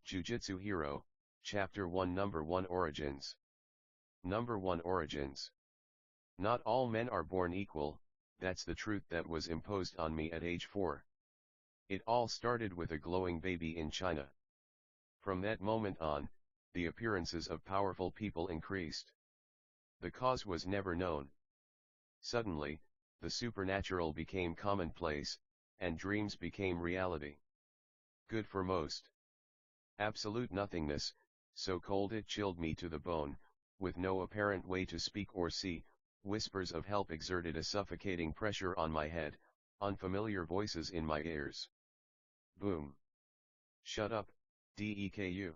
Jujutsu Hero, Chapter 1 Number 1 Origins. Number 1 Origins. Not all men are born equal, that's the truth that was imposed on me at age 4. It all started with a glowing baby in China. From that moment on, the appearances of powerful people increased. The cause was never known. Suddenly, the supernatural became commonplace, and dreams became reality. Good for most. Absolute nothingness, so cold it chilled me to the bone, with no apparent way to speak or see, whispers of help exerted a suffocating pressure on my head, unfamiliar voices in my ears. Boom. Shut up, DEKU.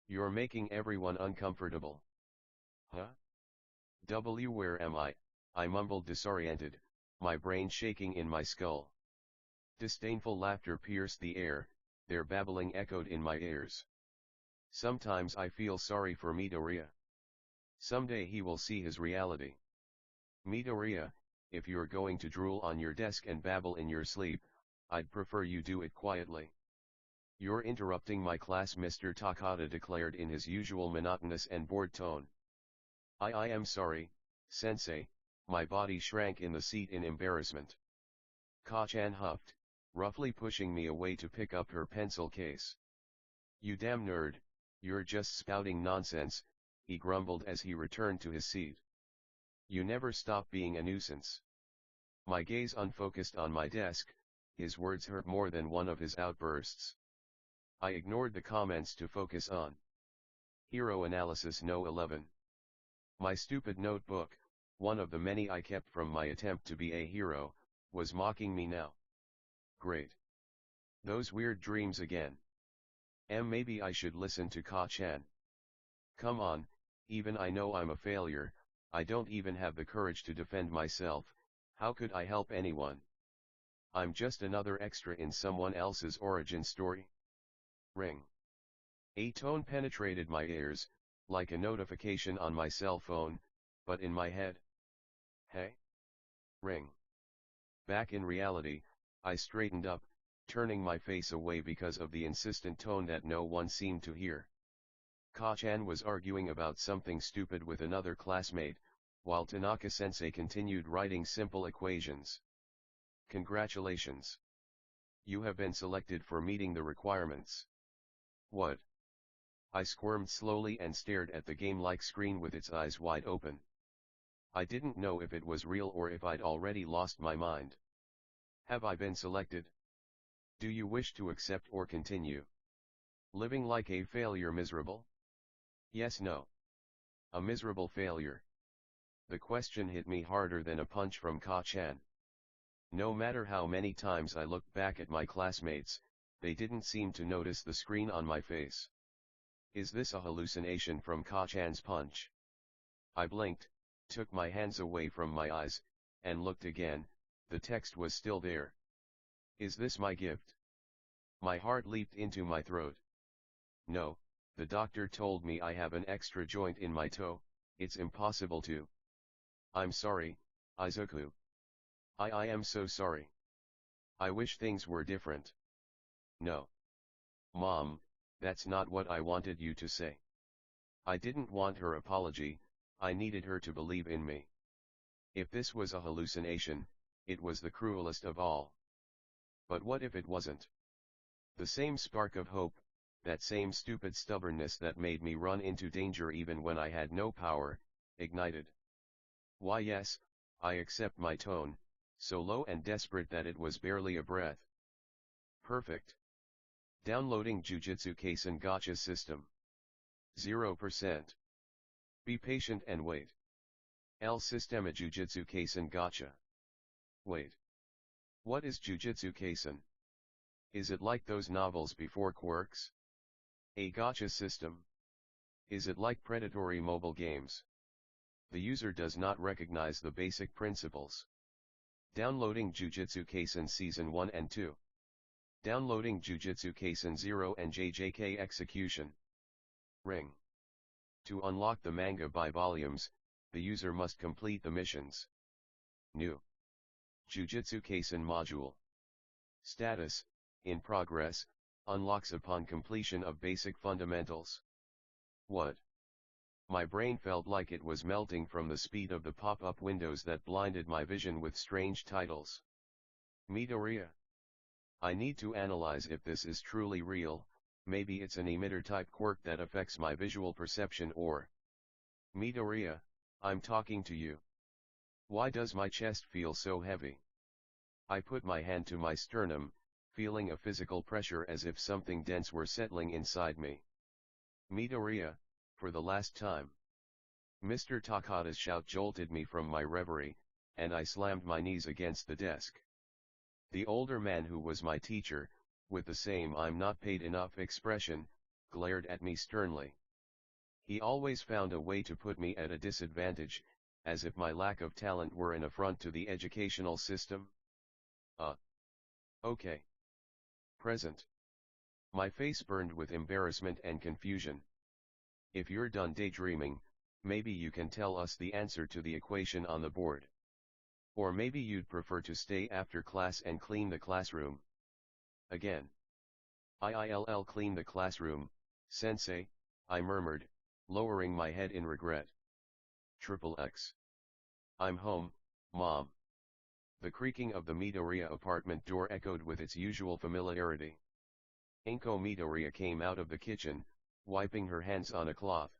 You're making everyone uncomfortable. Huh? Where am I? I mumbled disoriented, my brain shaking in my skull. Disdainful laughter pierced the air, their babbling echoed in my ears. Sometimes I feel sorry for Midoriya. Someday he will see his reality. Midoriya, if you're going to drool on your desk and babble in your sleep, I'd prefer you do it quietly. You're interrupting my class, Mr. Takada declared in his usual monotonous and bored tone. I am sorry, sensei, my body shrank in the seat in embarrassment. Ka-chan huffed, roughly pushing me away to pick up her pencil case. You damn nerd, you're just spouting nonsense, he grumbled as he returned to his seat. You never stop being a nuisance. My gaze unfocused on my desk, his words hurt more than one of his outbursts. I ignored the comments to focus on Hero Analysis No. 11. My stupid notebook, one of the many I kept from my attempt to be a hero, was mocking me now. Great. Those weird dreams again. Maybe I should listen to Ka-chan. Come on, even I know I'm a failure, I don't even have the courage to defend myself, how could I help anyone? I'm just another extra in someone else's origin story. Ring. A tone penetrated my ears, like a notification on my cell phone, but in my head. Hey? Ring. Back in reality, I straightened up, turning my face away because of the insistent tone that no one seemed to hear. Ka-chan was arguing about something stupid with another classmate, while Tanaka-sensei continued writing simple equations. Congratulations. You have been selected for meeting the requirements. What? I squirmed slowly and stared at the game-like screen with its eyes wide open. I didn't know if it was real or if I'd already lost my mind. Have I been selected? Do you wish to accept or continue living like a failure, miserable? Yes, no. A miserable failure. The question hit me harder than a punch from Ka-chan. No matter how many times I looked back at my classmates, they didn't seem to notice the screen on my face. Is this a hallucination from Ka-chan's punch? I blinked, took my hands away from my eyes, and looked again. The text was still there. Is this my gift? My heart leaped into my throat. No, the doctor told me I have an extra joint in my toe, it's impossible to. I'm sorry, Izuku. I am so sorry. I wish things were different. No. Mom, that's not what I wanted you to say. I didn't want her apology, I needed her to believe in me. If this was a hallucination, it was the cruelest of all. But what if it wasn't? The same spark of hope, that same stupid stubbornness that made me run into danger even when I had no power, ignited. Why yes, I accept my tone, so low and desperate that it was barely a breath. Perfect. Downloading Jujutsu Kaisen Gacha system. 0%. Be patient and wait. El Sistema Jujutsu Kaisen Gacha. Wait. What is Jujutsu Kaisen? Is it like those novels before Quirks? A gacha system? Is it like predatory mobile games? The user does not recognize the basic principles. Downloading Jujutsu Kaisen Season 1 and 2. Downloading Jujutsu Kaisen 0 and JJK Execution. Ring. To unlock the manga by volumes, the user must complete the missions. New. Jujutsu Kaisen Module. Status, in progress, unlocks upon completion of basic fundamentals. What? My brain felt like it was melting from the speed of the pop-up windows that blinded my vision with strange titles. Midoriya. I need to analyze if this is truly real. Maybe it's an emitter-type quirk that affects my visual perception or... Midoriya, I'm talking to you. Why does my chest feel so heavy? I put my hand to my sternum, feeling a physical pressure as if something dense were settling inside me. Midoriya, for the last time. Mr. Takada's shout jolted me from my reverie, and I slammed my knees against the desk. The older man who was my teacher, with the same "I'm not paid enough" expression, glared at me sternly. He always found a way to put me at a disadvantage, as if my lack of talent were an affront to the educational system. Okay. Present. My face burned with embarrassment and confusion. If you're done daydreaming, maybe you can tell us the answer to the equation on the board. Or maybe you'd prefer to stay after class and clean the classroom. Again. I'll clean the classroom, sensei, I murmured, lowering my head in regret. XXX. I'm home, Mom. The creaking of the Midoriya apartment door echoed with its usual familiarity. Inko Midoriya came out of the kitchen, wiping her hands on a cloth.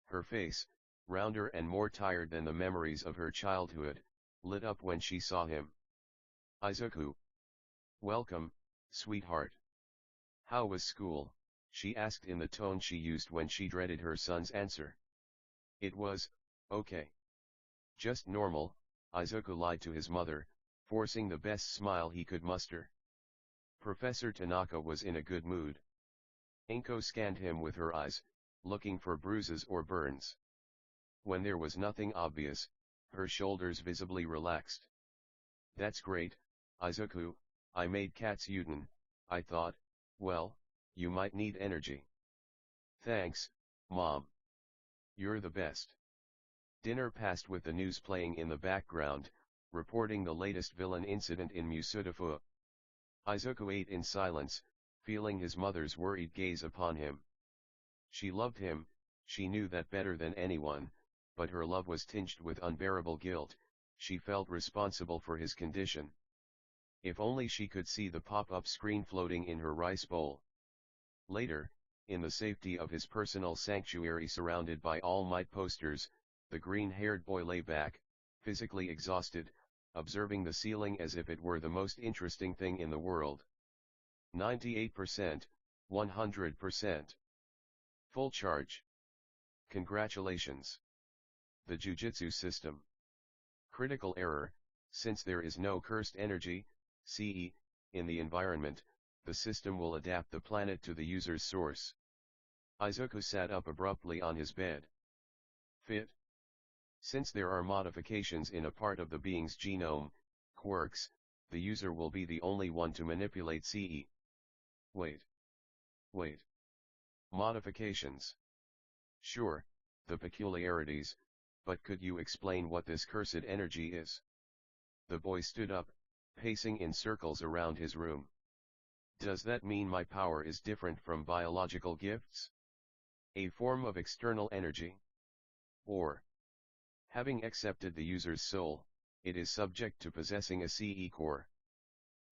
Her face, rounder and more tired than the memories of her childhood, lit up when she saw him. Izuku. Welcome, sweetheart. How was school? She asked in the tone she used when she dreaded her son's answer. It was, okay. Just normal, Izuku lied to his mother, forcing the best smile he could muster. Professor Tanaka was in a good mood. Inko scanned him with her eyes, looking for bruises or burns. When there was nothing obvious, her shoulders visibly relaxed. That's great, Izuku, I made katsudon. I thought, well, you might need energy. Thanks, Mom. You're the best. Dinner passed with the news playing in the background, reporting the latest villain incident in Musudafu. Izuku ate in silence, feeling his mother's worried gaze upon him. She loved him, she knew that better than anyone, but her love was tinged with unbearable guilt. She felt responsible for his condition. If only she could see the pop-up screen floating in her rice bowl. Later, in the safety of his personal sanctuary surrounded by All Might posters, the green-haired boy lay back, physically exhausted, observing the ceiling as if it were the most interesting thing in the world. 98%, 100%. Full charge. Congratulations. The Jujutsu system. Critical error, since there is no cursed energy, CE, in the environment, the system will adapt the planet to the user's source. Izuku sat up abruptly on his bed. Fit. Since there are modifications in a part of the being's genome, quirks, the user will be the only one to manipulate CE. Wait. Modifications. Sure, the peculiarities, but could you explain what this cursed energy is? The boy stood up, pacing in circles around his room. Does that mean my power is different from biological gifts? A form of external energy? Or, having accepted the user's soul, it is subject to possessing a CE core?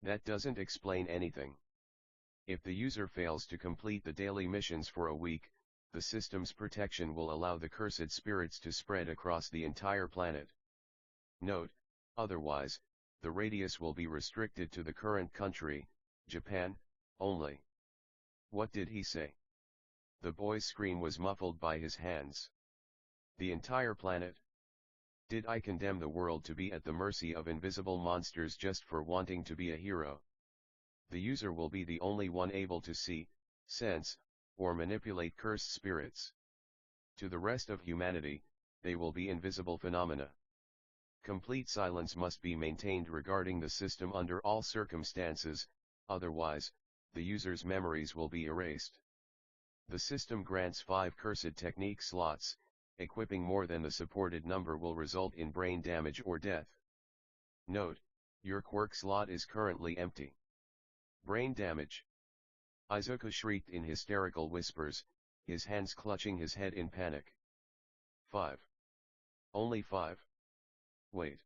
That doesn't explain anything. If the user fails to complete the daily missions for a week, the system's protection will allow the cursed spirits to spread across the entire planet. Note, otherwise, the radius will be restricted to the current country, Japan, only. What did he say? The boy's scream was muffled by his hands. The entire planet? Did I condemn the world to be at the mercy of invisible monsters just for wanting to be a hero? The user will be the only one able to see, sense, or manipulate cursed spirits. To the rest of humanity, they will be invisible phenomena. Complete silence must be maintained regarding the system under all circumstances, otherwise, the user's memories will be erased. The system grants 5 cursed technique slots. Equipping more than the supported number will result in brain damage or death. Note, your quirk slot is currently empty. Brain damage. Izuku shrieked in hysterical whispers, his hands clutching his head in panic. 5. Only 5? Wait.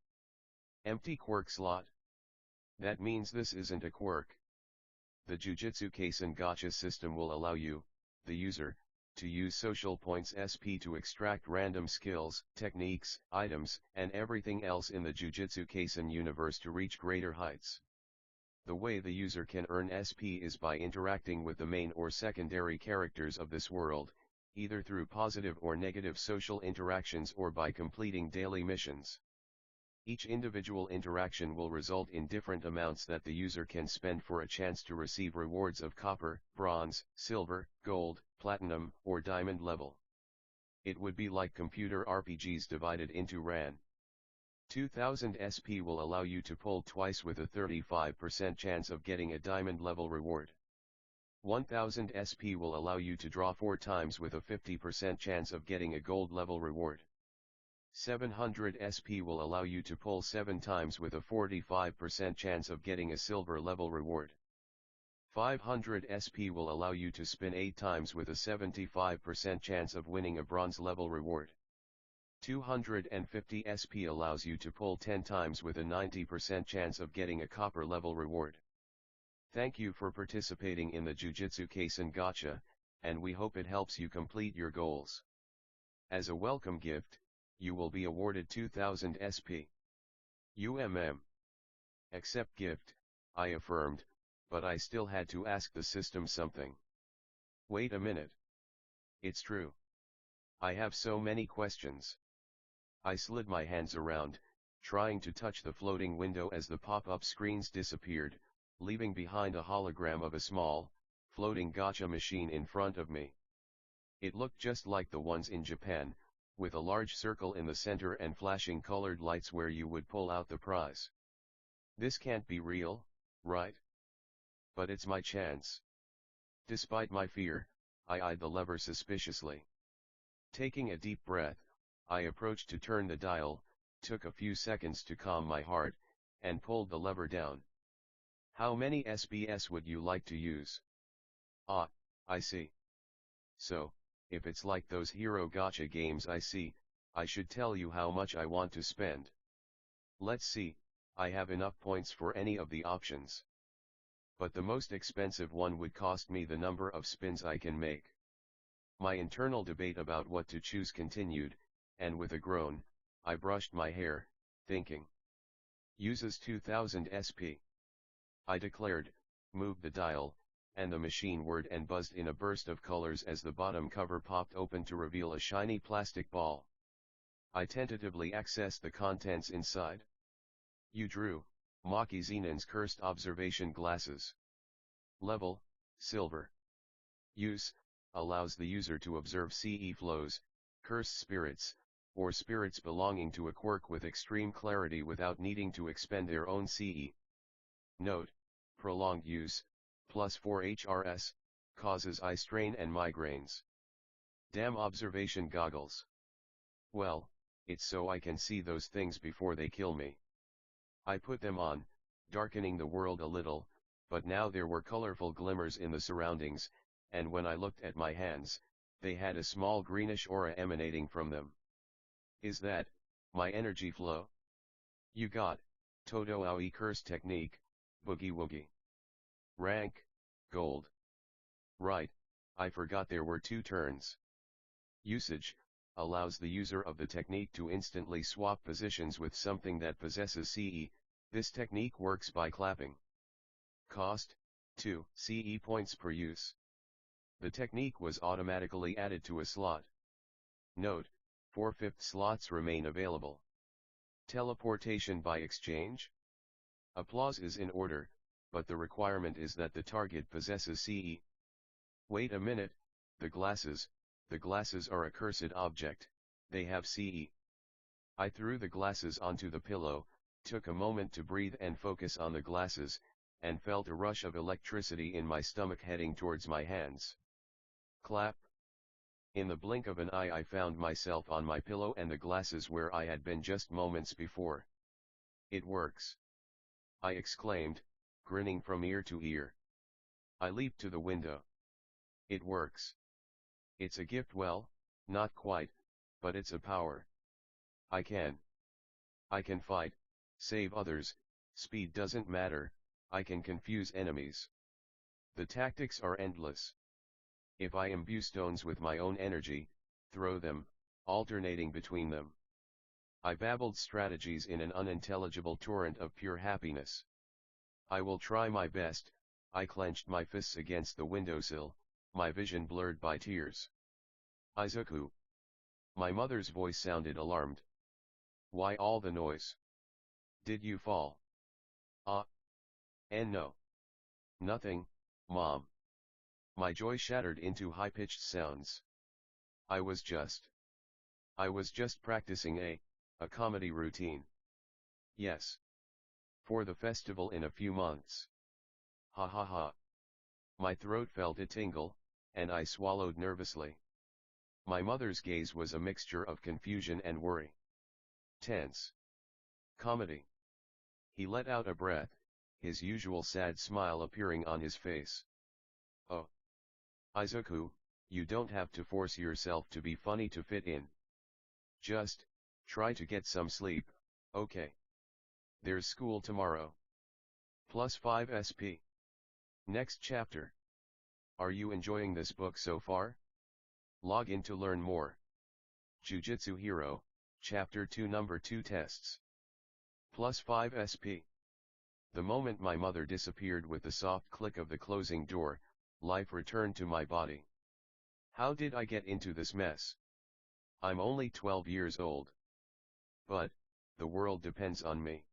Empty quirk slot? That means this isn't a quirk. The Jujutsu Kaisen gacha system will allow you, the user, to use social points SP to extract random skills, techniques, items, and everything else in the Jujutsu Kaisen universe to reach greater heights. The way the user can earn SP is by interacting with the main or secondary characters of this world, either through positive or negative social interactions or by completing daily missions. Each individual interaction will result in different amounts that the user can spend for a chance to receive rewards of copper, bronze, silver, gold, platinum, or diamond level. It would be like computer RPGs divided into RAN. 2000 SP will allow you to pull twice with a 35% chance of getting a diamond level reward. 1000 SP will allow you to draw 4 times with a 50% chance of getting a gold level reward. 700 SP will allow you to pull 7 times with a 45% chance of getting a silver level reward. 500 SP will allow you to spin 8 times with a 75% chance of winning a bronze level reward. 250 SP allows you to pull 10 times with a 90% chance of getting a copper level reward. Thank you for participating in the Jujutsu Kaisen gacha, and we hope it helps you complete your goals. As a welcome gift, you will be awarded 2000 SP. Accept gift, I affirmed, but I still had to ask the system something. Wait a minute. It's true. I have so many questions. I slid my hands around, trying to touch the floating window as the pop-up screens disappeared, leaving behind a hologram of a small, floating gacha machine in front of me. It looked just like the ones in Japan, with a large circle in the center and flashing colored lights where you would pull out the prize. This can't be real, right? But it's my chance. Despite my fear, I eyed the lever suspiciously. Taking a deep breath, I approached to turn the dial, took a few seconds to calm my heart, and pulled the lever down. How many SBS would you like to use? Ah, I see. So, if it's like those hero gacha games I see, I should tell you how much I want to spend. Let's see, I have enough points for any of the options. But the most expensive one would cost me the number of spins I can make. My internal debate about what to choose continued, and with a groan, I brushed my hair, thinking. Uses 2000 SP. I declared, moved the dial, and the machine whirred and buzzed in a burst of colors as the bottom cover popped open to reveal a shiny plastic ball. I tentatively accessed the contents inside. You drew, Maki Zenon's cursed observation glasses. Level, silver. Use, allows the user to observe CE flows, cursed spirits, or spirits belonging to a quirk with extreme clarity without needing to expend their own CE. Note, prolonged use, +4 HRS, causes eye strain and migraines. Damn observation goggles. Well, it's so I can see those things before they kill me. I put them on, darkening the world a little, but now there were colorful glimmers in the surroundings, and when I looked at my hands, they had a small greenish aura emanating from them. Is that my energy flow? You got, Todo Aoi curse technique, Boogie Woogie. Rank, gold. Right, I forgot there were 2 turns. Usage, allows the user of the technique to instantly swap positions with something that possesses CE, this technique works by clapping. Cost, 2 CE points per use. The technique was automatically added to a slot. Note, 4/5 slots remain available. Teleportation by exchange? Applause is in order, but the requirement is that the target possesses CE. Wait a minute, the glasses are a cursed object, they have CE. I threw the glasses onto the pillow, took a moment to breathe and focus on the glasses, and felt a rush of electricity in my stomach heading towards my hands. Clap. In the blink of an eye I found myself on my pillow and the glasses where I had been just moments before. It works! I exclaimed, grinning from ear to ear. I leaped to the window. It works. It's a gift, well, not quite, but it's a power. I can. I can fight, save others, speed doesn't matter, I can confuse enemies. The tactics are endless. If I imbue stones with my own energy, throw them, alternating between them. I babbled strategies in an unintelligible torrent of pure happiness. I will try my best. I clenched my fists against the windowsill, my vision blurred by tears. Izuku. My mother's voice sounded alarmed. Why all the noise? Did you fall? And no. Nothing, Mom. My joy shattered into high-pitched sounds. I was just practicing a comedy routine. Yes. For the festival in a few months. Ha ha ha. My throat felt a tingle, and I swallowed nervously. My mother's gaze was a mixture of confusion and worry. Tense. Comedy. He let out a breath, his usual sad smile appearing on his face. Oh. Izuku, you don't have to force yourself to be funny to fit in. Just, try to get some sleep, okay? There's school tomorrow. +5 SP. Next chapter. Are you enjoying this book so far? Log in to learn more. Jujutsu Hero, Chapter 2 Number 2 Tests. +5 SP. The moment my mother disappeared with the soft click of the closing door, life returned to my body. How did I get into this mess? I'm only 12 years old. But, the world depends on me.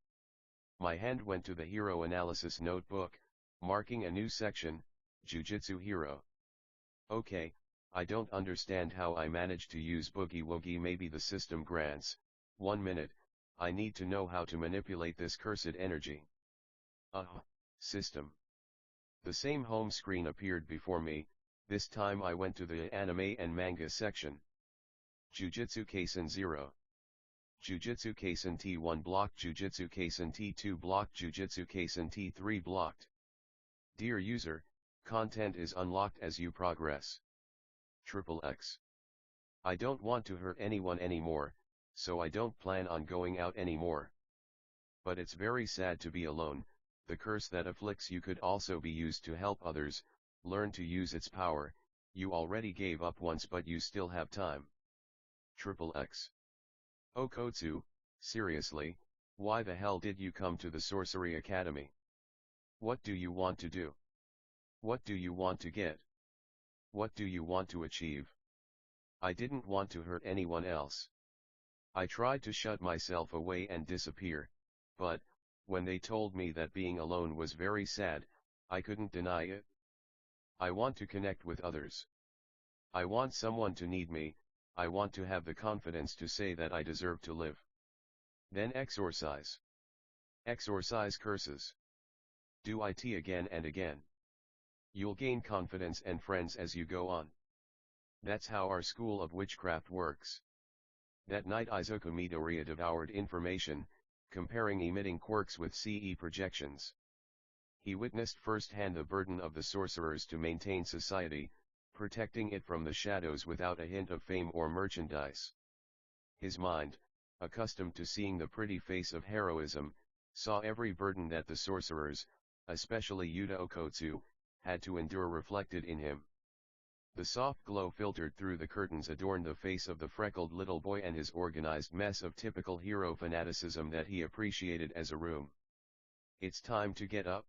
My hand went to the hero analysis notebook, marking a new section, Jujutsu Hero. Okay, I don't understand how I managed to use Boogie Woogie. Maybe the system grants. 1 minute, I need to know how to manipulate this cursed energy. System. The same home screen appeared before me. This time I went to the anime and manga section. Jujutsu Kaisen 0. Jujutsu Kaisen T1 blocked. Jujutsu Kaisen T2 blocked. Jujutsu Kaisen T3 blocked. Dear user, content is unlocked as you progress. XXX. I don't want to hurt anyone anymore, so I don't plan on going out anymore. But it's very sad to be alone. The curse that afflicts you could also be used to help others. Learn to use its power. You already gave up once, but you still have time. XXX. Okotsu, seriously, why the hell did you come to the Sorcery Academy? What do you want to do? What do you want to get? What do you want to achieve? I didn't want to hurt anyone else. I tried to shut myself away and disappear, but, when they told me that being alone was very sad, I couldn't deny it. I want to connect with others. I want someone to need me. I want to have the confidence to say that I deserve to live. Then exorcise. Exorcise curses. Do it again and again. You'll gain confidence and friends as you go on. That's how our school of witchcraft works. That night Izuku Midoriya devoured information, comparing emitting quirks with CE projections. He witnessed firsthand the burden of the sorcerers to maintain society, protecting it from the shadows without a hint of fame or merchandise. His mind, accustomed to seeing the pretty face of heroism, saw every burden that the sorcerers, especially Yuta Okotsu, had to endure reflected in him. The soft glow filtered through the curtains adorned the face of the freckled little boy and his organized mess of typical hero fanaticism that he appreciated as a room. It's time to get up.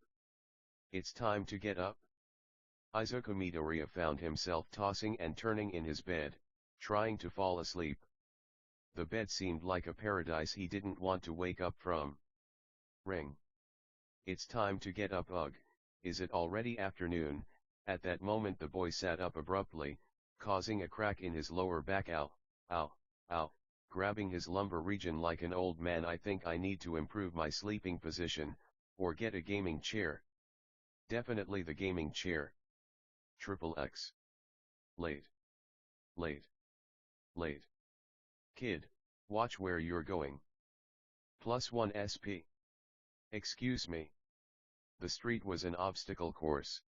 It's time to get up. Izuku Midoriya found himself tossing and turning in his bed, trying to fall asleep. The bed seemed like a paradise he didn't want to wake up from. Ring. It's time to get up. Ugh, is it already afternoon? At that moment the boy sat up abruptly, causing a crack in his lower back. Ow, ow, ow, grabbing his lumbar region like an old man. I think I need to improve my sleeping position, or get a gaming chair. Definitely the gaming chair. XXX. Late. Late. Late. Kid, watch where you're going. +1 SP. Excuse me. The street was an obstacle course.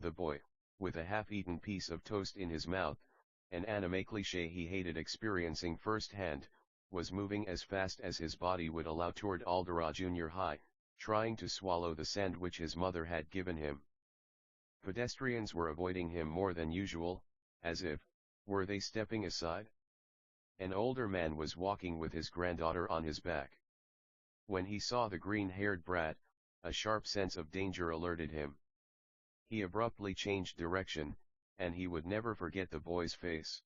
The boy, with a half-eaten piece of toast in his mouth, an anime cliché he hated experiencing firsthand, was moving as fast as his body would allow toward Aldera Junior High, trying to swallow the sandwich his mother had given him. Pedestrians were avoiding him more than usual, as if, were they stepping aside? An older man was walking with his granddaughter on his back. When he saw the green-haired brat, a sharp sense of danger alerted him. He abruptly changed direction, and he would never forget the boy's face.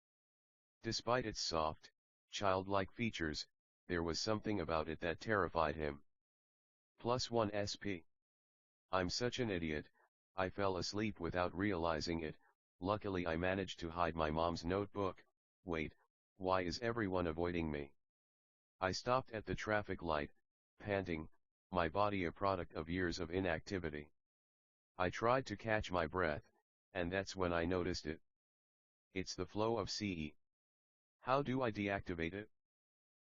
Despite its soft, childlike features, there was something about it that terrified him. +1 SP. I'm such an idiot, I fell asleep without realizing it. Luckily I managed to hide my mom's notebook. Wait, why is everyone avoiding me? I stopped at the traffic light, panting, my body a product of years of inactivity. I tried to catch my breath, and that's when I noticed it. It's the flow of CE. How do I deactivate it?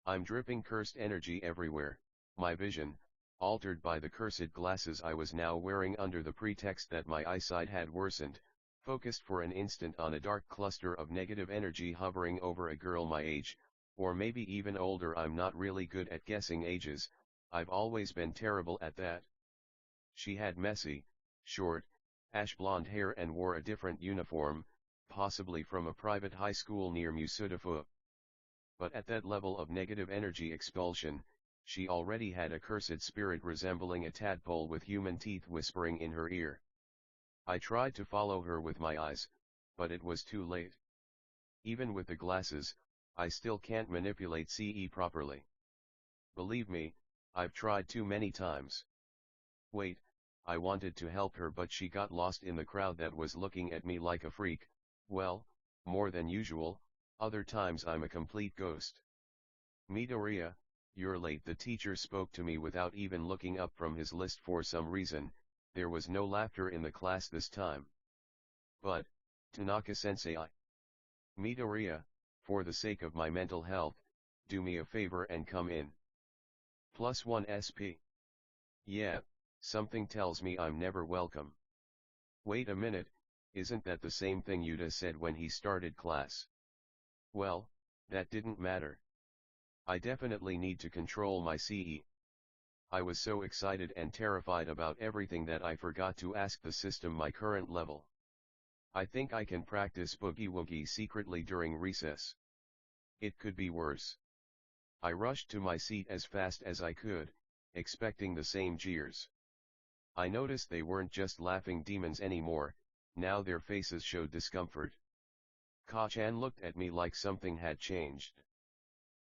I'm dripping cursed energy everywhere, my vision, altered by the cursed glasses I was now wearing under the pretext that my eyesight had worsened, focused for an instant on a dark cluster of negative energy hovering over a girl my age, or maybe even older. I'm not really good at guessing ages, I've always been terrible at that. She had messy, short, ash blonde hair and wore a different uniform, possibly from a private high school near Musudafu. But at that level of negative energy expulsion, she already had a cursed spirit resembling a tadpole with human teeth whispering in her ear. I tried to follow her with my eyes, but it was too late. Even with the glasses, I still can't manipulate CE properly. Believe me, I've tried too many times. Wait, I wanted to help her but she got lost in the crowd that was looking at me like a freak. Well, more than usual, other times I'm a complete ghost. Midoriya, you're late. The teacher spoke to me without even looking up from his list. For some reason, there was no laughter in the class this time. But, Tanaka-sensei, Midoriya, for the sake of my mental health, do me a favor and come in. +1 SP. Yeah, something tells me I'm never welcome. Wait a minute, isn't that the same thing Yuta said when he started class? Well, that didn't matter. I definitely need to control my CE. I was so excited and terrified about everything that I forgot to ask the system my current level. I think I can practice boogie woogie secretly during recess. It could be worse. I rushed to my seat as fast as I could, expecting the same jeers. I noticed they weren't just laughing demons anymore, now their faces showed discomfort. Ka-chan looked at me like something had changed.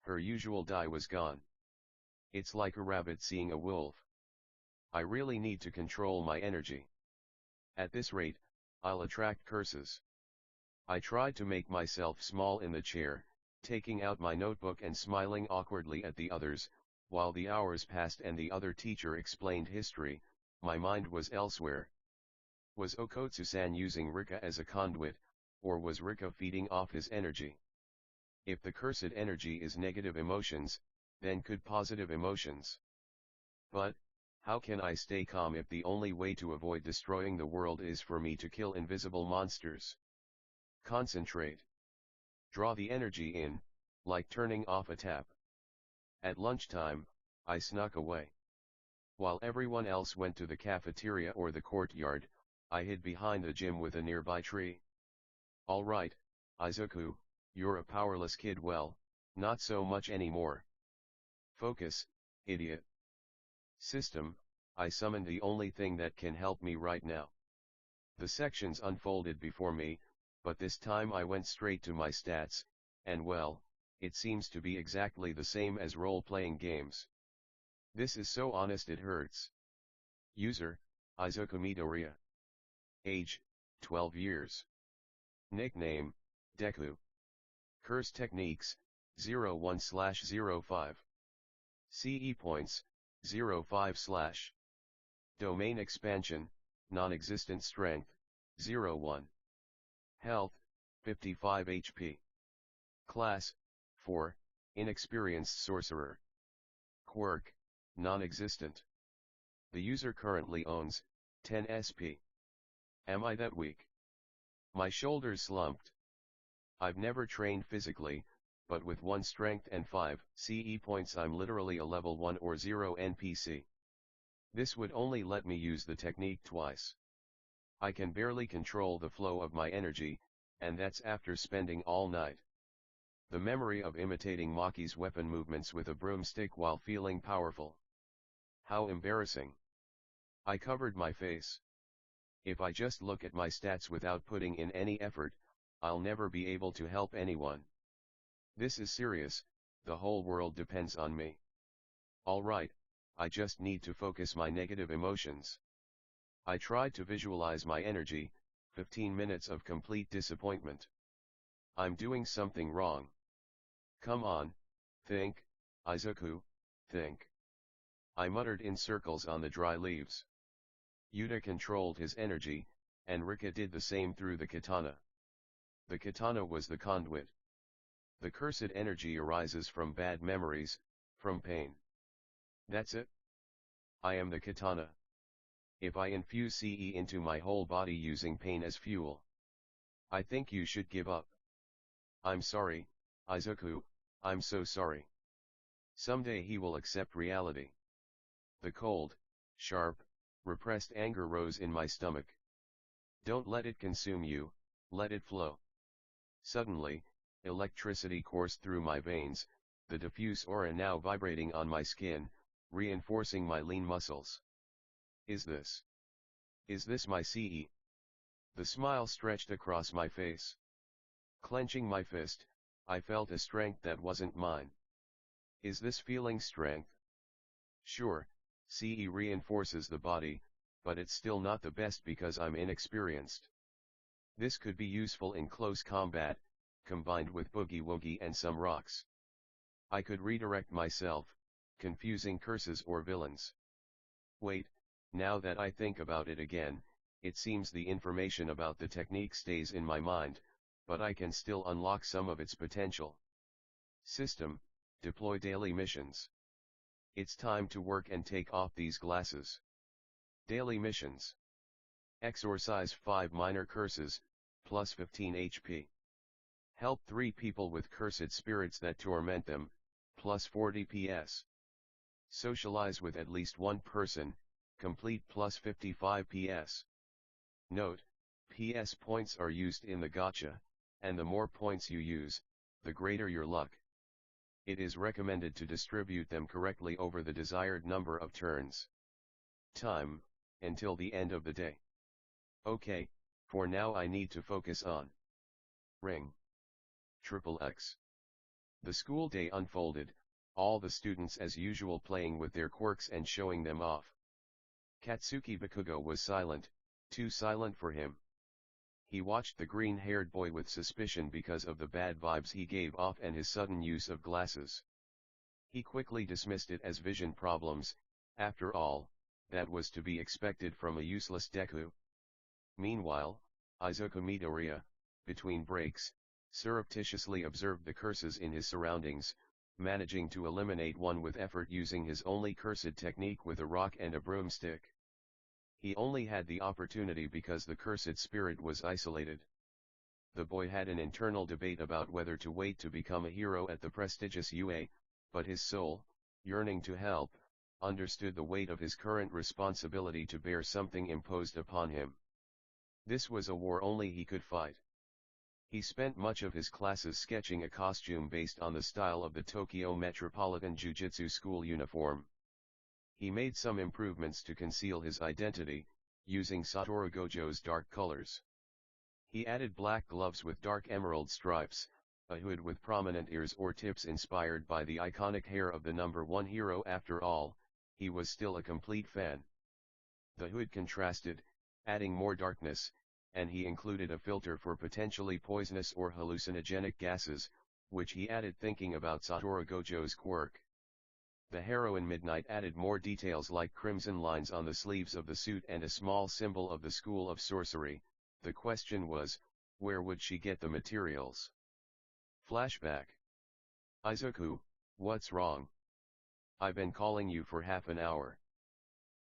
Her usual dye was gone. It's like a rabbit seeing a wolf. I really need to control my energy. At this rate, I'll attract curses. I tried to make myself small in the chair, taking out my notebook and smiling awkwardly at the others. While the hours passed and the other teacher explained history, my mind was elsewhere. Was Okotsu-san using Rika as a conduit, or was Rika feeding off his energy? If the cursed energy is negative emotions, then could positive emotions? But, how can I stay calm if the only way to avoid destroying the world is for me to kill invisible monsters? Concentrate. Draw the energy in, like turning off a tap. At lunchtime, I snuck away. While everyone else went to the cafeteria or the courtyard, I hid behind the gym with a nearby tree. Alright, Izuku, you're a powerless kid. Well, not so much anymore. Focus, idiot. System, I summoned the only thing that can help me right now. The sections unfolded before me, but this time I went straight to my stats, and well, it seems to be exactly the same as role-playing games. This is so honest it hurts. User, Izuku Midoriya. Age, 12 years. Nickname, Deku. Curse techniques, 01/05. CE points, 05/. Domain expansion, non-existent strength, 01. Health, 55 HP. Class, 4, inexperienced sorcerer. Quirk, non-existent. The user currently owns 10 SP. Am I that weak? My shoulders slumped. I've never trained physically, but with 1 strength and 5 CE points I'm literally a level 1 or 0 NPC. This would only let me use the technique twice. I can barely control the flow of my energy, and that's after spending all night. The memory of imitating Maki's weapon movements with a broomstick while feeling powerful. How embarrassing. I covered my face. If I just look at my stats without putting in any effort, I'll never be able to help anyone. This is serious, the whole world depends on me. Alright, I just need to focus my negative emotions. I tried to visualize my energy, 15 minutes of complete disappointment. I'm doing something wrong. Come on, think, Izuku, think. I muttered in circles on the dry leaves. Yuta controlled his energy, and Rika did the same through the katana. The katana was the conduit. The cursed energy arises from bad memories, from pain. That's it. I am the katana. If I infuse CE into my whole body using pain as fuel, I think you should give up. I'm sorry, Izuku, I'm so sorry. Someday he will accept reality. The cold, sharp, repressed anger rose in my stomach. Don't let it consume you, let it flow. Suddenly, electricity coursed through my veins, the diffuse aura now vibrating on my skin, reinforcing my lean muscles. Is this my CE? The smile stretched across my face. Clenching my fist, I felt a strength that wasn't mine. Is this feeling strength? Sure, CE reinforces the body, but it's still not the best because I'm inexperienced. This could be useful in close combat, combined with boogie woogie and some rocks. I could redirect myself, confusing curses or villains. Wait, now that I think about it again, it seems the information about the technique stays in my mind, but I can still unlock some of its potential. System, deploy daily missions. It's time to work and take off these glasses. Daily missions. Exorcise 5 minor curses, plus 15 HP. Help 3 people with cursed spirits that torment them, plus 40 PS. Socialize with at least 1 person, complete plus 55 PS. Note, PS points are used in the gacha, and the more points you use, the greater your luck. It is recommended to distribute them correctly over the desired number of turns. Time, until the end of the day. Okay, for now I need to focus on Ring. XXX. The school day unfolded, all the students as usual playing with their quirks and showing them off. Katsuki Bakugo was silent, too silent for him. He watched the green-haired boy with suspicion because of the bad vibes he gave off and his sudden use of glasses. He quickly dismissed it as vision problems, after all, that was to be expected from a useless Deku. Meanwhile, Izuku Midoriya, between breaks, surreptitiously observed the curses in his surroundings, managing to eliminate one with effort using his only cursed technique with a rock and a broomstick. He only had the opportunity because the cursed spirit was isolated. The boy had an internal debate about whether to wait to become a hero at the prestigious UA, but his soul, yearning to help, understood the weight of his current responsibility to bear something imposed upon him. This was a war only he could fight. He spent much of his classes sketching a costume based on the style of the Tokyo Metropolitan Jujutsu School uniform. He made some improvements to conceal his identity, using Satoru Gojo's dark colors. He added black gloves with dark emerald stripes, a hood with prominent ears or tips inspired by the iconic hair of the number 1 hero. After all, he was still a complete fan. The hood contrasted, adding more darkness, and he included a filter for potentially poisonous or hallucinogenic gases, which he added thinking about Satoru Gojo's quirk. The heroine Midnight added more details like crimson lines on the sleeves of the suit and a small symbol of the School of Sorcery. The question was, where would she get the materials? Flashback. Izuku, what's wrong? I've been calling you for half an hour.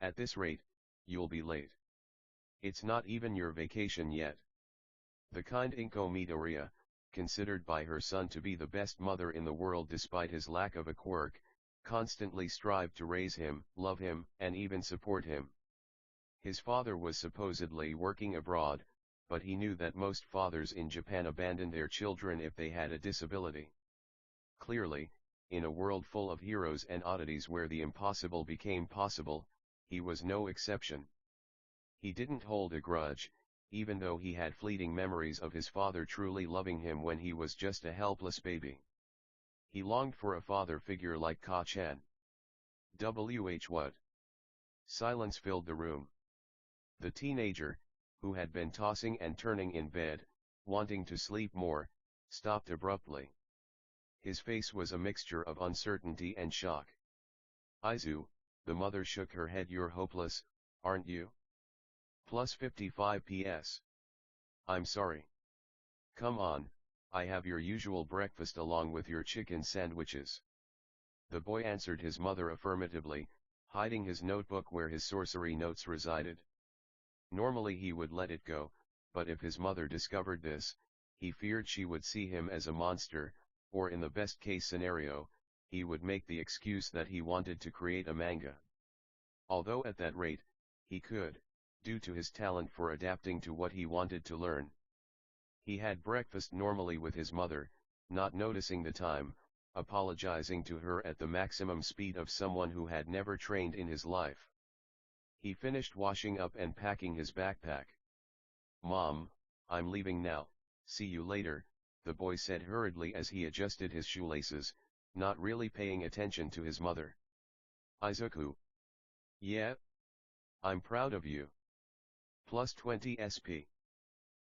At this rate, you'll be late. It's not even your vacation yet. The kind Inko Midoriya, considered by her son to be the best mother in the world despite his lack of a quirk, constantly strived to raise him, love him, and even support him. His father was supposedly working abroad, but he knew that most fathers in Japan abandoned their children if they had a disability. Clearly, in a world full of heroes and oddities where the impossible became possible, he was no exception. He didn't hold a grudge, even though he had fleeting memories of his father truly loving him when he was just a helpless baby. He longed for a father figure like Ka-chan. What? Silence filled the room. The teenager, who had been tossing and turning in bed, wanting to sleep more, stopped abruptly. His face was a mixture of uncertainty and shock. Izu, the mother shook her head. You're hopeless, aren't you? Plus 55 PS. I'm sorry. Come on, I have your usual breakfast along with your chicken sandwiches. The boy answered his mother affirmatively, hiding his notebook where his sorcery notes resided. Normally he would let it go, but if his mother discovered this, he feared she would see him as a monster, or in the best case scenario, he would make the excuse that he wanted to create a manga. Although at that rate, he could, due to his talent for adapting to what he wanted to learn. He had breakfast normally with his mother, not noticing the time, apologizing to her at the maximum speed of someone who had never trained in his life. He finished washing up and packing his backpack. Mom, I'm leaving now, see you later, the boy said hurriedly as he adjusted his shoelaces, not really paying attention to his mother. Izuku. Yeah? I'm proud of you. Plus 20 SP.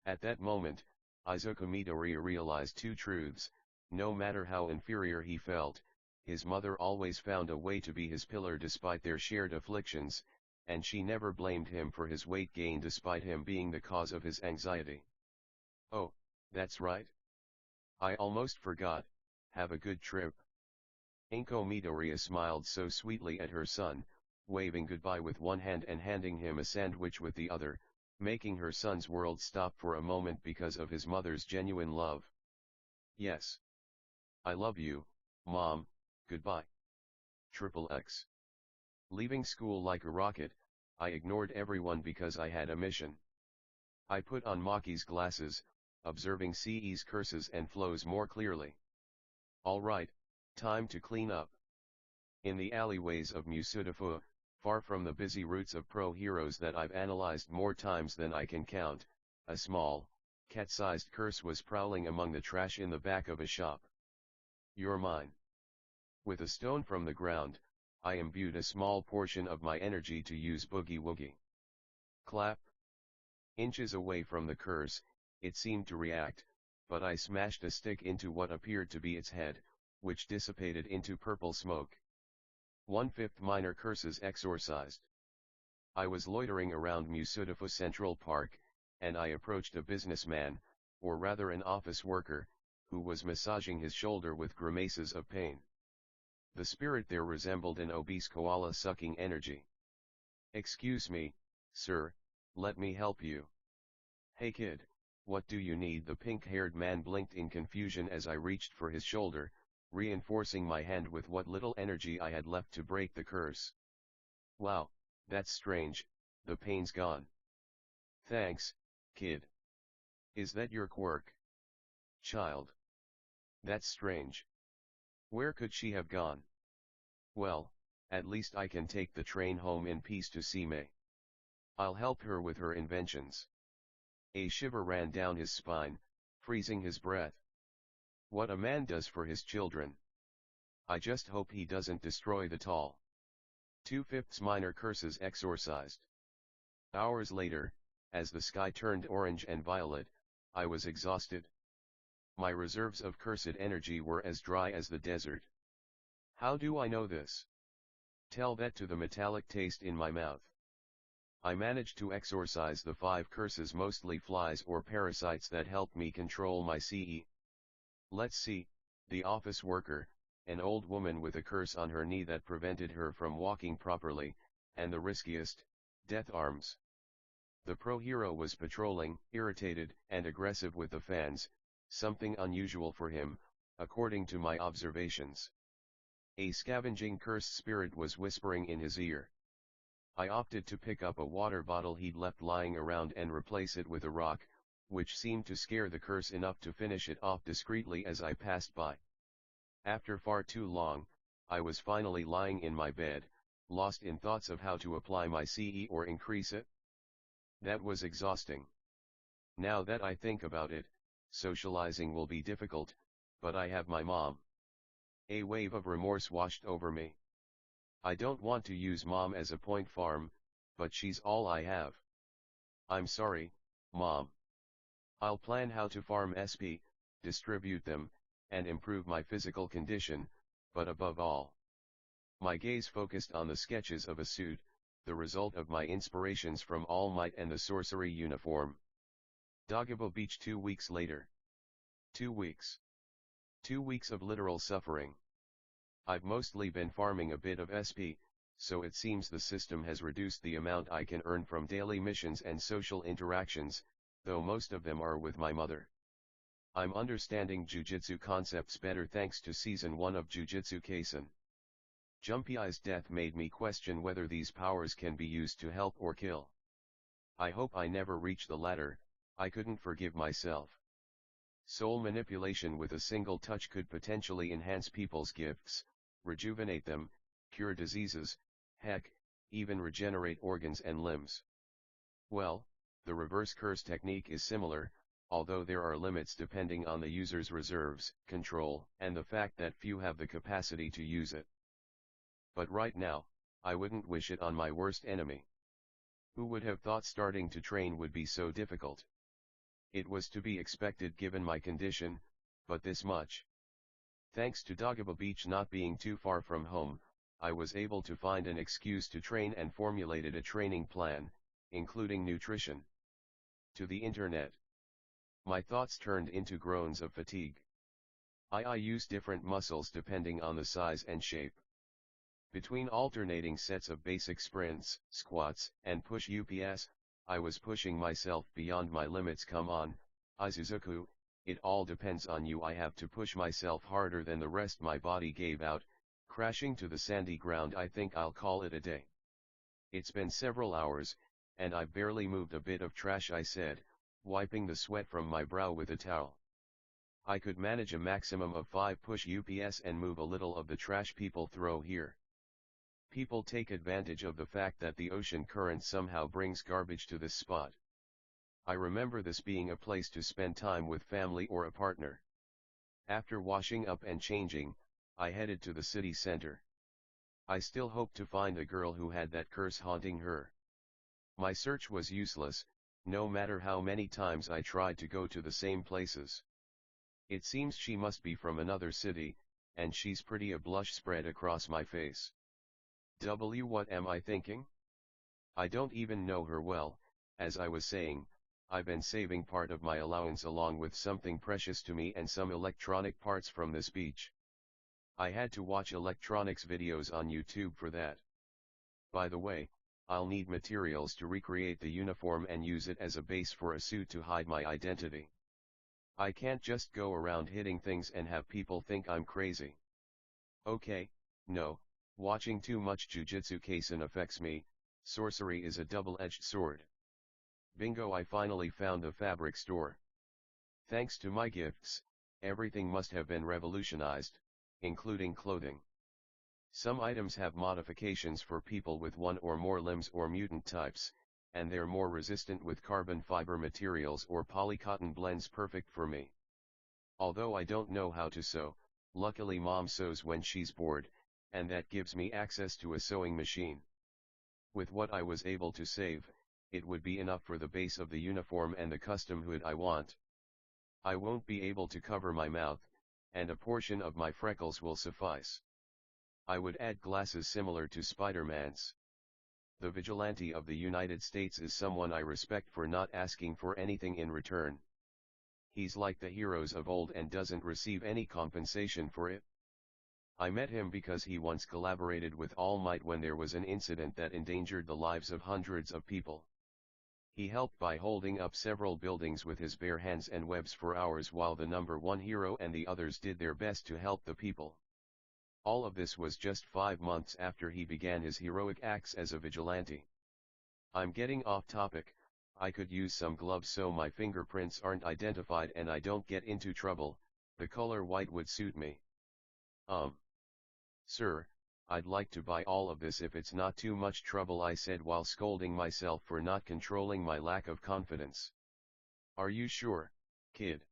At that moment, Izuku Midoriya realized two truths: no matter how inferior he felt, his mother always found a way to be his pillar despite their shared afflictions, and she never blamed him for his weight gain despite him being the cause of his anxiety. Oh, that's right. I almost forgot, have a good trip. Inko Midoriya smiled so sweetly at her son, waving goodbye with one hand and handing him a sandwich with the other, making her son's world stop for a moment because of his mother's genuine love. Yes. I love you, Mom, goodbye. X. Leaving school like a rocket, I ignored everyone because I had a mission. I put on Maki's glasses, observing CE's curses and flows more clearly. Alright, time to clean up. In the alleyways of Musudafu, far from the busy routes of pro heroes that I've analyzed more times than I can count, a small, cat-sized curse was prowling among the trash in the back of a shop. You're mine. With a stone from the ground, I imbued a small portion of my energy to use Boogie Woogie. Clap. Inches away from the curse, it seemed to react, but I smashed a stick into what appeared to be its head, which dissipated into purple smoke. 1/5 minor curses exorcised. I was loitering around Musudafu Central Park, and I approached a businessman, or rather an office worker, who was massaging his shoulder with grimaces of pain. The spirit there resembled an obese koala sucking energy. Excuse me, sir, let me help you. Hey kid, what do you need? The pink-haired man blinked in confusion as I reached for his shoulder, reinforcing my hand with what little energy I had left to break the curse. Wow, that's strange, the pain's gone. Thanks, kid. Is that your quirk? Child. That's strange. Where could she have gone? Well, at least I can take the train home in peace to see May. I'll help her with her inventions. A shiver ran down his spine, freezing his breath. What a man does for his children. I just hope he doesn't destroy the tall. 2/5 minor curses exorcised. Hours later, as the sky turned orange and violet, I was exhausted. My reserves of cursed energy were as dry as the desert. How do I know this? Tell that to the metallic taste in my mouth. I managed to exorcise the 5 curses, mostly flies or parasites, that helped me control my CE. Let's see, the office worker, an old woman with a curse on her knee that prevented her from walking properly, and the riskiest, death arms. The pro hero was patrolling, irritated and aggressive with the fans, something unusual for him, according to my observations. A scavenging cursed spirit was whispering in his ear. I opted to pick up a water bottle he'd left lying around and replace it with a rock, which seemed to scare the curse enough to finish it off discreetly as I passed by. After far too long, I was finally lying in my bed, lost in thoughts of how to apply my CE or increase it. That was exhausting. Now that I think about it, socializing will be difficult, but I have my mom. A wave of remorse washed over me. I don't want to use mom as a point farm, but she's all I have. I'm sorry, mom. I'll plan how to farm SP, distribute them, and improve my physical condition, but above all, my gaze focused on the sketches of a suit, the result of my inspirations from All Might and the sorcery uniform. Dagobah Beach 2 weeks later. 2 weeks. 2 weeks of literal suffering. I've mostly been farming a bit of SP, so it seems the system has reduced the amount I can earn from daily missions and social interactions, though most of them are with my mother. I'm understanding Jujutsu concepts better thanks to Season 1 of Jujutsu Kaisen. Junpei's death made me question whether these powers can be used to help or kill. I hope I never reach the latter. I couldn't forgive myself. Soul manipulation with a single touch could potentially enhance people's gifts, rejuvenate them, cure diseases, heck, even regenerate organs and limbs. Well, the reverse curse technique is similar, although there are limits depending on the user's reserves, control, and the fact that few have the capacity to use it. But right now, I wouldn't wish it on my worst enemy. Who would have thought starting to train would be so difficult? It was to be expected given my condition, but this much. Thanks to Dagobah Beach not being too far from home, I was able to find an excuse to train and formulated a training plan, including nutrition. To the internet. My thoughts turned into groans of fatigue. I use different muscles depending on the size and shape. Between alternating sets of basic sprints, squats, and push UPS, I was pushing myself beyond my limits. Come on, Izuzuku, it all depends on you. I have to push myself harder than the rest. My body gave out, crashing to the sandy ground. I think I'll call it a day. It's been several hours, and I've barely moved a bit of trash, I said, wiping the sweat from my brow with a towel. I could manage a maximum of 5 push UPS and move a little of the trash people throw here. People take advantage of the fact that the ocean current somehow brings garbage to this spot. I remember this being a place to spend time with family or a partner. After washing up and changing, I headed to the city center. I still hoped to find a girl who had that curse haunting her. My search was useless, no matter how many times I tried to go to the same places. It seems she must be from another city, and she's pretty. A blush spread across my face. What am I thinking? I don't even know her well. As I was saying, I've been saving part of my allowance along with something precious to me and some electronic parts from this beach. I had to watch electronics videos on YouTube for that. By the way, I'll need materials to recreate the uniform and use it as a base for a suit to hide my identity. I can't just go around hitting things and have people think I'm crazy. Okay, no. Watching too much Jujutsu Kaisen affects me. Sorcery is a double-edged sword. Bingo, I finally found a fabric store. Thanks to my gifts, everything must have been revolutionized, including clothing. Some items have modifications for people with one or more limbs or mutant types, and they're more resistant with carbon fiber materials or polycotton blends. Perfect for me. Although I don't know how to sew, luckily mom sews when she's bored, and that gives me access to a sewing machine. With what I was able to save, it would be enough for the base of the uniform and the custom hood I want. I won't be able to cover my mouth, and a portion of my freckles will suffice. I would add glasses similar to Spider-Man's. The vigilante of the United States is someone I respect for not asking for anything in return. He's like the heroes of old and doesn't receive any compensation for it. I met him because he once collaborated with All Might when there was an incident that endangered the lives of hundreds of people. He helped by holding up several buildings with his bare hands and webs for hours while the number one hero and the others did their best to help the people. All of this was just 5 months after he began his heroic acts as a vigilante. I'm getting off topic. I could use some gloves so my fingerprints aren't identified and I don't get into trouble. The color white would suit me. Sir, I'd like to buy all of this if it's not too much trouble, I said while scolding myself for not controlling my lack of confidence. Are you sure, kid?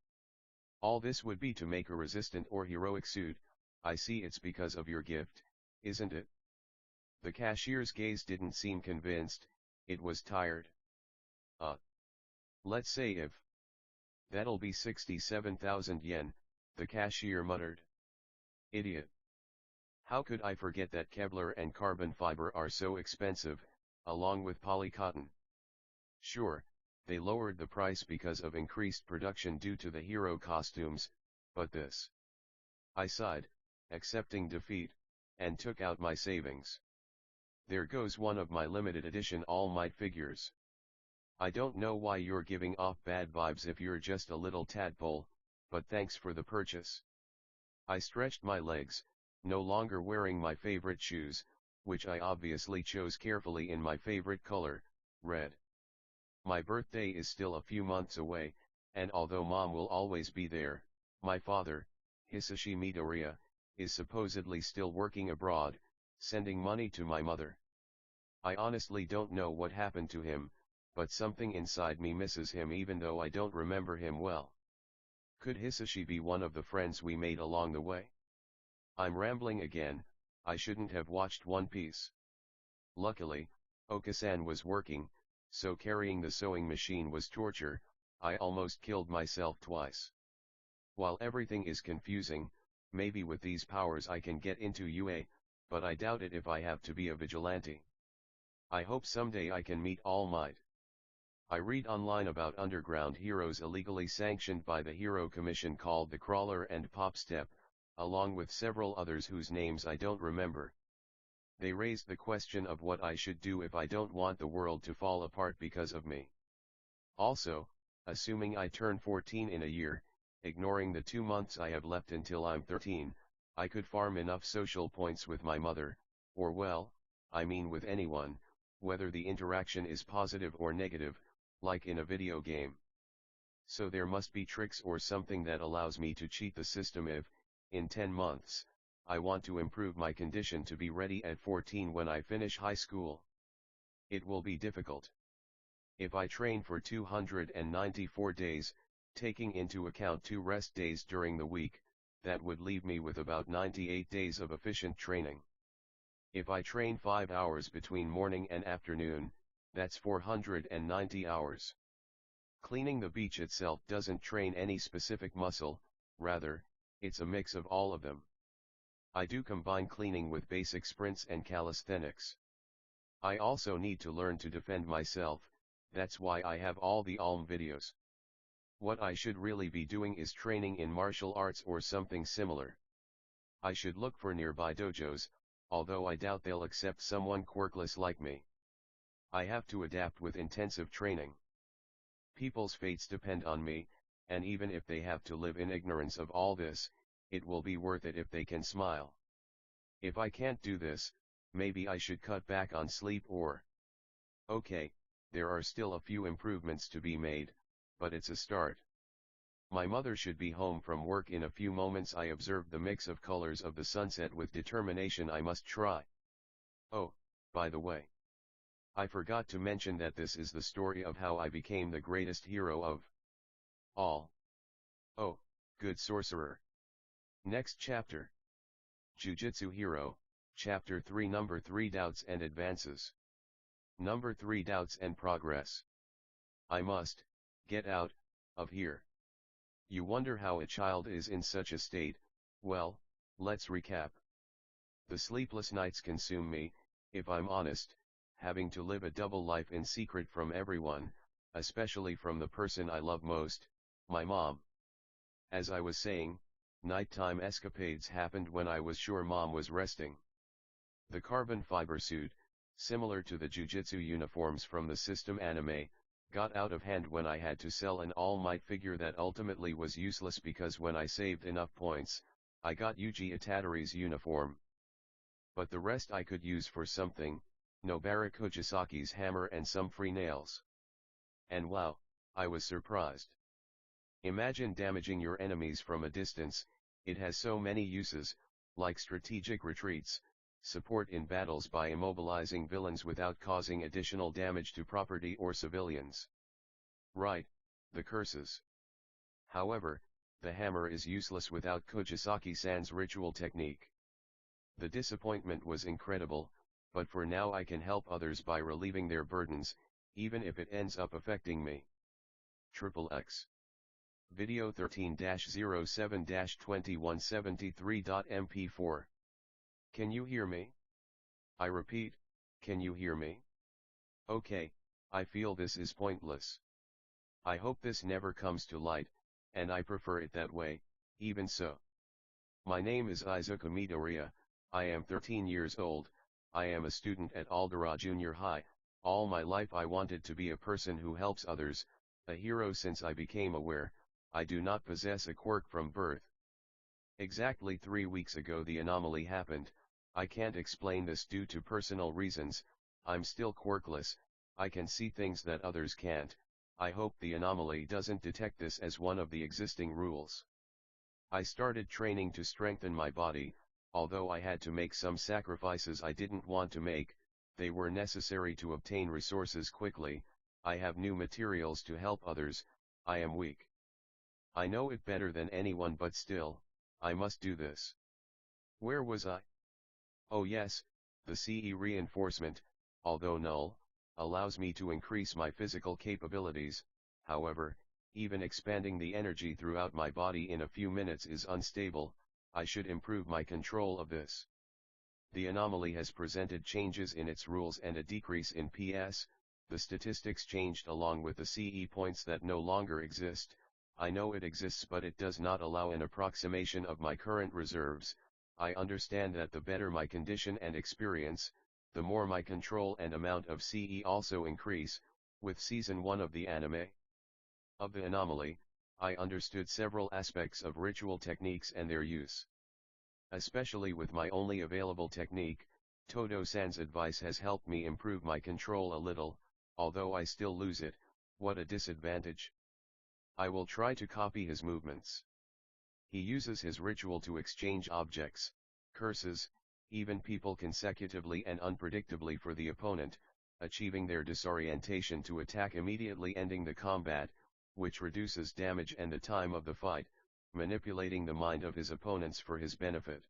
All this would be to make a resistant or heroic suit. I see it's because of your gift, isn't it? The cashier's gaze didn't seem convinced, it was tired. Let's say if. That'll be 67,000 yen, the cashier muttered. Idiot. How could I forget that Kevlar and carbon fiber are so expensive, along with polycotton? Sure, they lowered the price because of increased production due to the hero costumes, but this. I sighed, accepting defeat, and took out my savings. There goes one of my limited edition All Might figures. I don't know why you're giving off bad vibes if you're just a little tadpole, but thanks for the purchase. I stretched my legs, no longer wearing my favorite shoes, which I obviously chose carefully in my favorite color, red. My birthday is still a few months away, and although Mom will always be there, my father, Hisashi Midoriya, is supposedly still working abroad, sending money to my mother. I honestly don't know what happened to him, but something inside me misses him even though I don't remember him well. Could Hisashi be one of the friends we made along the way? I'm rambling again, I shouldn't have watched One Piece. Luckily, Okasan was working, so carrying the sewing machine was torture. I almost killed myself twice. While everything is confusing, maybe with these powers I can get into UA, but I doubt it if I have to be a vigilante. I hope someday I can meet All Might. I read online about underground heroes illegally sanctioned by the Hero Commission called the Crawler and Popstep, along with several others whose names I don't remember. They raised the question of what I should do if I don't want the world to fall apart because of me. Also, assuming I turn 14 in a year, ignoring the 2 months I have left until I'm 13, I could farm enough social points with my mother, or well, I mean with anyone, whether the interaction is positive or negative, like in a video game. So there must be tricks or something that allows me to cheat the system if, in 10 months, I want to improve my condition to be ready at 14 when I finish high school. It will be difficult. If I train for 294 days, taking into account 2 rest days during the week, that would leave me with about 98 days of efficient training. If I train 5 hours between morning and afternoon, that's 490 hours. Cleaning the beach itself doesn't train any specific muscle, rather, it's a mix of all of them. I do combine cleaning with basic sprints and calisthenics. I also need to learn to defend myself, that's why I have all the ALM videos. What I should really be doing is training in martial arts or something similar. I should look for nearby dojos, although I doubt they'll accept someone quirkless like me. I have to adapt with intensive training. People's fates depend on me, and even if they have to live in ignorance of all this, it will be worth it if they can smile. If I can't do this, maybe I should cut back on sleep or... Okay, there are still a few improvements to be made, but it's a start. My mother should be home from work in a few moments. I observed the mix of colors of the sunset with determination. I must try. Oh, by the way, I forgot to mention that this is the story of how I became the greatest hero of all. Oh, good sorcerer. Next chapter. Jujutsu Hero, Chapter 3 Number 3 Doubts and Advances. Number 3 Doubts and Progress. I must get out of here. You wonder how a child is in such a state. Well, let's recap. The sleepless nights consume me, if I'm honest, having to live a double life in secret from everyone, especially from the person I love most, my mom. As I was saying, nighttime escapades happened when I was sure Mom was resting. The carbon fiber suit, similar to the Jujutsu uniforms from the system anime, got out of hand when I had to sell an All Might figure that ultimately was useless because when I saved enough points, I got Yuji Itadori's uniform. But the rest I could use for something, Nobara Kujisaki's hammer and some free nails. And wow, I was surprised. Imagine damaging your enemies from a distance, it has so many uses, like strategic retreats, support in battles by immobilizing villains without causing additional damage to property or civilians. Right, the curses. However, the hammer is useless without Kujisaki-san's ritual technique. The disappointment was incredible, but for now I can help others by relieving their burdens, even if it ends up affecting me. XXX. Video 13-07-2173.mp4. Can you hear me? I repeat, can you hear me? Okay, I feel this is pointless. I hope this never comes to light, and I prefer it that way, even so. My name is Izuku Midoriya, I am 13 years old, I am a student at Aldera Junior High. All my life I wanted to be a person who helps others, a hero. Since I became aware, I do not possess a quirk from birth. Exactly 3 weeks ago the anomaly happened. I can't explain this due to personal reasons, I'm still quirkless, I can see things that others can't. I hope the anomaly doesn't detect this as one of the existing rules. I started training to strengthen my body, although I had to make some sacrifices I didn't want to make, they were necessary to obtain resources quickly. I have new materials to help others, I am weak. I know it better than anyone, but still, I must do this. Where was I? Oh yes, the CE reinforcement, although null, allows me to increase my physical capabilities. However, even expanding the energy throughout my body in a few minutes is unstable. I should improve my control of this. The anomaly has presented changes in its rules and a decrease in PS, the statistics changed along with the CE points that no longer exist. I know it exists, but it does not allow an approximation of my current reserves. I understand that the better my condition and experience, the more my control and amount of CE also increase. With Season 1 of the anime of the anomaly, I understood several aspects of ritual techniques and their use. Especially with my only available technique, Todo-san's advice has helped me improve my control a little, although I still lose it. What a disadvantage. I will try to copy his movements. He uses his ritual to exchange objects, curses, even people consecutively and unpredictably for the opponent, achieving their disorientation to attack immediately, ending the combat, which reduces damage and the time of the fight, manipulating the mind of his opponents for his benefit.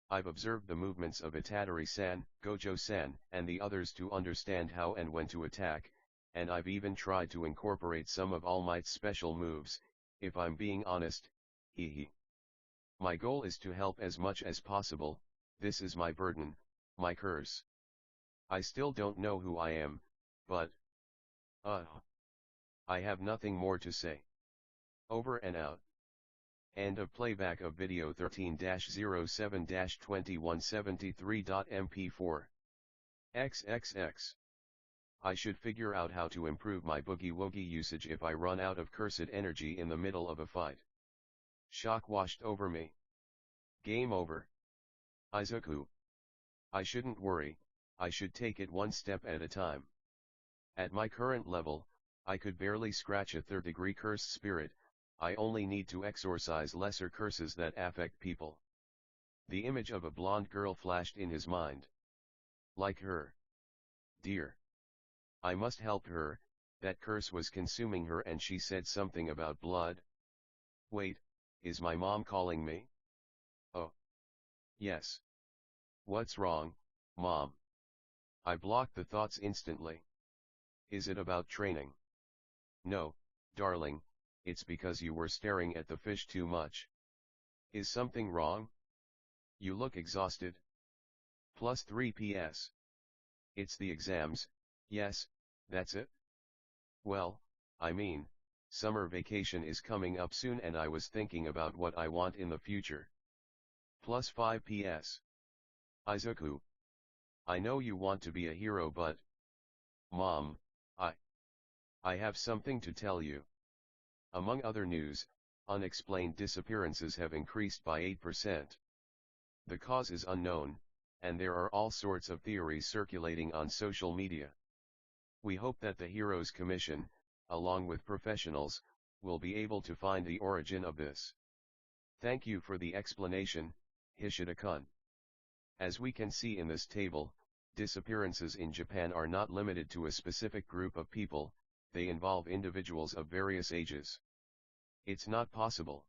I've observed the movements of Itadori-san, Gojo-san, and the others to understand how and when to attack, and I've even tried to incorporate some of All Might's special moves. If I'm being honest, my goal is to help as much as possible. This is my burden, my curse. I still don't know who I am, but I have nothing more to say. Over and out. End of playback of video 13-07-2173.mp4. XXX. I should figure out how to improve my boogie woogie usage if I run out of cursed energy in the middle of a fight. Shock washed over me. Game over. Izuku. I shouldn't worry, I should take it one step at a time. At my current level, I could barely scratch a third-degree curse spirit. I only need to exorcise lesser curses that affect people. The image of a blonde girl flashed in his mind. Like her. Dear. I must help her, that curse was consuming her, and she said something about blood. Wait, is my mom calling me? Oh. Yes. What's wrong, Mom? I blocked the thoughts instantly. Is it about training? No, darling, it's because you were staring at the fish too much. Is something wrong? You look exhausted. Plus 3 PS. It's the exams, yes, that's it. Well, I mean, summer vacation is coming up soon and I was thinking about what I want in the future. Plus 5 PS. Izuku. I know you want to be a hero, but... Mom, I have something to tell you. Among other news, unexplained disappearances have increased by 8%. The cause is unknown, and there are all sorts of theories circulating on social media. We hope that the Heroes Commission, along with professionals, will be able to find the origin of this. Thank you for the explanation, Hishida-kun. As we can see in this table, disappearances in Japan are not limited to a specific group of people, they involve individuals of various ages. It's not possible.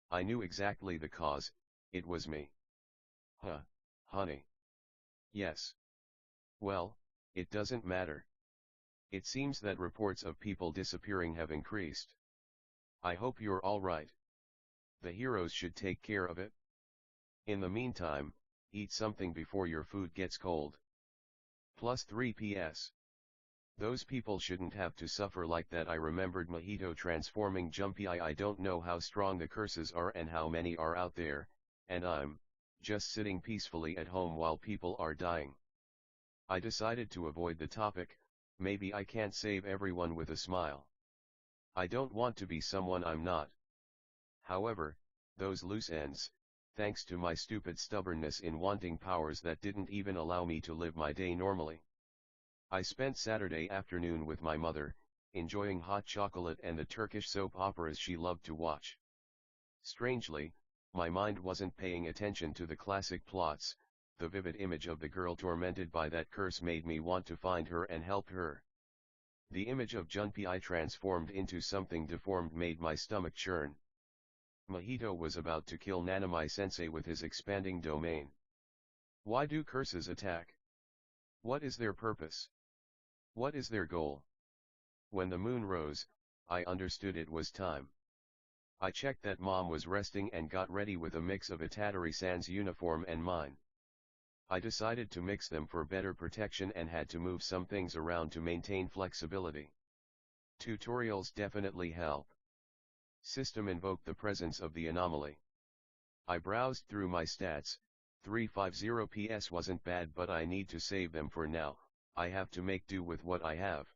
I knew exactly the cause, it was me. Huh, honey. Yes. Well, it doesn't matter. It seems that reports of people disappearing have increased. I hope you're all right. The heroes should take care of it. In the meantime, eat something before your food gets cold. Plus 3 PS. Those people shouldn't have to suffer like that. I remembered Mahito transforming Jumpy. I don't know how strong the curses are and how many are out there, and I'm just sitting peacefully at home while people are dying. I decided to avoid the topic. Maybe I can't save everyone with a smile. I don't want to be someone I'm not. However, those loose ends, thanks to my stupid stubbornness in wanting powers that didn't even allow me to live my day normally. I spent Saturday afternoon with my mother, enjoying hot chocolate and the Turkish soap operas she loved to watch. Strangely, my mind wasn't paying attention to the classic plots. The vivid image of the girl tormented by that curse made me want to find her and help her. The image of Junpei transformed into something deformed made my stomach churn. Mahito was about to kill Nanami-sensei with his expanding domain. Why do curses attack? What is their purpose? What is their goal? When the moon rose, I understood it was time. I checked that Mom was resting and got ready with a mix of Itatori-san's uniform and mine. I decided to mix them for better protection and had to move some things around to maintain flexibility. Tutorials definitely help. System invoked the presence of the anomaly. I browsed through my stats. 350 PS wasn't bad, but I need to save them for now. I have to make do with what I have.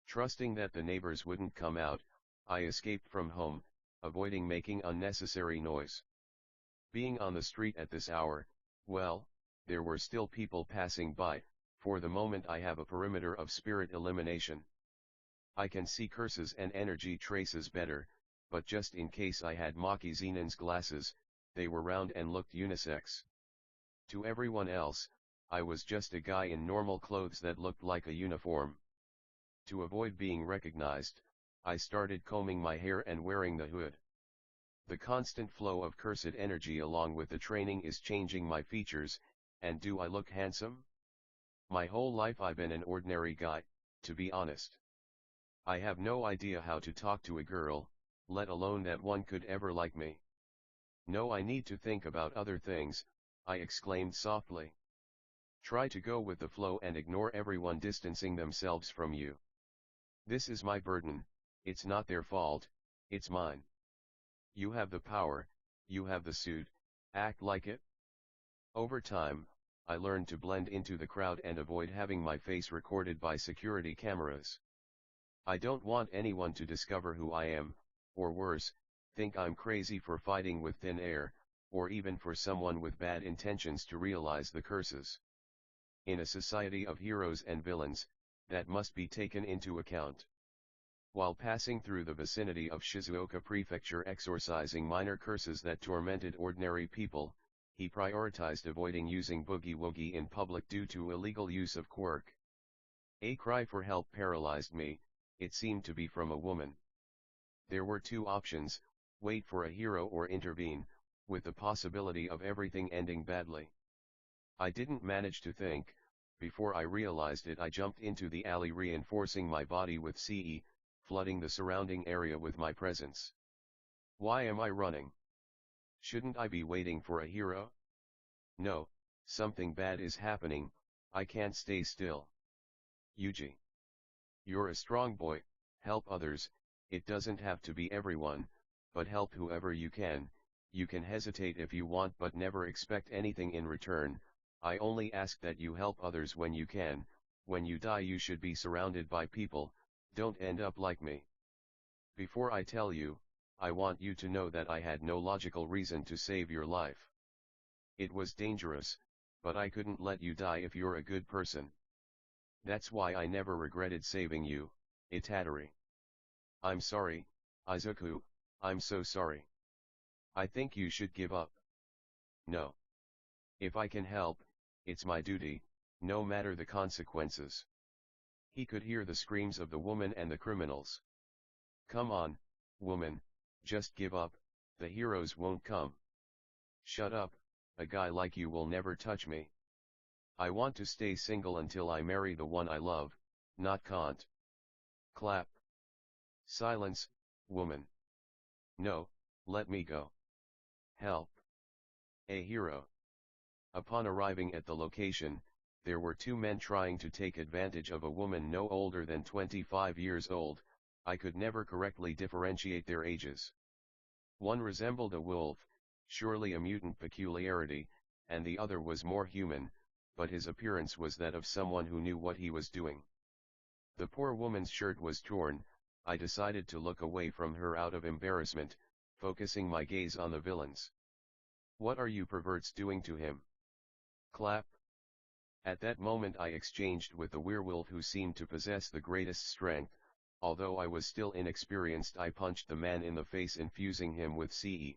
Trusting that the neighbors wouldn't come out, I escaped from home, avoiding making unnecessary noise. Being on the street at this hour, well, there were still people passing by. For the moment I have a perimeter of spirit elimination. I can see curses and energy traces better, but just in case I had Maki Zenon's glasses, they were round and looked unisex. To everyone else, I was just a guy in normal clothes that looked like a uniform. To avoid being recognized, I started combing my hair and wearing the hood. The constant flow of cursed energy along with the training is changing my features, and do I look handsome? My whole life I've been an ordinary guy, to be honest. I have no idea how to talk to a girl, let alone that one could ever like me. No, I need to think about other things, I exclaimed softly. Try to go with the flow and ignore everyone distancing themselves from you. This is my burden, it's not their fault, it's mine. You have the power, you have the suit, act like it. Over time, I learned to blend into the crowd and avoid having my face recorded by security cameras. I don't want anyone to discover who I am, or worse, think I'm crazy for fighting with thin air, or even for someone with bad intentions to realize the curses. In a society of heroes and villains, that must be taken into account. While passing through the vicinity of Shizuoka Prefecture exorcising minor curses that tormented ordinary people, he prioritized avoiding using boogie-woogie in public due to illegal use of quirk. A cry for help paralyzed me, it seemed to be from a woman. There were two options, wait for a hero or intervene, with the possibility of everything ending badly. I didn't manage to think. Before I realized it, I jumped into the alley, reinforcing my body with CE, flooding the surrounding area with my presence. Why am I running? Shouldn't I be waiting for a hero? No, something bad is happening, I can't stay still. Yuji. You're a strong boy, help others, it doesn't have to be everyone, but help whoever you can hesitate if you want but never expect anything in return. I only ask that you help others when you can. When you die you should be surrounded by people, Don't end up like me. Before I tell you, I want you to know that I had no logical reason to save your life. It was dangerous, but I couldn't let you die if you're a good person. That's why I never regretted saving you, Itadori. I'm sorry, Izuku, I'm so sorry. I think you should give up. No. If I can help, it's my duty, no matter the consequences. He could hear the screams of the woman and the criminals. Come on, woman, just give up, the heroes won't come. Shut up, a guy like you will never touch me. I want to stay single until I marry the one I love, not can't. Clap. Silence, woman. No, let me go. Help. A hero. Upon arriving at the location, there were two men trying to take advantage of a woman no older than 25 years old. I could never correctly differentiate their ages. One resembled a wolf, surely a mutant peculiarity, and the other was more human, but his appearance was that of someone who knew what he was doing. The poor woman's shirt was torn. I decided to look away from her out of embarrassment, focusing my gaze on the villains. What are you perverts doing to him? Clap. At that moment I exchanged with the werewolf who seemed to possess the greatest strength. Although I was still inexperienced, I punched the man in the face, infusing him with CE.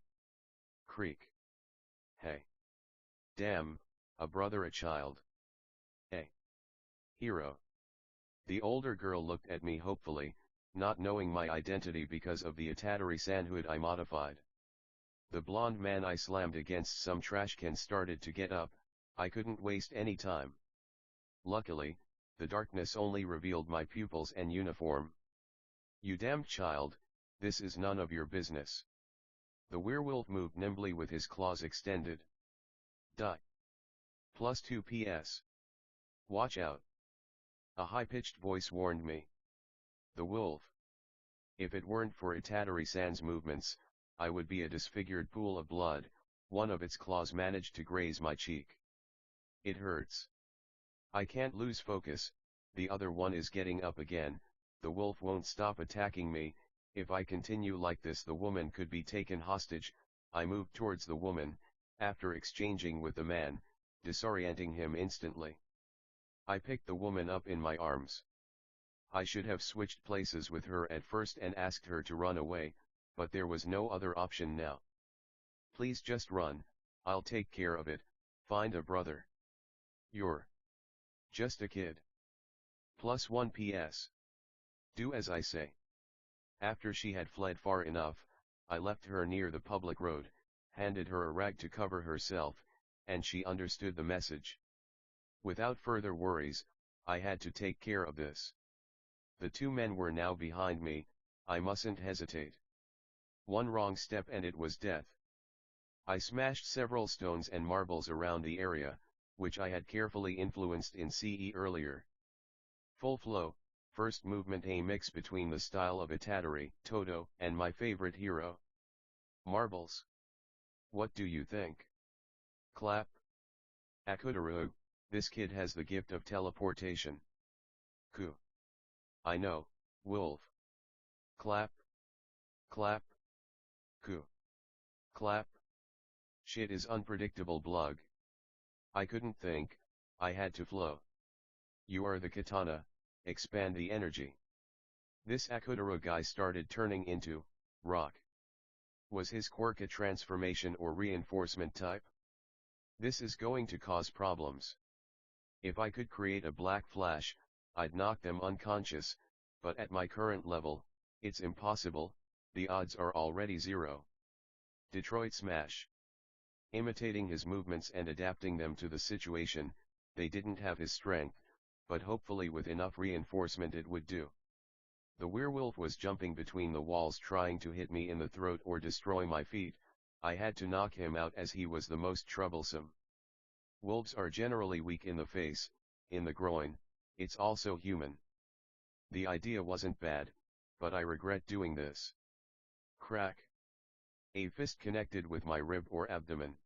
Creak. Hey. Damn, a brother, a child. Hey. Hero. The older girl looked at me hopefully, not knowing my identity because of the Itadori-san hood I modified. The blonde man I slammed against some trash can started to get up. I couldn't waste any time. Luckily, the darkness only revealed my pupils and uniform. You damned child, this is none of your business. The werewolf moved nimbly with his claws extended. Die. +2 PS. Watch out. A high-pitched voice warned me. The wolf. If it weren't for Itadori-san's movements, I would be a disfigured pool of blood. One of its claws managed to graze my cheek. It hurts. I can't lose focus, the other one is getting up again. The wolf won't stop attacking me. If I continue like this, the woman could be taken hostage. I moved towards the woman, after exchanging with the man, disorienting him instantly. I picked the woman up in my arms. I should have switched places with her at first and asked her to run away, but there was no other option now. Please just run, I'll take care of it, find a brother. You're just a kid. +1 PS. Do as I say. After she had fled far enough, I left her near the public road, handed her a rag to cover herself, and she understood the message. Without further worries, I had to take care of this. The two men were now behind me. I mustn't hesitate. One wrong step and it was death. I smashed several stones and marbles around the area, which I had carefully influenced in CE earlier. Full flow, first movement, a mix between the style of Itadori, Todo, and my favorite hero. Marbles. What do you think? Clap. Akutaro, this kid has the gift of teleportation. Ku. I know, wolf. Clap. Clap. Ku. Clap. Shit is unpredictable, blug. I couldn't think, I had to flow. You are the katana, expand the energy. This Akutaro guy started turning into rock. Was his quirk a transformation or reinforcement type? This is going to cause problems. If I could create a black flash, I'd knock them unconscious, but at my current level, it's impossible. The odds are already 0. Detroit Smash. Imitating his movements and adapting them to the situation, they didn't have his strength, but hopefully with enough reinforcement it would do. The werewolf was jumping between the walls trying to hit me in the throat or destroy my feet. I had to knock him out as he was the most troublesome. Wolves are generally weak in the face, in the groin, it's also human. The idea wasn't bad, but I regret doing this. Crack. A fist connected with my rib or abdomen.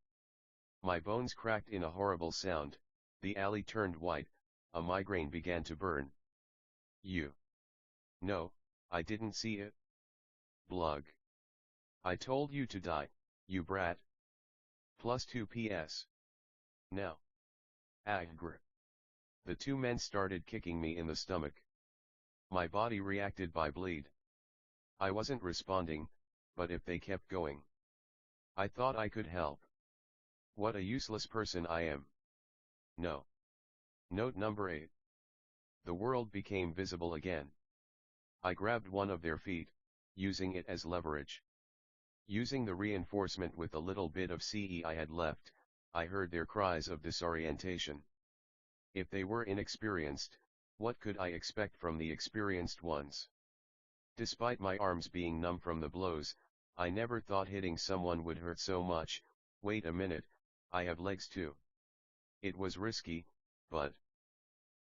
My bones cracked in a horrible sound, the alley turned white, a migraine began to burn. You. No, I didn't see it. Blug. I told you to die, you brat. +2 PS. Now. Agr. The two men started kicking me in the stomach. My body reacted by bleed. I wasn't responding, but if they kept going, I thought I could help. What a useless person I am. No. Note number 8. The world became visible again. I grabbed one of their feet, using it as leverage. Using the reinforcement with the little bit of CE I had left, I heard their cries of disorientation. If they were inexperienced, what could I expect from the experienced ones? Despite my arms being numb from the blows, I never thought hitting someone would hurt so much. Wait a minute, I have legs too. It was risky, but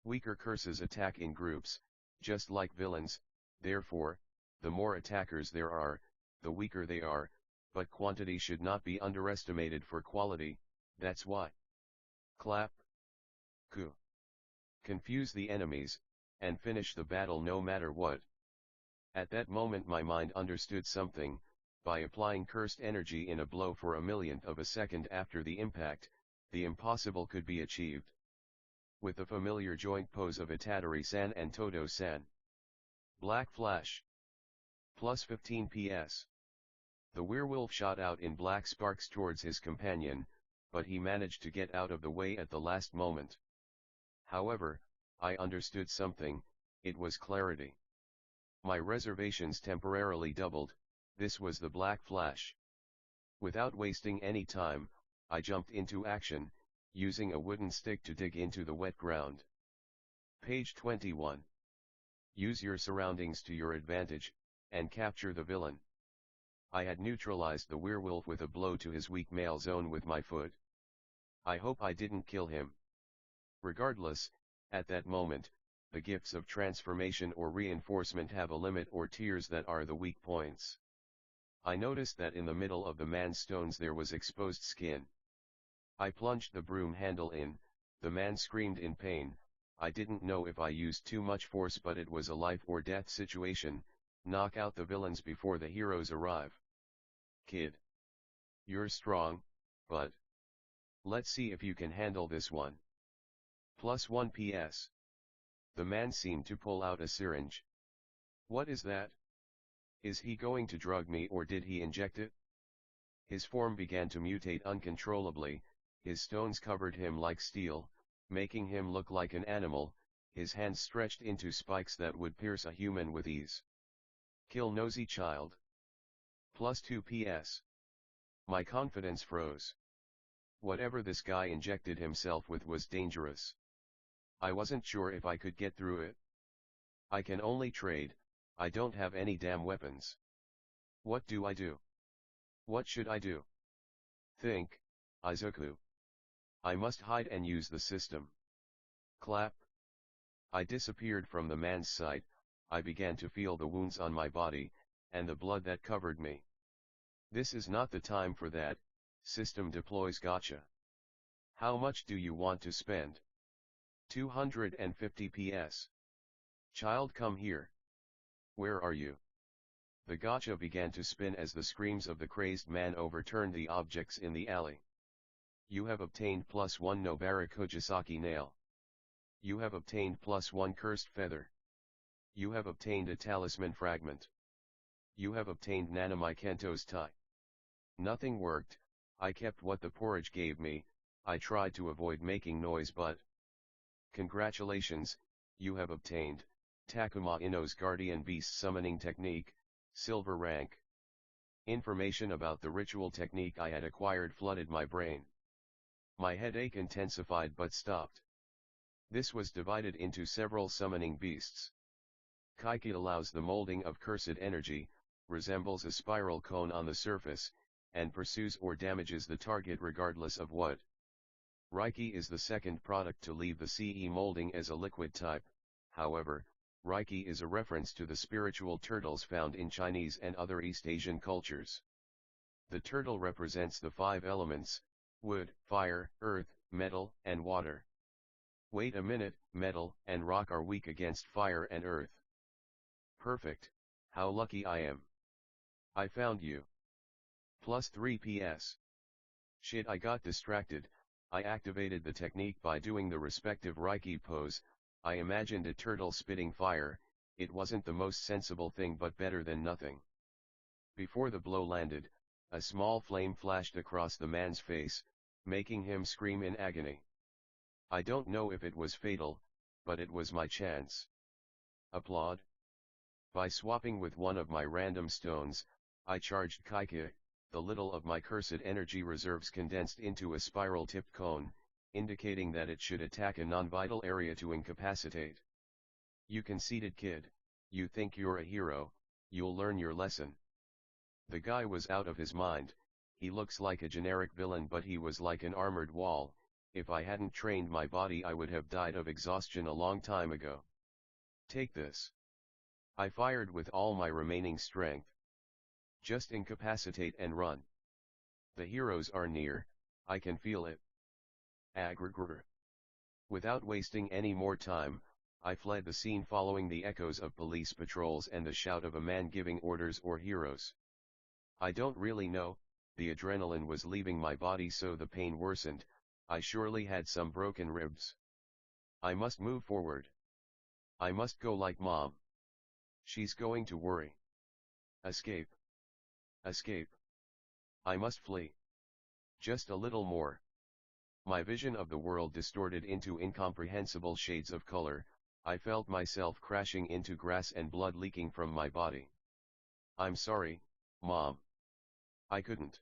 weaker curses attack in groups, just like villains. Therefore, the more attackers there are, the weaker they are, but quantity should not be underestimated for quality. That's why. Clap. Coup. Confuse the enemies, and finish the battle no matter what. At that moment my mind understood something. By applying cursed energy in a blow for a millionth of a second after the impact, the impossible could be achieved. With the familiar joint pose of Itadori-san and Todo-san. Black Flash. +15 PS. The werewolf shot out in black sparks towards his companion, but he managed to get out of the way at the last moment. However, I understood something. It was clarity. My reservations temporarily doubled. This was the Black Flash. Without wasting any time, I jumped into action, using a wooden stick to dig into the wet ground. Page 21. Use your surroundings to your advantage, and capture the villain. I had neutralized the werewolf with a blow to his weak male zone with my foot. I hope I didn't kill him. Regardless, at that moment, the gifts of transformation or reinforcement have a limit or tiers that are the weak points. I noticed that in the middle of the man's stones there was exposed skin. I plunged the broom handle in. The man screamed in pain. I didn't know if I used too much force, but it was a life or death situation. Knock out the villains before the heroes arrive. Kid. You're strong, but let's see if you can handle this one. +1 PS. The man seemed to pull out a syringe. What is that? Is he going to drug me or did he inject it? His form began to mutate uncontrollably. His stones covered him like steel, making him look like an animal. His hands stretched into spikes that would pierce a human with ease. Kill nosy child. +2 PS. My confidence froze. Whatever this guy injected himself with was dangerous. I wasn't sure if I could get through it. I can only trade. I don't have any damn weapons. What do I do? What should I do? Think, Izuku. I must hide and use the system. Clap. I disappeared from the man's sight. I began to feel the wounds on my body, and the blood that covered me. This is not the time for that. System deploys gotcha. How much do you want to spend? 250 PS. Child, come here. Where are you? The gotcha began to spin as the screams of the crazed man overturned the objects in the alley. You have obtained +1 Nobara Kujisaki nail. You have obtained +1 cursed feather. You have obtained a talisman fragment. You have obtained Nanami Kento's tie. Nothing worked. I kept what the porridge gave me. I tried to avoid making noise, but congratulations, you have obtained Takuma Ino's Guardian Beast Summoning Technique, Silver rank. Information about the ritual technique I had acquired flooded my brain. My headache intensified but stopped. This was divided into several summoning beasts. Kaiki allows the molding of cursed energy, resembles a spiral cone on the surface, and pursues or damages the target regardless of what. Reiki is the second product to leave the CE molding as a liquid type. However, Reiki is a reference to the spiritual turtles found in Chinese and other East Asian cultures. The turtle represents the 5 elements: wood, fire, earth, metal, and water. Wait a minute, metal and rock are weak against fire and earth. Perfect, how lucky I am. I found you. +3 PS. Shit, I got distracted. I activated the technique by doing the respective Reiki pose. I imagined a turtle spitting fire. It wasn't the most sensible thing, but better than nothing. Before the blow landed, a small flame flashed across the man's face, making him scream in agony. I don't know if it was fatal, but it was my chance. Applaud. By swapping with one of my random stones, I charged Kaika. The little of my cursed energy reserves condensed into a spiral-tipped cone, indicating that it should attack a non-vital area to incapacitate. You conceited kid, you think you're a hero, you'll learn your lesson. The guy was out of his mind. He looks like a generic villain, but he was like an armored wall. If I hadn't trained my body, I would have died of exhaustion a long time ago. Take this. I fired with all my remaining strength. Just incapacitate and run. The heroes are near, I can feel it. Agrrr. Without wasting any more time, I fled the scene following the echoes of police patrols and the shout of a man giving orders or heroes. I don't really know, the adrenaline was leaving my body, so the pain worsened. I surely had some broken ribs. I must move forward. I must go like mom. She's going to worry. Escape. Escape. I must flee. Just a little more. My vision of the world distorted into incomprehensible shades of color. I felt myself crashing into grass and blood leaking from my body. I'm sorry, Mom. I couldn't.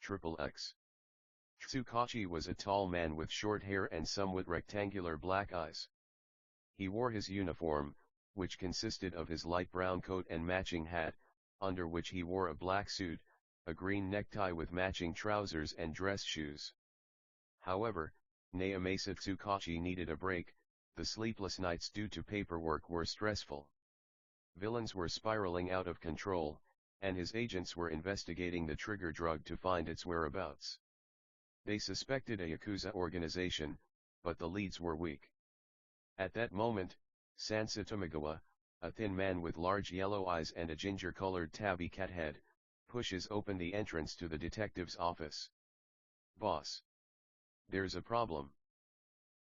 XXX. Tsukachi was a tall man with short hair and somewhat rectangular black eyes. He wore his uniform, which consisted of his light brown coat and matching hat, under which he wore a black suit, a green necktie with matching trousers and dress shoes. However, Naomasa Tsukachi needed a break. The sleepless nights due to paperwork were stressful. Villains were spiraling out of control, and his agents were investigating the trigger drug to find its whereabouts. They suspected a Yakuza organization, but the leads were weak. At that moment, Sansa Tomigawa, a thin man with large yellow eyes and a ginger-colored tabby cat head, pushes open the entrance to the detective's office. Boss. There's a problem.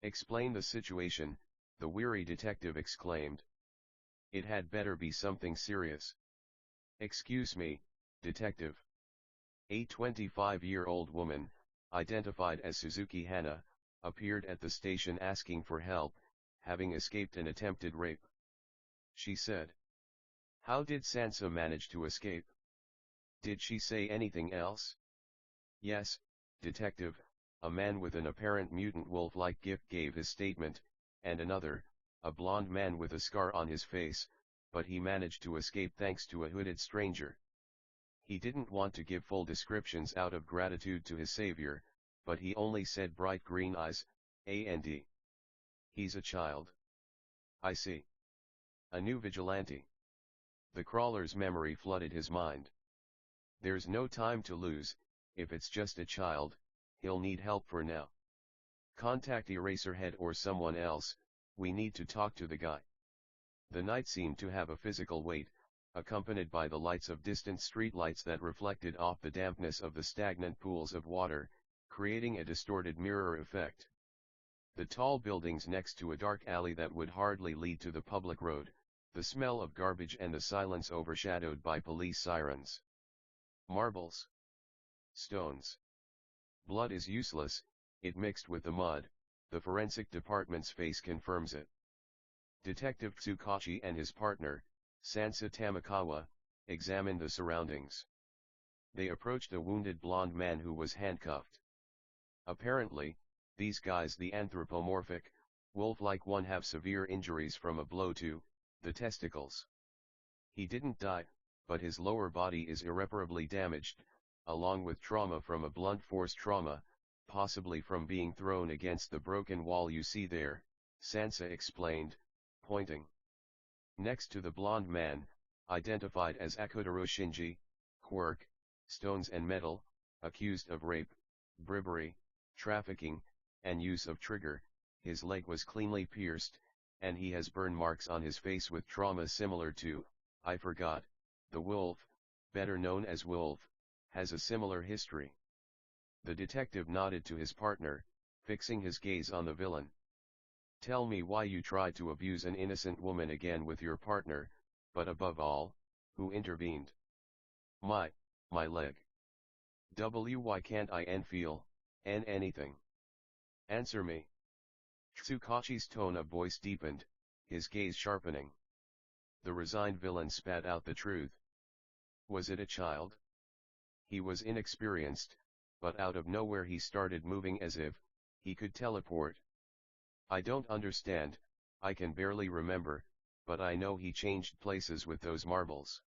Explain the situation, the weary detective exclaimed. It had better be something serious. Excuse me, detective. A 25-year-old woman, identified as Suzuki Hana, appeared at the station asking for help, having escaped an attempted rape. She said. How did Sansa manage to escape? Did she say anything else? Yes, detective, a man with an apparent mutant wolf-like gift gave his statement, and another, a blond man with a scar on his face, but he managed to escape thanks to a hooded stranger. He didn't want to give full descriptions out of gratitude to his savior, but he only said bright green eyes, and. He's a child. I see. A new vigilante. The crawler's memory flooded his mind. There's no time to lose. If it's just a child, he'll need help for now. Contact Eraserhead or someone else, we need to talk to the guy. The night seemed to have a physical weight, accompanied by the lights of distant streetlights that reflected off the dampness of the stagnant pools of water, creating a distorted mirror effect. The tall buildings next to a dark alley that would hardly lead to the public road, the smell of garbage and the silence overshadowed by police sirens. Marbles. Stones. Blood is useless, it mixed with the mud, the forensic department's face confirms it. Detective Tsukachi and his partner, Sansa Tamakawa, examined the surroundings. They approached a wounded blond man who was handcuffed. Apparently, these guys, the anthropomorphic, wolf-like one, have severe injuries from a blow to the testicles. He didn't die, but his lower body is irreparably damaged, along with trauma from a blunt force trauma, possibly from being thrown against the broken wall you see there, Sansa explained, pointing. Next to the blond man, identified as Akutaro Shinji, Quirk, Stones and Metal, accused of rape, bribery, trafficking, and use of trigger, his leg was cleanly pierced, and he has burn marks on his face with trauma similar to, I forgot, the wolf, better known as Wolf, has a similar history. The detective nodded to his partner, fixing his gaze on the villain. Tell me why you tried to abuse an innocent woman again with your partner, but above all, who intervened? My leg. Why can't I feel anything? Answer me. Tsukachi's tone of voice deepened, his gaze sharpening. The resigned villain spat out the truth. Was it a child? He was inexperienced, but out of nowhere he started moving as if he could teleport. I don't understand, I can barely remember, but I know he changed places with those marbles.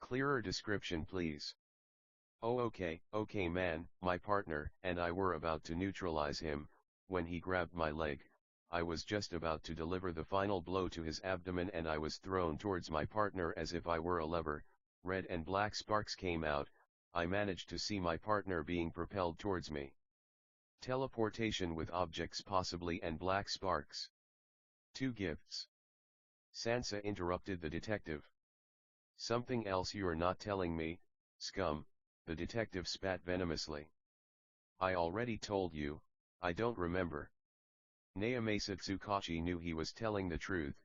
Clearer description please. Oh okay man, my partner and I were about to neutralize him, when he grabbed my leg. I was just about to deliver the final blow to his abdomen and I was thrown towards my partner as if I were a lever. Red and black sparks came out. I managed to see my partner being propelled towards me. Teleportation with objects possibly and black sparks. 2 gifts. Sansa interrupted the detective. Something else you're not telling me, scum, the detective spat venomously. I already told you, I don't remember. Naomasa Tsukachi knew he was telling the truth.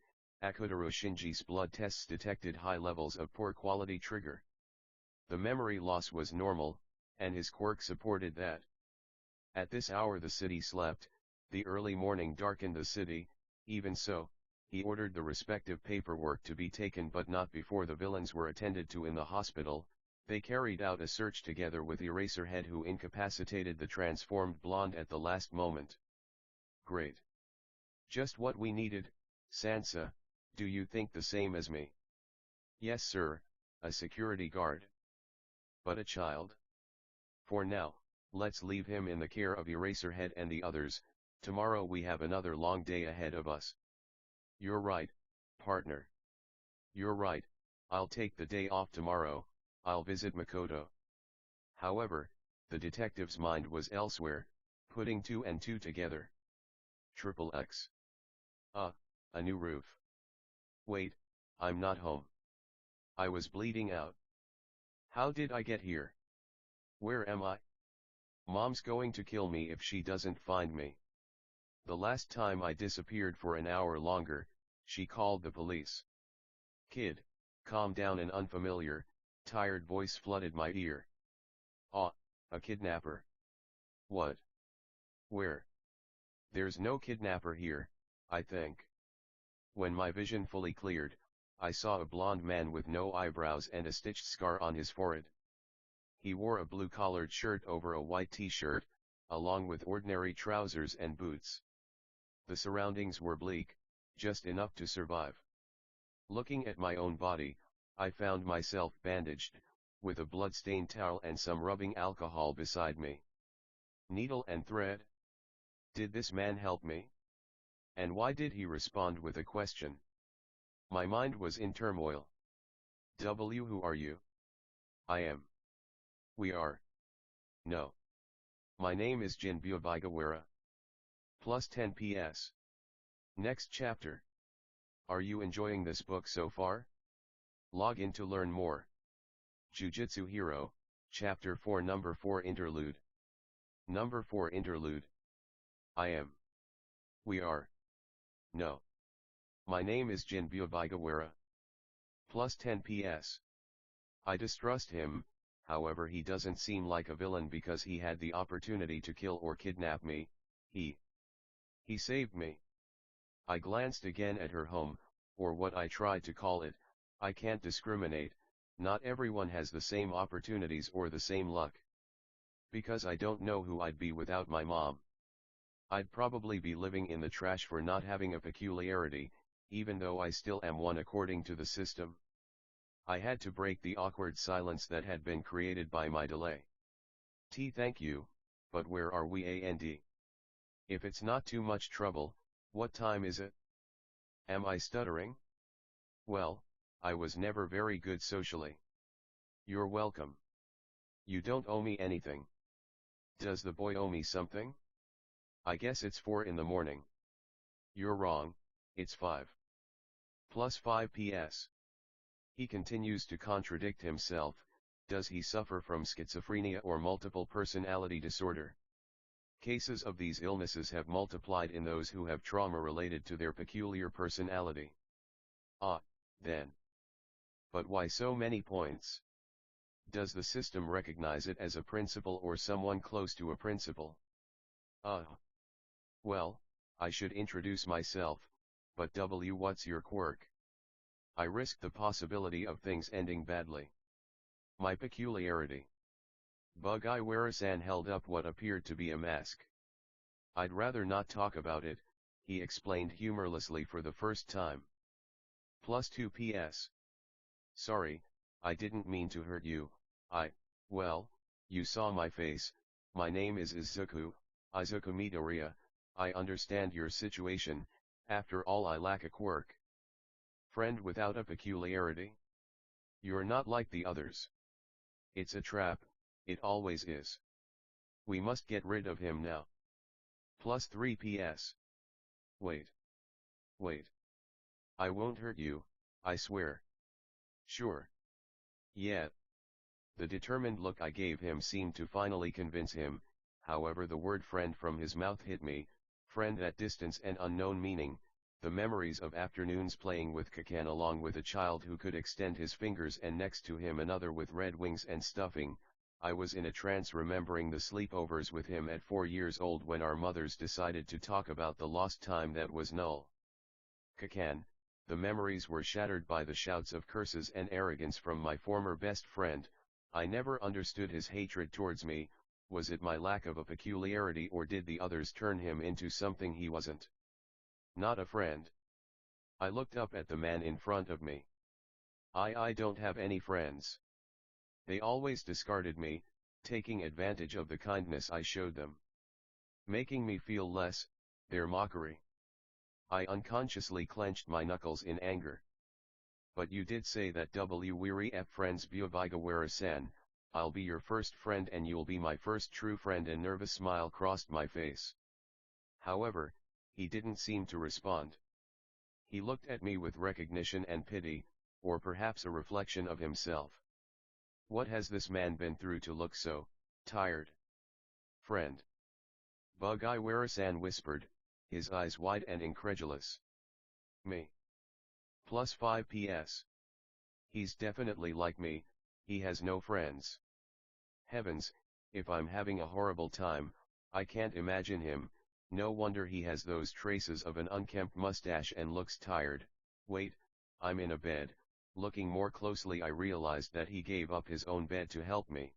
Akutaro Shinji's blood tests detected high levels of poor quality trigger. The memory loss was normal, and his quirk supported that. At this hour the city slept, the early morning darkened the city. Even so, he ordered the respective paperwork to be taken but not before the villains were attended to in the hospital. They carried out a search together with Eraserhead who incapacitated the transformed blonde at the last moment. Great. Just what we needed, Sansa, do you think the same as me? Yes sir, a security guard. But a child? For now, let's leave him in the care of Eraserhead and the others. Tomorrow we have another long day ahead of us. You're right, partner. You're right, I'll take the day off tomorrow, I'll visit Makoto. However, the detective's mind was elsewhere, putting 2 and 2 together. XXX. A new roof. Wait, I'm not home. I was bleeding out. How did I get here? Where am I? Mom's going to kill me if she doesn't find me. The last time I disappeared for an hour longer, she called the police. Kid, calm down. An unfamiliar, tired voice flooded my ear. A kidnapper. What? Where? There's no kidnapper here, I think. When my vision fully cleared, I saw a blond man with no eyebrows and a stitched scar on his forehead. He wore a blue-collared shirt over a white t-shirt, along with ordinary trousers and boots. The surroundings were bleak, just enough to survive. Looking at my own body, I found myself bandaged, with a blood-stained towel and some rubbing alcohol beside me. Needle and thread? Did this man help me? And why did he respond with a question? My mind was in turmoil. Who are you? I am. We are. No. My name is Jinbyo Vigawara. Plus 10 PS. Next chapter. Are you enjoying this book so far? Log in to learn more. Jujutsu Hero, Chapter 4 Number 4 Interlude. Number 4 Interlude. I am. We are. No. My name is Jinbyo Vigawara. Plus 10 PS. I distrust him, however he doesn't seem like a villain because he had the opportunity to kill or kidnap me. He saved me. I glanced again at her home, or what I tried to call it. I can't discriminate, not everyone has the same opportunities or the same luck. Because I don't know who I'd be without my mom. I'd probably be living in the trash for not having a peculiarity, even though I still am one according to the system. I had to break the awkward silence that had been created by my delay. Thank you, but where are we and? If it's not too much trouble, what time is it? Am I stuttering? Well, I was never very good socially. You're welcome. You don't owe me anything. Does the boy owe me something? I guess it's 4 in the morning. You're wrong, it's 5. Plus 5 PS. He continues to contradict himself. Does he suffer from schizophrenia or multiple personality disorder? Cases of these illnesses have multiplied in those who have trauma related to their peculiar personality. Then. But why so many points? Does the system recognize it as a principal or someone close to a principal? Well, I should introduce myself, but what's your quirk? I risk the possibility of things ending badly. My peculiarity. Bug-Iwara-san held up what appeared to be a mask. I'd rather not talk about it, he explained humorlessly for the first time. Plus 2 PS. Sorry, I didn't mean to hurt you. Well, you saw my face. My name is Izuku Midoriya. I understand your situation. After all, I lack a quirk. Friend without a peculiarity? You're not like the others. It's a trap, it always is. We must get rid of him now. Plus 3 PS. Wait. I won't hurt you, I swear. Sure. Yeah. The determined look I gave him seemed to finally convince him. However, the word friend from his mouth hit me. Friend at distance and unknown meaning. The memories of afternoons playing with Kakan along with a child who could extend his fingers and next to him another with red wings and stuffing. I was in a trance remembering the sleepovers with him at 4 years old when our mothers decided to talk about the lost time that was null. Kakan, the memories were shattered by the shouts of curses and arrogance from my former best friend. I never understood his hatred towards me. Was it my lack of a peculiarity or did the others turn him into something he wasn't? Not a friend. I looked up at the man in front of me. I don't have any friends. They always discarded me, taking advantage of the kindness I showed them. Making me feel less, their mockery. I unconsciously clenched my knuckles in anger. But you did say that weary F friends Bugaiwara-san, I'll be your first friend and you'll be my first true friend. A nervous smile crossed my face. However, he didn't seem to respond. He looked at me with recognition and pity, or perhaps a reflection of himself. What has this man been through to look so tired? Friend. Bugaiwara-san whispered, his eyes wide and incredulous. Me. Plus 5 PS. He's definitely like me, he has no friends. Heavens, if I'm having a horrible time, I can't imagine him. No wonder he has those traces of an unkempt mustache and looks tired. Wait, I'm in a bed. Looking more closely I realized that he gave up his own bed to help me.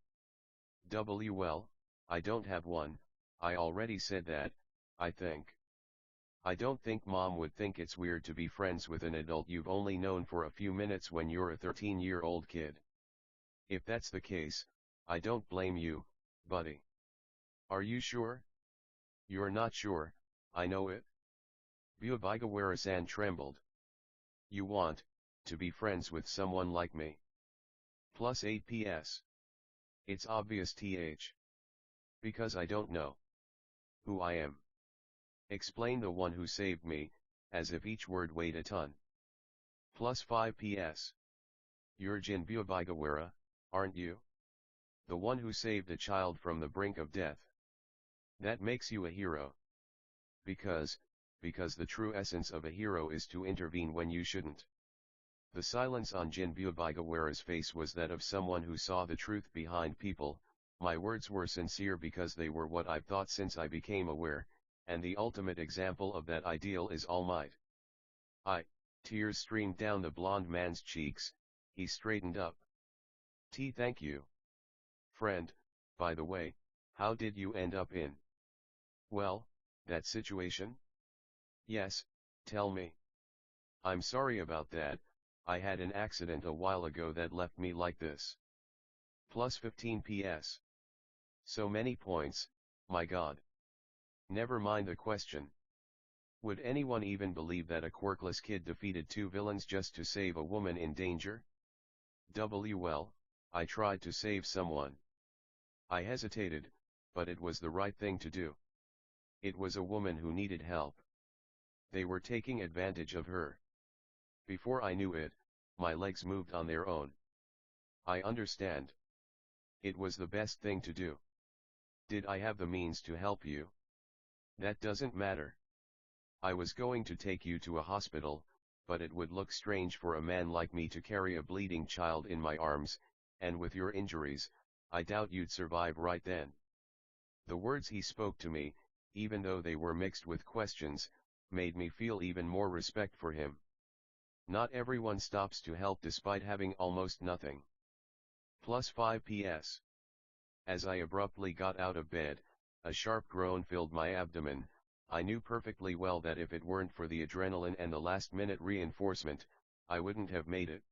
Well, I don't have one, I already said that, I think. I don't think Mom would think it's weird to be friends with an adult you've only known for a few minutes when you're a 13-year-old kid. If that's the case, I don't blame you, buddy. Are you sure? You're not sure, I know it. Bugaiwara-san trembled. You want to be friends with someone like me? Plus 8 PS. It's obvious th. Because I don't know who I am. Explain the one who saved me, as if each word weighed a ton. Plus 5 PS. You're Jin Bugaiwara, aren't you? The one who saved a child from the brink of death. That makes you a hero. Because the true essence of a hero is to intervene when you shouldn't. The silence on Jin Bugaiwara's face was that of someone who saw the truth behind people. My words were sincere because they were what I've thought since I became aware, and the ultimate example of that ideal is All Might. Tears streamed down the blond man's cheeks. He straightened up. Thank you. Friend, by the way, how did you end up in? Well, that situation? Yes, tell me. I'm sorry about that, I had an accident a while ago that left me like this. Plus 15 PS. So many points, my god. Never mind the question. Would anyone even believe that a quirkless kid defeated 2 villains just to save a woman in danger? Well, I tried to save someone. I hesitated, but it was the right thing to do. It was a woman who needed help. They were taking advantage of her. Before I knew it, my legs moved on their own. I understand. It was the best thing to do. Did I have the means to help you? That doesn't matter. I was going to take you to a hospital, but it would look strange for a man like me to carry a bleeding child in my arms, and with your injuries, I doubt you'd survive right then. The words he spoke to me, even though they were mixed with questions, made me feel even more respect for him. Not everyone stops to help despite having almost nothing. Plus 5 PS. As I abruptly got out of bed, a sharp groan filled my abdomen. I knew perfectly well that if it weren't for the adrenaline and the last-minute reinforcement, I wouldn't have made it.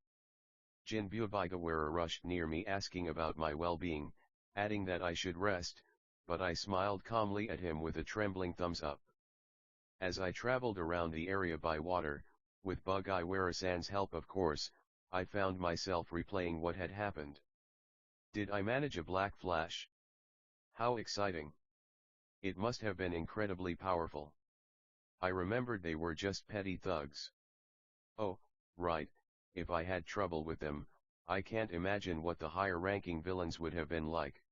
Jin Bubigawara rushed near me asking about my well-being, adding that I should rest, but I smiled calmly at him with a trembling thumbs up. As I traveled around the area by water, with Bugaiwara-san's help of course, I found myself replaying what had happened. Did I manage a black flash? How exciting! It must have been incredibly powerful. I remembered they were just petty thugs. Oh, right, if I had trouble with them, I can't imagine what the higher-ranking villains would have been like.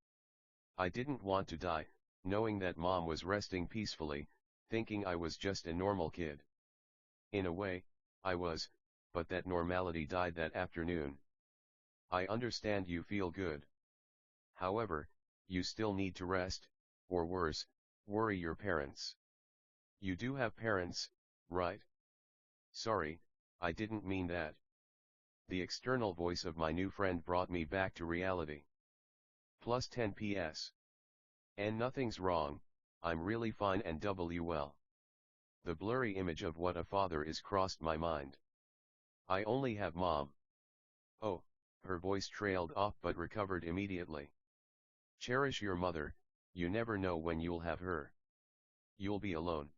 I didn't want to die, knowing that Mom was resting peacefully, thinking I was just a normal kid. In a way, I was, but that normality died that afternoon. I understand you feel good. However, you still need to rest, or worse, worry your parents. You do have parents, right? Sorry, I didn't mean that. The external voice of my new friend brought me back to reality. Plus 10 PS. And nothing's wrong, I'm really fine and well. The blurry image of what a father is crossed my mind. I only have Mom. Oh, her voice trailed off but recovered immediately. Cherish your mother, you never know when you'll have her. You'll be alone.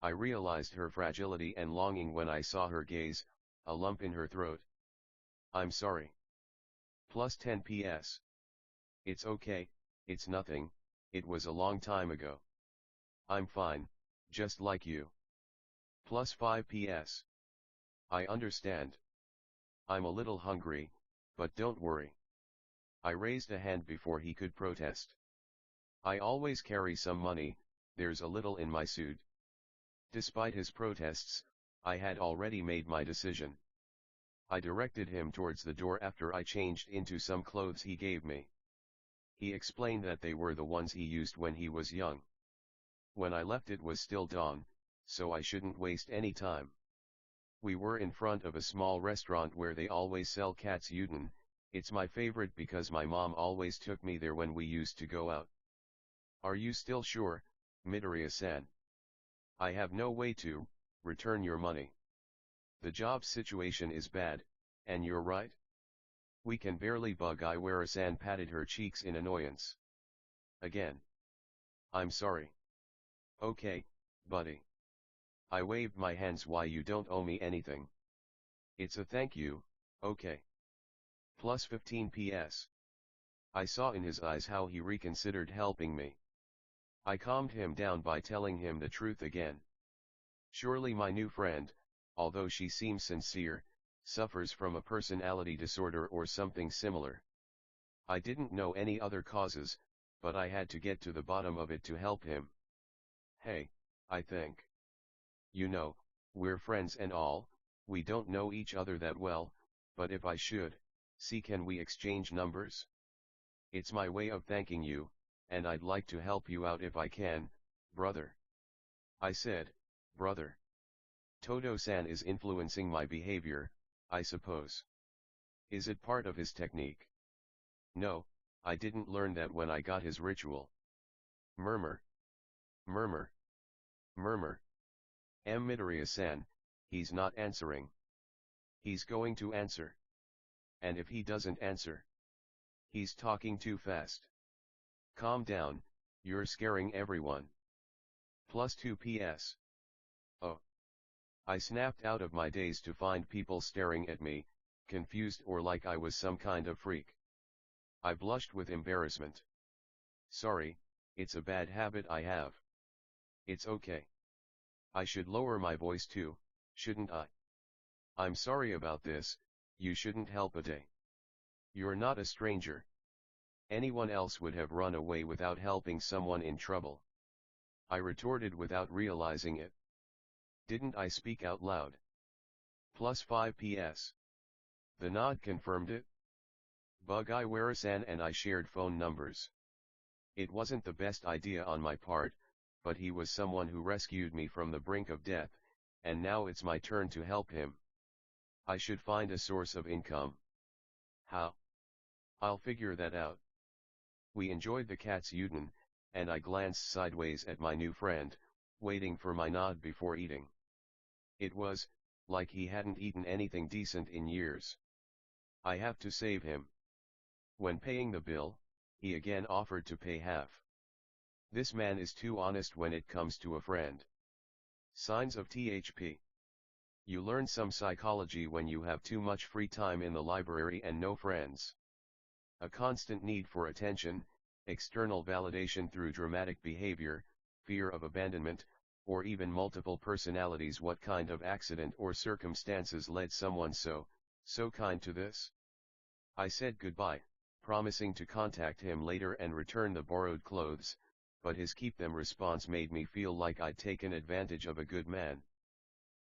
I realized her fragility and longing when I saw her gaze, a lump in her throat. I'm sorry. Plus 10 PS. It's okay, it's nothing, it was a long time ago. I'm fine, just like you. Plus 5 PS. I understand. I'm a little hungry, but don't worry. I raised a hand before he could protest. I always carry some money, there's a little in my suit. Despite his protests, I had already made my decision. I directed him towards the door after I changed into some clothes he gave me. He explained that they were the ones he used when he was young. When I left it was still dawn, so I shouldn't waste any time. We were in front of a small restaurant where they always sell katsudon. It's my favorite because my mom always took me there when we used to go out. Are you still sure, Midoriya-san? I have no way to return your money. The job situation is bad, and you're right. We can barely. Bugaiwara-san patted her cheeks in annoyance. Again. I'm sorry. Okay, buddy. I waved my hands. Why, you don't owe me anything. It's a thank you, okay. Plus 15 PS. I saw in his eyes how he reconsidered helping me. I calmed him down by telling him the truth again. Surely my new friend, although she seems sincere, suffers from a personality disorder or something similar. I didn't know any other causes, but I had to get to the bottom of it to help him. Hey, I think. You know, we're friends and all, we don't know each other that well, but if I should, can we exchange numbers? It's my way of thanking you, and I'd like to help you out if I can, brother. I said, brother. Todo-san is influencing my behavior, I suppose. Is it part of his technique? No, I didn't learn that when I got his ritual. Murmur. Murmur. Murmur. Midoriya-san, he's not answering. He's going to answer. And if he doesn't answer, he's talking too fast. Calm down, you're scaring everyone. Plus 2 PS. Oh. I snapped out of my daze to find people staring at me, confused or like I was some kind of freak. I blushed with embarrassment. Sorry, it's a bad habit I have. It's okay. I should lower my voice too, shouldn't I? I'm sorry about this, you shouldn't help a day. You're not a stranger. Anyone else would have run away without helping someone in trouble. I retorted without realizing it. Didn't I speak out loud? Plus 5 PS. The nod confirmed it. Bugaiwara-san and I shared phone numbers. It wasn't the best idea on my part, but he was someone who rescued me from the brink of death, and now it's my turn to help him. I should find a source of income. How? I'll figure that out. We enjoyed the katsudon, and I glanced sideways at my new friend, waiting for my nod before eating. It was, like he hadn't eaten anything decent in years. I have to save him. When paying the bill, he again offered to pay half. This man is too honest when it comes to a friend. Signs of THP. You learn some psychology when you have too much free time in the library and no friends. A constant need for attention, external validation through dramatic behavior, fear of abandonment, or even multiple personalities. What kind of accident or circumstances led someone so kind to this? I said goodbye, promising to contact him later and return the borrowed clothes, but his keep them response made me feel like I'd taken advantage of a good man.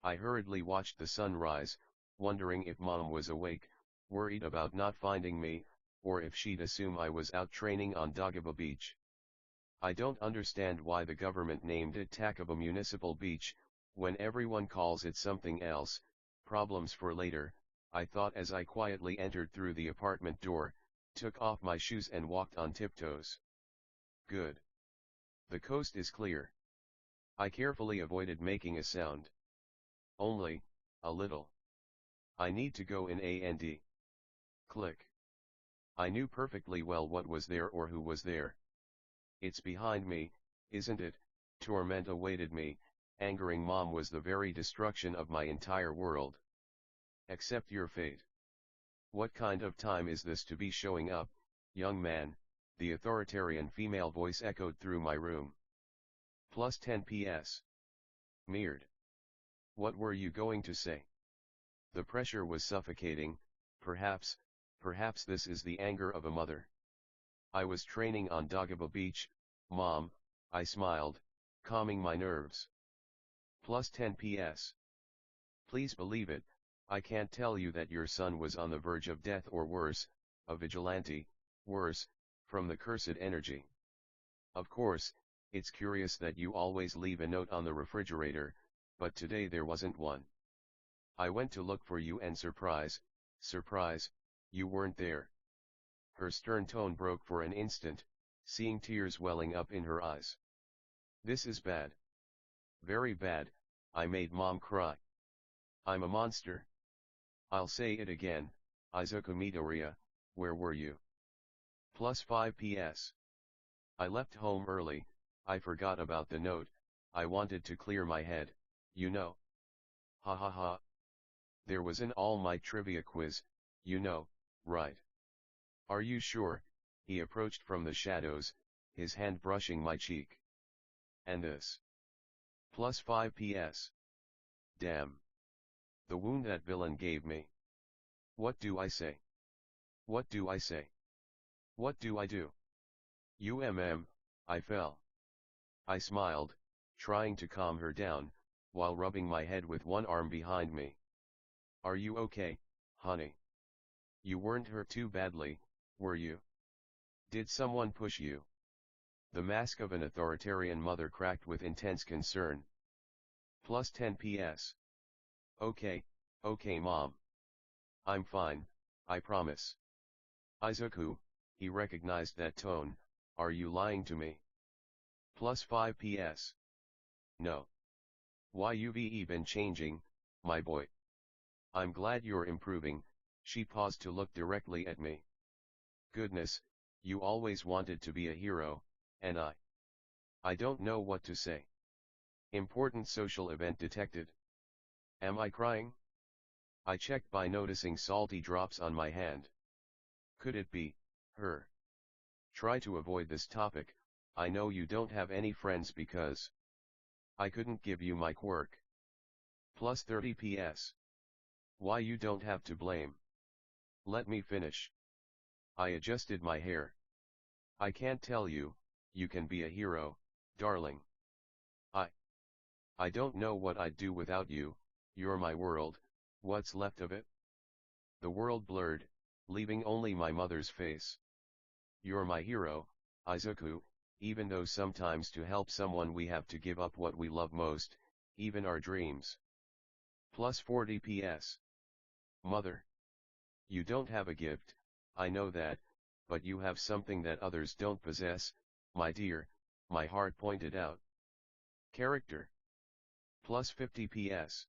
I hurriedly watched the sun rise, wondering if Mom was awake, worried about not finding me, or if she'd assume I was out training on Dagaba Beach. I don't understand why the government named it Takaba Municipal Beach, when everyone calls it something else. Problems for later, I thought as I quietly entered through the apartment door, took off my shoes and walked on tiptoes. Good. The coast is clear. I carefully avoided making a sound. Only, a little. I need to go in and click. I knew perfectly well what was there or who was there. It's behind me, isn't it? Torment awaited me, angering Mom was the very destruction of my entire world. Accept your fate. What kind of time is this to be showing up, young man? The authoritarian female voice echoed through my room. Plus 10 PS. Mirrored. What were you going to say? The pressure was suffocating. Perhaps this is the anger of a mother. I was training on Dagaba Beach, Mom, I smiled, calming my nerves. Plus 10 PS. Please believe it, I can't tell you that your son was on the verge of death or worse, a vigilante, worse, from the cursed energy. Of course, it's curious that you always leave a note on the refrigerator, but today there wasn't one. I went to look for you and surprise, you weren't there. Her stern tone broke for an instant, seeing tears welling up in her eyes. This is bad. Very bad, I made Mom cry. I'm a monster. I'll say it again, Izuku Midoriya, where were you? Plus 5 PS. I left home early, I forgot about the note, I wanted to clear my head, you know. Ha ha ha. There was an all-night trivia quiz, you know, right? Are you sure? He approached from the shadows, his hand brushing my cheek. And this? Plus 5 PS. Damn. The wound that villain gave me. What do I say? What do I say? What do I do? I fell. I smiled, trying to calm her down, while rubbing my head with one arm behind me. Are you okay, honey? You weren't hurt too badly, were you? Did someone push you? The mask of an authoritarian mother cracked with intense concern. Plus 10 PS. Okay, Mom. I'm fine, I promise. Izuku, he recognized that tone, are you lying to me? Plus 5 PS. No. Why you've been changing, my boy. I'm glad you're improving. She paused to look directly at me. Goodness, you always wanted to be a hero, and I don't know what to say. Important social event detected. Am I crying? I checked by noticing salty drops on my hand. Could it be her? Try to avoid this topic. I know you don't have any friends because I couldn't give you my quirk. Plus 30 PS. Why you don't have to blame. Let me finish. I adjusted my hair. I can't tell you, you can be a hero, darling. I I don't know what I'd do without you, you're my world, what's left of it? The world blurred, leaving only my mother's face. You're my hero, Izuku, even though sometimes to help someone we have to give up what we love most, even our dreams. Plus 40 PS. Mother. You don't have a gift, I know that, but you have something that others don't possess, my dear, my heart pointed out. Character. Plus 50 PS.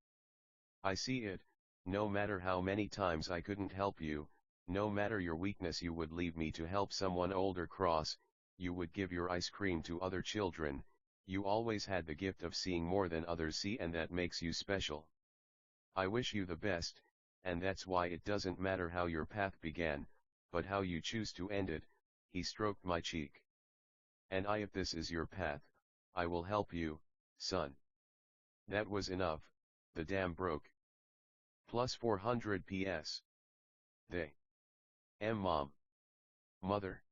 I see it, no matter how many times I couldn't help you, no matter your weakness you would leave me to help someone old or cross, you would give your ice cream to other children, you always had the gift of seeing more than others see and that makes you special. I wish you the best, and that's why it doesn't matter how your path began, but how you choose to end it, he stroked my cheek. And if this is your path, I will help you, son. That was enough, the dam broke. Plus 400 PS. They. Mom. Mother.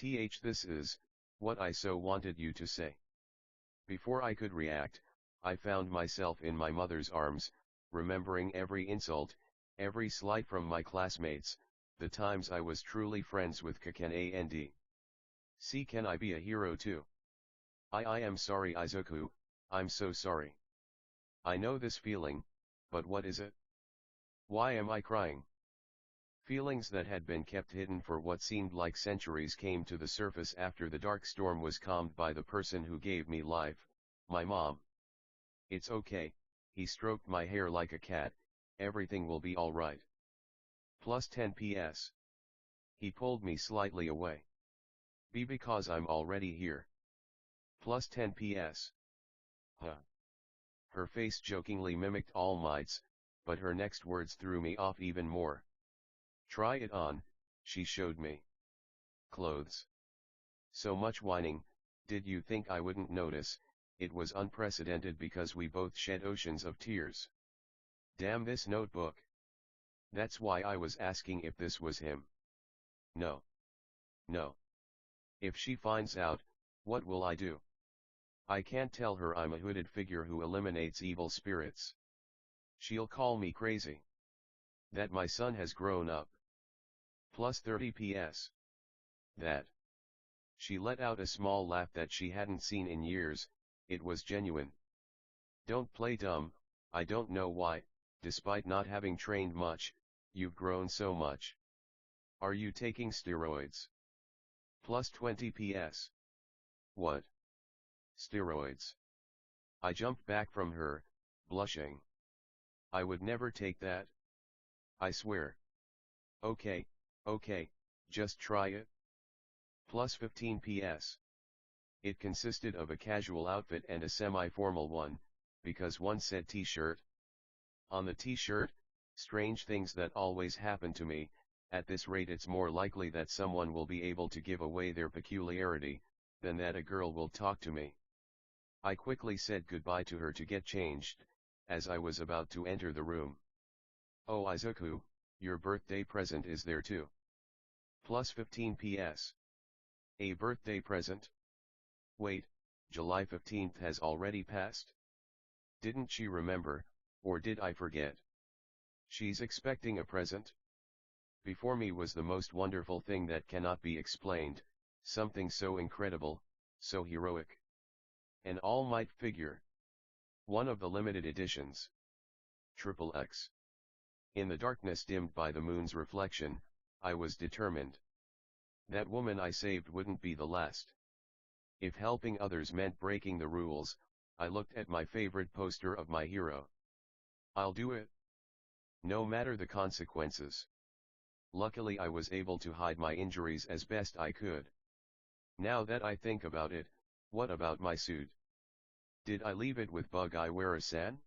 This is, what I so wanted you to say. Before I could react, I found myself in my mother's arms, remembering every insult, every slight from my classmates, the times I was truly friends with Kakene. See, can I be a hero too? I am sorry, Izuku, I'm so sorry. I know this feeling, but what is it? Why am I crying? Feelings that had been kept hidden for what seemed like centuries came to the surface after the dark storm was calmed by the person who gave me life, my mom. It's okay, he stroked my hair like a cat, everything will be alright. Plus 10 PS. He pulled me slightly away. Because I'm already here. Plus 10 PS. Huh. Her face jokingly mimicked All Might's, but her next words threw me off even more. Try it on, she showed me. Clothes. So much whining, did you think I wouldn't notice? It was unprecedented because we both shed oceans of tears. Damn this notebook. That's why I was asking if this was him. No. No. If she finds out, what will I do? I can't tell her I'm a hooded figure who eliminates evil spirits. She'll call me crazy. That my son has grown up. Plus 30 PS. That. She let out a small laugh that she hadn't seen in years, it was genuine. Don't play dumb, I don't know why, despite not having trained much, you've grown so much. Are you taking steroids? Plus 20 PS. What? Steroids. I jumped back from her, blushing. I would never take that. I swear. Okay, just try it. Plus 15 PS. It consisted of a casual outfit and a semi-formal one, because one said t-shirt. On the t-shirt, strange things that always happen to me, at this rate it's more likely that someone will be able to give away their peculiarity, than that a girl will talk to me. I quickly said goodbye to her to get changed, as I was about to enter the room. Oh Izuku, your birthday present is there too. Plus 15 PS. A birthday present? Wait, July 15th has already passed? Didn't she remember, or did I forget? She's expecting a present? Before me was the most wonderful thing that cannot be explained, something so incredible, so heroic. An All Might figure. One of the limited editions. XXX. In the darkness dimmed by the moon's reflection, I was determined. That woman I saved wouldn't be the last. If helping others meant breaking the rules, I looked at my favorite poster of my hero. I'll do it. No matter the consequences. Luckily I was able to hide my injuries as best I could. Now that I think about it, what about my suit? Did I leave it with Bug-Iwara-san?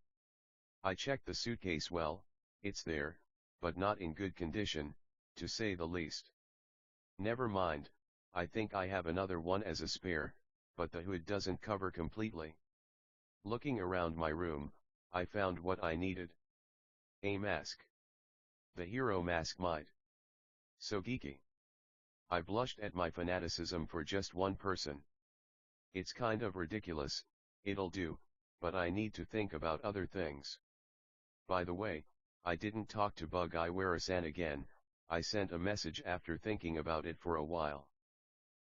I checked the suitcase well, it's there, but not in good condition, to say the least. Never mind, I think I have another one as a spare, but the hood doesn't cover completely. Looking around my room, I found what I needed. A mask. The hero mask might. So geeky. I blushed at my fanaticism for just one person. It's kind of ridiculous, it'll do, but I need to think about other things. By the way, I didn't talk to Bug Iwara-san again. I sent a message after thinking about it for a while.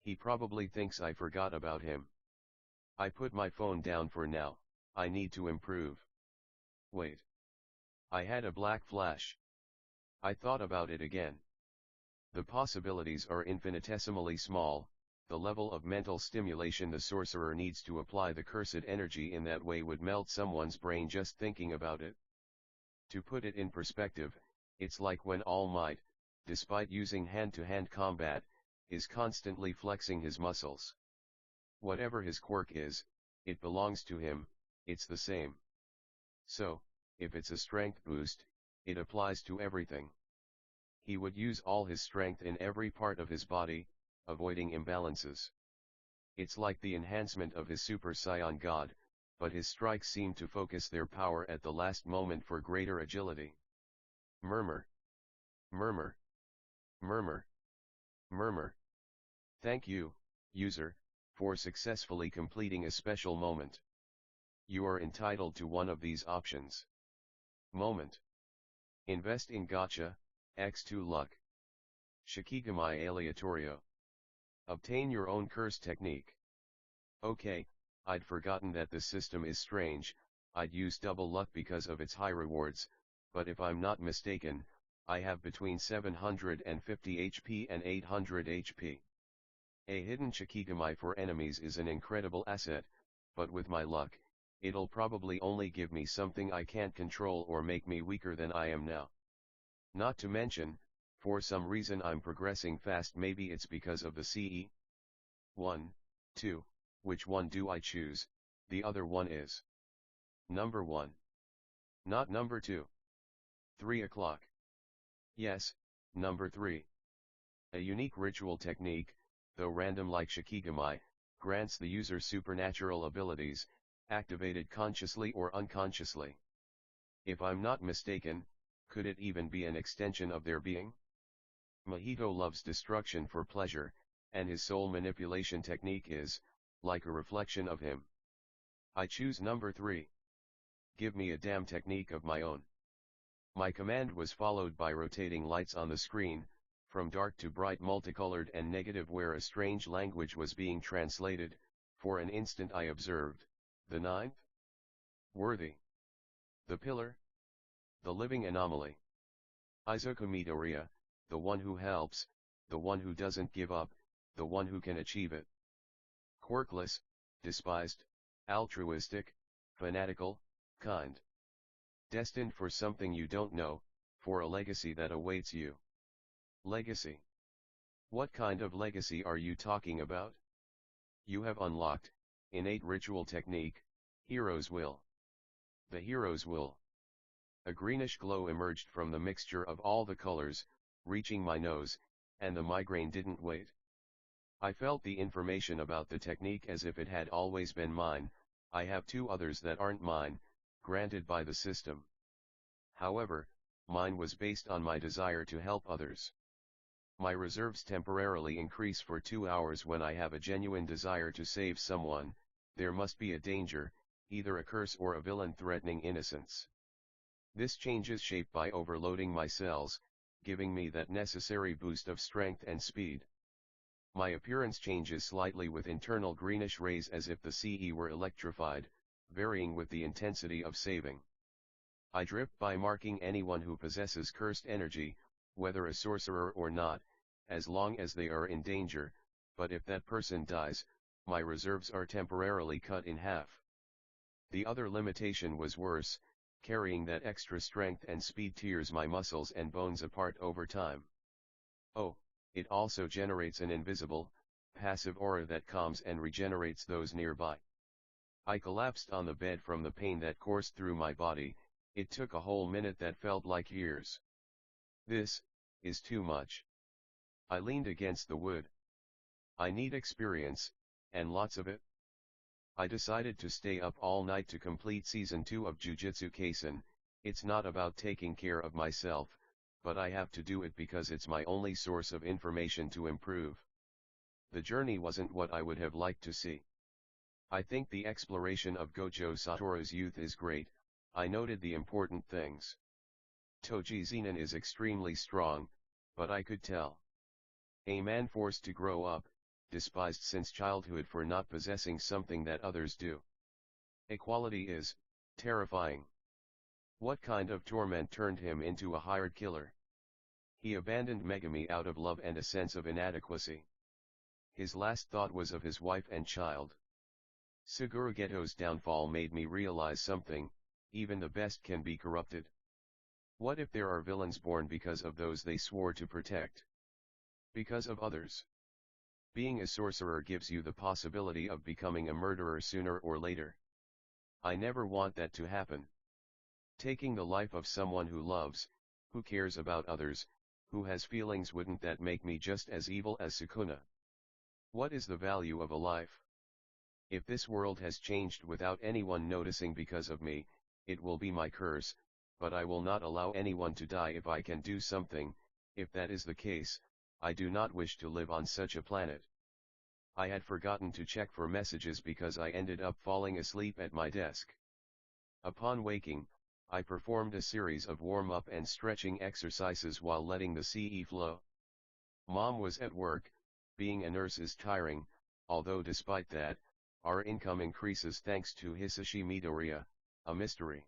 He probably thinks I forgot about him. I put my phone down for now. I need to improve. Wait. I had a black flash. I thought about it again. The possibilities are infinitesimally small. The level of mental stimulation the sorcerer needs to apply the cursed energy in that way would melt someone's brain just thinking about it. To put it in perspective, it's like when All Might, despite using hand-to-hand combat, is constantly flexing his muscles. Whatever his quirk is, it belongs to him, it's the same. So, if it's a strength boost, it applies to everything. He would use all his strength in every part of his body, avoiding imbalances. It's like the enhancement of his Super Saiyan God, but his strikes seem to focus their power at the last moment for greater agility. Murmur. Murmur. Murmur. Murmur. Thank you, user, for successfully completing a special moment. You are entitled to one of these options. Moment. Invest in Gacha, X2 Luck. Shikigami Aleatorio. Obtain your own curse technique. Okay, I'd forgotten that the system is strange. I'd use double luck because of its high rewards, but if I'm not mistaken, I have between 750 HP and 800 HP. A hidden Shikigami for enemies is an incredible asset, but with my luck, it'll probably only give me something I can't control or make me weaker than I am now. Not to mention, for some reason I'm progressing fast. Maybe it's because of the CE. 1, 2, which one do I choose? The other one is number 1. Not number 2. 3 o'clock. Yes, number 3. A unique ritual technique, though random like Shikigami, grants the user supernatural abilities, activated consciously or unconsciously. If I'm not mistaken, could it even be an extension of their being? Mahito loves destruction for pleasure, and his soul manipulation technique is, like a reflection of him. I choose number 3. Give me a damn technique of my own. My command was followed by rotating lights on the screen, from dark to bright, multicolored and negative, where a strange language was being translated. For an instant I observed, the ninth worthy, the pillar, the living anomaly. Izuku Midoriya, the one who helps, the one who doesn't give up, the one who can achieve it. Quirkless, despised, altruistic, fanatical, kind. Destined for something you don't know, for a legacy that awaits you. Legacy. What kind of legacy are you talking about? You have unlocked, innate ritual technique, Hero's Will. The Hero's Will. A greenish glow emerged from the mixture of all the colors, reaching my nose, and the migraine didn't wait. I felt the information about the technique as if it had always been mine. I have 2 others that aren't mine, granted by the system. However, mine was based on my desire to help others. My reserves temporarily increase for 2 hours when I have a genuine desire to save someone. There must be a danger, either a curse or a villain threatening innocence. This changes shape by overloading my cells, giving me that necessary boost of strength and speed. My appearance changes slightly with internal greenish rays as if the CE were electrified, varying with the intensity of saving. I drip by marking anyone who possesses cursed energy, whether a sorcerer or not, as long as they are in danger, but if that person dies, my reserves are temporarily cut in half. The other limitation was worse. Carrying that extra strength and speed tears my muscles and bones apart over time. Oh, it also generates an invisible, passive aura that calms and regenerates those nearby. I collapsed on the bed from the pain that coursed through my body. It took a whole minute that felt like years. This is too much. I leaned against the wood. I need experience, and lots of it. I decided to stay up all night to complete season 2 of Jujutsu Kaisen. It's not about taking care of myself, but I have to do it because it's my only source of information to improve. The journey wasn't what I would have liked to see. I think the exploration of Gojo Satoru's youth is great. I noted the important things. Toji Zenin is extremely strong, but I could tell. A man forced to grow up, despised since childhood for not possessing something that others do. Equality is terrifying. What kind of torment turned him into a hired killer? He abandoned Megami out of love and a sense of inadequacy. His last thought was of his wife and child. Suguru Geto's downfall made me realize something: even the best can be corrupted. What if there are villains born because of those they swore to protect? Because of others. Being a sorcerer gives you the possibility of becoming a murderer sooner or later. I never want that to happen. Taking the life of someone who loves, who cares about others, who has feelings, wouldn't that make me just as evil as Sukuna? What is the value of a life? If this world has changed without anyone noticing because of me, it will be my curse, but I will not allow anyone to die if I can do something. If that is the case, I do not wish to live on such a planet. I had forgotten to check for messages because I ended up falling asleep at my desk. Upon waking, I performed a series of warm-up and stretching exercises while letting the CE flow. Mom was at work. Being a nurse is tiring, although despite that, our income increases thanks to Hisashi Midoriya, a mystery.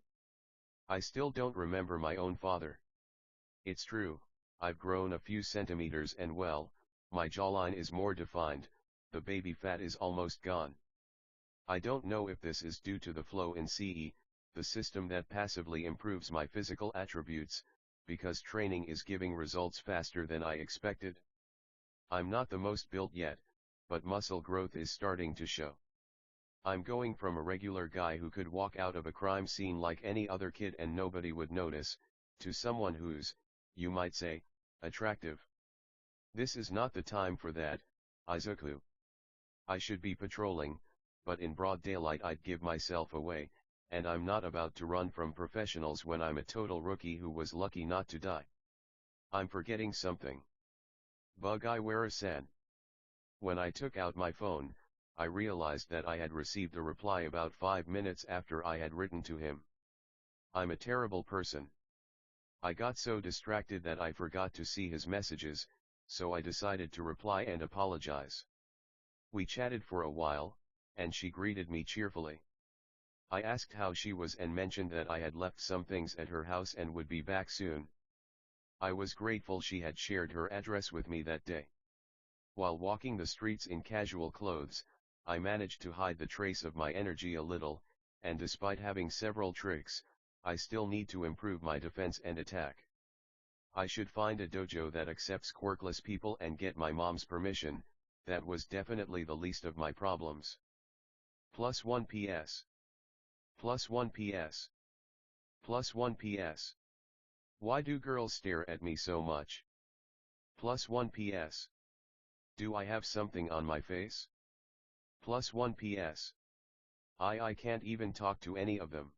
I still don't remember my own father. It's true, I've grown a few centimeters and well, my jawline is more defined, the baby fat is almost gone. I don't know if this is due to the flow in CE, the system that passively improves my physical attributes, because training is giving results faster than I expected. I'm not the most built yet, but muscle growth is starting to show. I'm going from a regular guy who could walk out of a crime scene like any other kid and nobody would notice, to someone who's, you might say, attractive. This is not the time for that, Izuku. I should be patrolling, but in broad daylight I'd give myself away, and I'm not about to run from professionals when I'm a total rookie who was lucky not to die. I'm forgetting something. Bug-Iwara-san. When I took out my phone, I realized that I had received a reply about 5 minutes after I had written to him. I'm a terrible person. I got so distracted that I forgot to see his messages, so I decided to reply and apologize. We chatted for a while, and she greeted me cheerfully. I asked how she was and mentioned that I had left some things at her house and would be back soon. I was grateful she had shared her address with me that day. While walking the streets in casual clothes, I managed to hide the trace of my energy a little, and despite having several tricks, I still need to improve my defense and attack. I should find a dojo that accepts quirkless people and get my mom's permission. That was definitely the least of my problems. +1 PS. +1 PS. +1 PS. Why do girls stare at me so much? +1 PS. Do I have something on my face? +1 PS. I can't even talk to any of them.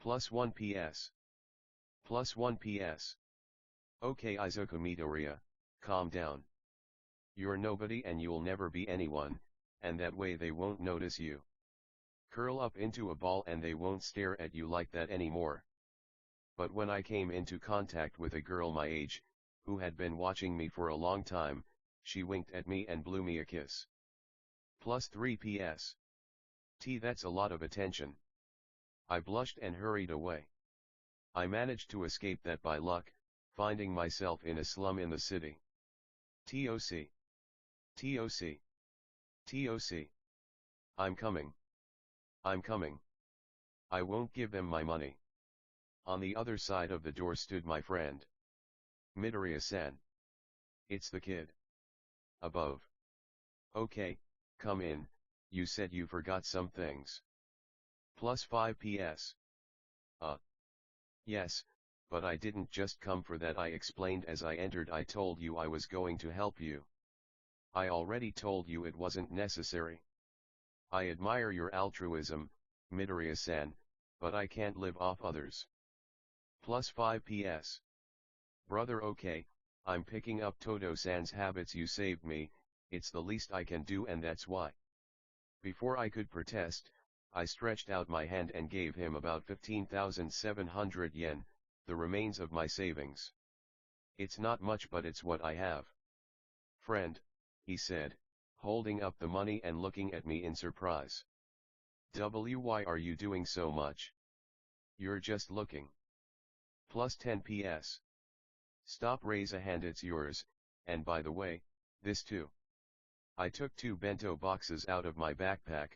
+1 PS. +1 PS. Okay Izuku Midoriya, calm down. You're nobody and you'll never be anyone, and that way they won't notice you. Curl up into a ball and they won't stare at you like that anymore. But when I came into contact with a girl my age, who had been watching me for a long time, she winked at me and blew me a kiss. +3 PS. That's a lot of attention. I blushed and hurried away. I managed to escape that by luck, finding myself in a slum in the city. TOC. TOC. TOC. I'm coming. I'm coming. I won't give them my money. On the other side of the door stood my friend. Midoriya-san. It's the kid. Above. Okay, come in, you said you forgot some things. +5 PS. Yes, but I didn't just come for that, I explained as I entered. I told you I was going to help you. I already told you it wasn't necessary. I admire your altruism, Midoriya-san, but I can't live off others. Plus 5 PS. Brother, okay, I'm picking up Todo-san's habits. You saved me, it's the least I can do, and that's why. Before I could protest, I stretched out my hand and gave him about 15,700 yen, the remains of my savings. It's not much, but it's what I have. Friend, he said, holding up the money and looking at me in surprise. Why are you doing so much? You're just looking. Plus 10 PS. Stop, raise a hand, it's yours, and by the way, this too. I took 2 bento boxes out of my backpack,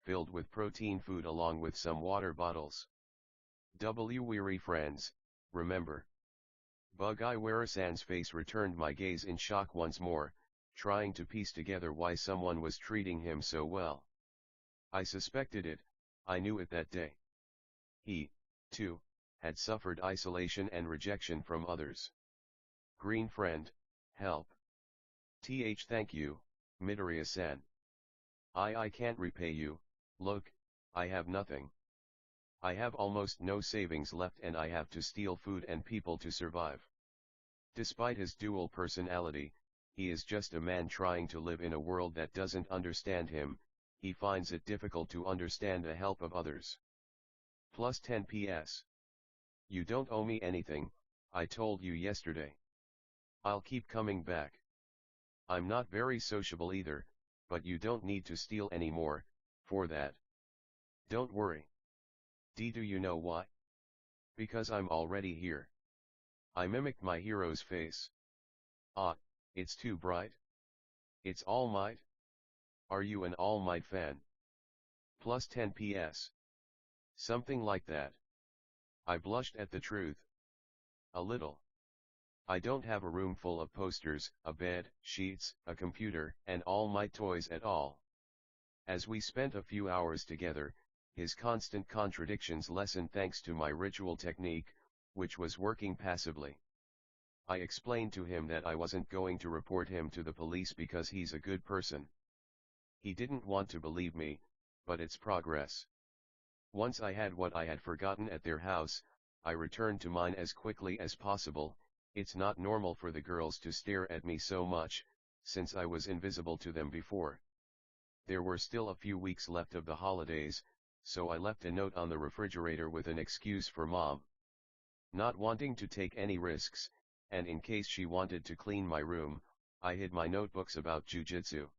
filled with protein food along with some water bottles. Weary friends, remember. Bug-Iwara-san's face returned my gaze in shock once more, trying to piece together why someone was treating him so well. I suspected it, I knew it that day. He, too, had suffered isolation and rejection from others. Green friend, help. Thank you, Midoriya-san. I can't repay you, look, I have nothing. I have almost no savings left and I have to steal food and people to survive. Despite his dual personality, he is just a man trying to live in a world that doesn't understand him. He finds it difficult to understand the help of others. Plus 10 PS. You don't owe me anything, I told you yesterday. I'll keep coming back. I'm not very sociable either, but you don't need to steal anymore, for that. Don't worry. Do you know why? Because I'm already here. I mimicked my hero's face. Ah, it's too bright. It's All Might? Are you an All Might fan? Plus 10 PS. Something like that. I blushed at the truth. A little. I don't have a room full of posters, a bed, sheets, a computer, and All Might toys at all. As we spent a few hours together, his constant contradictions lessened thanks to my ritual technique, which was working passively. I explained to him that I wasn't going to report him to the police because he's a good person. He didn't want to believe me, but it's progress. Once I had what I had forgotten at their house, I returned to mine as quickly as possible. It's not normal for the girls to stare at me so much, since I was invisible to them before. There were still a few weeks left of the holidays, so I left a note on the refrigerator with an excuse for Mom. Not wanting to take any risks, and in case she wanted to clean my room, I hid my notebooks about jujutsu.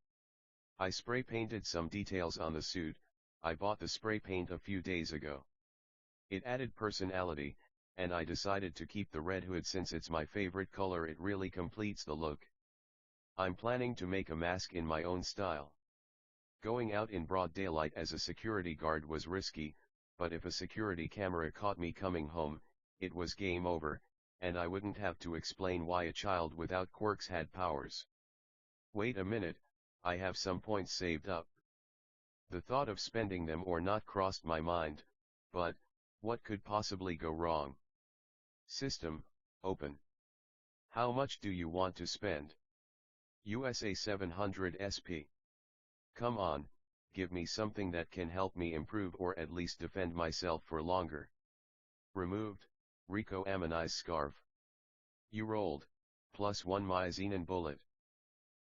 I spray painted some details on the suit. I bought the spray paint a few days ago. It added personality, and I decided to keep the red hood since it's my favorite color. It really completes the look. I'm planning to make a mask in my own style. Going out in broad daylight as a security guard was risky, but if a security camera caught me coming home, it was game over, and I wouldn't have to explain why a child without quirks had powers. Wait a minute, I have some points saved up. The thought of spending them or not crossed my mind, but, what could possibly go wrong? System, open. How much do you want to spend? USA 700 SP. Come on, give me something that can help me improve or at least defend myself for longer. Removed, Rico Amani's scarf. You rolled, +1 Myzenon bullet.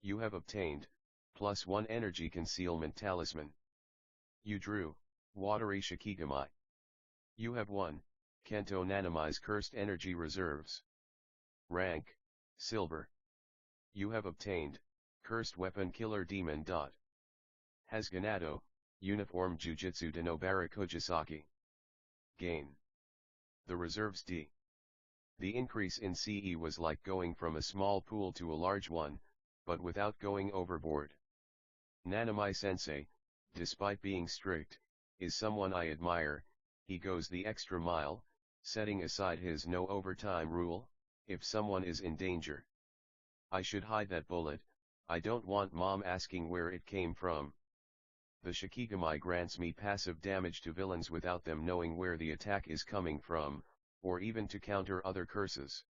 You have obtained, +1 energy concealment talisman. You drew, watery Shikigami. You have won, Kento Nanami's cursed energy reserves. Rank, silver. You have obtained, cursed weapon killer demon. Has ganado, uniform jujutsu de Nobara Kujisaki. Gain. The reserves D. The increase in CE was like going from a small pool to a large one, but without going overboard. Nanami-sensei, despite being strict, is someone I admire. He goes the extra mile, setting aside his no overtime rule, if someone is in danger. I should hide that bullet, I don't want Mom asking where it came from. The Shikigami grants me passive damage to villains without them knowing where the attack is coming from, or even to counter other curses.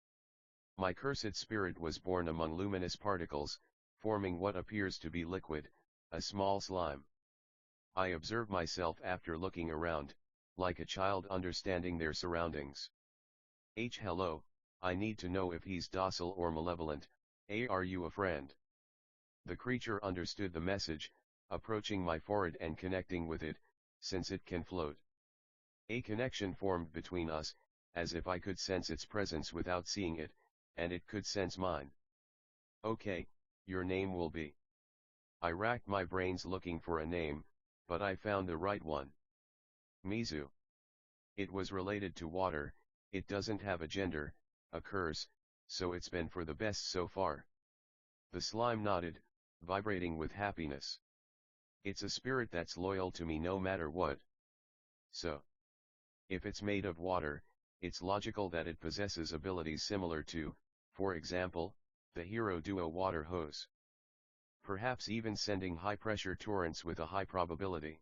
My cursed spirit was born among luminous particles, forming what appears to be liquid, a small slime. I observe myself after looking around, like a child understanding their surroundings. Hello, I need to know if he's docile or malevolent. Are you a friend? The creature understood the message, approaching my forehead and connecting with it, since it can float. A connection formed between us, as if I could sense its presence without seeing it, and it could sense mine. Okay, your name will be. I racked my brains looking for a name, but I found the right one. Mizu. It was related to water, it doesn't have a gender, a curse, so it's been for the best so far. The slime nodded, vibrating with happiness. It's a spirit that's loyal to me no matter what. So, if it's made of water, it's logical that it possesses abilities similar to, for example, the hero duo water hose. Perhaps even sending high-pressure torrents with a high probability.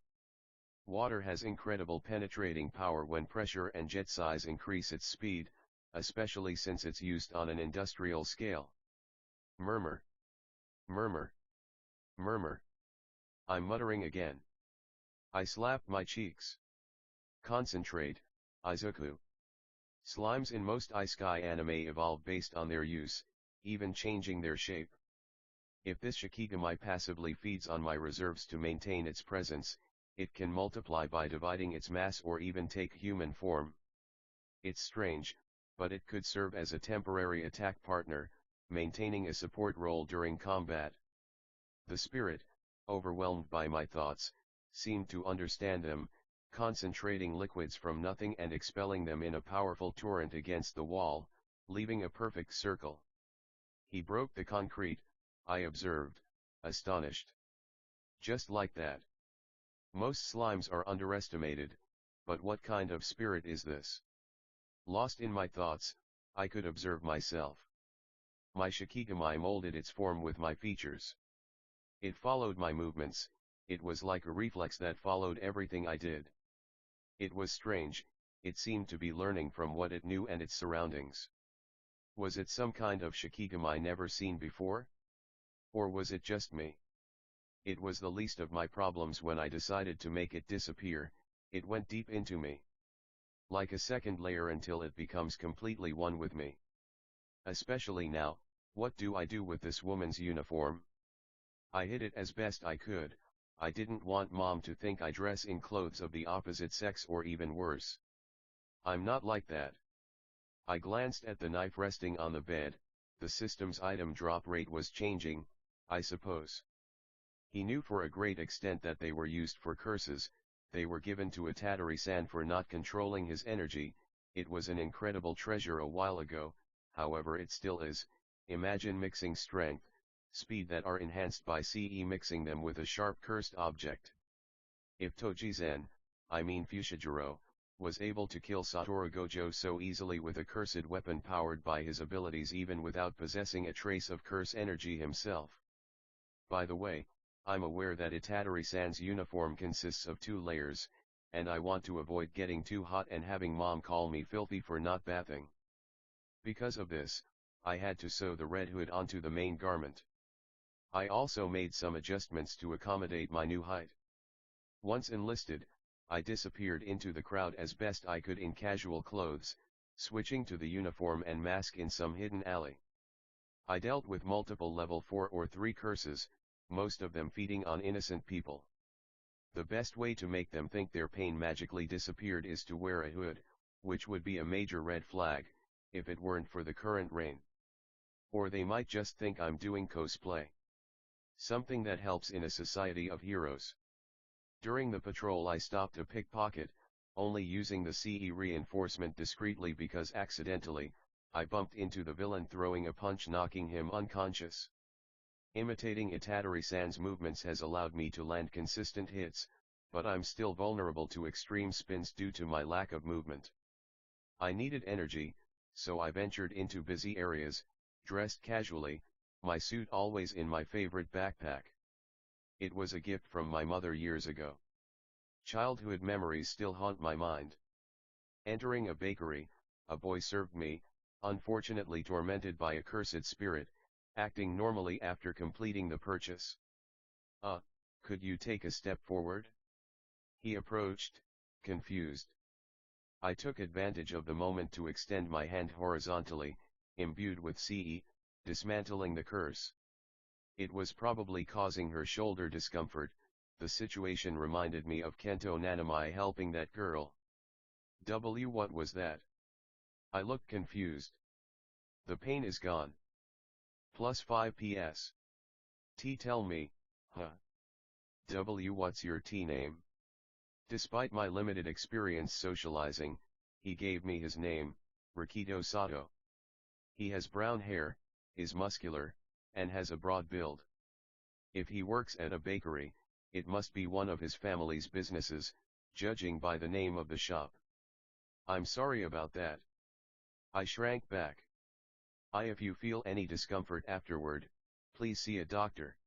Water has incredible penetrating power when pressure and jet size increase its speed, especially since it's used on an industrial scale. Murmur. Murmur. Murmur. I'm muttering again. I slapped my cheeks. Concentrate, Izuku. Slimes in most isekai anime evolve based on their use, even changing their shape. If this Shikigami passively feeds on my reserves to maintain its presence, it can multiply by dividing its mass or even take human form. It's strange, but it could serve as a temporary attack partner, maintaining a support role during combat. The spirit, overwhelmed by my thoughts, seemed to understand them, concentrating liquids from nothing and expelling them in a powerful torrent against the wall, leaving a perfect circle. He broke the concrete, I observed, astonished. Just like that. Most slimes are underestimated, but what kind of spirit is this? Lost in my thoughts, I could observe myself. My Shikigami molded its form with my features. It followed my movements, it was like a reflex that followed everything I did. It was strange, it seemed to be learning from what it knew and its surroundings. Was it some kind of Shikigami never seen before? Or was it just me? It was the least of my problems when I decided to make it disappear, it went deep into me. Like a second layer until it becomes completely one with me. Especially now, what do I do with this woman's uniform? I hid it as best I could, I didn't want mom to think I dress in clothes of the opposite sex or even worse. I'm not like that. I glanced at the knife resting on the bed, the system's item drop rate was changing, I suppose. He knew for a great extent that they were used for curses, they were given to Itadori-san for not controlling his energy, it was an incredible treasure a while ago, however it still is. Imagine mixing strength, speed that are enhanced by CE mixing them with a sharp cursed object. If Toji-zen, I mean Fushiguro, was able to kill Satoru Gojo so easily with a cursed weapon powered by his abilities even without possessing a trace of curse energy himself. By the way, I'm aware that Itadori-san's uniform consists of 2 layers, and I want to avoid getting too hot and having mom call me filthy for not bathing. Because of this, I had to sew the red hood onto the main garment. I also made some adjustments to accommodate my new height. Once enlisted, I disappeared into the crowd as best I could in casual clothes, switching to the uniform and mask in some hidden alley. I dealt with multiple level 4 or 3 curses, most of them feeding on innocent people. The best way to make them think their pain magically disappeared is to wear a hood, which would be a major red flag, if it weren't for the current rain. Or they might just think I'm doing cosplay. Something that helps in a society of heroes. During the patrol I stopped a pickpocket, only using the CE reinforcement discreetly because accidentally, I bumped into the villain throwing a punch knocking him unconscious. Imitating Itadori-san's movements has allowed me to land consistent hits, but I'm still vulnerable to extreme spins due to my lack of movement. I needed energy, so I ventured into busy areas, dressed casually, my suit always in my favorite backpack. It was a gift from my mother years ago. Childhood memories still haunt my mind. Entering a bakery, a boy served me, unfortunately tormented by a cursed spirit, acting normally after completing the purchase. Could you take a step forward? He approached, confused. I took advantage of the moment to extend my hand horizontally, imbued with Ce, dismantling the curse. It was probably causing her shoulder discomfort. The situation reminded me of Kento Nanami helping that girl. What was that? I looked confused. The pain is gone. Plus 5 PS. T tell me, huh? What's your T name? Despite my limited experience socializing, he gave me his name, Rikito Sato. He has brown hair, is muscular, and has a broad build. If he works at a bakery, it must be one of his family's businesses, judging by the name of the shop. I'm sorry about that. I shrank back. If you feel any discomfort afterward, please see a doctor.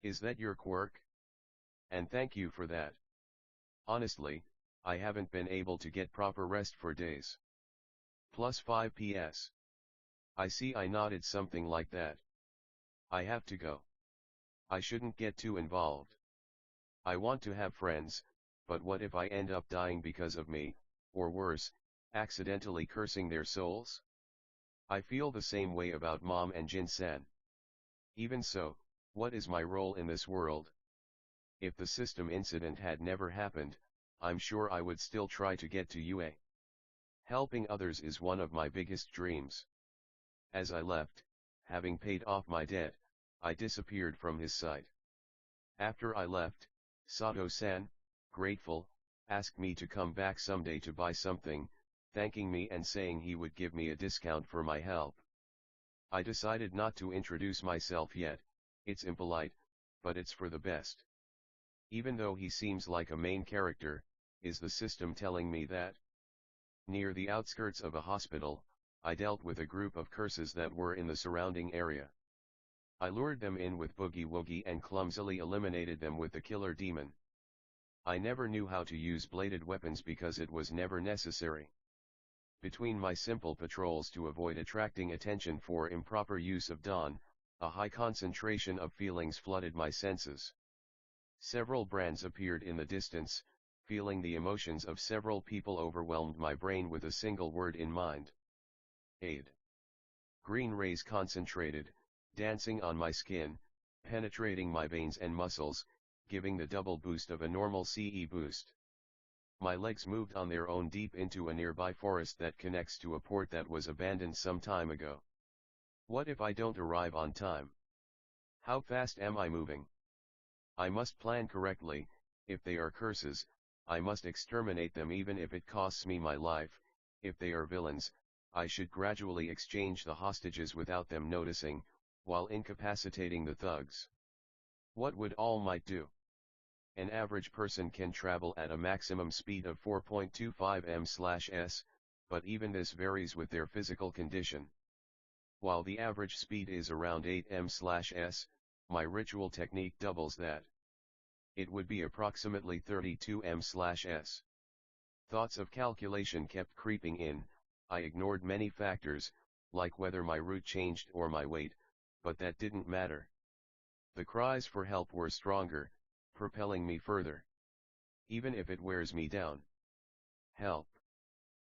Is that your quirk? And thank you for that. Honestly, I haven't been able to get proper rest for days. Plus 5 PS. I see. I nodded something like that. I have to go. I shouldn't get too involved. I want to have friends, but what if I end up dying because of me, or worse, accidentally cursing their souls? I feel the same way about Mom and Jin-san. Even so, what is my role in this world? If the system incident had never happened, I'm sure I would still try to get to UA. Helping others is one of my biggest dreams. As I left, having paid off my debt, I disappeared from his sight. After I left, Sato-san, grateful, asked me to come back someday to buy something, thanking me and saying he would give me a discount for my help. I decided not to introduce myself yet. It's impolite, but it's for the best. Even though he seems like a main character, is the system telling me that? Near the outskirts of a hospital, I dealt with a group of curses that were in the surrounding area. I lured them in with Boogie Woogie and clumsily eliminated them with the killer demon. I never knew how to use bladed weapons because it was never necessary. Between my simple patrols to avoid attracting attention for improper use of dawn, a high concentration of feelings flooded my senses. Several brands appeared in the distance, feeling the emotions of several people overwhelmed my brain with a single word in mind. Aid. Green rays concentrated, dancing on my skin, penetrating my veins and muscles, giving the double boost of a normal CE boost. My legs moved on their own deep into a nearby forest that connects to a port that was abandoned some time ago. What if I don't arrive on time? How fast am I moving? I must plan correctly. If they are curses, I must exterminate them even if it costs me my life. If they are villains, I should gradually exchange the hostages without them noticing, while incapacitating the thugs. What would All Might do? An average person can travel at a maximum speed of 4.25 m/s, but even this varies with their physical condition. While the average speed is around 8 m/s, my ritual technique doubles that. It would be approximately 32 m/s. Thoughts of calculation kept creeping in. I ignored many factors, like whether my route changed or my weight, but that didn't matter. The cries for help were stronger, propelling me further. Even if it wears me down. Help.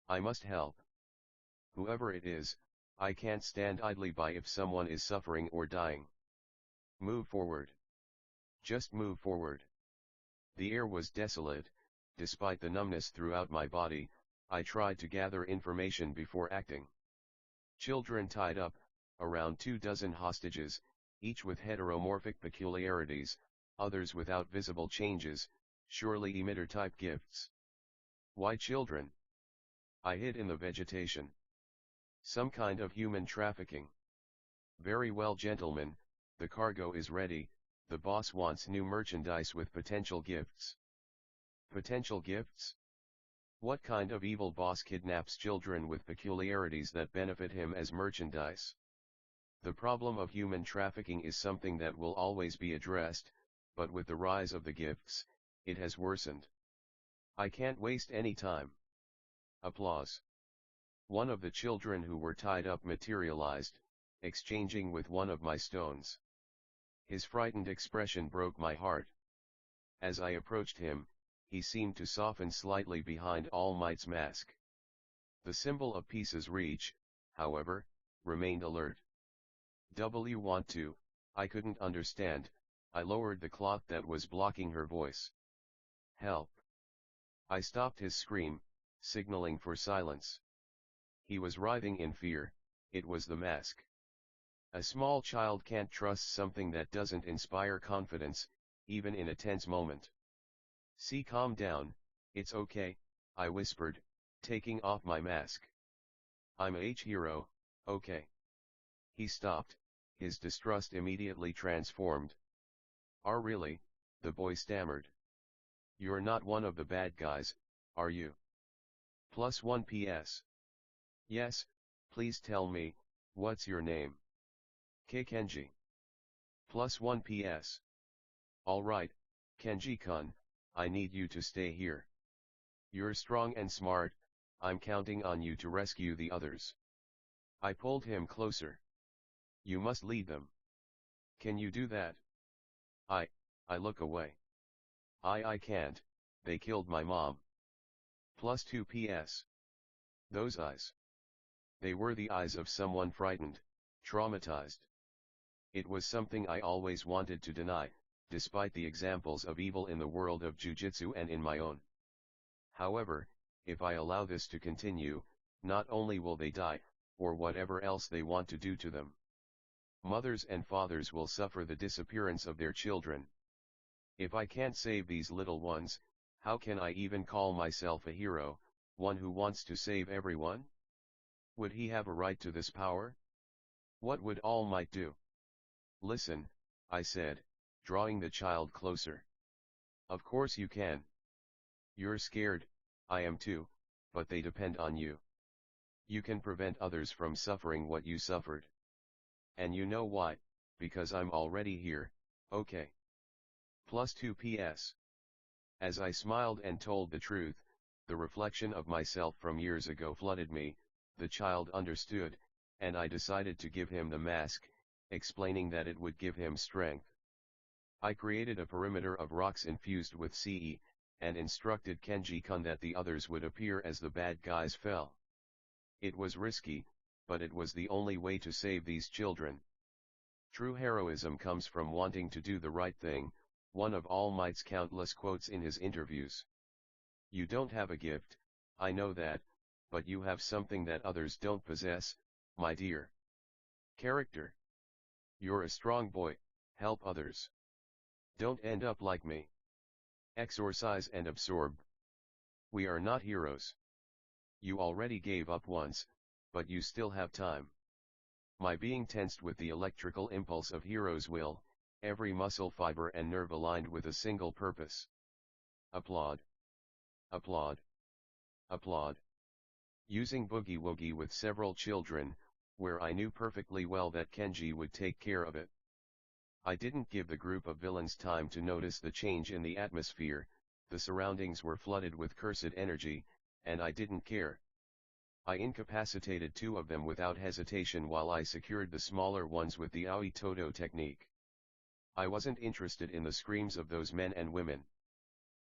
I must help. Whoever it is, I can't stand idly by if someone is suffering or dying. Move forward. Just move forward. The air was desolate. Despite the numbness throughout my body, I tried to gather information before acting. Children tied up, around 24 hostages, each with heteromorphic peculiarities, others without visible changes, surely emitter-type gifts. Why children? I hid in the vegetation. Some kind of human trafficking. Very well, gentlemen, the cargo is ready. The boss wants new merchandise with potential gifts. Potential gifts? What kind of evil boss kidnaps children with peculiarities that benefit him as merchandise? The problem of human trafficking is something that will always be addressed, but with the rise of the gifts, it has worsened. I can't waste any time. Applause. One of the children who were tied up materialized, exchanging with one of my stones. His frightened expression broke my heart. As I approached him, he seemed to soften slightly behind All Might's mask. The symbol of peace's reach, however, remained alert. Want to, I couldn't understand, I lowered the cloth that was blocking her voice. Help. I stopped his scream, signaling for silence. He was writhing in fear, it was the mask. A small child can't trust something that doesn't inspire confidence, even in a tense moment. See, calm down, it's okay, I whispered, taking off my mask. I'm Hero, okay. He stopped, his distrust immediately transformed. "Are really?" the boy stammered. "You're not one of the bad guys, are you?" +1 PS. "Yes, please tell me, what's your name?" Kenji. +1 PS. "Alright, Kenji-kun, I need you to stay here. You're strong and smart, I'm counting on you to rescue the others." I pulled him closer. "You must lead them. Can you do that?" I look away. I can't, they killed my mom." +2 PS. Those eyes. They were the eyes of someone frightened, traumatized. It was something I always wanted to deny, despite the examples of evil in the world of Jujutsu and in my own. However, if I allow this to continue, not only will they die, or whatever else they want to do to them. Mothers and fathers will suffer the disappearance of their children. If I can't save these little ones, how can I even call myself a hero, one who wants to save everyone? Would he have a right to this power? What would All Might do? "Listen," I said, drawing the child closer. "Of course you can. You're scared, I am too, but they depend on you. You can prevent others from suffering what you suffered. And you know why, because I'm already here, okay?" +2 PS. As I smiled and told the truth, the reflection of myself from years ago flooded me. The child understood, and I decided to give him the mask, explaining that it would give him strength. I created a perimeter of rocks infused with CE, and instructed Kenji-kun that the others would appear as the bad guys fell. It was risky, but it was the only way to save these children. True heroism comes from wanting to do the right thing, one of All Might's countless quotes in his interviews. "You don't have a gift, I know that, but you have something that others don't possess, my dear. Character. You're a strong boy, help others. Don't end up like me. Exorcise and absorb. We are not heroes. You already gave up once, but you still have time." My being tensed with the electrical impulse of hero's will, every muscle fiber and nerve aligned with a single purpose. Applaud. Applaud. Applaud. Using boogie woogie with several children, where I knew perfectly well that Kenji would take care of it. I didn't give the group of villains time to notice the change in the atmosphere, the surroundings were flooded with cursed energy, and I didn't care. I incapacitated 2 of them without hesitation while I secured the smaller ones with the Aoi Todo technique. I wasn't interested in the screams of those men and women.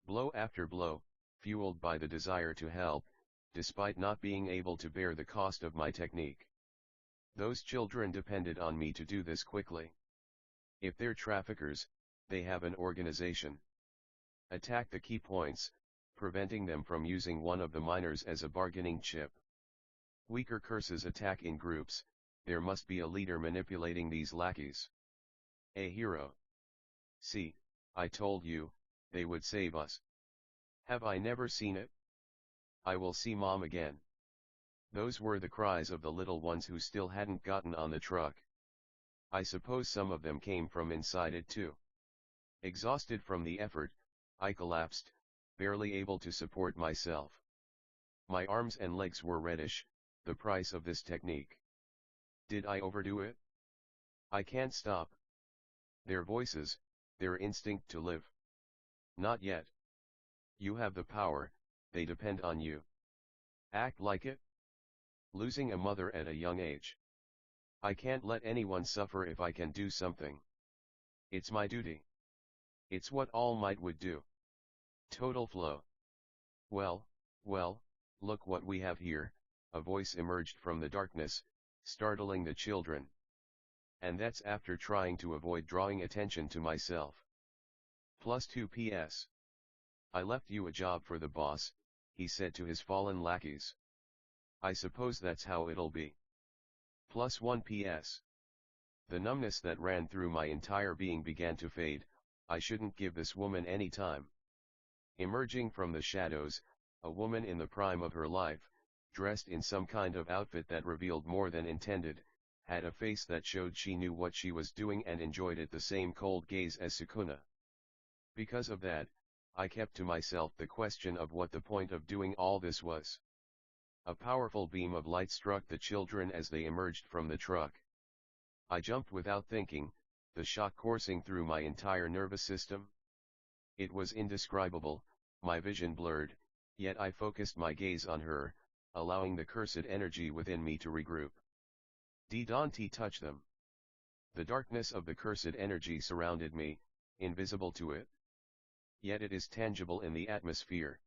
Blow after blow, fueled by the desire to help, despite not being able to bear the cost of my technique. Those children depended on me to do this quickly. If they're traffickers, they have an organization. Attack the key points, preventing them from using one of the minors as a bargaining chip. Weaker curses attack in groups, there must be a leader manipulating these lackeys. A hero. See, I told you, they would save us. Have I never seen it? I will see Mom again. Those were the cries of the little ones who still hadn't gotten on the truck. I suppose some of them came from inside it too. Exhausted from the effort, I collapsed, barely able to support myself. My arms and legs were reddish, the price of this technique. Did I overdo it? I can't stop. Their voices, their instinct to live. Not yet. You have the power, they depend on you. Act like it. Losing a mother at a young age. I can't let anyone suffer if I can do something. It's my duty. It's what All Might would do. Total flow. Well, well, look what we have here, a voice emerged from the darkness, startling the children. And that's after trying to avoid drawing attention to myself. +2 PS. I left you a job for the boss, he said to his fallen lackeys. I suppose that's how it'll be. +1 PS. The numbness that ran through my entire being began to fade. I shouldn't give this woman any time. Emerging from the shadows, a woman in the prime of her life, dressed in some kind of outfit that revealed more than intended, had a face that showed she knew what she was doing and enjoyed it, the same cold gaze as Sukuna. Because of that, I kept to myself the question of what the point of doing all this was. A powerful beam of light struck the children as they emerged from the truck. I jumped without thinking, the shock coursing through my entire nervous system. It was indescribable, my vision blurred, yet I focused my gaze on her, allowing the cursed energy within me to regroup. Don't touch them. The darkness of the cursed energy surrounded me, invisible to it. Yet it is tangible in the atmosphere.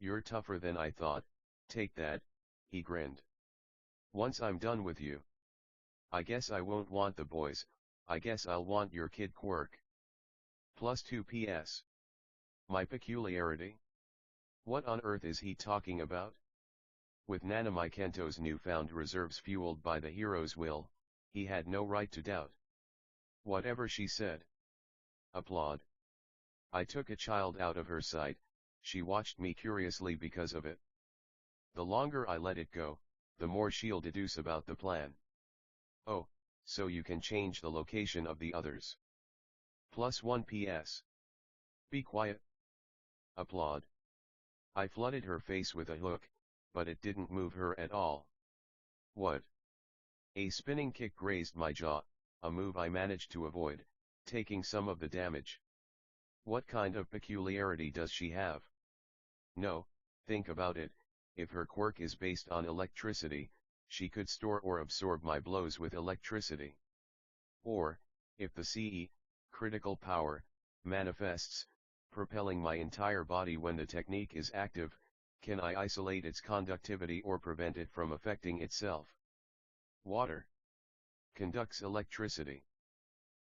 You're tougher than I thought, take that, he grinned. Once I'm done with you. I guess I won't want the boys, I guess I'll want your kid quirk. +2 PS. My peculiarity? What on earth is he talking about? With Nanami Kento's newfound reserves fueled by the hero's will, he had no right to doubt. Whatever she said. Applaud. I took a child out of her sight, she watched me curiously because of it. The longer I let it go, the more she'll deduce about the plan. Oh, so you can change the location of the others. +1 PS. Be quiet. Applaud. I flooded her face with a hook, but it didn't move her at all. What? A spinning kick grazed my jaw, a move I managed to avoid, taking some of the damage. What kind of peculiarity does she have? No, think about it, if her quirk is based on electricity, she could store or absorb my blows with electricity. Or, if the CE, critical power, manifests, propelling my entire body when the technique is active, can I isolate its conductivity or prevent it from affecting itself? Water conducts electricity.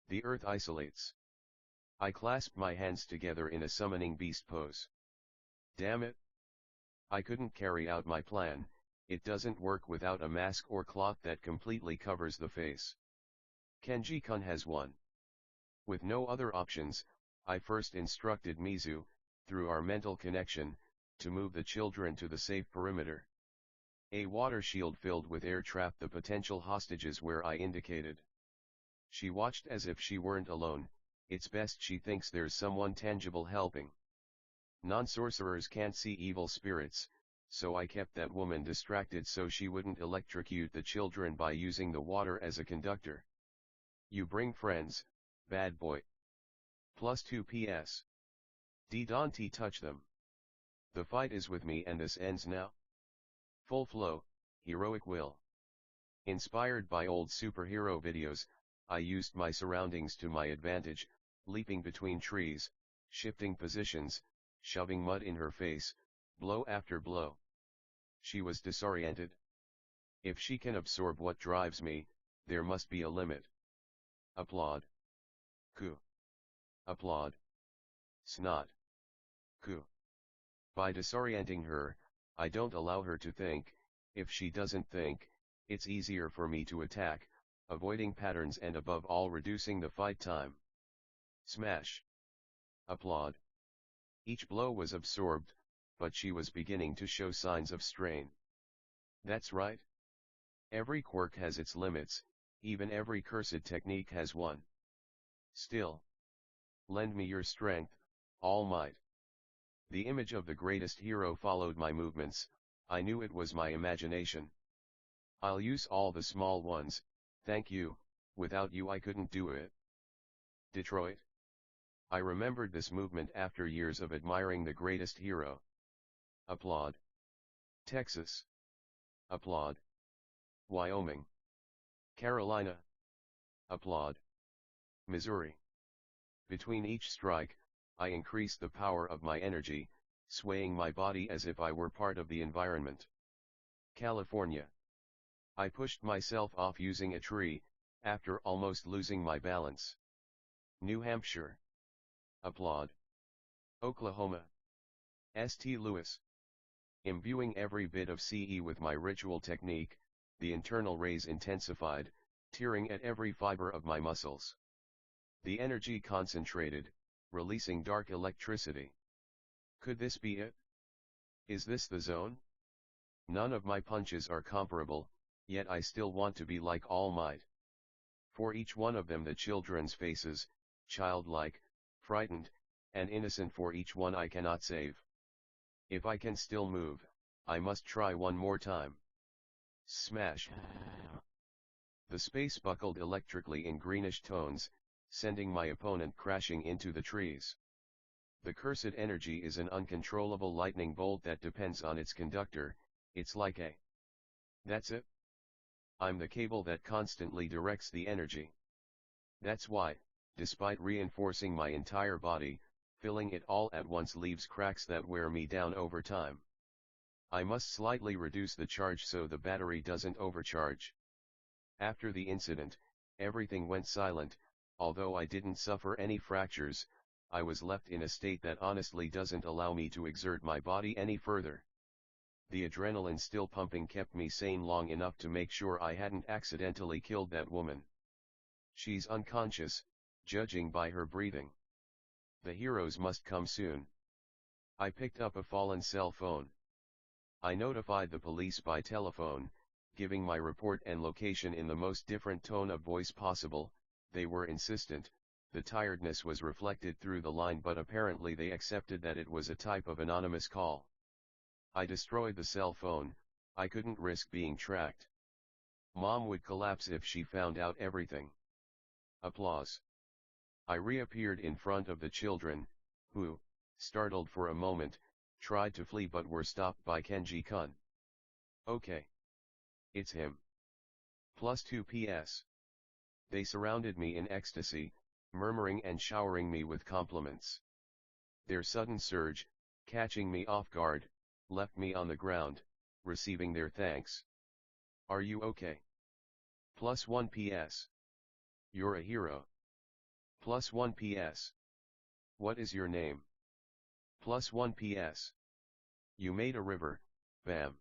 The earth isolates. I clasped my hands together in a summoning beast pose. Damn it! I couldn't carry out my plan, it doesn't work without a mask or cloth that completely covers the face. Kenji-kun has one. With no other options, I first instructed Mizu, through our mental connection, to move the children to the safe perimeter. A water shield filled with air trapped the potential hostages where I indicated. She watched as if she weren't alone, it's best she thinks there's someone tangible helping. Non-sorcerers can't see evil spirits, so I kept that woman distracted so she wouldn't electrocute the children by using the water as a conductor. You bring friends, bad boy. +2 PS. Don't touch them. The fight is with me and this ends now. Full flow, heroic will. Inspired by old superhero videos, I used my surroundings to my advantage, leaping between trees, shifting positions, shoving mud in her face, blow after blow. She was disoriented. If she can absorb what drives me, there must be a limit. Applaud. Coup. Applaud. Snot. Coup. By disorienting her, I don't allow her to think. If she doesn't think, it's easier for me to attack, avoiding patterns and above all reducing the fight time. Smash. Applaud. Each blow was absorbed, but she was beginning to show signs of strain. That's right. Every quirk has its limits, even every cursed technique has one. Still. Lend me your strength, All Might. The image of the greatest hero followed my movements, I knew it was my imagination. I'll use all the small ones, thank you, without you I couldn't do it. Detroit. I remembered this movement after years of admiring the greatest hero. Applaud. Texas. Applaud. Wyoming. Carolina. Applaud. Missouri. Between each strike, I increased the power of my energy, swaying my body as if I were part of the environment. California. I pushed myself off using a tree, after almost losing my balance. New Hampshire. Applaud. Oklahoma. St. Louis. Imbuing every bit of CE with my ritual technique, the internal rays intensified, tearing at every fiber of my muscles. The energy concentrated, releasing dark electricity. Could this be it? Is this the zone? None of my punches are comparable, yet I still want to be like All Might. For each one of them the children's faces, childlike, frightened, and innocent, for each one I cannot save. If I can still move, I must try one more time. Smash! The space buckled electrically in greenish tones, sending my opponent crashing into the trees. The cursed energy is an uncontrollable lightning bolt that depends on its conductor. It's like a... That's it. I'm the cable that constantly directs the energy. That's why, despite reinforcing my entire body, filling it all at once leaves cracks that wear me down over time. I must slightly reduce the charge so the battery doesn't overcharge. After the incident, everything went silent. Although I didn't suffer any fractures, I was left in a state that honestly doesn't allow me to exert my body any further. The adrenaline still pumping kept me sane long enough to make sure I hadn't accidentally killed that woman. She's unconscious, judging by her breathing. The heroes must come soon. I picked up a fallen cell phone. I notified the police by telephone, giving my report and location in the most different tone of voice possible. They were insistent. The tiredness was reflected through the line, but apparently they accepted that it was a type of anonymous call. I destroyed the cell phone. I couldn't risk being tracked. Mom would collapse if she found out everything. Applause. I reappeared in front of the children, who, startled for a moment, tried to flee but were stopped by Kenji-kun. Okay. It's him. +2 PS. They surrounded me in ecstasy, murmuring and showering me with compliments. Their sudden surge, catching me off guard, left me on the ground, receiving their thanks. Are you okay? +1 PS. You're a hero. +1 PS. What is your name? +1 PS. You made a river, bam.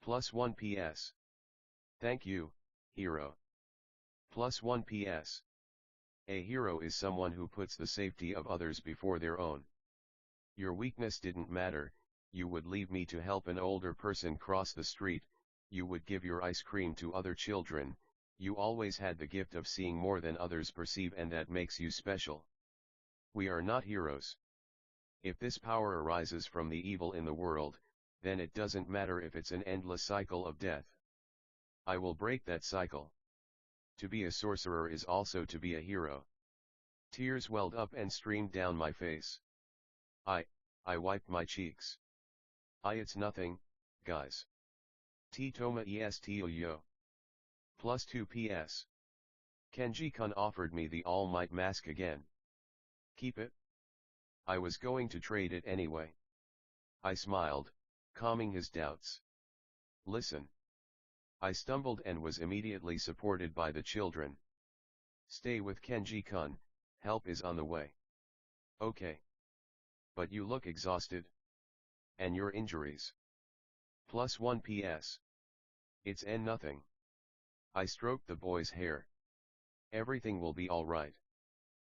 +1 PS. Thank you, hero. +1 PS. A hero is someone who puts the safety of others before their own. Your weakness didn't matter. You would leave me to help an older person cross the street. You would give your ice cream to other children. You always had the gift of seeing more than others perceive, and that makes you special. We are not heroes. If this power arises from the evil in the world, then it doesn't matter if it's an endless cycle of death. I will break that cycle. To be a sorcerer is also to be a hero. Tears welled up and streamed down my face. I wiped my cheeks. It's nothing, guys. Toma esto yo. +2 PS. Kenji-kun offered me the All Might mask again. Keep it. I was going to trade it anyway. I smiled, calming his doubts. Listen. I stumbled and was immediately supported by the children. Stay with Kenji-kun, help is on the way. Okay. But you look exhausted. And your injuries? +1 PS. It's nothing. I stroked the boy's hair. Everything will be alright.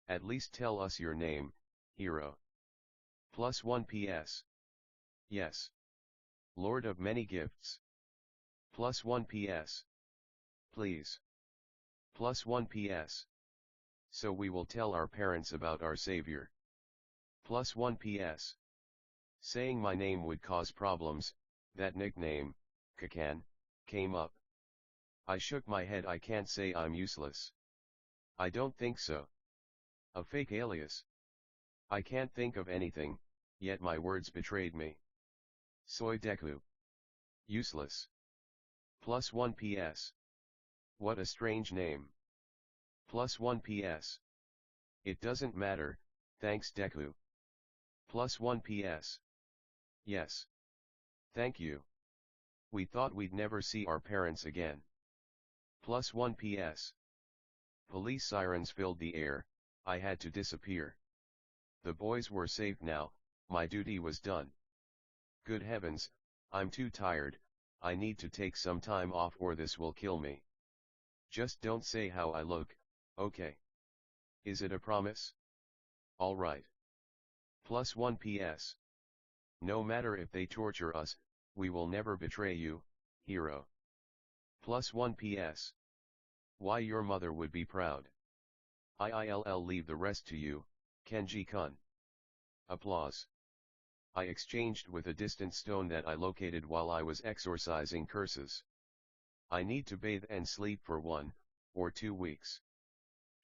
At least tell us your name, hero. +1 PS. Yes. Lord of many gifts. +1 PS. Please. +1 PS. So we will tell our parents about our savior. +1 PS. Saying my name would cause problems. That nickname, Kakan, came up. I shook my head. I can't say I'm useless. I don't think so. A fake alias. I can't think of anything, yet my words betrayed me. Soy Deku. Useless. +1 PS. What a strange name. +1 PS. It doesn't matter, Thanks Deku. +1 PS. Yes. Thank you. We thought we'd never see our parents again. +1 PS. Police sirens filled the air, I had to disappear. The boys were safe now, my duty was done. Good heavens, I'm too tired, I need to take some time off or this will kill me. Just don't say how I look, okay? Is it a promise? Alright. +1 PS. No matter if they torture us, we will never betray you, hero. +1 PS. Why your mother would be proud. I'll leave the rest to you, Kenji-kun. Applause. I exchanged with a distant stone that I located while I was exorcising curses. I need to bathe and sleep for 1 or 2 weeks.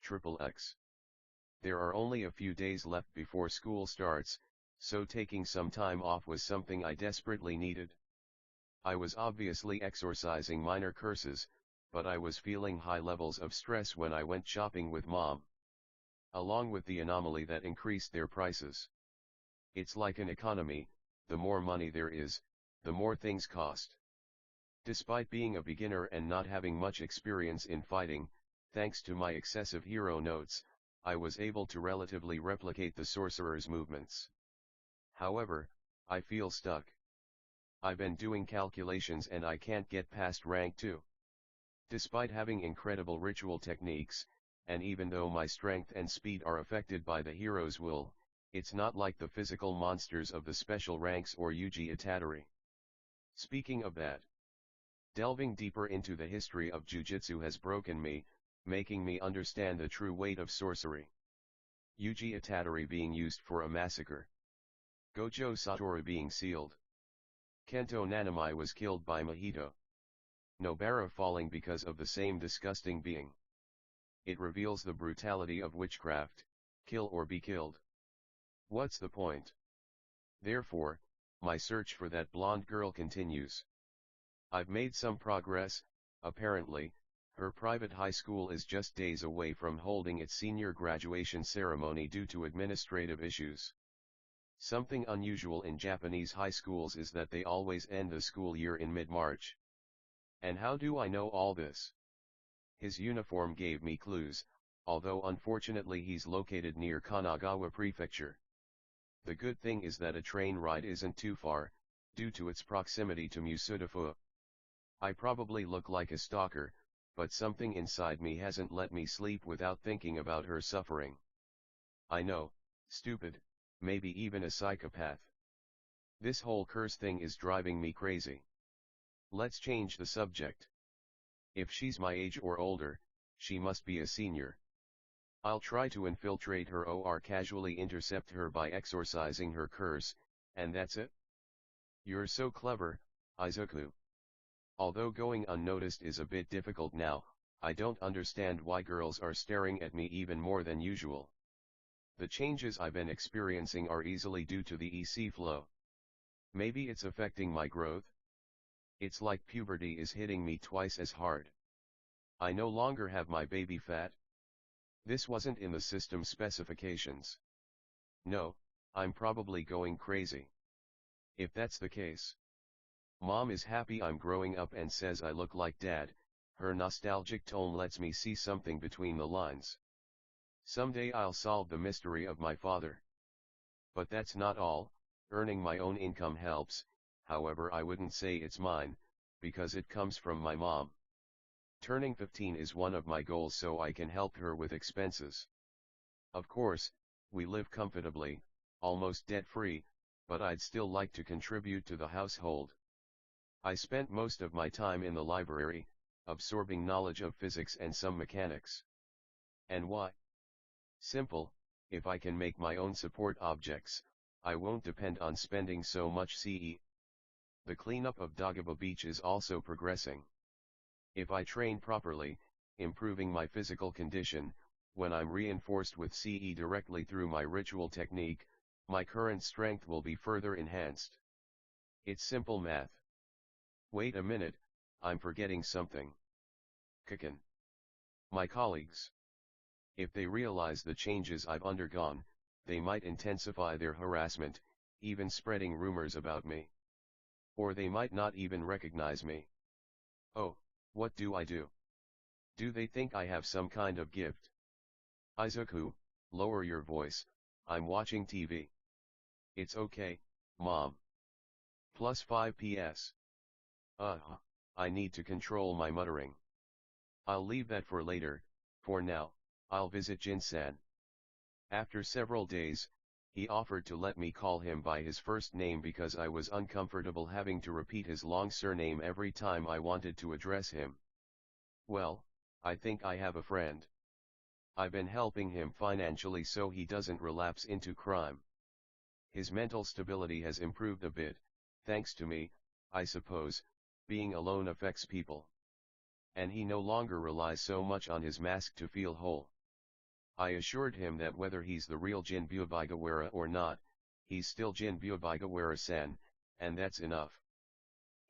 XXX. There are only a few days left before school starts, so taking some time off was something I desperately needed. I was obviously exorcising minor curses, but I was feeling high levels of stress when I went shopping with mom. Along with the anomaly that increased their prices. It's like an economy, the more money there is, the more things cost. Despite being a beginner and not having much experience in fighting, thanks to my excessive hero notes, I was able to relatively replicate the sorcerer's movements. However, I feel stuck. I've been doing calculations and I can't get past rank 2. Despite having incredible ritual techniques, and even though my strength and speed are affected by the hero's will, it's not like the physical monsters of the special ranks or Yuji Itadori. Speaking of that, delving deeper into the history of Jujutsu has broken me, making me understand the true weight of sorcery. Yuji Itadori being used for a massacre. Gojo Satoru being sealed. Kento Nanami was killed by Mahito. Nobara falling because of the same disgusting being. It reveals the brutality of witchcraft, kill or be killed. What's the point? Therefore, my search for that blonde girl continues. I've made some progress, apparently, her private high school is just days away from holding its senior graduation ceremony due to administrative issues. Something unusual in Japanese high schools is that they always end the school year in mid-March. And how do I know all this? His uniform gave me clues, although unfortunately he's located near Kanagawa Prefecture. The good thing is that a train ride isn't too far, due to its proximity to Musudafu. I probably look like a stalker, but something inside me hasn't let me sleep without thinking about her suffering. I know, stupid, maybe even a psychopath. This whole curse thing is driving me crazy. Let's change the subject. If she's my age or older, she must be a senior. I'll try to infiltrate her or casually intercept her by exorcising her curse, and that's it? You're so clever, Izuku. Although going unnoticed is a bit difficult now, I don't understand why girls are staring at me even more than usual. The changes I've been experiencing are easily due to the EC flow. Maybe it's affecting my growth? It's like puberty is hitting me twice as hard. I no longer have my baby fat. This wasn't in the system specifications. No, I'm probably going crazy. If that's the case. Mom is happy I'm growing up and says I look like dad, her nostalgic tone lets me see something between the lines. Someday I'll solve the mystery of my father. But that's not all, earning my own income helps, however I wouldn't say it's mine, because it comes from my mom. Turning 15 is one of my goals so I can help her with expenses. Of course, we live comfortably, almost debt-free, but I'd still like to contribute to the household. I spent most of my time in the library, absorbing knowledge of physics and some mechanics. And why? Simple, if I can make my own support objects, I won't depend on spending so much CE. The cleanup of Dagaba Beach is also progressing. If I train properly, improving my physical condition, when I'm reinforced with CE directly through my ritual technique, my current strength will be further enhanced. It's simple math. Wait a minute, I'm forgetting something. Kaken. My colleagues. If they realize the changes I've undergone, they might intensify their harassment, even spreading rumors about me. Or they might not even recognize me. Oh, what do I do? Do they think I have some kind of gift? Izuku, lower your voice, I'm watching TV. It's okay, Mom. Plus 5 PS. I need to control my muttering. I'll leave that for later, for now, I'll visit Jin-san. After several days, he offered to let me call him by his first name because I was uncomfortable having to repeat his long surname every time I wanted to address him. Well, I think I have a friend. I've been helping him financially so he doesn't relapse into crime. His mental stability has improved a bit, thanks to me, I suppose. Being alone affects people. And he no longer relies so much on his mask to feel whole. I assured him that whether he's the real Jin Bubigawara or not, he's still Jin Bubigawara-san, and that's enough.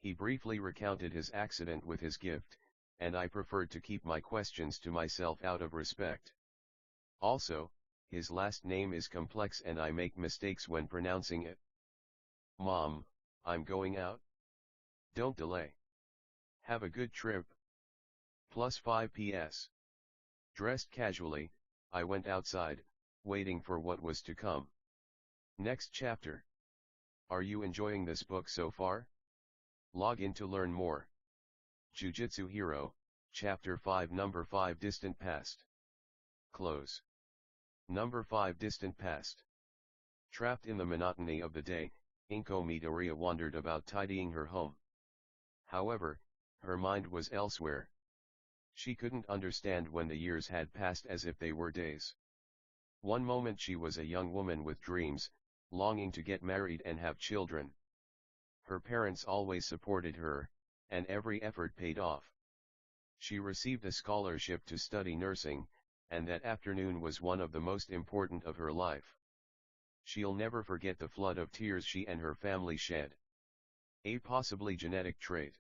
He briefly recounted his accident with his gift, and I preferred to keep my questions to myself out of respect. Also, his last name is complex and I make mistakes when pronouncing it. Mom, I'm going out. Don't delay. Have a good trip. Plus 5 PS. Dressed casually, I went outside, waiting for what was to come. Next chapter. Are you enjoying this book so far? Log in to learn more. Jujutsu Hero, Chapter 5 Number 5 Distant Past. Close. Number 5 Distant Past. Trapped in the monotony of the day, Inko Midoriya wandered about tidying her home. However, her mind was elsewhere. She couldn't understand when the years had passed as if they were days. One moment she was a young woman with dreams, longing to get married and have children. Her parents always supported her, and every effort paid off. She received a scholarship to study nursing, and that afternoon was one of the most important of her life. She'll never forget the flood of tears she and her family shed. A possibly genetic trait.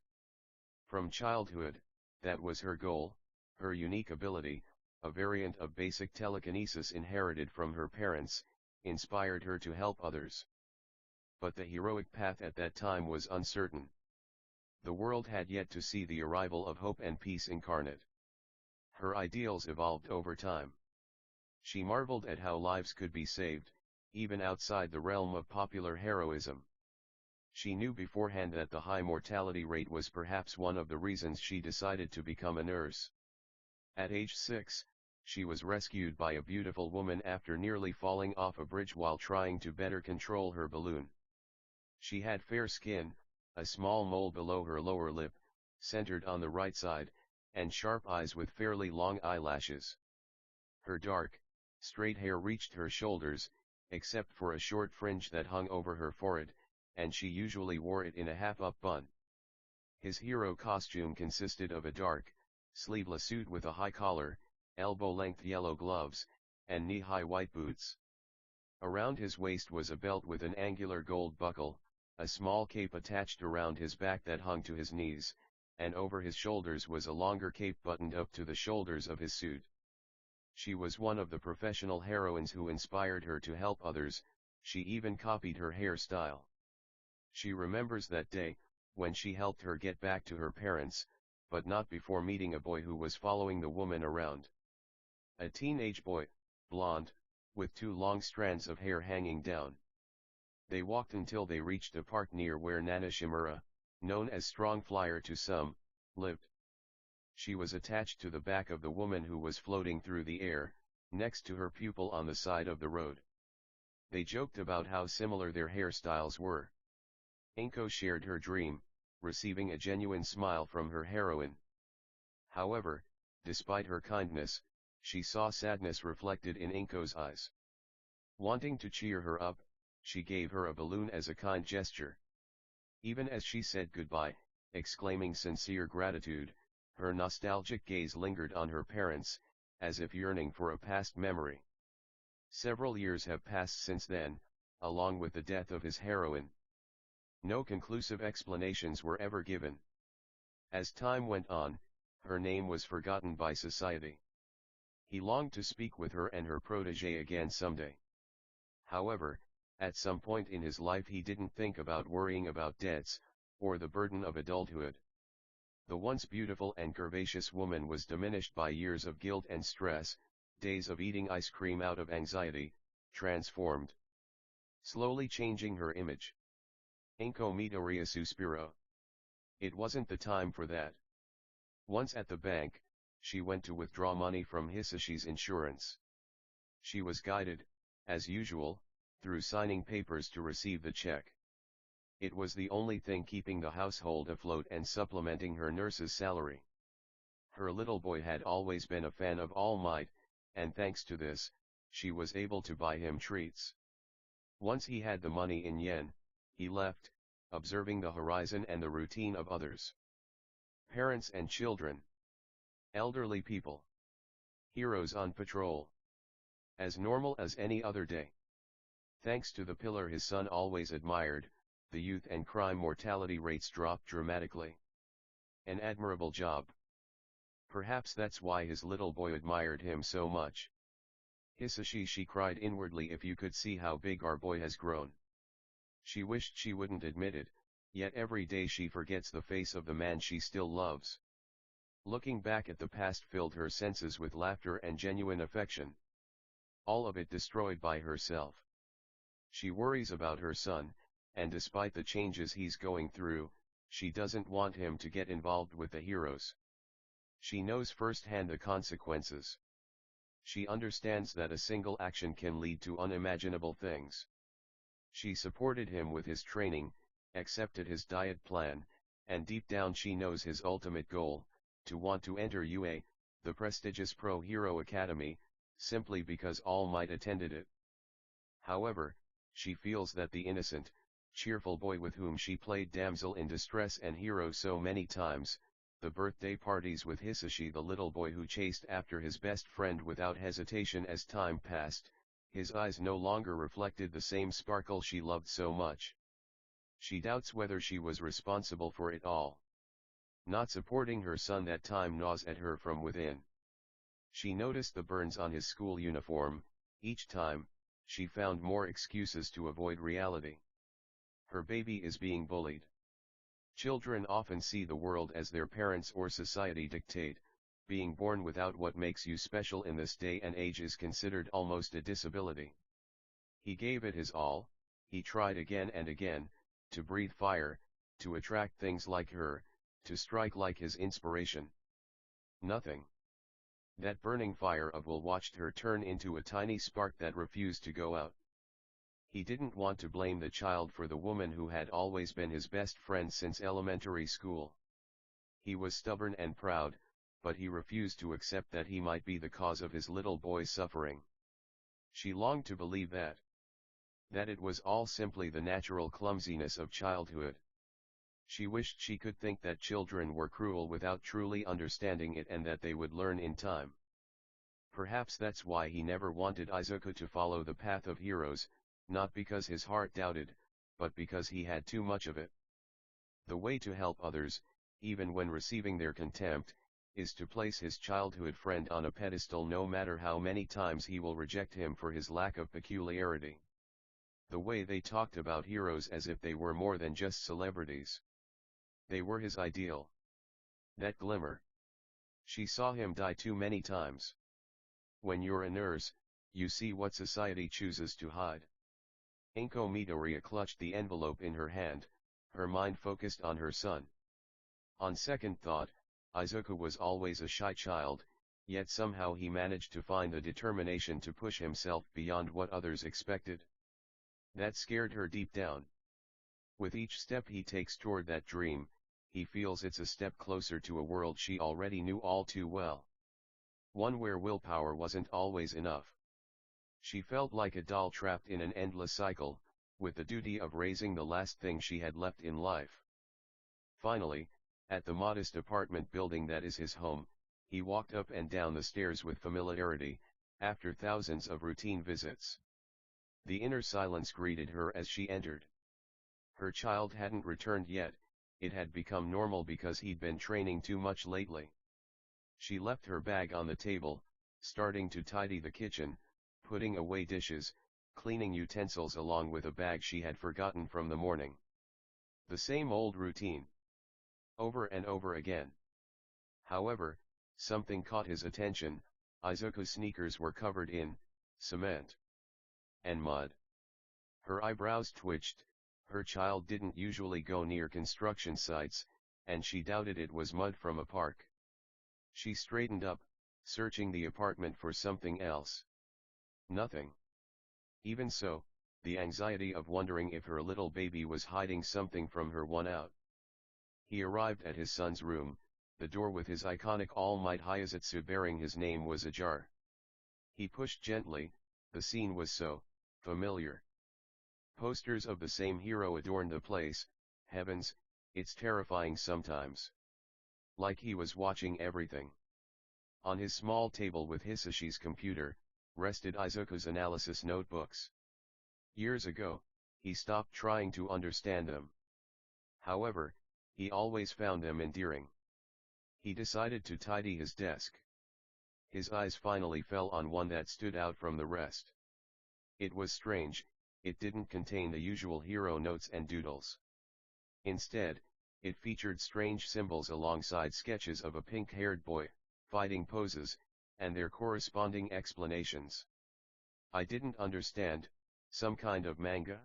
From childhood, that was her goal, her unique ability, a variant of basic telekinesis inherited from her parents, inspired her to help others. But the heroic path at that time was uncertain. The world had yet to see the arrival of hope and peace incarnate. Her ideals evolved over time. She marveled at how lives could be saved, even outside the realm of popular heroism. She knew beforehand that the high mortality rate was perhaps one of the reasons she decided to become a nurse. At age 6, she was rescued by a beautiful woman after nearly falling off a bridge while trying to better control her balloon. She had fair skin, a small mole below her lower lip, centered on the right side, and sharp eyes with fairly long eyelashes. Her dark, straight hair reached her shoulders, except for a short fringe that hung over her forehead, and she usually wore it in a half-up bun. His hero costume consisted of a dark, sleeveless suit with a high collar, elbow-length yellow gloves, and knee-high white boots. Around his waist was a belt with an angular gold buckle, a small cape attached around his back that hung to his knees, and over his shoulders was a longer cape buttoned up to the shoulders of his suit. She was one of the professional heroines who inspired her to help others. She even copied her hairstyle. She remembers that day, when she helped her get back to her parents, but not before meeting a boy who was following the woman around. A teenage boy, blonde, with 2 long strands of hair hanging down. They walked until they reached a park near where Nana Shimura, known as Strong Flyer to some, lived. She was attached to the back of the woman who was floating through the air, next to her pupil on the side of the road. They joked about how similar their hairstyles were. Inko shared her dream, receiving a genuine smile from her heroine. However, despite her kindness, she saw sadness reflected in Inko's eyes. Wanting to cheer her up, she gave her a balloon as a kind gesture. Even as she said goodbye, exclaiming sincere gratitude, her nostalgic gaze lingered on her parents, as if yearning for a past memory. Several years have passed since then, along with the death of his heroine. No conclusive explanations were ever given. As time went on, her name was forgotten by society. He longed to speak with her and her protégé again someday. However, at some point in his life he didn't think about worrying about debts, or the burden of adulthood. The once beautiful and curvaceous woman was diminished by years of guilt and stress, days of eating ice cream out of anxiety, transformed, slowly changing her image. Incognitoria suspiro. It wasn't the time for that. Once at the bank, she went to withdraw money from Hisashi's insurance. She was guided, as usual, through signing papers to receive the check. It was the only thing keeping the household afloat and supplementing her nurse's salary. Her little boy had always been a fan of All Might, and thanks to this, she was able to buy him treats. Once he had the money in yen, he left, observing the horizon and the routine of others. Parents and children. Elderly people. Heroes on patrol. As normal as any other day. Thanks to the pillar his son always admired, the youth and crime mortality rates dropped dramatically. An admirable job. Perhaps that's why his little boy admired him so much. Hisashi, she cried inwardly, if you could see how big our boy has grown. She wished she wouldn't admit it, yet every day she forgets the face of the man she still loves. Looking back at the past filled her senses with laughter and genuine affection. All of it destroyed by herself. She worries about her son, and despite the changes he's going through, she doesn't want him to get involved with the heroes. She knows firsthand the consequences. She understands that a single action can lead to unimaginable things. She supported him with his training, accepted his diet plan, and deep down she knows his ultimate goal, to want to enter UA, the prestigious Pro Hero Academy, simply because All Might attended it. However, she feels that the innocent, cheerful boy with whom she played damsel in distress and hero so many times, the birthday parties with Hisashi, the little boy who chased after his best friend without hesitation as time passed, his eyes no longer reflected the same sparkle she loved so much. She doubts whether she was responsible for it all. Not supporting her son that time gnaws at her from within. She noticed the burns on his school uniform. Each time, she found more excuses to avoid reality. Her baby is being bullied. Children often see the world as their parents or society dictate. Being born without what makes you special in this day and age is considered almost a disability. He gave it his all, he tried again and again, to breathe fire, to attract things like her, to strike like his inspiration. Nothing. That burning fire of will watched her turn into a tiny spark that refused to go out. He didn't want to blame the child for the woman who had always been his best friend since elementary school. He was stubborn and proud, but he refused to accept that he might be the cause of his little boy's suffering. She longed to believe that it was all simply the natural clumsiness of childhood. She wished she could think that children were cruel without truly understanding it and that they would learn in time. Perhaps that's why he never wanted Izuku to follow the path of heroes, not because his heart doubted, but because he had too much of it. The way to help others, even when receiving their contempt, is to place his childhood friend on a pedestal no matter how many times he will reject him for his lack of peculiarity. The way they talked about heroes as if they were more than just celebrities. They were his ideal. That glimmer. She saw him die too many times. When you're a nurse, you see what society chooses to hide. Inko Midoriya clutched the envelope in her hand, her mind focused on her son. On second thought, Izuku was always a shy child, yet somehow he managed to find the determination to push himself beyond what others expected. That scared her deep down. With each step he takes toward that dream, he feels it's a step closer to a world she already knew all too well. One where willpower wasn't always enough. She felt like a doll trapped in an endless cycle, with the duty of raising the last thing she had left in life. Finally, at the modest apartment building that is his home, he walked up and down the stairs with familiarity, after thousands of routine visits. The inner silence greeted her as she entered. Her child hadn't returned yet, it had become normal because he'd been training too much lately. She left her bag on the table, starting to tidy the kitchen, putting away dishes, cleaning utensils along with a bag she had forgotten from the morning. The same old routine. Over and over again. However, something caught his attention. Izuku's sneakers were covered in cement and mud. Her eyebrows twitched. Her child didn't usually go near construction sites, and she doubted it was mud from a park. She straightened up, searching the apartment for something else. Nothing. Even so, the anxiety of wondering if her little baby was hiding something from her won out. He arrived at his son's room. The door with his iconic All Might Hyazutsu bearing his name was ajar. He pushed gently. The scene was so familiar. Posters of the same hero adorned the place. Heavens, it's terrifying sometimes. Like he was watching everything. On his small table with Hisashi's computer, rested Izuku's analysis notebooks. Years ago, he stopped trying to understand them. However, he always found them endearing. He decided to tidy his desk. His eyes finally fell on one that stood out from the rest. It was strange, it didn't contain the usual hero notes and doodles. Instead, it featured strange symbols alongside sketches of a pink-haired boy, fighting poses, and their corresponding explanations. I didn't understand, some kind of manga?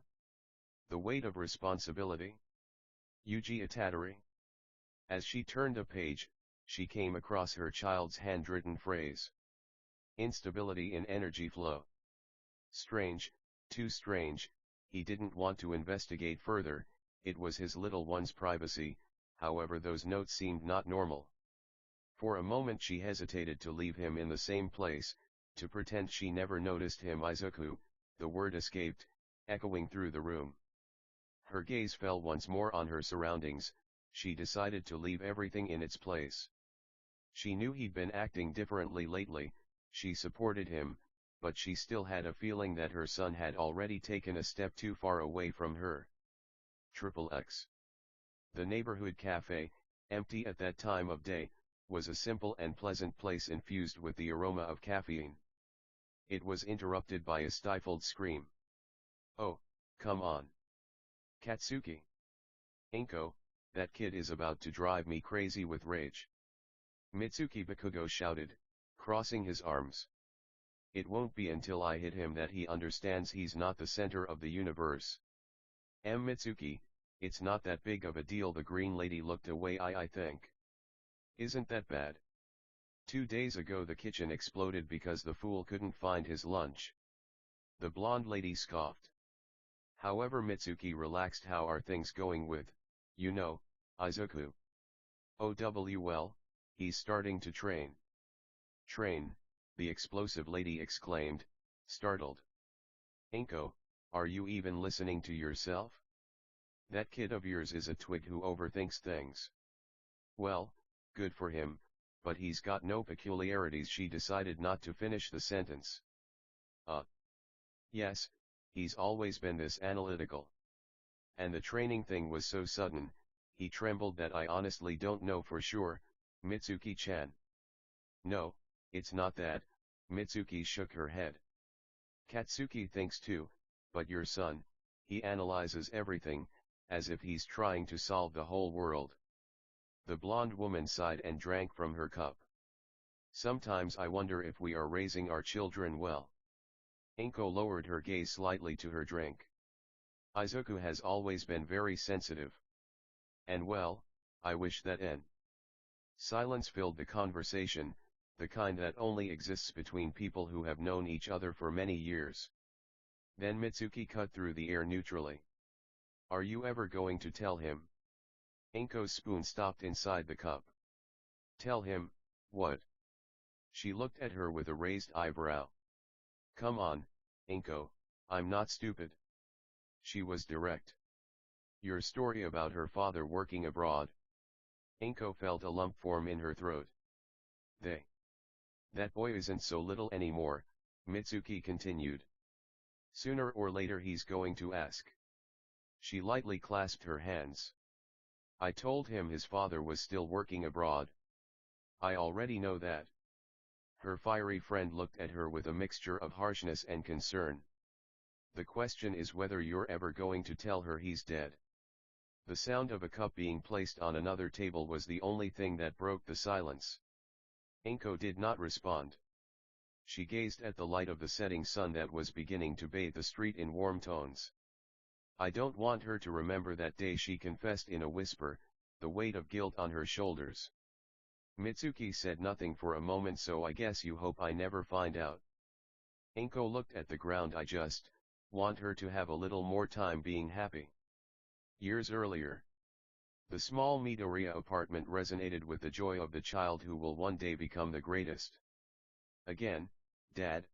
The weight of responsibility? Yuji Itadori? As she turned a page, she came across her child's handwritten phrase. Instability in energy flow. Strange, too strange. He didn't want to investigate further. It was his little one's privacy. However, those notes seemed not normal. For a moment she hesitated to leave him in the same place, to pretend she never noticed him. Izuku, the word escaped, echoing through the room. Her gaze fell once more on her surroundings. She decided to leave everything in its place. She knew he'd been acting differently lately. She supported him, but she still had a feeling that her son had already taken a step too far away from her. XXX. The neighborhood cafe, empty at that time of day, was a simple and pleasant place infused with the aroma of caffeine. It was interrupted by a stifled scream. Oh, come on. Katsuki. Inko, that kid is about to drive me crazy with rage. Mitsuki Bakugo shouted, crossing his arms. It won't be until I hit him that he understands he's not the center of the universe. Mitsuki, it's not that big of a deal. The green lady looked away. I think. Isn't that bad? 2 days ago the kitchen exploded because the fool couldn't find his lunch. The blonde lady scoffed. However, Mitsuki relaxed. How are things going with, Izuku? Oh well, he's starting to train. Train, the explosive lady exclaimed, startled. Inko, are you even listening to yourself? That kid of yours is a twig who overthinks things. Well, good for him, but he's got no peculiarities. She decided not to finish the sentence. Yes, he's always been this analytical. And the training thing was so sudden, he trembled. That I honestly don't know for sure, Mitsuki-chan. No, it's not that. Mitsuki shook her head. Katsuki thinks too, but your son, he analyzes everything, as if he's trying to solve the whole world. The blonde woman sighed and drank from her cup. Sometimes I wonder if we are raising our children well. Inko lowered her gaze slightly to her drink. Izuku has always been very sensitive. And well, I wish that Silence filled the conversation, the kind that only exists between people who have known each other for many years. Then Mitsuki cut through the air neutrally. Are you ever going to tell him? Inko's spoon stopped inside the cup. Tell him, what? She looked at her with a raised eyebrow. Come on, Inko, I'm not stupid. She was direct. Your story about her father working abroad. Inko felt a lump form in her throat. That boy isn't so little anymore, Mitsuki continued. Sooner or later he's going to ask. She lightly clasped her hands. I told him his father was still working abroad. I already know that. Her fiery friend looked at her with a mixture of harshness and concern. The question is whether you're ever going to tell her he's dead. The sound of a cup being placed on another table was the only thing that broke the silence. Inko did not respond. She gazed at the light of the setting sun that was beginning to bathe the street in warm tones. I don't want her to remember that day, she confessed in a whisper, the weight of guilt on her shoulders. Mitsuki said nothing for a moment. So I guess you hope I never find out. Inko looked at the ground. I just want her to have a little more time being happy. Years earlier, the small Midoriya apartment resonated with the joy of the child who will one day become the greatest. Again, Dad.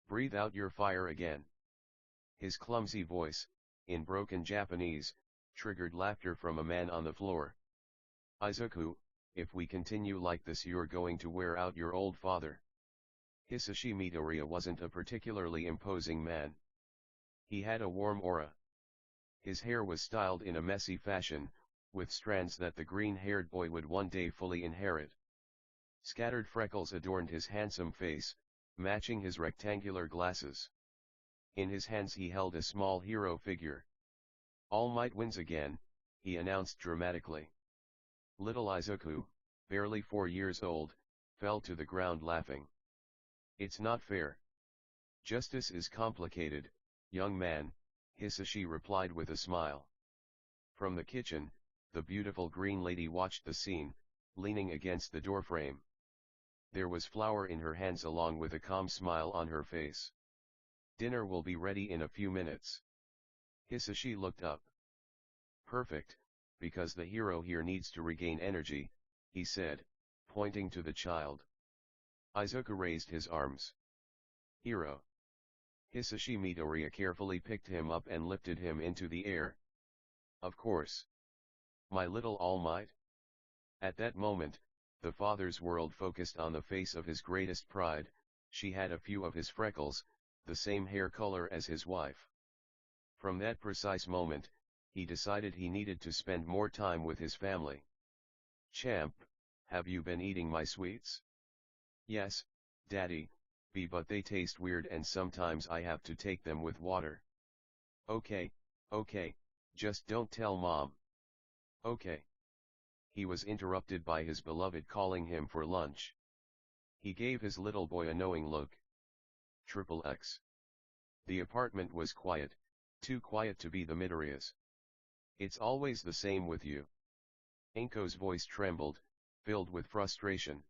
Breathe out your fire again. His clumsy voice, in broken Japanese, triggered laughter from a man on the floor. Izuku, if we continue like this you're going to wear out your old father. Hisashi Midoriya wasn't a particularly imposing man. He had a warm aura. His hair was styled in a messy fashion, with strands that the green-haired boy would one day fully inherit. Scattered freckles adorned his handsome face, matching his rectangular glasses. In his hands he held a small hero figure. All Might wins again, he announced dramatically. Little Izuku, barely 4 years old, fell to the ground laughing. It's not fair. Justice is complicated, young man, Hisashi replied with a smile. From the kitchen, the beautiful green lady watched the scene, leaning against the doorframe. There was flour in her hands along with a calm smile on her face. Dinner will be ready in a few minutes. Hisashi looked up. Perfect, because the hero here needs to regain energy, he said, pointing to the child. Izuku raised his arms. Hero. Hisashi Midoriya carefully picked him up and lifted him into the air. Of course. My little All Might? At that moment, the father's world focused on the face of his greatest pride. She had a few of his freckles, the same hair color as his wife. From that precise moment, he decided he needed to spend more time with his family. Champ, have you been eating my sweets? Yes, Daddy, but they taste weird and sometimes I have to take them with water. Okay, just don't tell Mom. Okay. He was interrupted by his beloved calling him for lunch. He gave his little boy a knowing look. XXX. The apartment was quiet, too quiet to be the Midoriyas. It's always the same with you. Inko's voice trembled, filled with frustration.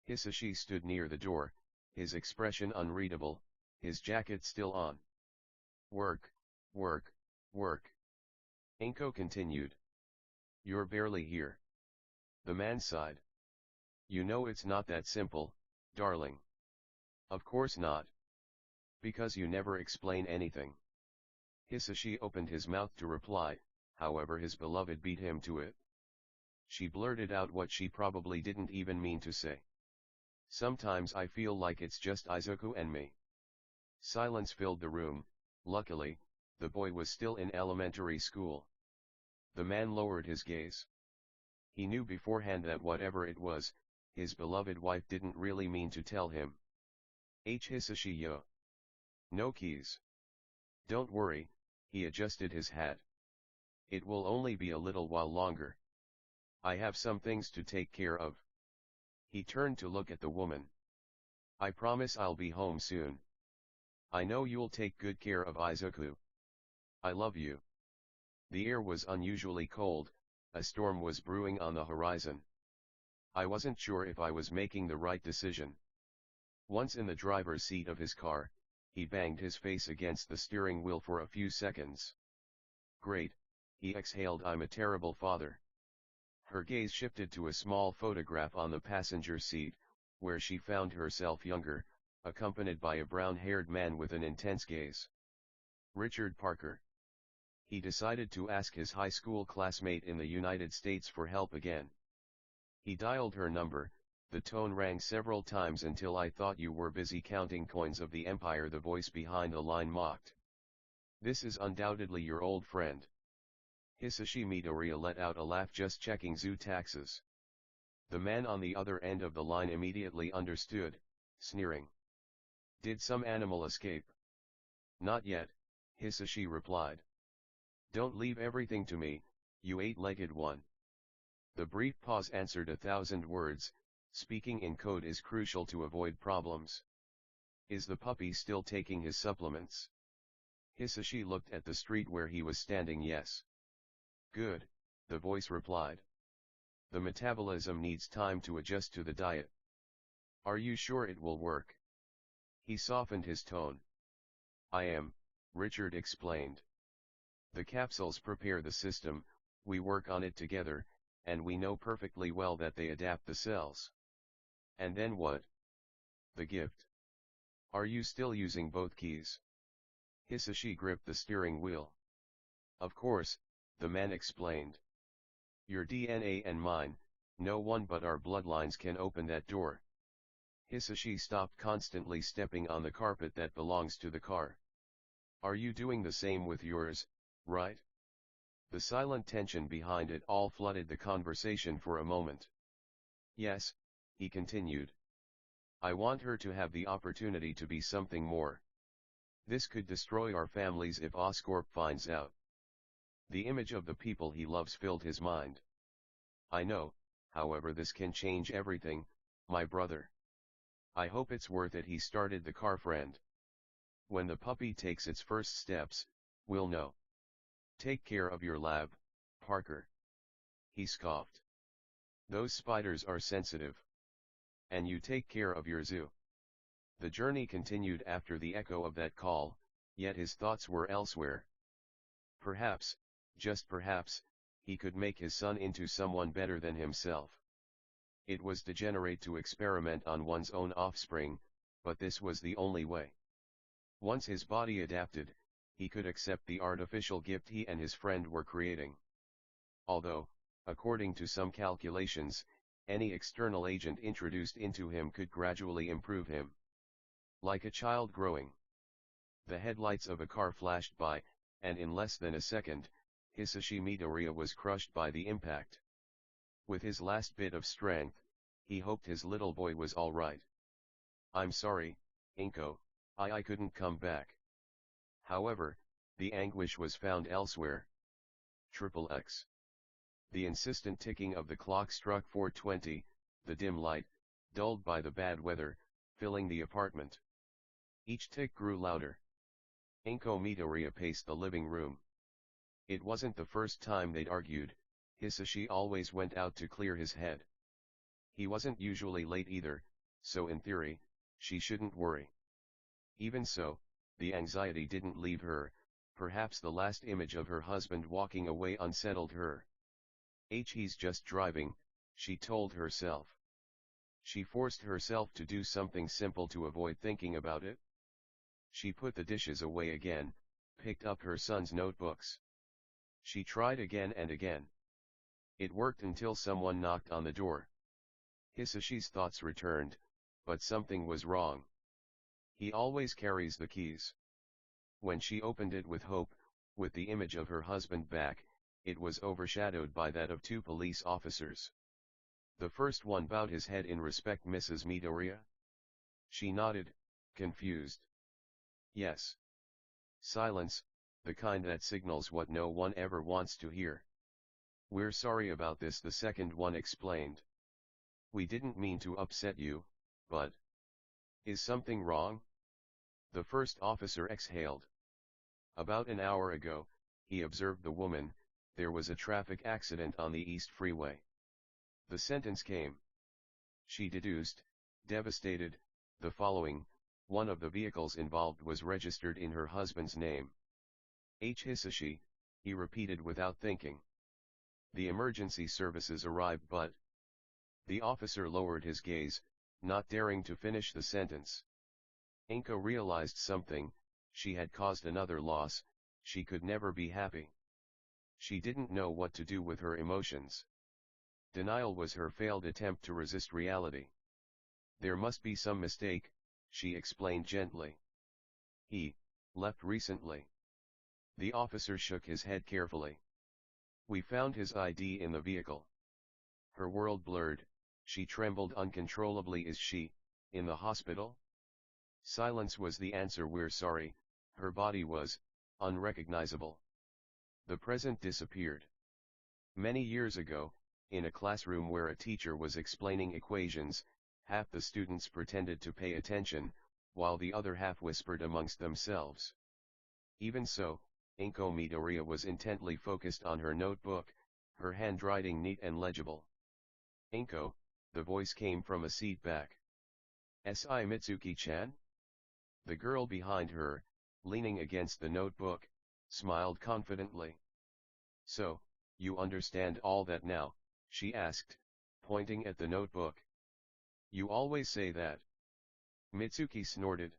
Hisashi stood near the door, his expression unreadable, his jacket still on. Work, work, work. Inko continued. You're barely here. The man sighed. You know it's not that simple, darling. Of course not. Because you never explain anything. Hisashi opened his mouth to reply, however his beloved beat him to it. She blurted out what she probably didn't even mean to say. Sometimes I feel like it's just Izuku and me. Silence filled the room. Luckily, the boy was still in elementary school. The man lowered his gaze. He knew beforehand that whatever it was, his beloved wife didn't really mean to tell him. Hisashi yo. No keys. Don't worry, he adjusted his hat. It will only be a little while longer. I have some things to take care of. He turned to look at the woman. I promise I'll be home soon. I know you'll take good care of Izuku. I love you. The air was unusually cold, a storm was brewing on the horizon. I wasn't sure if I was making the right decision. Once in the driver's seat of his car, he banged his face against the steering wheel for a few seconds. Great, he exhaled, I'm a terrible father. Her gaze shifted to a small photograph on the passenger seat, where she found herself younger, accompanied by a brown-haired man with an intense gaze. Richard Parker. He decided to ask his high school classmate in the United States for help again. He dialed her number, the tone rang several times until I thought you were busy counting coins of the empire, the voice behind the line mocked. This is undoubtedly your old friend. Hisashi Midoriya let out a laugh, just checking zoo taxes. The man on the other end of the line immediately understood, sneering. Did some animal escape? Not yet, Hisashi replied. Don't leave everything to me, you eight-legged one. The brief pause answered 1,000 words. Speaking in code is crucial to avoid problems. Is the puppy still taking his supplements? Hisashi looked at the street where he was standing. Yes. Good, the voice replied. The metabolism needs time to adjust to the diet. Are you sure it will work? He softened his tone. I am, Richard explained. The capsules prepare the system, we work on it together, and we know perfectly well that they adapt the cells. And then what? The gift. Are you still using both keys? Hisashi gripped the steering wheel. Of course, the man explained. Your DNA and mine, no one but our bloodlines can open that door. Hisashi stopped constantly stepping on the carpet that belongs to the car. Are you doing the same with yours, right? The silent tension behind it all flooded the conversation for a moment. Yes, he continued. I want her to have the opportunity to be something more. This could destroy our families if Oscorp finds out. The image of the people he loves filled his mind. I know, however, this can change everything, my brother. I hope it's worth it. He started the car. Friend. When the puppy takes its first steps, we'll know. Take care of your lab, Parker. He scoffed. Those spiders are sensitive. And you take care of your zoo. The journey continued after the echo of that call, yet his thoughts were elsewhere. Perhaps, just perhaps, he could make his son into someone better than himself. It was degenerate to experiment on one's own offspring, but this was the only way. Once his body adapted, he could accept the artificial gift he and his friend were creating. Although, according to some calculations, any external agent introduced into him could gradually improve him. Like a child growing. The headlights of a car flashed by, and in less than a second, Hisashi Midoriya was crushed by the impact. With his last bit of strength, he hoped his little boy was all right. I'm sorry, Inko, I couldn't come back. However, the anguish was found elsewhere. XXX. The insistent ticking of the clock struck 4:20, the dim light, dulled by the bad weather, filling the apartment. Each tick grew louder. Inko Midoriya paced the living room. It wasn't the first time they'd argued. Hisashi always went out to clear his head. He wasn't usually late either, so in theory, she shouldn't worry. Even so, the anxiety didn't leave her. Perhaps the last image of her husband walking away unsettled her. He's just driving, she told herself. She forced herself to do something simple to avoid thinking about it. She put the dishes away again, picked up her son's notebooks. She tried again and again. It worked until someone knocked on the door. Hisashi's thoughts returned, but something was wrong. He always carries the keys. When she opened it with hope, with the image of her husband back, it was overshadowed by that of two police officers. The first one bowed his head in respect. Mrs. Midoriya? She nodded, confused. Yes. Silence, the kind that signals what no one ever wants to hear. We're sorry about this, the second one explained. We didn't mean to upset you, but... Is something wrong? The first officer exhaled. About an hour ago, he observed the woman. There was a traffic accident on the East Freeway. The sentence came. She deduced, devastated, the following: one of the vehicles involved was registered in her husband's name. Hisashi, he repeated without thinking. The emergency services arrived, but... The officer lowered his gaze, not daring to finish the sentence. Inko realized something. She had caused another loss. She could never be happy. She didn't know what to do with her emotions. Denial was her failed attempt to resist reality. There must be some mistake, she explained gently. He left recently. The officer shook his head carefully. We found his ID in the vehicle. Her world blurred. She trembled uncontrollably. Is she in the hospital? Silence was the answer. We're sorry, Her body was unrecognizable. The present disappeared. Many years ago, in a classroom where a teacher was explaining equations, half the students pretended to pay attention, while the other half whispered amongst themselves. Even so, Inko Midoriya was intently focused on her notebook, her handwriting neat and legible. "Inko," the voice came from a seat back. "S.I. Mitsuki-chan?" The girl behind her, leaning against the notebook, smiled confidently. "So, you understand all that now?" she asked, pointing at the notebook. "You always say that." Mitsuki snorted.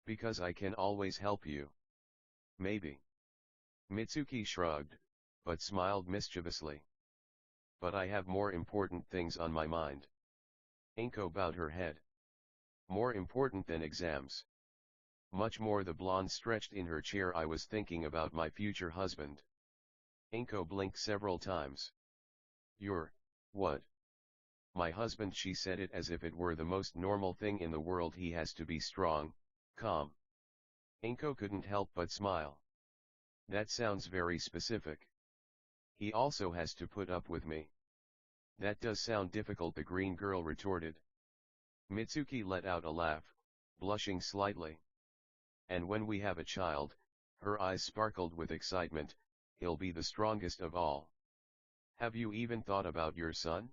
"Because I can always help you." "Maybe." Mitsuki shrugged, but smiled mischievously. "But I have more important things on my mind." Inko bowed her head. "More important than exams?" "Much more." The blonde stretched in her chair. "I was thinking about my future husband." Inko blinked several times. "Your, what?" "My husband." She said it as if it were the most normal thing in the world. "He has to be strong, calm." Inko couldn't help but smile. "That sounds very specific." "He also has to put up with me." "That does sound difficult," the green girl retorted. Mitsuki let out a laugh, blushing slightly. "And when we have a child," her eyes sparkled with excitement, "he'll be the strongest of all." "Have you even thought about your son?"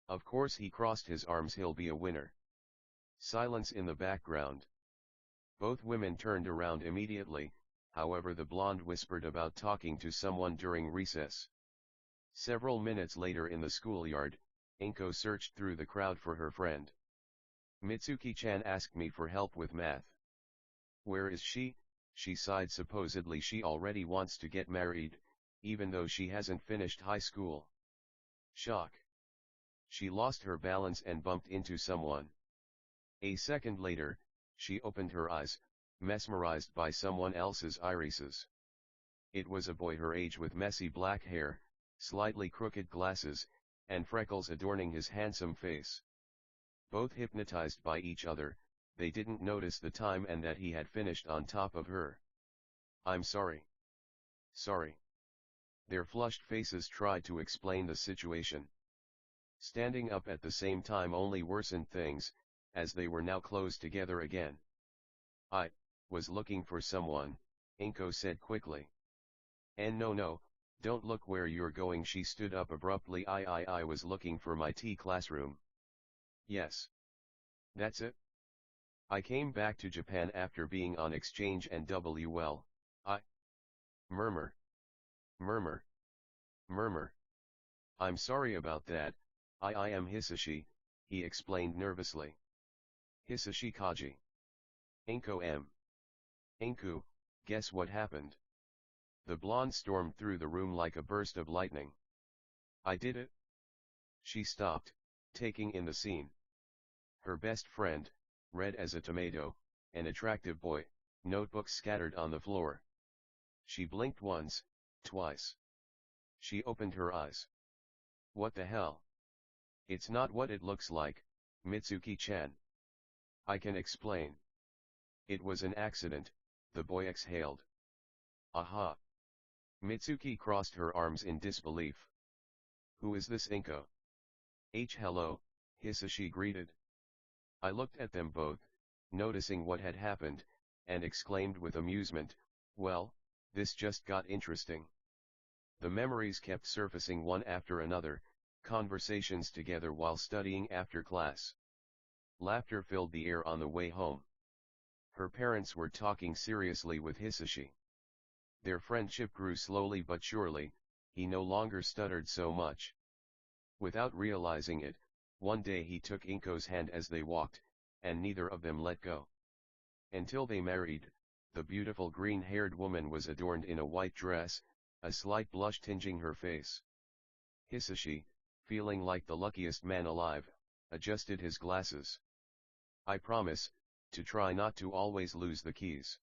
"Of course." He crossed his arms. "He'll be a winner." Silence in the background. Both women turned around immediately, however the blonde whispered about talking to someone during recess. Several minutes later in the schoolyard, Inko searched through the crowd for her friend. "Mitsuki-chan asked me for help with math." "Where is she?" She sighed. "Supposedly she already wants to get married, even though she hasn't finished high school." Shock. She lost her balance and bumped into someone. A second later, she opened her eyes, mesmerized by someone else's irises. It was a boy her age with messy black hair, slightly crooked glasses, and freckles adorning his handsome face. Both hypnotized by each other, they didn't notice the time and that he had finished on top of her. "I'm sorry." "Sorry." Their flushed faces tried to explain the situation. Standing up at the same time only worsened things, as they were now close together again. "I was looking for someone," Inko said quickly. "And no, don't look where you're going." She stood up abruptly. I was looking for my tea classroom." "Yes. That's it? I came back to Japan after being on exchange and I murmur, murmur, murmur. I'm sorry about that. I am Hisashi," he explained nervously. "Hisashi Kaji." "Inko M. Inku, guess what happened?" The blonde stormed through the room like a burst of lightning. "I did it." She stopped, taking in the scene. Her best friend, red as a tomato, an attractive boy, notebooks scattered on the floor. She blinked once, twice. She opened her eyes. "What the hell? It's not what it looks like, Mitsuki-chan." "I can explain." "It was an accident," the boy exhaled. "Aha." Mitsuki crossed her arms in disbelief. "Who is this Inko?" Hello," Hisashi greeted. I looked at them both, noticing what had happened, and exclaimed with amusement, "Well, this just got interesting." The memories kept surfacing one after another, conversations together while studying after class. Laughter filled the air on the way home. Her parents were talking seriously with Hisashi. Their friendship grew slowly but surely, he no longer stuttered so much. Without realizing it, one day he took Inko's hand as they walked, and neither of them let go. Until they married, the beautiful green-haired woman was adorned in a white dress, a slight blush tinging her face. Hisashi, feeling like the luckiest man alive, adjusted his glasses. "I promise to try not to always lose the keys."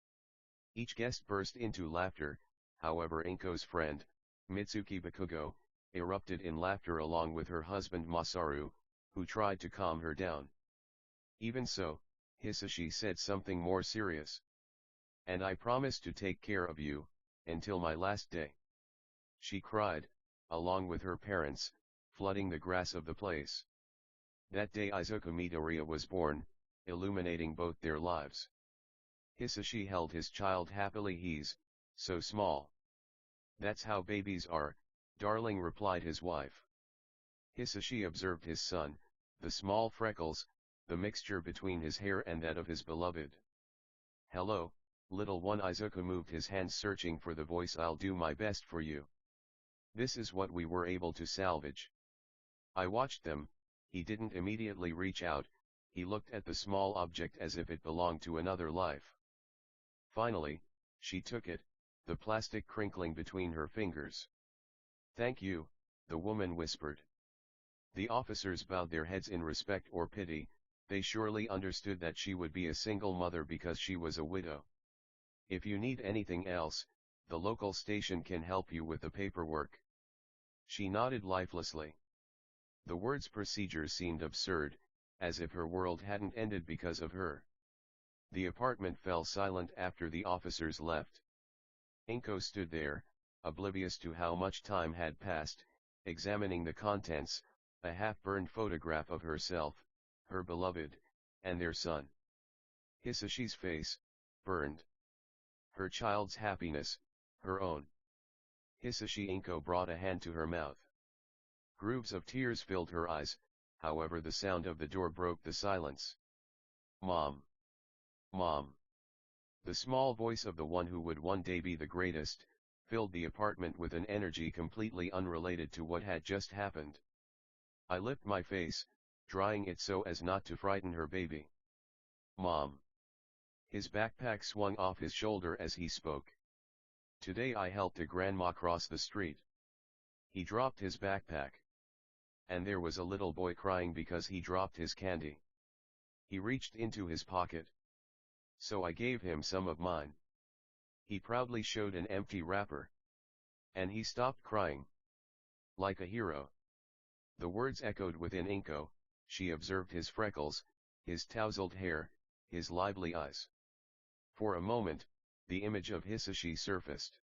Each guest burst into laughter, however Inko's friend, Mitsuki Bakugo, erupted in laughter along with her husband Masaru, who tried to calm her down. Even so, Hisashi said something more serious. And I promise to take care of you, until my last day. She cried, along with her parents, flooding the grass of the place. That day Izuku Midoriya was born, illuminating both their lives. Hisashi held his child happily. He's so small. That's how babies are, darling, replied his wife. Hisashi observed his son, the small freckles, the mixture between his hair and that of his beloved. Hello, little one. Izuku moved his hands searching for the voice. I'll do my best for you. This is what we were able to salvage. I watched them. He didn't immediately reach out, he looked at the small object as if it belonged to another life. Finally, she took it, the plastic crinkling between her fingers. Thank you, the woman whispered. The officers bowed their heads in respect or pity. They surely understood that she would be a single mother because she was a widow. If you need anything else, the local station can help you with the paperwork. She nodded lifelessly. The words procedure seemed absurd, as if her world hadn't ended because of her. The apartment fell silent after the officers left. Inko stood there, oblivious to how much time had passed, examining the contents, a half-burned photograph of herself, her beloved, and their son. Hisashi's face, burned. Her child's happiness, her own. Hisashi. Inko brought a hand to her mouth. Grooves of tears filled her eyes, however the sound of the door broke the silence. Mom. Mom. The small voice of the one who would one day be the greatest, filled the apartment with an energy completely unrelated to what had just happened. I lipped my face, drying it so as not to frighten her baby. Mom. His backpack swung off his shoulder as he spoke. Today I helped a grandma cross the street. He dropped his backpack. And there was a little boy crying because he dropped his candy. He reached into his pocket. So I gave him some of mine. He proudly showed an empty wrapper. And he stopped crying. Like a hero. The words echoed within Inko. She observed his freckles, his tousled hair, his lively eyes. For a moment, the image of Hisashi surfaced.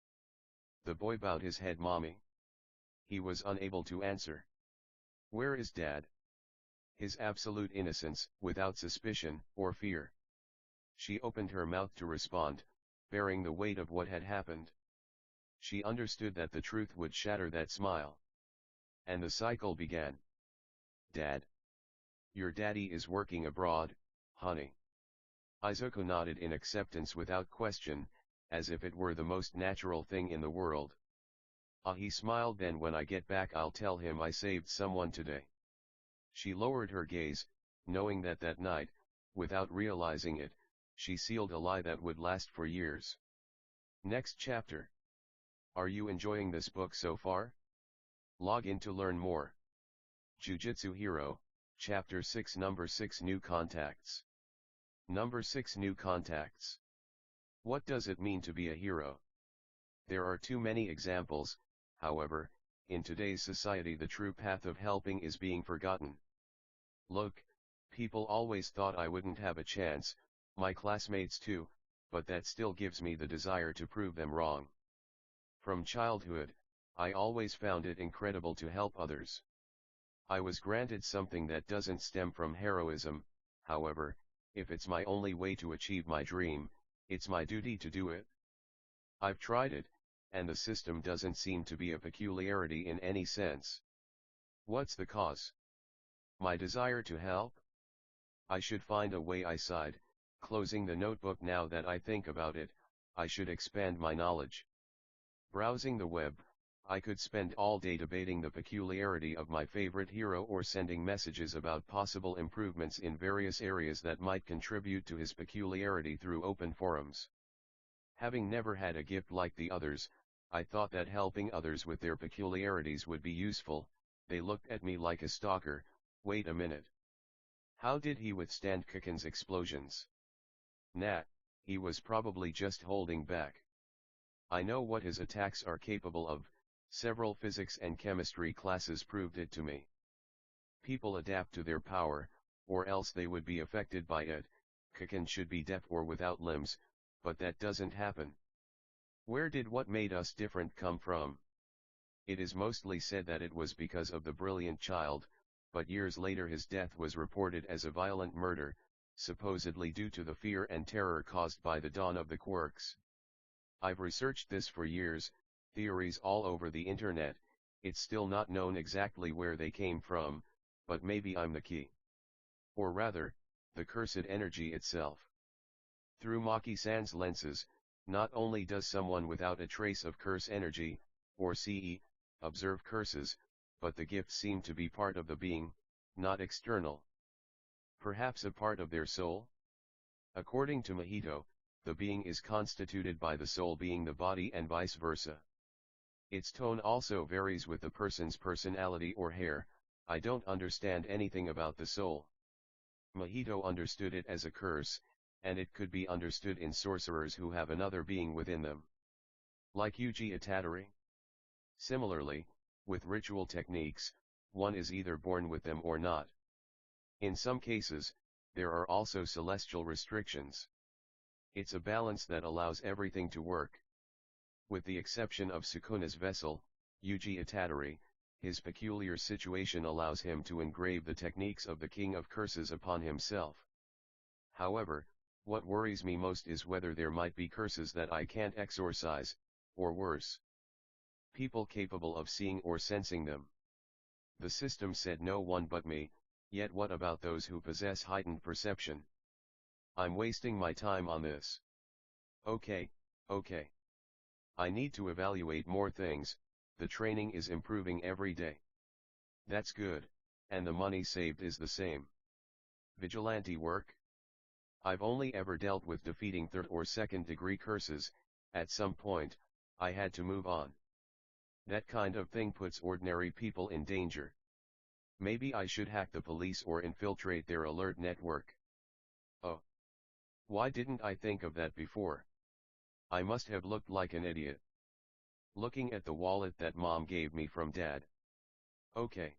The boy bowed his head. Mommy. He was unable to answer. Where is Dad? His absolute innocence, without suspicion or fear. She opened her mouth to respond, bearing the weight of what had happened. She understood that the truth would shatter that smile. And the cycle began. Dad. Your daddy is working abroad, honey. Izuku nodded in acceptance without question, as if it were the most natural thing in the world. Ah, he smiled. Then when I get back I'll tell him I saved someone today. She lowered her gaze, knowing that that night, without realizing it, she sealed a lie that would last for years. Next chapter. Are you enjoying this book so far? Log in to learn more. Jujutsu Hero, Chapter 6. Number 6. New Contacts. Number 6. New Contacts. What does it mean to be a hero? There are too many examples, however, in today's society the true path of helping is being forgotten. Look, people always thought I wouldn't have a chance, my classmates too, but that still gives me the desire to prove them wrong. From childhood, I always found it incredible to help others. I was granted something that doesn't stem from heroism, however, if it's my only way to achieve my dream, it's my duty to do it. I've tried it, and the system doesn't seem to be a peculiarity in any sense. What's the cause? My desire to help? I should find a way, I sighed, closing the notebook. Now that I think about it, I should expand my knowledge. Browsing the web, I could spend all day debating the peculiarity of my favorite hero or sending messages about possible improvements in various areas that might contribute to his peculiarity through open forums. Having never had a gift like the others, I thought that helping others with their peculiarities would be useful. They looked at me like a stalker. Wait a minute. How did he withstand Kaken's explosions? Nah, he was probably just holding back. I know what his attacks are capable of, several physics and chemistry classes proved it to me. People adapt to their power, or else they would be affected by it. Kaken should be deaf or without limbs, but that doesn't happen. Where did what made us different come from? It is mostly said that it was because of the brilliant child, but years later his death was reported as a violent murder, supposedly due to the fear and terror caused by the dawn of the quirks. I've researched this for years, theories all over the internet, it's still not known exactly where they came from, but maybe I'm the key. Or rather, the cursed energy itself. Through Maki-san's lenses, not only does someone without a trace of curse energy, or CE, observe curses, but the gifts seem to be part of the being, not external. Perhaps a part of their soul? According to Mahito, the being is constituted by the soul being the body and vice versa. Its tone also varies with the person's personality or hair. I don't understand anything about the soul. Mahito understood it as a curse, and it could be understood in sorcerers who have another being within them. Like Yuji Itadori. Similarly, with ritual techniques, one is either born with them or not. In some cases, there are also celestial restrictions. It's a balance that allows everything to work. With the exception of Sukuna's vessel, Yuji Itadori, his peculiar situation allows him to engrave the techniques of the King of Curses upon himself. However, what worries me most is whether there might be curses that I can't exorcise, or worse. People capable of seeing or sensing them. The system said no one but me, yet what about those who possess heightened perception? I'm wasting my time on this. Okay. I need to evaluate more things, the training is improving every day. That's good, and the money saved is the same. Vigilante work? I've only ever dealt with defeating third or second degree curses, at some point, I had to move on. That kind of thing puts ordinary people in danger. Maybe I should hack the police or infiltrate their alert network. Oh. Why didn't I think of that before? I must have looked like an idiot. Looking at the wallet that mom gave me from dad. Okay.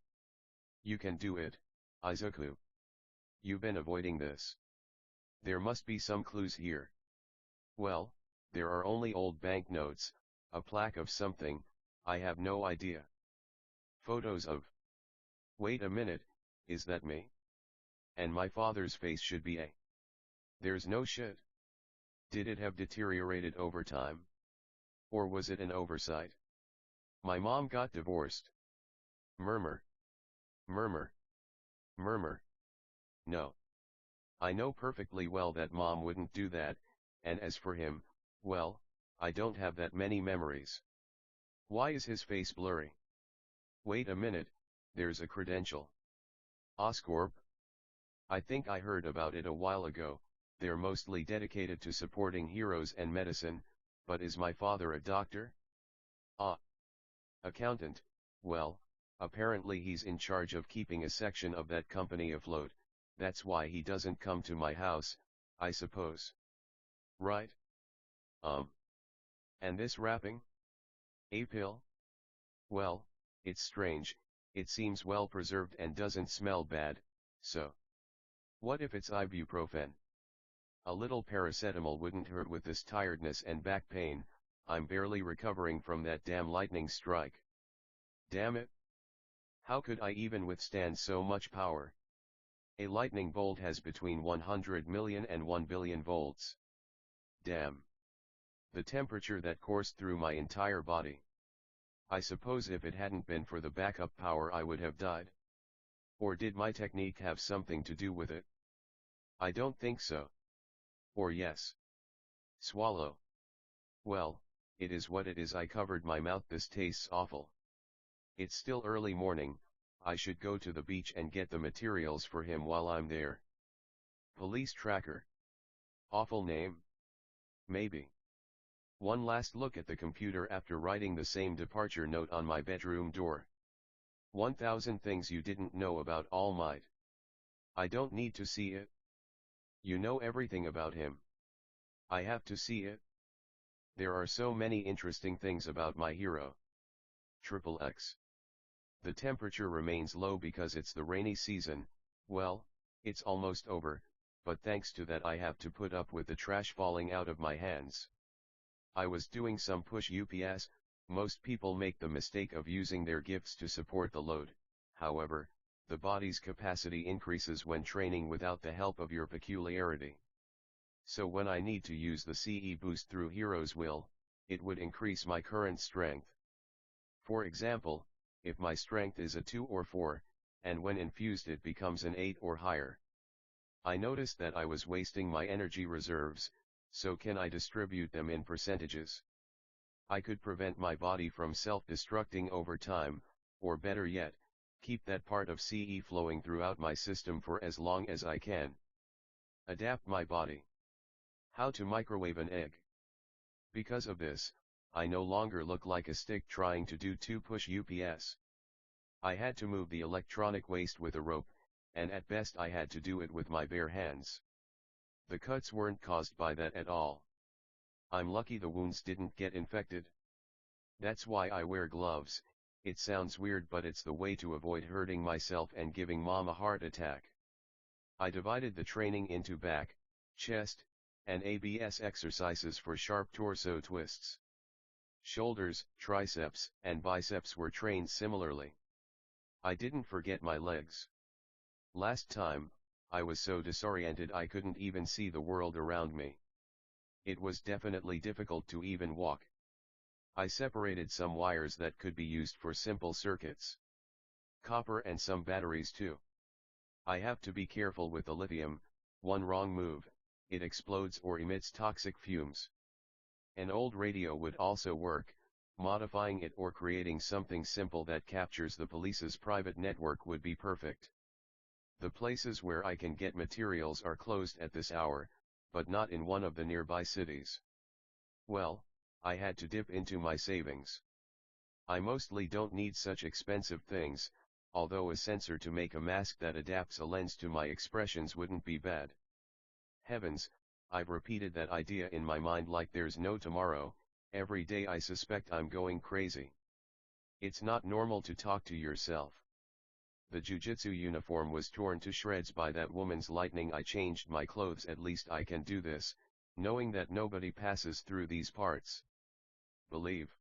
You can do it, Izuku. You've been avoiding this. There must be some clues here. Well, there are only old banknotes, a plaque of something, I have no idea. Photos of. Wait a minute, is that me? And my father's face should be a. There's no shit. Did it have deteriorated over time? Or was it an oversight? My mom got divorced. Murmur. No. I know perfectly well that mom wouldn't do that, and as for him, well, I don't have that many memories. Why is his face blurry? Wait a minute, there's a credential. Oscorp? I think I heard about it a while ago, they're mostly dedicated to supporting heroes and medicine, but is my father a doctor? Ah. Accountant, well, apparently he's in charge of keeping a section of that company afloat, that's why he doesn't come to my house, I suppose. Right? And this wrapping? A pill? Well, it's strange, it seems well preserved and doesn't smell bad, so. What if it's ibuprofen? A little paracetamol wouldn't hurt with this tiredness and back pain, I'm barely recovering from that damn lightning strike. Damn it! How could I even withstand so much power? A lightning bolt has between 100 million and 1 billion volts. Damn! The temperature that coursed through my entire body. I suppose if it hadn't been for the backup power I would have died. Or did my technique have something to do with it? I don't think so. Or yes. Swallow. Well, it is what it is. I covered my mouth. This tastes awful. It's still early morning, I should go to the beach and get the materials for him while I'm there. Police tracker. Awful name. Maybe. One last look at the computer after writing the same departure note on my bedroom door. 1000 things you didn't know about All Might. I don't need to see it. You know everything about him. I have to see it. There are so many interesting things about my hero. XXX. The temperature remains low because it's the rainy season, well, it's almost over, but thanks to that I have to put up with the trash falling out of my hands. I was doing some push UPS. Most people make the mistake of using their gifts to support the load. However, the body's capacity increases when training without the help of your peculiarity. So when I need to use the CE boost through Hero's Will, it would increase my current strength. For example, if my strength is a 2 or 4, and when infused it becomes an 8 or higher. I noticed that I was wasting my energy reserves, so can I distribute them in percentages? I could prevent my body from self-destructing over time, or better yet, keep that part of CE flowing throughout my system for as long as I can. Adapt my body. How to microwave an egg. Because of this, I no longer look like a stick trying to do 2 push UPS. I had to move the electronic waste with a rope, and at best I had to do it with my bare hands. The cuts weren't caused by that at all. I'm lucky the wounds didn't get infected. That's why I wear gloves. It sounds weird, but it's the way to avoid hurting myself and giving mom a heart attack. I divided the training into back, chest, and ABS exercises for sharp torso twists. Shoulders, triceps, and biceps were trained similarly. I didn't forget my legs. Last time, I was so disoriented I couldn't even see the world around me. It was definitely difficult to even walk. I separated some wires that could be used for simple circuits. Copper and some batteries too. I have to be careful with the lithium. One wrong move, it explodes or emits toxic fumes. An old radio would also work. Modifying it or creating something simple that captures the police's private network would be perfect. The places where I can get materials are closed at this hour, but not in one of the nearby cities. Well, I had to dip into my savings. I mostly don't need such expensive things, although a sensor to make a mask that adapts a lens to my expressions wouldn't be bad. Heavens, I've repeated that idea in my mind like there's no tomorrow. Every day I suspect I'm going crazy. It's not normal to talk to yourself. The jujutsu uniform was torn to shreds by that woman's lightning. I changed my clothes. At least I can do this, knowing that nobody passes through these parts. Believe.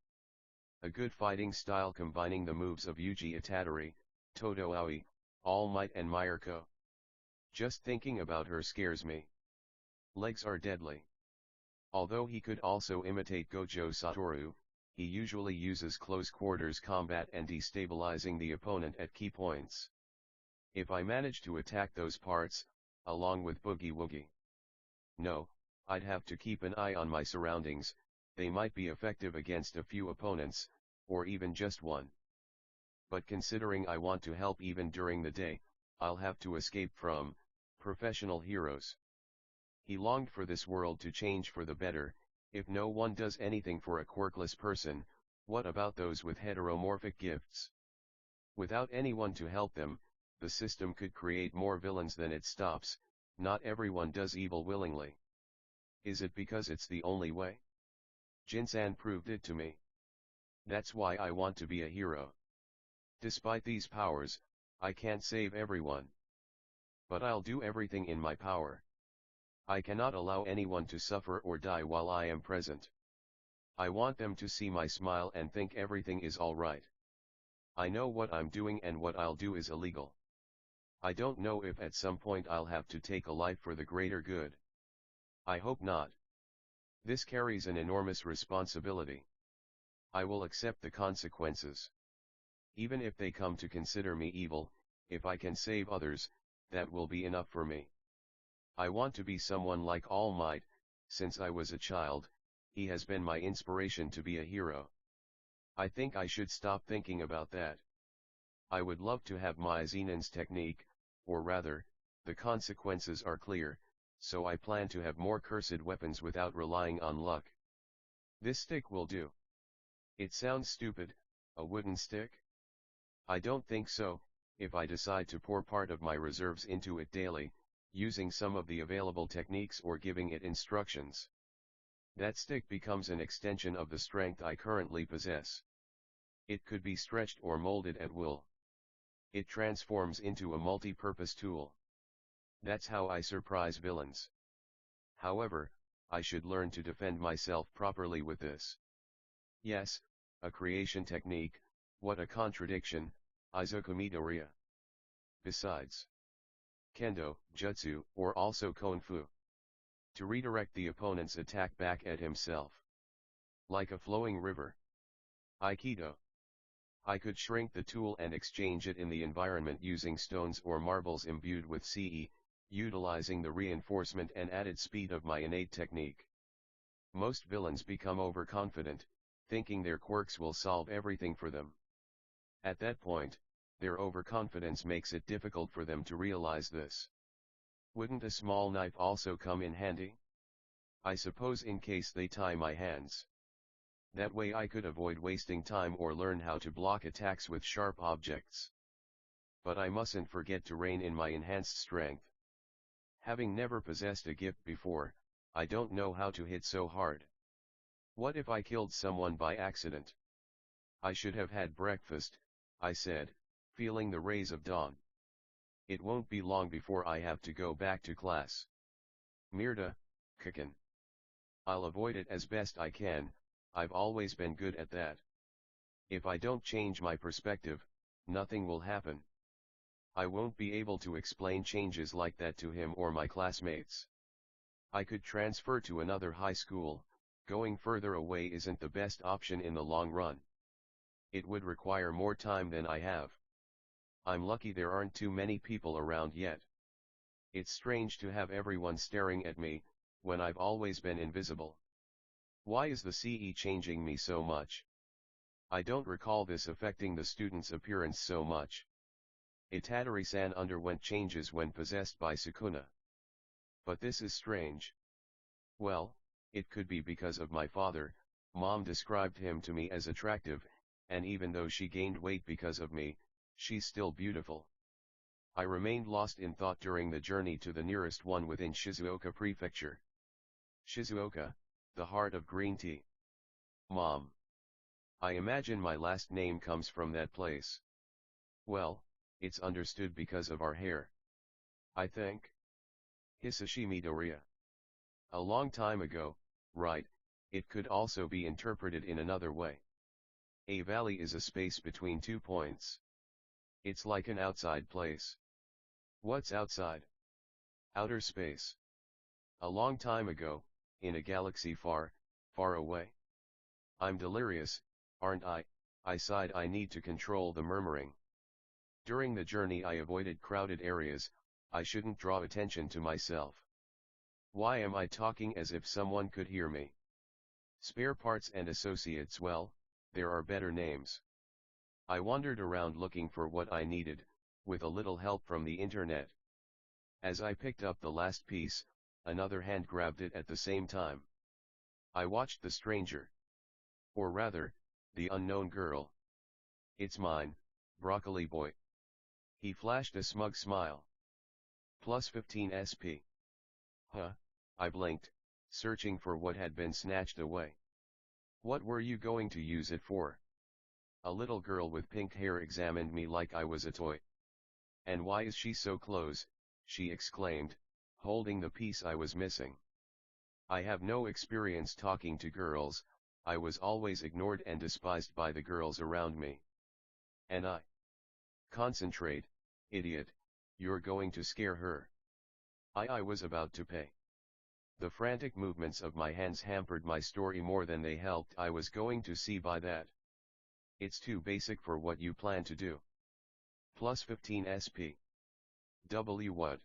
A good fighting style combining the moves of Yuji Itadori, Todo Aoi, All Might and Mayurko. Just thinking about her scares me. Legs are deadly. Although he could also imitate Gojo Satoru, he usually uses close quarters combat and destabilizing the opponent at key points. If I manage to attack those parts, along with Boogie Woogie. No, I'd have to keep an eye on my surroundings. They might be effective against a few opponents, or even just one. But considering I want to help even during the day, I'll have to escape from professional heroes. He longed for this world to change for the better. If no one does anything for a quirkless person, what about those with heteromorphic gifts? Without anyone to help them, the system could create more villains than it stops. Not everyone does evil willingly. Is it because it's the only way? Jinsan proved it to me. That's why I want to be a hero. Despite these powers, I can't save everyone. But I'll do everything in my power. I cannot allow anyone to suffer or die while I am present. I want them to see my smile and think everything is alright. I know what I'm doing and what I'll do is illegal. I don't know if at some point I'll have to take a life for the greater good. I hope not. This carries an enormous responsibility. I will accept the consequences. Even if they come to consider me evil, if I can save others, that will be enough for me. I want to be someone like All Might. Since I was a child, he has been my inspiration to be a hero. I think I should stop thinking about that. I would love to have my Zenon's technique, or rather, the consequences are clear, so I plan to have more cursed weapons without relying on luck. This stick will do. It sounds stupid, a wooden stick? I don't think so. If I decide to pour part of my reserves into it daily, using some of the available techniques or giving it instructions, that stick becomes an extension of the strength I currently possess. It could be stretched or molded at will. It transforms into a multi-purpose tool. That's how I surprise villains. However, I should learn to defend myself properly with this. Yes, a creation technique, what a contradiction, Izuku Midoriya. Besides, Kendo, Jutsu, or also Kung Fu. To redirect the opponent's attack back at himself. Like a flowing river. Aikido. I could shrink the tool and exchange it in the environment using stones or marbles imbued with Ce, utilizing the reinforcement and added speed of my innate technique. Most villains become overconfident, thinking their quirks will solve everything for them. At that point, their overconfidence makes it difficult for them to realize this. Wouldn't a small knife also come in handy? I suppose in case they tie my hands. That way I could avoid wasting time or learn how to block attacks with sharp objects. But I mustn't forget to rein in my enhanced strength. Having never possessed a gift before, I don't know how to hit so hard. What if I killed someone by accident? I should have had breakfast, I said, feeling the rays of dawn. It won't be long before I have to go back to class. Mirda, Kakan. I'll avoid it as best I can, I've always been good at that. If I don't change my perspective, nothing will happen. I won't be able to explain changes like that to him or my classmates. I could transfer to another high school, going further away isn't the best option in the long run. It would require more time than I have. I'm lucky there aren't too many people around yet. It's strange to have everyone staring at me, when I've always been invisible. Why is the Ce changing me so much? I don't recall this affecting the student's appearance so much. Itadori-san underwent changes when possessed by Sukuna. But this is strange. Well, it could be because of my father. Mom described him to me as attractive, and even though she gained weight because of me, she's still beautiful. I remained lost in thought during the journey to the nearest one within Shizuoka Prefecture. Shizuoka, the heart of green tea. Mom. I imagine my last name comes from that place. Well, it's understood because of our hair. I think. Hisashi Midoriya. A long time ago, right, it could also be interpreted in another way. A valley is a space between 2 points. It's like an outside place. What's outside? Outer space. A long time ago, in a galaxy far, far away. I'm delirious, aren't I? I sighed. I need to control the murmuring. During the journey I avoided crowded areas, I shouldn't draw attention to myself. Why am I talking as if someone could hear me? Spare parts and associates, well, there are better names. I wandered around looking for what I needed, with a little help from the internet. As I picked up the last piece, another hand grabbed it at the same time. I watched the stranger. Or rather, the unknown girl. It's mine, Broccoli Boy. He flashed a smug smile. Plus 15 SP. Huh, I blinked, searching for what had been snatched away. What were you going to use it for? A little girl with pink hair examined me like I was a toy. And why is she so close? She exclaimed, holding the piece I was missing. I have no experience talking to girls, I was always ignored and despised by the girls around me. And I. Concentrate, idiot, you're going to scare her. I was about to pay. The frantic movements of my hands hampered my story more than they helped. I was going to see by that. It's too basic for what you plan to do. Plus 15 SP. W what?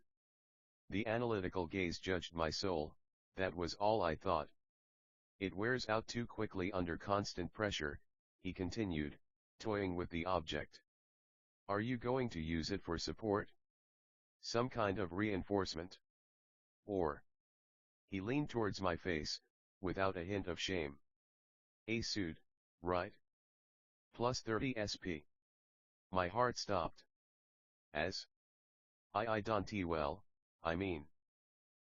The analytical gaze judged my soul, that was all I thought. It wears out too quickly under constant pressure, he continued, toying with the object. Are you going to use it for support? Some kind of reinforcement? Or? He leaned towards my face, without a hint of shame. A suit, right? Plus 30 SP. My heart stopped. As? I don't well, I mean.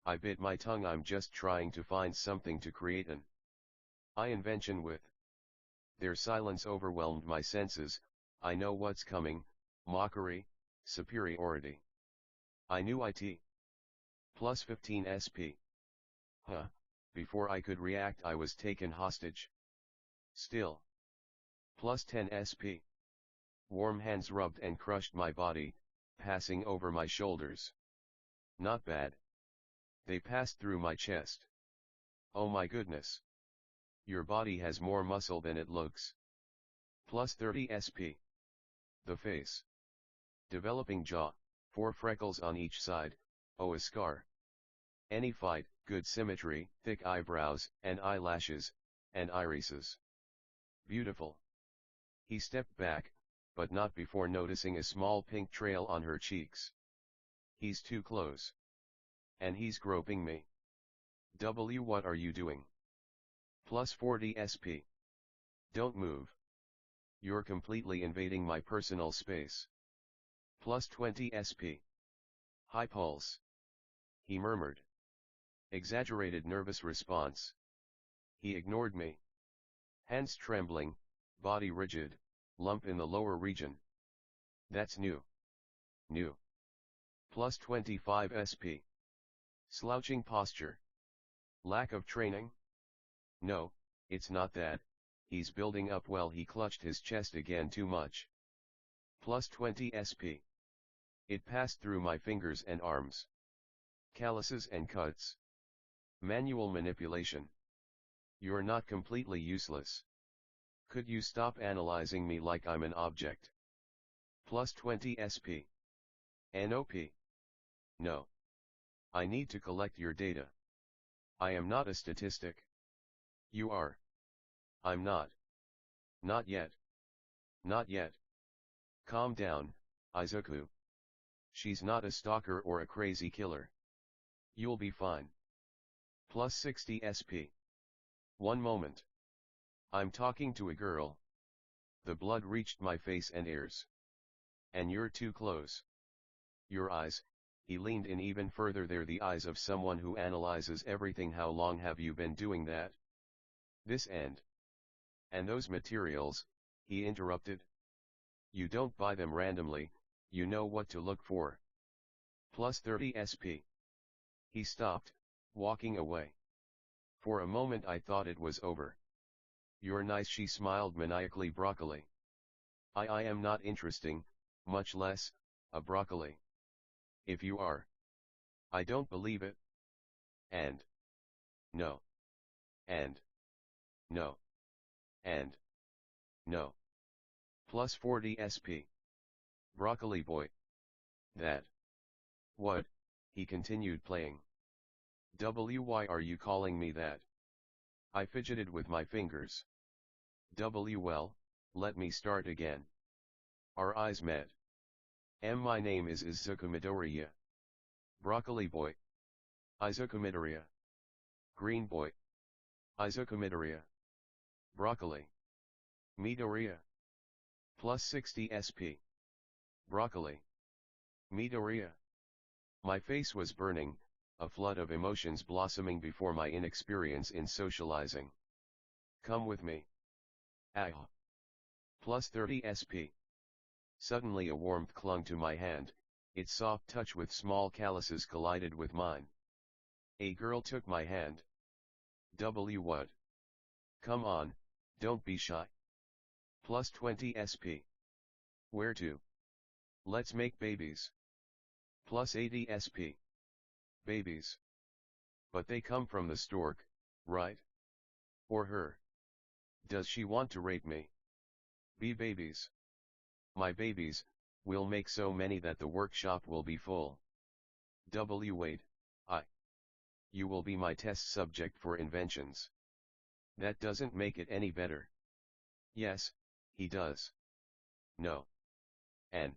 I bit my tongue. I'm just trying to find something to create an invention with. Their silence overwhelmed my senses. I know what's coming, mockery, superiority. I knew it. Plus 15 SP. Huh. Before I could react I was taken hostage. Still. Plus 10 SP. Warm hands rubbed and crushed my body, passing over my shoulders. Not bad. They passed through my chest. Oh my goodness. Your body has more muscle than it looks. Plus 30 SP. The face. Developing jaw, 4 freckles on each side, oh a scar. Any fight, good symmetry, thick eyebrows, and eyelashes, and irises. Beautiful. He stepped back, but not before noticing a small pink trail on her cheeks. He's too close. And he's groping me. W, what are you doing? Plus 40 SP. Don't move. You're completely invading my personal space. Plus 20 SP. High pulse. He murmured. Exaggerated nervous response. He ignored me. Hands trembling, body rigid, lump in the lower region. That's new. New. Plus 25 SP. Slouching posture. Lack of training? No, it's not that, he's building up well. He clutched his chest again too much. Plus 20 SP. It passed through my fingers and arms. Calluses and cuts. Manual manipulation. You're not completely useless. Could you stop analyzing me like I'm an object? Plus 20 SP. NOP. No. I need to collect your data. I am not a statistic. You are. I'm not. Not yet. Not yet. Calm down, Izuku. She's not a stalker or a crazy killer. You'll be fine. Plus 60 SP. One moment. I'm talking to a girl. The blood reached my face and ears. And you're too close. Your eyes, he leaned in even further. They're the eyes of someone who analyzes everything. How long have you been doing that? This end. And those materials, he interrupted. You don't buy them randomly, you know what to look for. Plus 30 SP. He stopped, walking away. For a moment I thought it was over. You're nice, she smiled maniacally. Broccoli. I am not interesting, much less, a broccoli. If you are. I don't believe it. And. No. And. No. And. No. Plus 40 SP. Broccoli boy. That. What? He continued playing. Why are you calling me that? I fidgeted with my fingers. Well, let me start again. Our eyes met. My name is Izuku Midoriya. Broccoli boy. Izuku Midoriya. Green boy. Izuku Midoriya. Broccoli. Midoriya. Plus 60 SP. Broccoli. Midoriya. My face was burning, a flood of emotions blossoming before my inexperience in socializing. Come with me. Ah. Plus 30 SP. Suddenly a warmth clung to my hand, its soft touch with small calluses collided with mine. A girl took my hand. What? Come on, don't be shy. Plus 20 SP. Where to? Let's make babies. Plus 80 SP. Babies. But they come from the stork, right? Or her. Does she want to rape me? Be babies. My babies, we'll make so many that the workshop will be full. Wait, you will be my test subject for inventions. That doesn't make it any better. Yes, he does. No. N.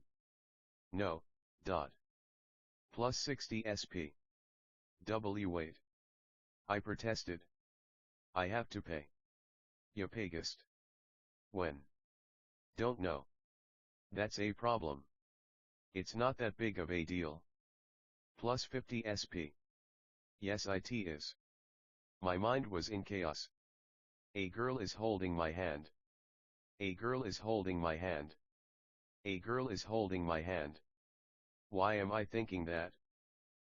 No, dot. Plus 60 SP. Wait. I protested. I have to pay. You payest. When? Don't know. That's a problem. It's not that big of a deal. Plus 50 SP. Yes, it is. My mind was in chaos. A girl is holding my hand. A girl is holding my hand. A girl is holding my hand. Why am I thinking that?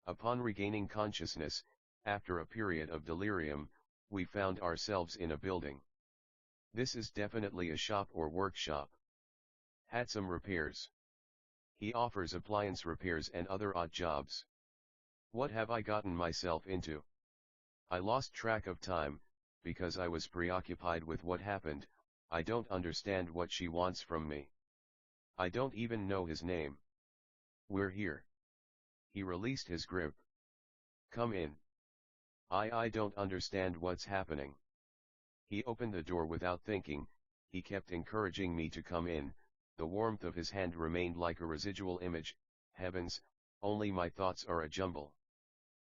Upon regaining consciousness, after a period of delirium, we found ourselves in a building. This is definitely a shop or workshop. Hatsum repairs. He offers appliance repairs and other odd jobs. What have I gotten myself into? I lost track of time, because I was preoccupied with what happened. I don't understand what she wants from me. I don't even know his name. We're here. He released his grip. Come in. I don't understand what's happening. He opened the door without thinking. He kept encouraging me to come in. The warmth of his hand remained like a residual image. Heavens, only my thoughts are a jumble.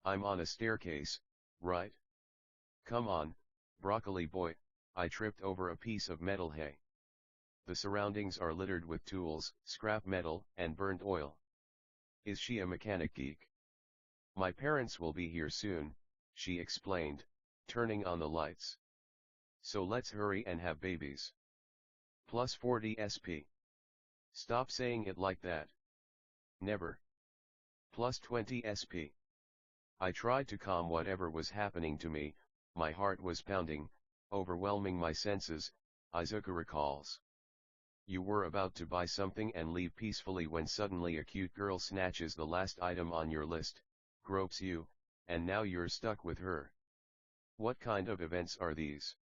I'm on a staircase, right? Come on, broccoli boy. I tripped over a piece of metal hay. The surroundings are littered with tools, scrap metal, and burnt oil. Is she a mechanic geek? My parents will be here soon, she explained, turning on the lights. So let's hurry and have babies. Plus 40 SP. Stop saying it like that. Never. Plus 20 SP. I tried to calm whatever was happening to me. My heart was pounding, overwhelming my senses. Izuku recalls. You were about to buy something and leave peacefully when suddenly a cute girl snatches the last item on your list, gropes you, and now you're stuck with her. What kind of events are these?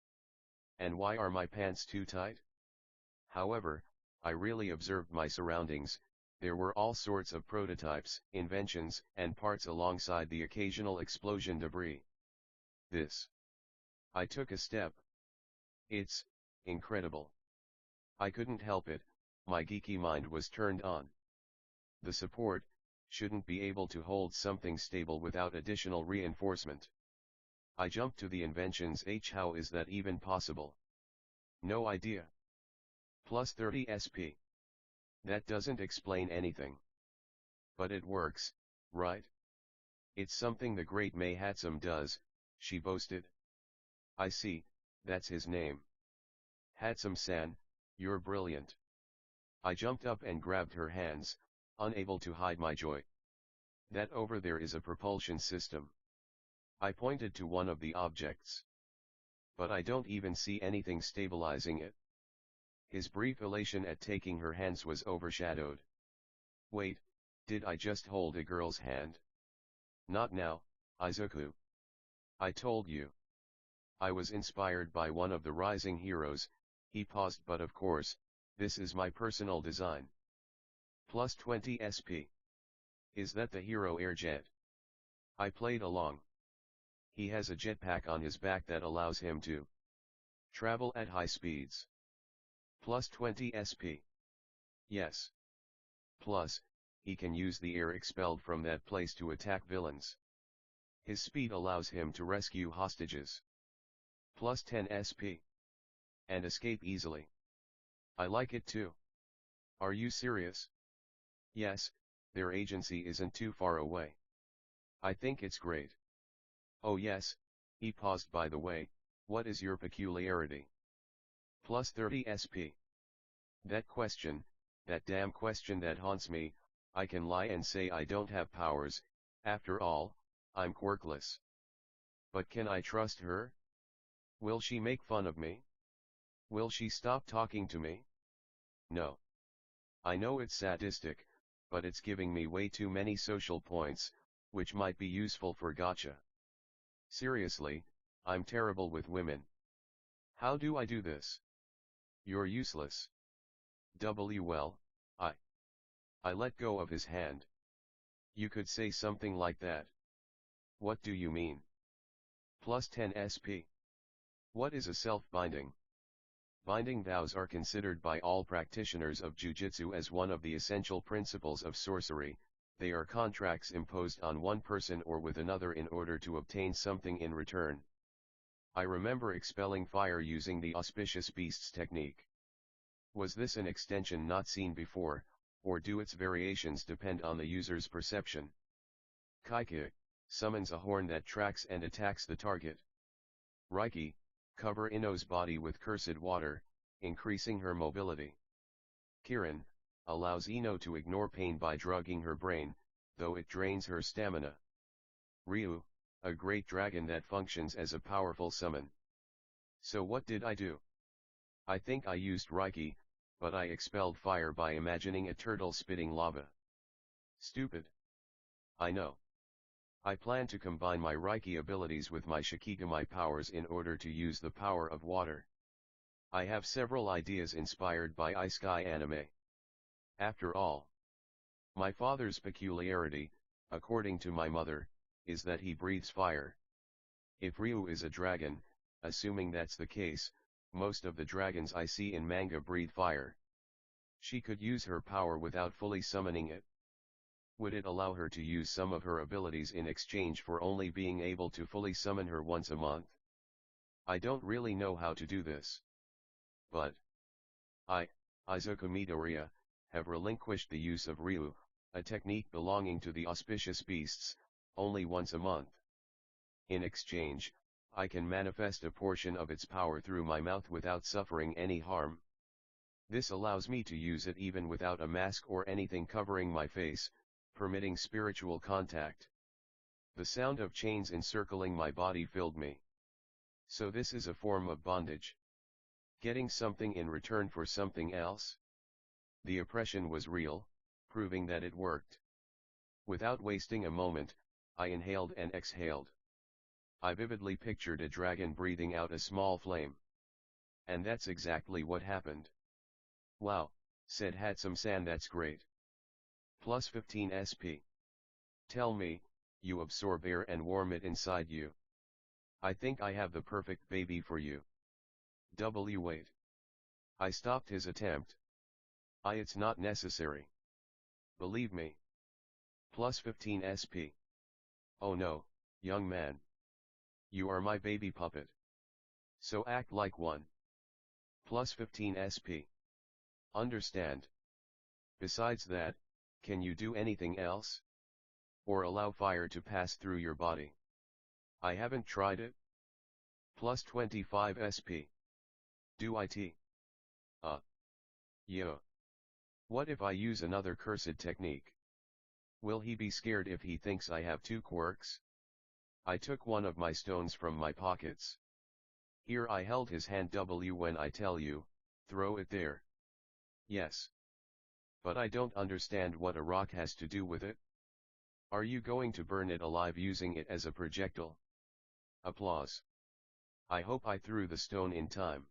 And why are my pants too tight? However, I really observed my surroundings. There were all sorts of prototypes, inventions, and parts alongside the occasional explosion debris. I took a step. It's incredible. I couldn't help it, my geeky mind was turned on. The support shouldn't be able to hold something stable without additional reinforcement. I jumped to the inventions. How is that even possible? No idea. Plus 30 SP. That doesn't explain anything. But it works, right? It's something the great Mei Hatsum does, she boasted. I see, that's his name. Hatsum-san, you're brilliant. I jumped up and grabbed her hands, unable to hide my joy. That over there is a propulsion system. I pointed to one of the objects. But I don't even see anything stabilizing it. His brief elation at taking her hands was overshadowed. Wait, did I just hold a girl's hand? Not now, Izuku. I told you. I was inspired by one of the rising heroes. He paused. But of course, this is my personal design. Plus 20 SP. Is that the hero airjet? I played along. He has a jetpack on his back that allows him to travel at high speeds. Plus 20 SP. Yes. Plus, he can use the air expelled from that place to attack villains. His speed allows him to rescue hostages. Plus 10 SP. And escape easily. I like it too. Are you serious? Yes, their agency isn't too far away. I think it's great. Oh yes, he paused. By the way, what is your peculiarity? Plus 30 SP. That question, that damn question that haunts me. I can lie and say I don't have powers. After all, I'm quirkless. But can I trust her? Will she make fun of me? Will she stop talking to me? No. I know it's sadistic, but it's giving me way too many social points, which might be useful for gotcha. Seriously, I'm terrible with women. How do I do this? You're useless. Well, I let go of his hand. You could say something like that. What do you mean? Plus 10 SP. What is a self-binding? Binding vows are considered by all practitioners of Jujutsu as one of the essential principles of sorcery. They are contracts imposed on one person or with another in order to obtain something in return. I remember expelling fire using the auspicious beasts technique. Was this an extension not seen before, or do its variations depend on the user's perception? Kaiki summons a horn that tracks and attacks the target. Reiki, cover Ino's body with cursed water, increasing her mobility. Kirin, allows Ino to ignore pain by drugging her brain, though it drains her stamina. Ryu, a great dragon that functions as a powerful summon. So what did I do? I think I used Reiki, but I expelled fire by imagining a turtle spitting lava. Stupid. I know. I plan to combine my Reiki abilities with my Shikigami powers in order to use the power of water. I have several ideas inspired by Isekai anime. After all, my father's peculiarity, according to my mother, is that he breathes fire. If Ryu is a dragon, assuming that's the case, most of the dragons I see in manga breathe fire. She could use her power without fully summoning it. Would it allow her to use some of her abilities in exchange for only being able to fully summon her once a month? I don't really know how to do this. But I, Izuku Midoriya, have relinquished the use of Ryu, a technique belonging to the auspicious beasts, only once a month. In exchange, I can manifest a portion of its power through my mouth without suffering any harm. This allows me to use it even without a mask or anything covering my face, permitting spiritual contact. The sound of chains encircling my body filled me. So this is a form of bondage. Getting something in return for something else? The oppression was real, proving that it worked. Without wasting a moment, I inhaled and exhaled. I vividly pictured a dragon breathing out a small flame. And that's exactly what happened. Wow, said Hatsum-san, that's great. Plus 15 SP. Tell me, you absorb air and warm it inside you. I think I have the perfect baby for you. Wait. I stopped his attempt. It's not necessary. Believe me. Plus 15 SP. Oh no, young man. You are my baby puppet. So act like one. Plus 15 SP. Understand. Besides that, can you do anything else? Or allow fire to pass through your body? I haven't tried it. Plus 25 SP. Do it? Yo. What if I use another cursed technique? Will he be scared if he thinks I have two quirks? I took one of my stones from my pockets. Here I held his hand. When I tell you, throw it there. Yes. But I don't understand what a rock has to do with it. Are you going to burn it alive using it as a projectile? Applause. I hope I threw the stone in time.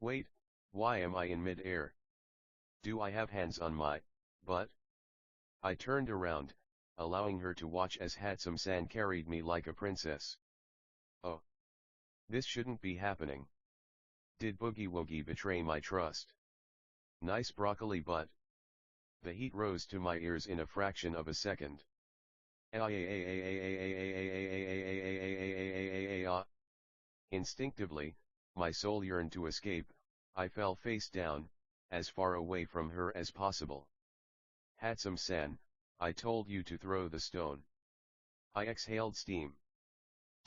Wait, why am I in mid-air? Do I have hands on my butt? I turned around, allowing her to watch as Hatsum-san carried me like a princess. Oh. This shouldn't be happening. Did Boogie Woogie betray my trust? Nice broccoli butt. The heat rose to my ears in a fraction of a second. Instinctively, my soul yearned to escape. I fell face down, as far away from her as possible. Hatsum-san, I told you to throw the stone. I exhaled steam.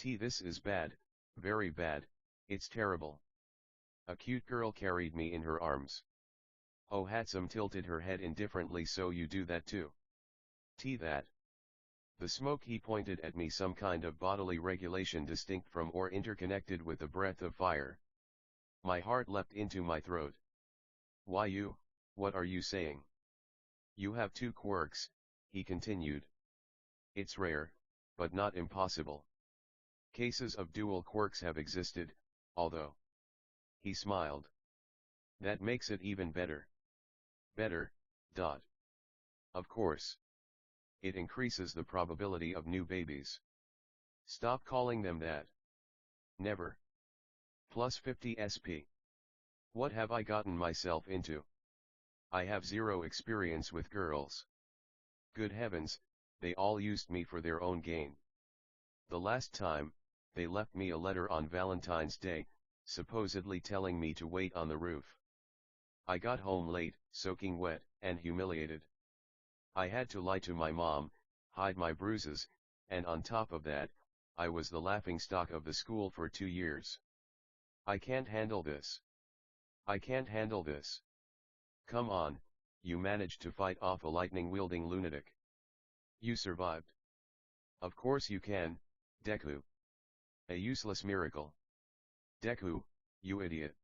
This is bad, very bad, it's terrible. A cute girl carried me in her arms. Oh, Hatsum tilted her head indifferently. So you do that too? That. The smoke, he pointed at me, some kind of bodily regulation distinct from or interconnected with the breath of fire. My heart leapt into my throat. Why you, what are you saying? You have two quirks, he continued. It's rare, but not impossible. Cases of dual quirks have existed, although. He smiled. That makes it even better. Better. Of course. It increases the probability of new babies. Stop calling them that. Never. Plus 50 SP. What have I gotten myself into? I have zero experience with girls. Good heavens, they all used me for their own gain. The last time, they left me a letter on Valentine's Day, supposedly telling me to wait on the roof. I got home late, soaking wet, and humiliated. I had to lie to my mom, hide my bruises, and on top of that, I was the laughingstock of the school for 2 years. I can't handle this. I can't handle this. Come on, you managed to fight off a lightning-wielding lunatic. You survived. Of course you can, Deku. A useless miracle. Deku, you idiot.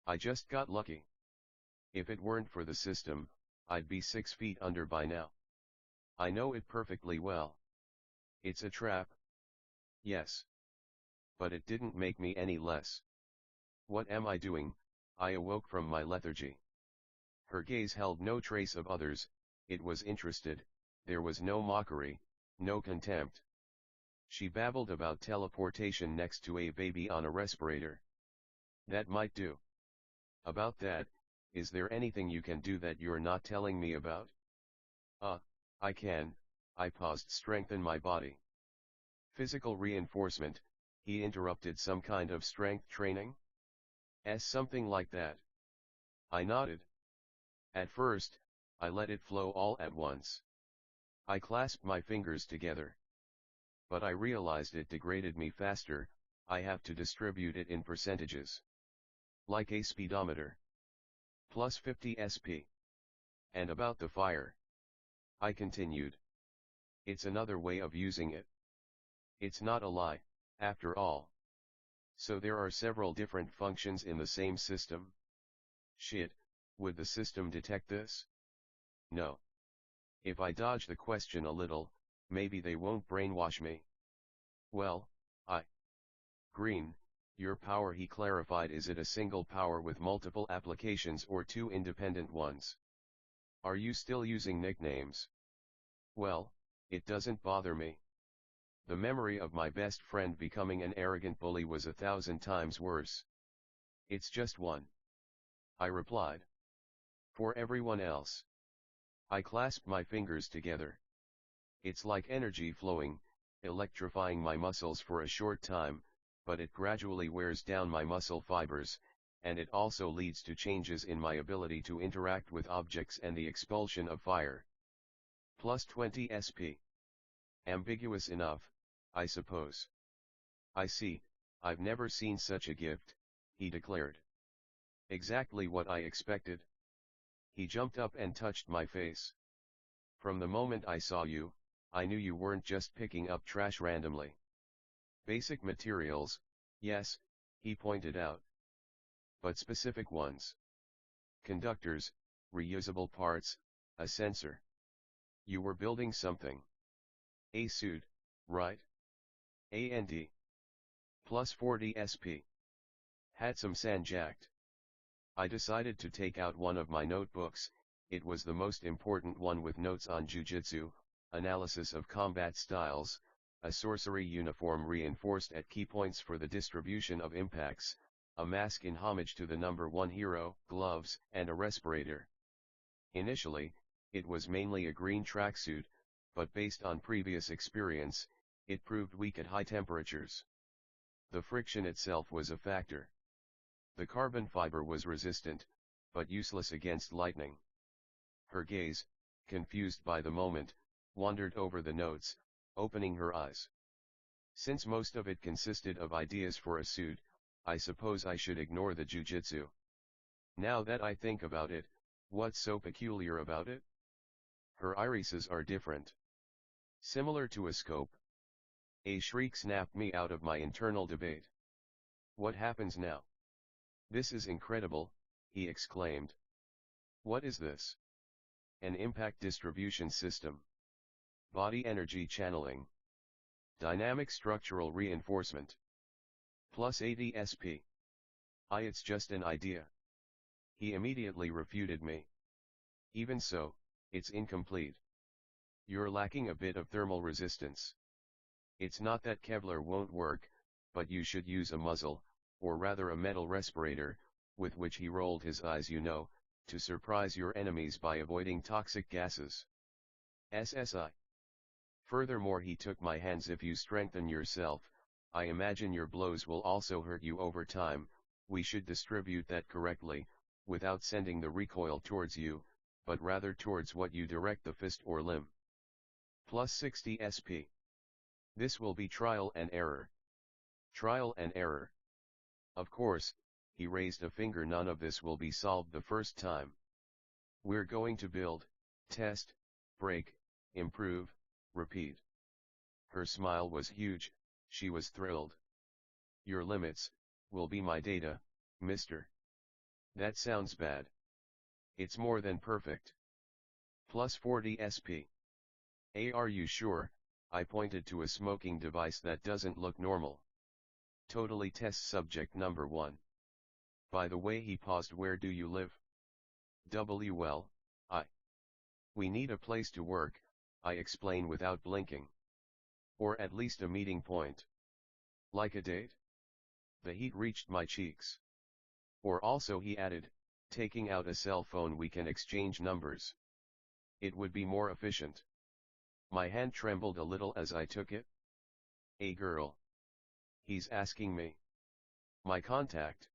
I just got lucky. If it weren't for the system, I'd be 6 feet under by now. I know it perfectly well. It's a trap. Yes. But it didn't make me any less. What am I doing? I awoke from my lethargy. Her gaze held no trace of others, it was interested, there was no mockery, no contempt. She babbled about teleportation next to a baby on a respirator. That might do. About that, is there anything you can do that you're not telling me about? I can, I paused. Strengthen my body. Physical reinforcement, he interrupted. Some kind of strength training? Something like that. I nodded. At first, I let it flow all at once. I clasped my fingers together. But I realized it degraded me faster, I have to distribute it in percentages. Like a speedometer. Plus 50 SP. And about the fire. I continued. It's another way of using it. It's not a lie, after all. So there are several different functions in the same system? Shit, would the system detect this? No. If I dodge the question a little, maybe they won't brainwash me. Well, Green, your power, he clarified, is it a single power with multiple applications or two independent ones? Are you still using nicknames? Well, it doesn't bother me. The memory of my best friend becoming an arrogant bully was 1,000 times worse. It's just one. I replied. For everyone else. I clasped my fingers together. It's like energy flowing, electrifying my muscles for a short time, but it gradually wears down my muscle fibers, and it also leads to changes in my ability to interact with objects and the expulsion of fire. Plus 20 SP. Ambiguous enough, I suppose. I see, I've never seen such a gift, he declared. Exactly what I expected. He jumped up and touched my face. From the moment I saw you, I knew you weren't just picking up trash randomly. Basic materials, yes, he pointed out. But specific ones. Conductors, reusable parts, a sensor. You were building something. A suit, right? And plus 40 SP. Had some sand jacked. I decided to take out one of my notebooks, it was the most important one with notes on jujutsu, analysis of combat styles, a sorcery uniform reinforced at key points for the distribution of impacts, a mask in homage to the number 1 hero, gloves, and a respirator. Initially, it was mainly a green tracksuit, but based on previous experience, it proved weak at high temperatures. The friction itself was a factor. The carbon fiber was resistant, but useless against lightning. Her gaze, confused by the moment, wandered over the notes, opening her eyes. Since most of it consisted of ideas for a suit, I suppose I should ignore the jujutsu. Now that I think about it, what's so peculiar about it? Her irises are different. Similar to a scope. A shriek snapped me out of my internal debate. What happens now? This is incredible, he exclaimed. What is this? An impact distribution system. Body energy channeling. Dynamic structural reinforcement. Plus 80 SP. It's just an idea. He immediately refuted me. Even so, it's incomplete. You're lacking a bit of thermal resistance. It's not that Kevlar won't work, but you should use a muzzle, or rather a metal respirator, with which he rolled his eyes, to surprise your enemies by avoiding toxic gases. SSI. Furthermore, he took my hands. If you strengthen yourself, I imagine your blows will also hurt you over time. We should distribute that correctly, without sending the recoil towards you, but rather towards what you direct, the fist or limb. Plus 60 SP. This will be trial and error. Trial and error. Of course, he raised a finger, none of this will be solved the first time. We're going to build, test, break, improve, repeat. Her smile was huge, she was thrilled. Your limits, will be my data, mister. That sounds bad. It's more than perfect. Plus 40 SP. Are you sure? I pointed to a smoking device that doesn't look normal. Totally test subject number 1. By the way, he paused. Where do you live? Well, we need a place to work, I explain without blinking. Or at least a meeting point. Like a date? The heat reached my cheeks. Or also, he added, taking out a cell phone, we can exchange numbers. It would be more efficient. My hand trembled a little as I took it. A girl. He's asking me. My contact.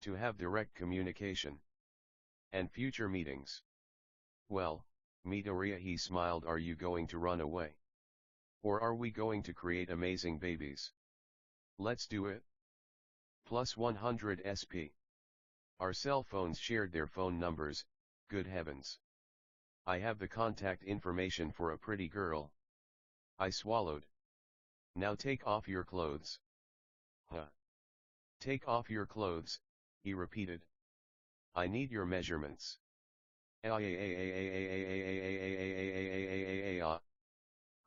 To have direct communication. And future meetings. Well, Midoriya, he smiled. Are you going to run away? Or are we going to create amazing babies? Let's do it. Plus 100 SP. Our cell phones shared their phone numbers, good heavens. I have the contact information for a pretty girl. I swallowed. Now take off your clothes. Huh? Take off your clothes, he repeated. I need your measurements.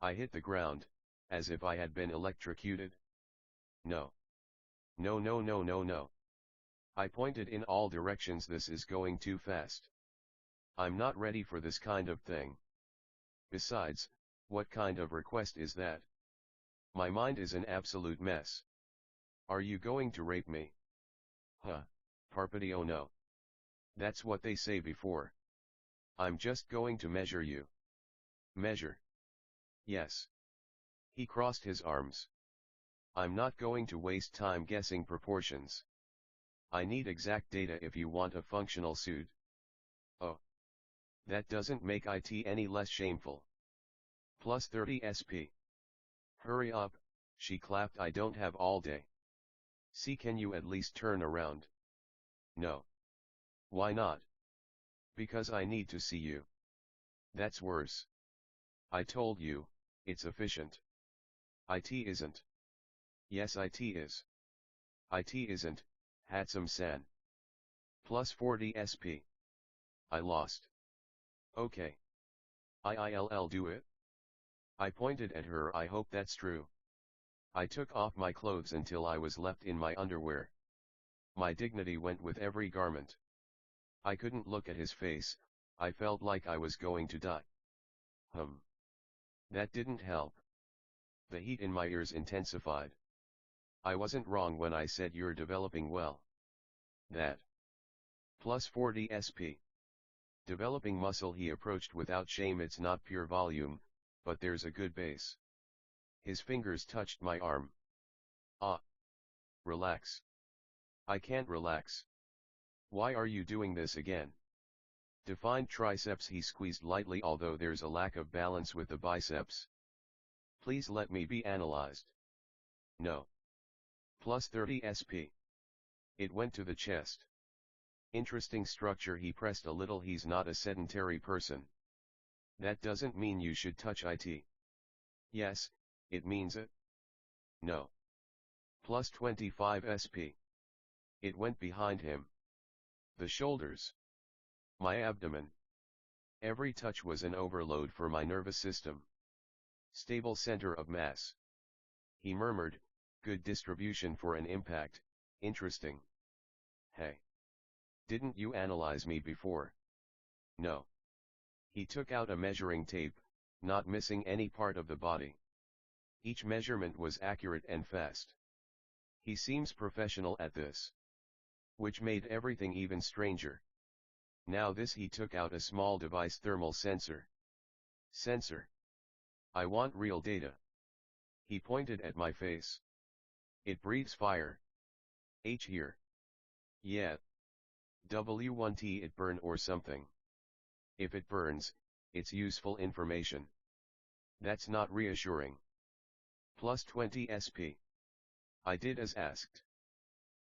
I hit the ground, as if I had been electrocuted. No. No, no, no, no, no. I pointed in all directions. This is going too fast. I'm not ready for this kind of thing. Besides, what kind of request is that? My mind is an absolute mess. Are you going to rape me? Huh, Parpati, oh no. That's what they say before. I'm just going to measure you. Measure? Yes. He crossed his arms. I'm not going to waste time guessing proportions. I need exact data if you want a functional suit. Oh. That doesn't make it any less shameful. Plus 30 SP. Hurry up, she clapped. I don't have all day. See, can you at least turn around? No. Why not? Because I need to see you. That's worse. I told you, it's efficient. It isn't. Yes, it is. It isn't, Hatsum-san. Plus 40 SP. I lost. Okay. I'll do it. I pointed at her. I hope that's true. I took off my clothes until I was left in my underwear. My dignity went with every garment. I couldn't look at his face, I felt like I was going to die. That didn't help. The heat in my ears intensified. I wasn't wrong when I said you're developing well. That. Plus 40 SP. Developing muscle. He approached without shame. It's not pure volume, but there's a good base. His fingers touched my arm. Relax. I can't relax. Why are you doing this again? Defined triceps. He squeezed lightly, although there's a lack of balance with the biceps. Please let me be analyzed. No. Plus 30 SP. It went to the chest. Interesting structure. He pressed a little. He's not a sedentary person. That doesn't mean you should touch it. Yes, it means it. No. Plus 25 SP. It went behind him. The shoulders. My abdomen. Every touch was an overload for my nervous system. Stable center of mass. He murmured, good distribution for an impact, interesting. Hey. Didn't you analyze me before? No. He took out a measuring tape, not missing any part of the body. Each measurement was accurate and fast. He seems professional at this. Which made everything even stranger. Now this, he took out a small device, thermal sensor. Sensor. I want real data. He pointed at my face. It breathes fire. Here. Yeah. W1T, it burn or something. If it burns, it's useful information. That's not reassuring. Plus 20 SP. I did as asked.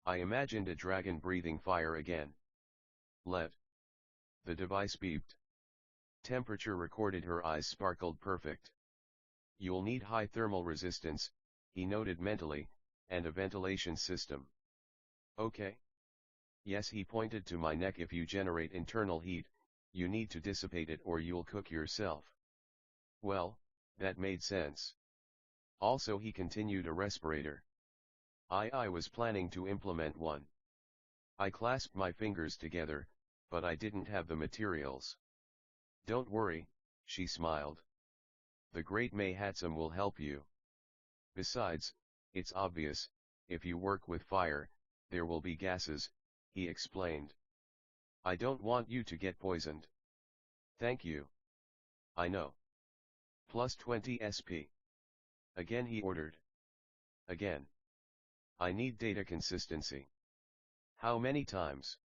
I imagined a dragon breathing fire again. Let. The device beeped. Temperature recorded. Her eyes sparkled. Perfect. You'll need high thermal resistance, he noted mentally, and a ventilation system. Okay. Yes, he pointed to my neck. If you generate internal heat, you need to dissipate it or you'll cook yourself. Well, that made sense. Also, he continued, a respirator. I was planning to implement one. I clasped my fingers together, but I didn't have the materials. Don't worry, she smiled. The great May Hatsum will help you. Besides, it's obvious, if you work with fire, there will be gases, he explained. I don't want you to get poisoned. Thank you. I know. Plus 20 SP. Again, he ordered. Again. I need data consistency. How many times?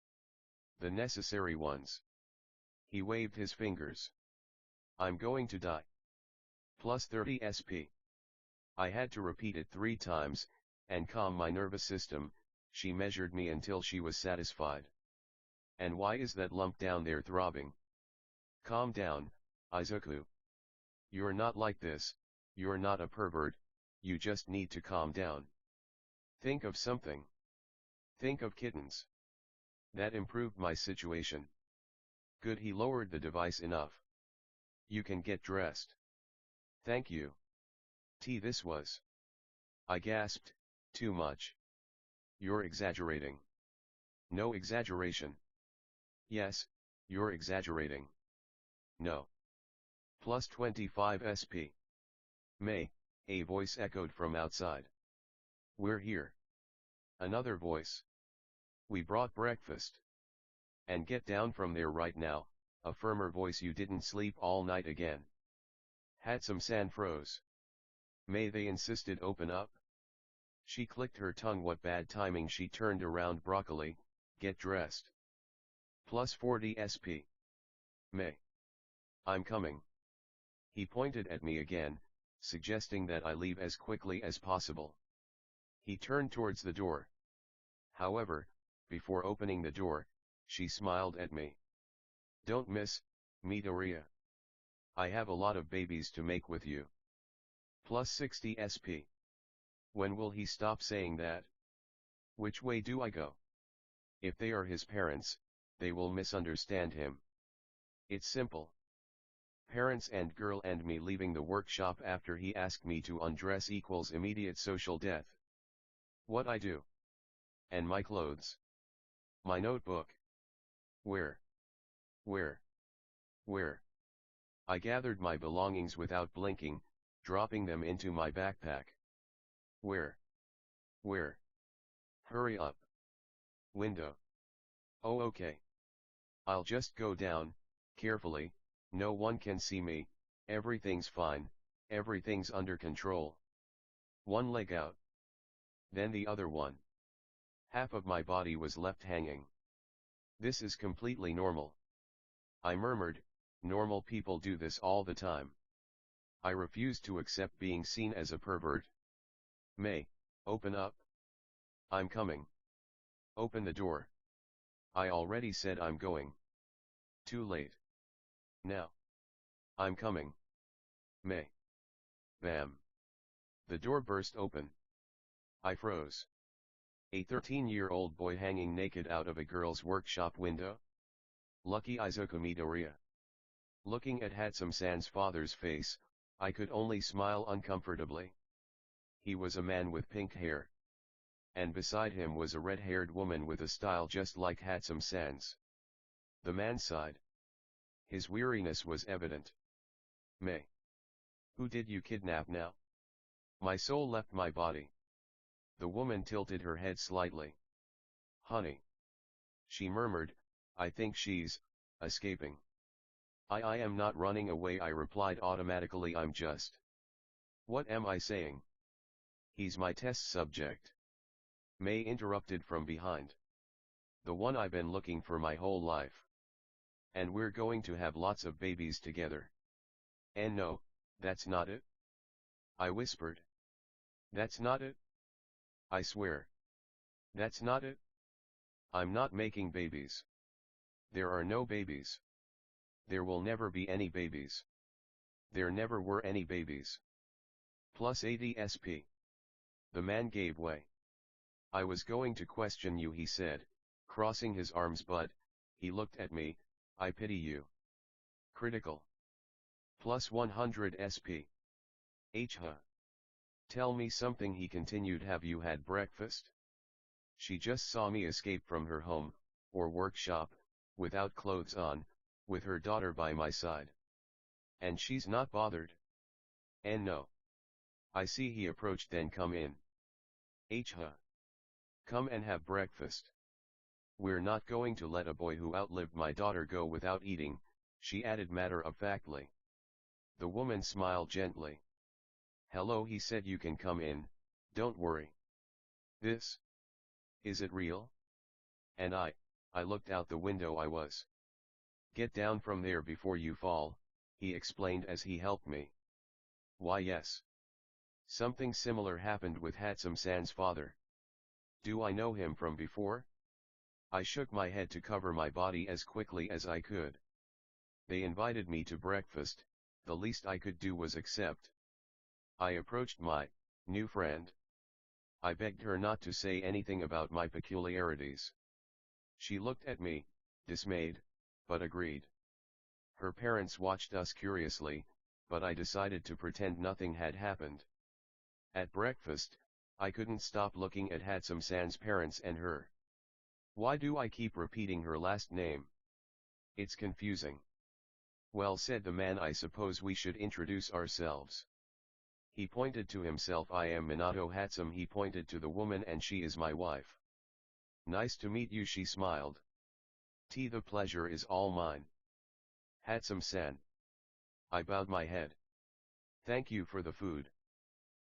The necessary ones. He waved his fingers. I'm going to die. Plus 30 SP. I had to repeat it 3 times, and calm my nervous system. She measured me until she was satisfied. And why is that lump down there throbbing? Calm down, Izuku. You're not like this, you're not a pervert, you just need to calm down. Think of something. Think of kittens. That improved my situation. Good, he lowered the device enough. You can get dressed. Thank you. This was. I gasped, too much. You're exaggerating. No exaggeration. Yes, you're exaggerating. No. Plus 25 SP. May, a voice echoed from outside. We're here. Another voice. We brought breakfast. And get down from there right now, a firmer voice. You didn't sleep all night again. Hatsum-san froze. May, they insisted, open up. She clicked her tongue. What bad timing. She turned around. Broccoli, get dressed. Plus 40 SP. May. I'm coming. He pointed at me again, suggesting that I leave as quickly as possible. He turned towards the door. However, before opening the door, she smiled at me. Don't miss, Midoriya. I have a lot of babies to make with you. Plus 60 SP. When will he stop saying that? Which way do I go? If they are his parents, they will misunderstand him. It's simple. Parents and girl and me leaving the workshop after he asked me to undress equals immediate social death. What I do? And my clothes. My notebook. Where? Where? Where? I gathered my belongings without blinking, dropping them into my backpack. Where? Where? Hurry up. Window. Oh, okay. I'll just go down, carefully, no one can see me, everything's fine, everything's under control. One leg out. Then the other one. Half of my body was left hanging. This is completely normal. I murmured, normal people do this all the time. I refused to accept being seen as a pervert. May, open up. I'm coming. Open the door. I already said I'm going. Too late. Now. I'm coming. May. Bam. The door burst open. I froze. A 13-year-old boy hanging naked out of a girl's workshop window? Lucky Izuku Midoriya. Looking at Hatsum-san's father's face, I could only smile uncomfortably. He was a man with pink hair. And beside him was a red-haired woman with a style just like Hatsum-san's. The man sighed. His weariness was evident. May. Who did you kidnap now? My soul left my body. The woman tilted her head slightly. Honey. She murmured, I think she's escaping. I am not running away, I replied automatically. I'm just. What am I saying? He's my test subject. May interrupted from behind. The one I've been looking for my whole life. And we're going to have lots of babies together. And no, that's not it. I whispered. That's not it. I swear. That's not it. I'm not making babies. There are no babies. There will never be any babies. There never were any babies. Plus 80 SP. The man gave way. I was going to question you, he said, crossing his arms, but he looked at me. I pity you. Critical. Plus 100 SP. Huh. Tell me something, he continued. Have you had breakfast? She just saw me escape from her home, or workshop, without clothes on, with her daughter by my side. And she's not bothered. And no. I see, he approached. Then come in. Huh. Come and have breakfast. We're not going to let a boy who outlived my daughter go without eating, she added matter-of-factly. The woman smiled gently. Hello, he said, you can come in, don't worry. This? Is it real? And I looked out the window. I was. Get down from there before you fall, he explained as he helped me. Why, yes. Something similar happened with Hatsum-san's father. Do I know him from before? I shook my head to cover my body as quickly as I could. They invited me to breakfast, the least I could do was accept. I approached my new friend. I begged her not to say anything about my peculiarities. She looked at me, dismayed, but agreed. Her parents watched us curiously, but I decided to pretend nothing had happened. At breakfast, I couldn't stop looking at Hatsum-san's parents and her. Why do I keep repeating her last name? It's confusing. Well, said the man, I suppose we should introduce ourselves. He pointed to himself. I am Minato Hatsum. He pointed to the woman, and she is my wife. Nice to meet you, she smiled. The pleasure is all mine. Hatsum-san. I bowed my head. Thank you for the food.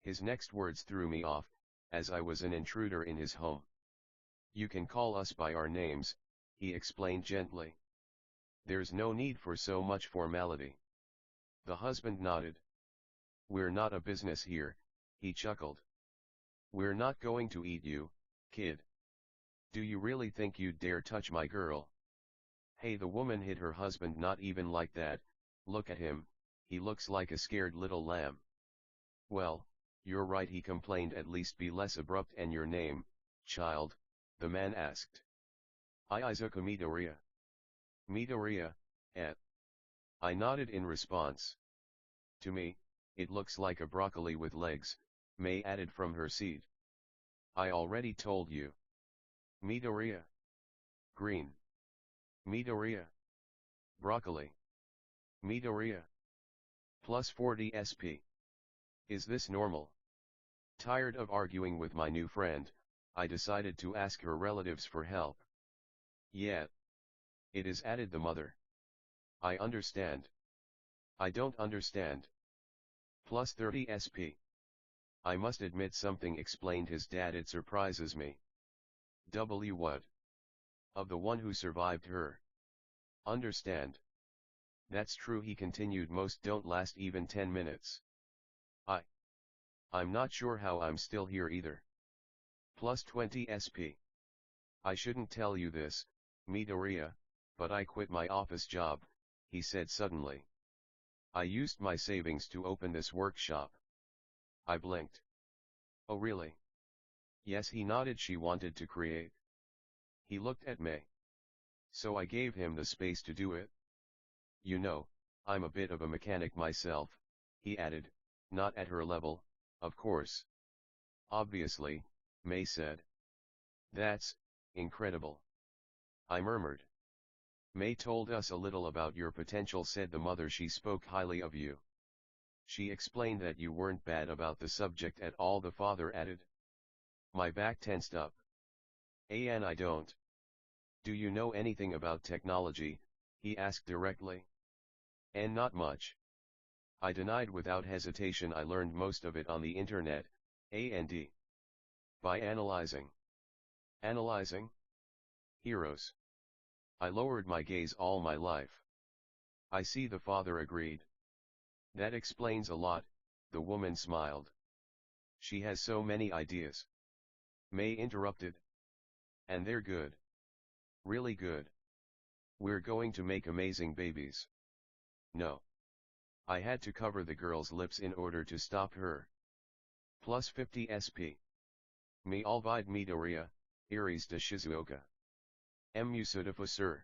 His next words threw me off, as I was an intruder in his home. You can call us by our names, he explained gently. There's no need for so much formality. The husband nodded. We're not a business here, he chuckled. We're not going to eat you, kid. Do you really think you'd dare touch my girl? Hey, the woman hit her husband. Not even like that, look at him, he looks like a scared little lamb. Well, you're right, he complained, at least be less abrupt. And your name, child? The man asked. Izuku Midoriya. Midoriya, eh? I nodded in response. To me, it looks like a broccoli with legs, May added from her seat. I already told you. Midoriya. Green. Midoriya. Broccoli. Midoriya. Plus 40 SP. Is this normal? Tired of arguing with my new friend, I decided to ask her relatives for help. Yeah. It is, added the mother. I understand. I don't understand. Plus 30 SP. I must admit something, explained his dad. It surprises me. What? Of the one who survived her. Understand. That's true, he continued. Most don't last even 10 minutes. I'm not sure how I'm still here either. Plus 20 SP. I shouldn't tell you this, Midoriya, but I quit my office job, he said suddenly. I used my savings to open this workshop. I blinked. Oh really? Yes, he nodded. She wanted to create. He looked at me. So I gave him the space to do it. You know, I'm a bit of a mechanic myself, he added, not at her level, of course. Obviously, May said. That's incredible. I murmured. May told us a little about your potential, said the mother. She spoke highly of you. She explained that you weren't bad about the subject at all, the father added. My back tensed up. And I don't. Do you know anything about technology? He asked directly. And not much. I denied without hesitation. I learned most of it on the internet, and by analyzing. Analyzing? Heroes. I lowered my gaze. All my life. I see, the father agreed. That explains a lot, the woman smiled. She has so many ideas. May interrupted. And they're good. Really good. We're going to make amazing babies. No. I had to cover the girl's lips in order to stop her. plus 50 SP. Me alvide Midoriya, Iris de Shizuoka. M. Musudafu sir.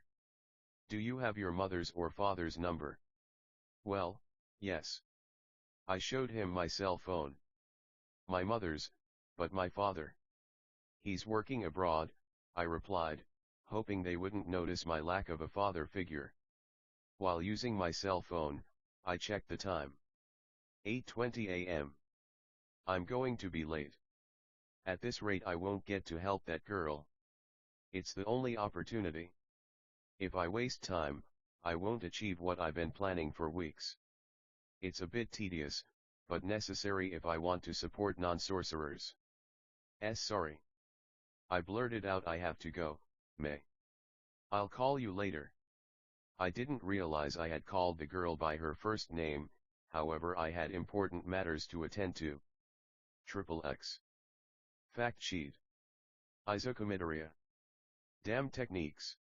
Do you have your mother's or father's number? Well, yes. I showed him my cell phone. My mother's, but my father. He's working abroad, I replied, hoping they wouldn't notice my lack of a father figure. While using my cell phone, I checked the time. 8:20 a.m. I'm going to be late. At this rate I won't get to help that girl. It's the only opportunity. If I waste time, I won't achieve what I've been planning for weeks. It's a bit tedious, but necessary if I want to support non-sorcerers. Sorry. I blurted out I have to go, May. I'll call you later. I didn't realize I had called the girl by her first name, however I had important matters to attend to. XXX. Fact sheet. Izuku Midoriya. Damn techniques.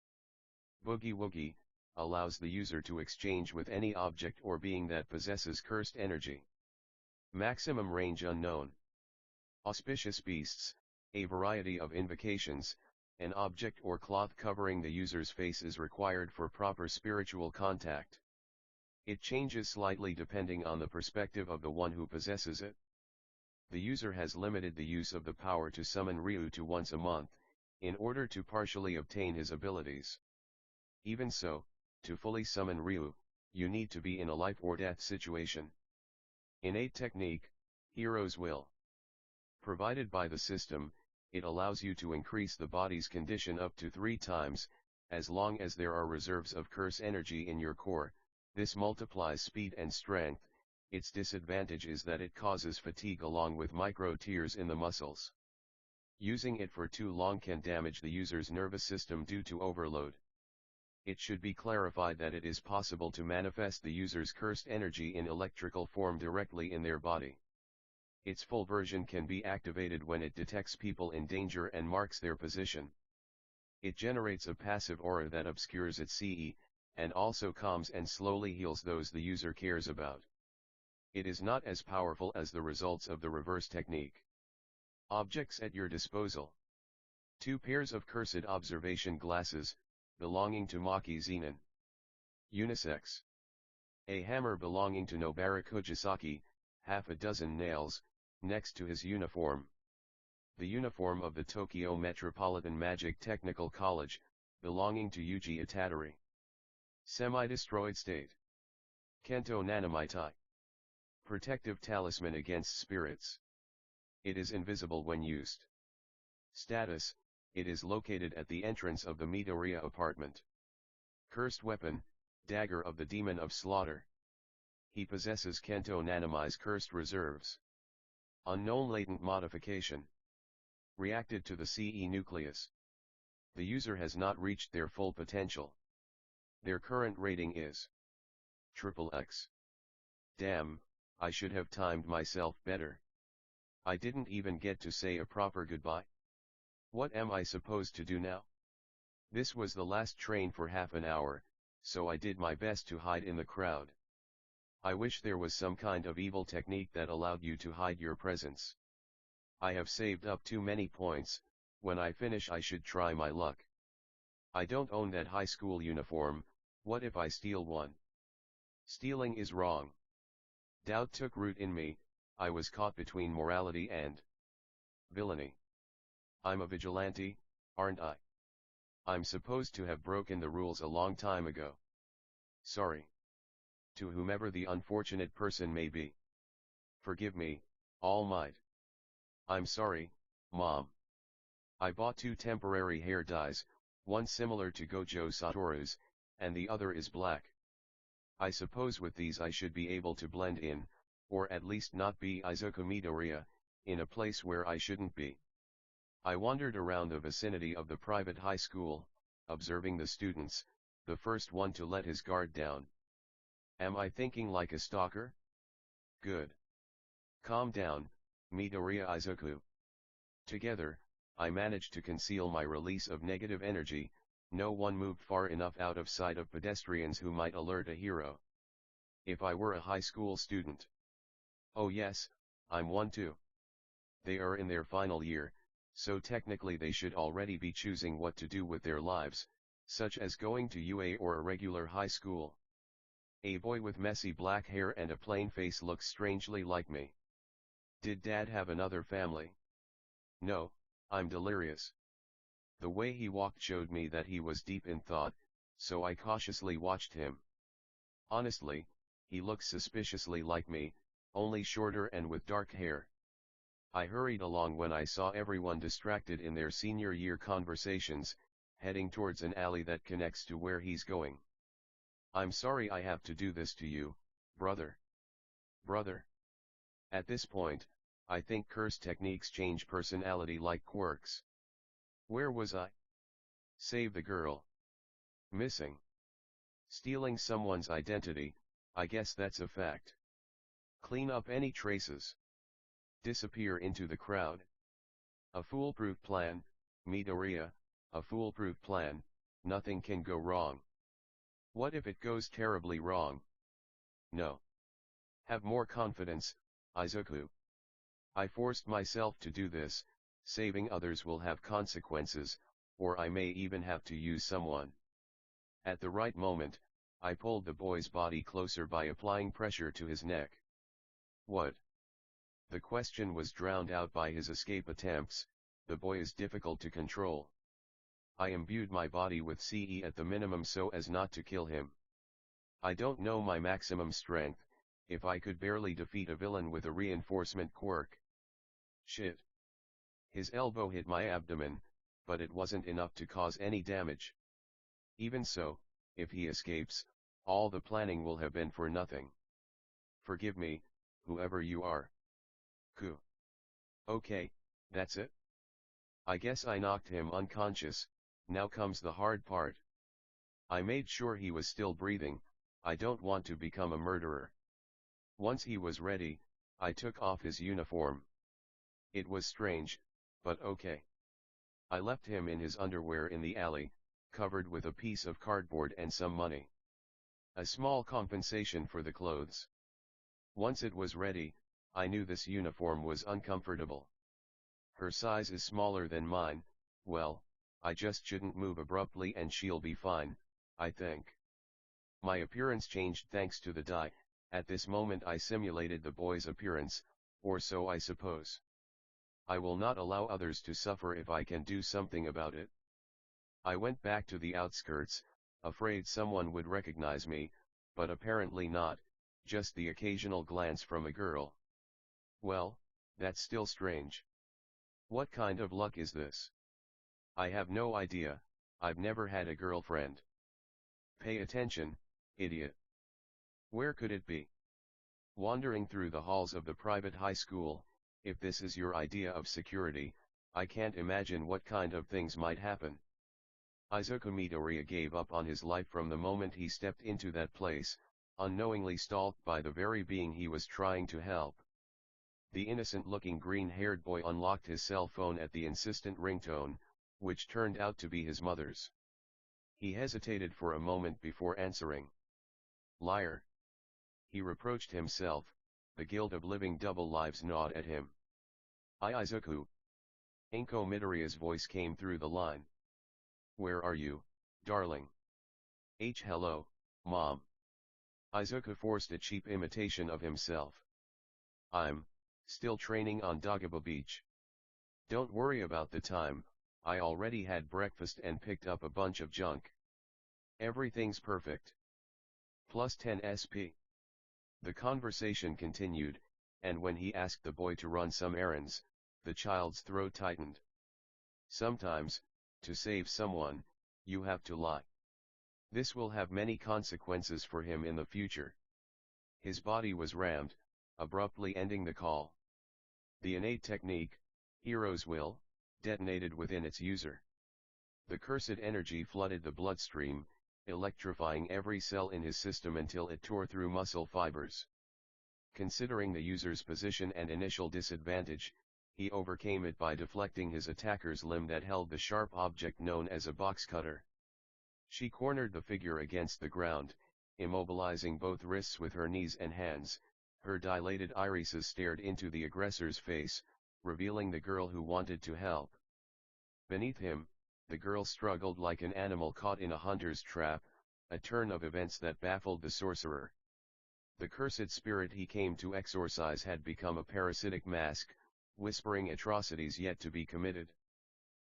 Boogie Woogie, allows the user to exchange with any object or being that possesses cursed energy. Maximum range unknown. Auspicious beasts, a variety of invocations, an object or cloth covering the user's face is required for proper spiritual contact. It changes slightly depending on the perspective of the one who possesses it. The user has limited the use of the power to summon Ryu to once a month, in order to partially obtain his abilities. Even so, to fully summon Ryu, you need to be in a life or death situation. Innate technique, Hero's Will. Provided by the system, it allows you to increase the body's condition up to 3 times, as long as there are reserves of curse energy in your core. This multiplies speed and strength. Its disadvantage is that it causes fatigue along with micro tears in the muscles. Using it for too long can damage the user's nervous system due to overload. It should be clarified that it is possible to manifest the user's cursed energy in electrical form directly in their body. Its full version can be activated when it detects people in danger and marks their position. It generates a passive aura that obscures its CE, and also calms and slowly heals those the user cares about. It is not as powerful as the results of the reverse technique. Objects at your disposal. 2 pairs of cursed observation glasses, belonging to Maki Zenin. Unisex. A hammer belonging to Nobara Kujisaki, half a dozen nails, next to his uniform. The uniform of the Tokyo Metropolitan Magic Technical College, belonging to Yuji Itadori. Semi-destroyed state. Kento Nanamitai. Protective talisman against spirits. It is invisible when used. Status, it is located at the entrance of the Midoriya apartment. Cursed weapon, dagger of the demon of slaughter. He possesses Kento Nanami's cursed reserves. Unknown latent modification. Reacted to the CE nucleus. The user has not reached their full potential. Their current rating is XXX. Damn, I should have timed myself better. I didn't even get to say a proper goodbye. What am I supposed to do now? This was the last train for half an hour, so I did my best to hide in the crowd. I wish there was some kind of evil technique that allowed you to hide your presence. I have saved up too many points. When I finish I should try my luck. I don't own that high school uniform. What if I steal one? Stealing is wrong. Doubt took root in me. I was caught between morality and villainy. I'm a vigilante, aren't I? I'm supposed to have broken the rules a long time ago. Sorry. To whomever the unfortunate person may be. Forgive me, All Might. I'm sorry, Mom. I bought 2 temporary hair dyes, one similar to Gojo Satoru's, and the other is black. I suppose with these I should be able to blend in, or at least not be Izuku Midoriya, in a place where I shouldn't be. I wandered around the vicinity of the private high school, observing the students, the first one to let his guard down. Am I thinking like a stalker? Good. Calm down, Midoriya Izuku. Together, I managed to conceal my release of negative energy. No one moved far enough out of sight of pedestrians who might alert a hero. If I were a high school student. Oh yes, I'm one too. They are in their final year, so technically they should already be choosing what to do with their lives, such as going to UA or a regular high school. A boy with messy black hair and a plain face looks strangely like me. Did Dad have another family? No, I'm delirious. The way he walked showed me that he was deep in thought, so I cautiously watched him. Honestly, he looked suspiciously like me, only shorter and with dark hair. I hurried along when I saw everyone distracted in their senior year conversations, heading towards an alley that connects to where he's going. I'm sorry I have to do this to you, brother. Brother. At this point, I think curse techniques change personality like quirks. Where was I? Save the girl. Missing. Stealing someone's identity, I guess that's a fact. Clean up any traces. Disappear into the crowd. A foolproof plan, Midoriya, a foolproof plan, nothing can go wrong. What if it goes terribly wrong? No. Have more confidence, Izuku. I forced myself to do this, saving others will have consequences, or I may even have to use someone. At the right moment, I pulled the boy's body closer by applying pressure to his neck. What? The question was drowned out by his escape attempts. The boy is difficult to control. I imbued my body with CE at the minimum so as not to kill him. I don't know my maximum strength, if I could barely defeat a villain with a reinforcement quirk. Shit. His elbow hit my abdomen, but it wasn't enough to cause any damage. Even so, if he escapes, all the planning will have been for nothing. Forgive me, whoever you are. Ku. Okay, that's it? I guess I knocked him unconscious. Now comes the hard part. I made sure he was still breathing. I don't want to become a murderer. Once he was ready, I took off his uniform. It was strange, but okay. I left him in his underwear in the alley, covered with a piece of cardboard and some money. A small compensation for the clothes. Once it was ready, I knew this uniform was uncomfortable. Her size is smaller than mine. Well, I just shouldn't move abruptly and she'll be fine, I think. My appearance changed thanks to the dye. At this moment I simulated the boy's appearance, or so I suppose. I will not allow others to suffer if I can do something about it. I went back to the outskirts, afraid someone would recognize me, but apparently not, just the occasional glance from a girl. Well, that's still strange. What kind of luck is this? I have no idea, I've never had a girlfriend. Pay attention, idiot. Where could it be? Wandering through the halls of the private high school, if this is your idea of security, I can't imagine what kind of things might happen. Izuku Midoriya gave up on his life from the moment he stepped into that place, unknowingly stalked by the very being he was trying to help. The innocent-looking green-haired boy unlocked his cell phone at the insistent ringtone, which turned out to be his mother's. He hesitated for a moment before answering. Liar. He reproached himself, the guilt of living double lives gnawed at him. Izuku. Inko Midoriya's voice came through the line. Where are you, darling? Hello, Mom. Izuku forced a cheap imitation of himself. I'm still training on Dagaba Beach. Don't worry about the time, I already had breakfast and picked up a bunch of junk. Everything's perfect. Plus 10 SP. The conversation continued, and when he asked the boy to run some errands, the child's throat tightened. Sometimes, to save someone, you have to lie. This will have many consequences for him in the future. His body was rammed, abruptly ending the call. The innate technique, Hero's Will, detonated within its user. The cursed energy flooded the bloodstream, electrifying every cell in his system until it tore through muscle fibers. Considering the user's position and initial disadvantage, he overcame it by deflecting his attacker's limb that held the sharp object known as a box cutter. She cornered the figure against the ground, immobilizing both wrists with her knees and hands. Her dilated irises stared into the aggressor's face, revealing the girl who wanted to help. Beneath him, the girl struggled like an animal caught in a hunter's trap, a turn of events that baffled the sorcerer. The cursed spirit he came to exorcise had become a parasitic mask, whispering atrocities yet to be committed.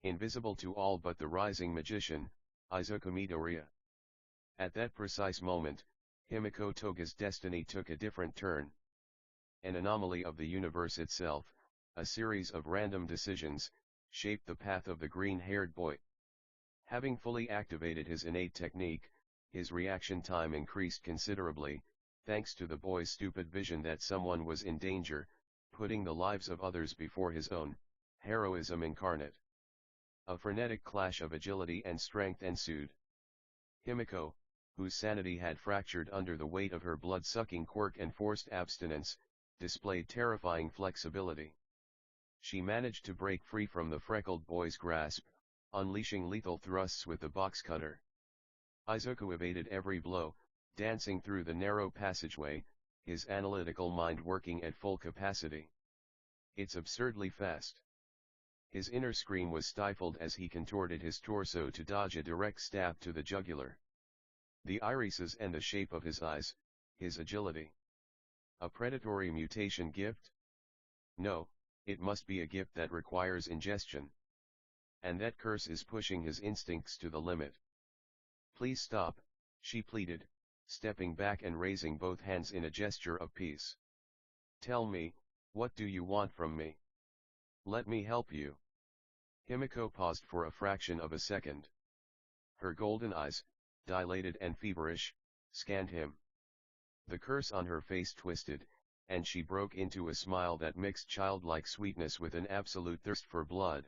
Invisible to all but the rising magician, Izuku Midoriya. At that precise moment, Himiko Toga's destiny took a different turn. An anomaly of the universe itself, a series of random decisions, shaped the path of the green-haired boy. Having fully activated his innate technique, his reaction time increased considerably, thanks to the boy's stupid vision that someone was in danger, putting the lives of others before his own, heroism incarnate. A frenetic clash of agility and strength ensued. Himiko, whose sanity had fractured under the weight of her blood-sucking quirk and forced abstinence, displayed terrifying flexibility. She managed to break free from the freckled boy's grasp, unleashing lethal thrusts with the box cutter. Izuku evaded every blow, dancing through the narrow passageway, his analytical mind working at full capacity. It's absurdly fast. His inner scream was stifled as he contorted his torso to dodge a direct stab to the jugular. The irises and the shape of his eyes, his agility. A predatory mutation gift? No, it must be a gift that requires ingestion. And that curse is pushing his instincts to the limit. Please stop, she pleaded, stepping back and raising both hands in a gesture of peace. Tell me, what do you want from me? Let me help you. Himiko paused for a fraction of a second. Her golden eyes, dilated and feverish, scanned him. The curse on her face twisted, and she broke into a smile that mixed childlike sweetness with an absolute thirst for blood.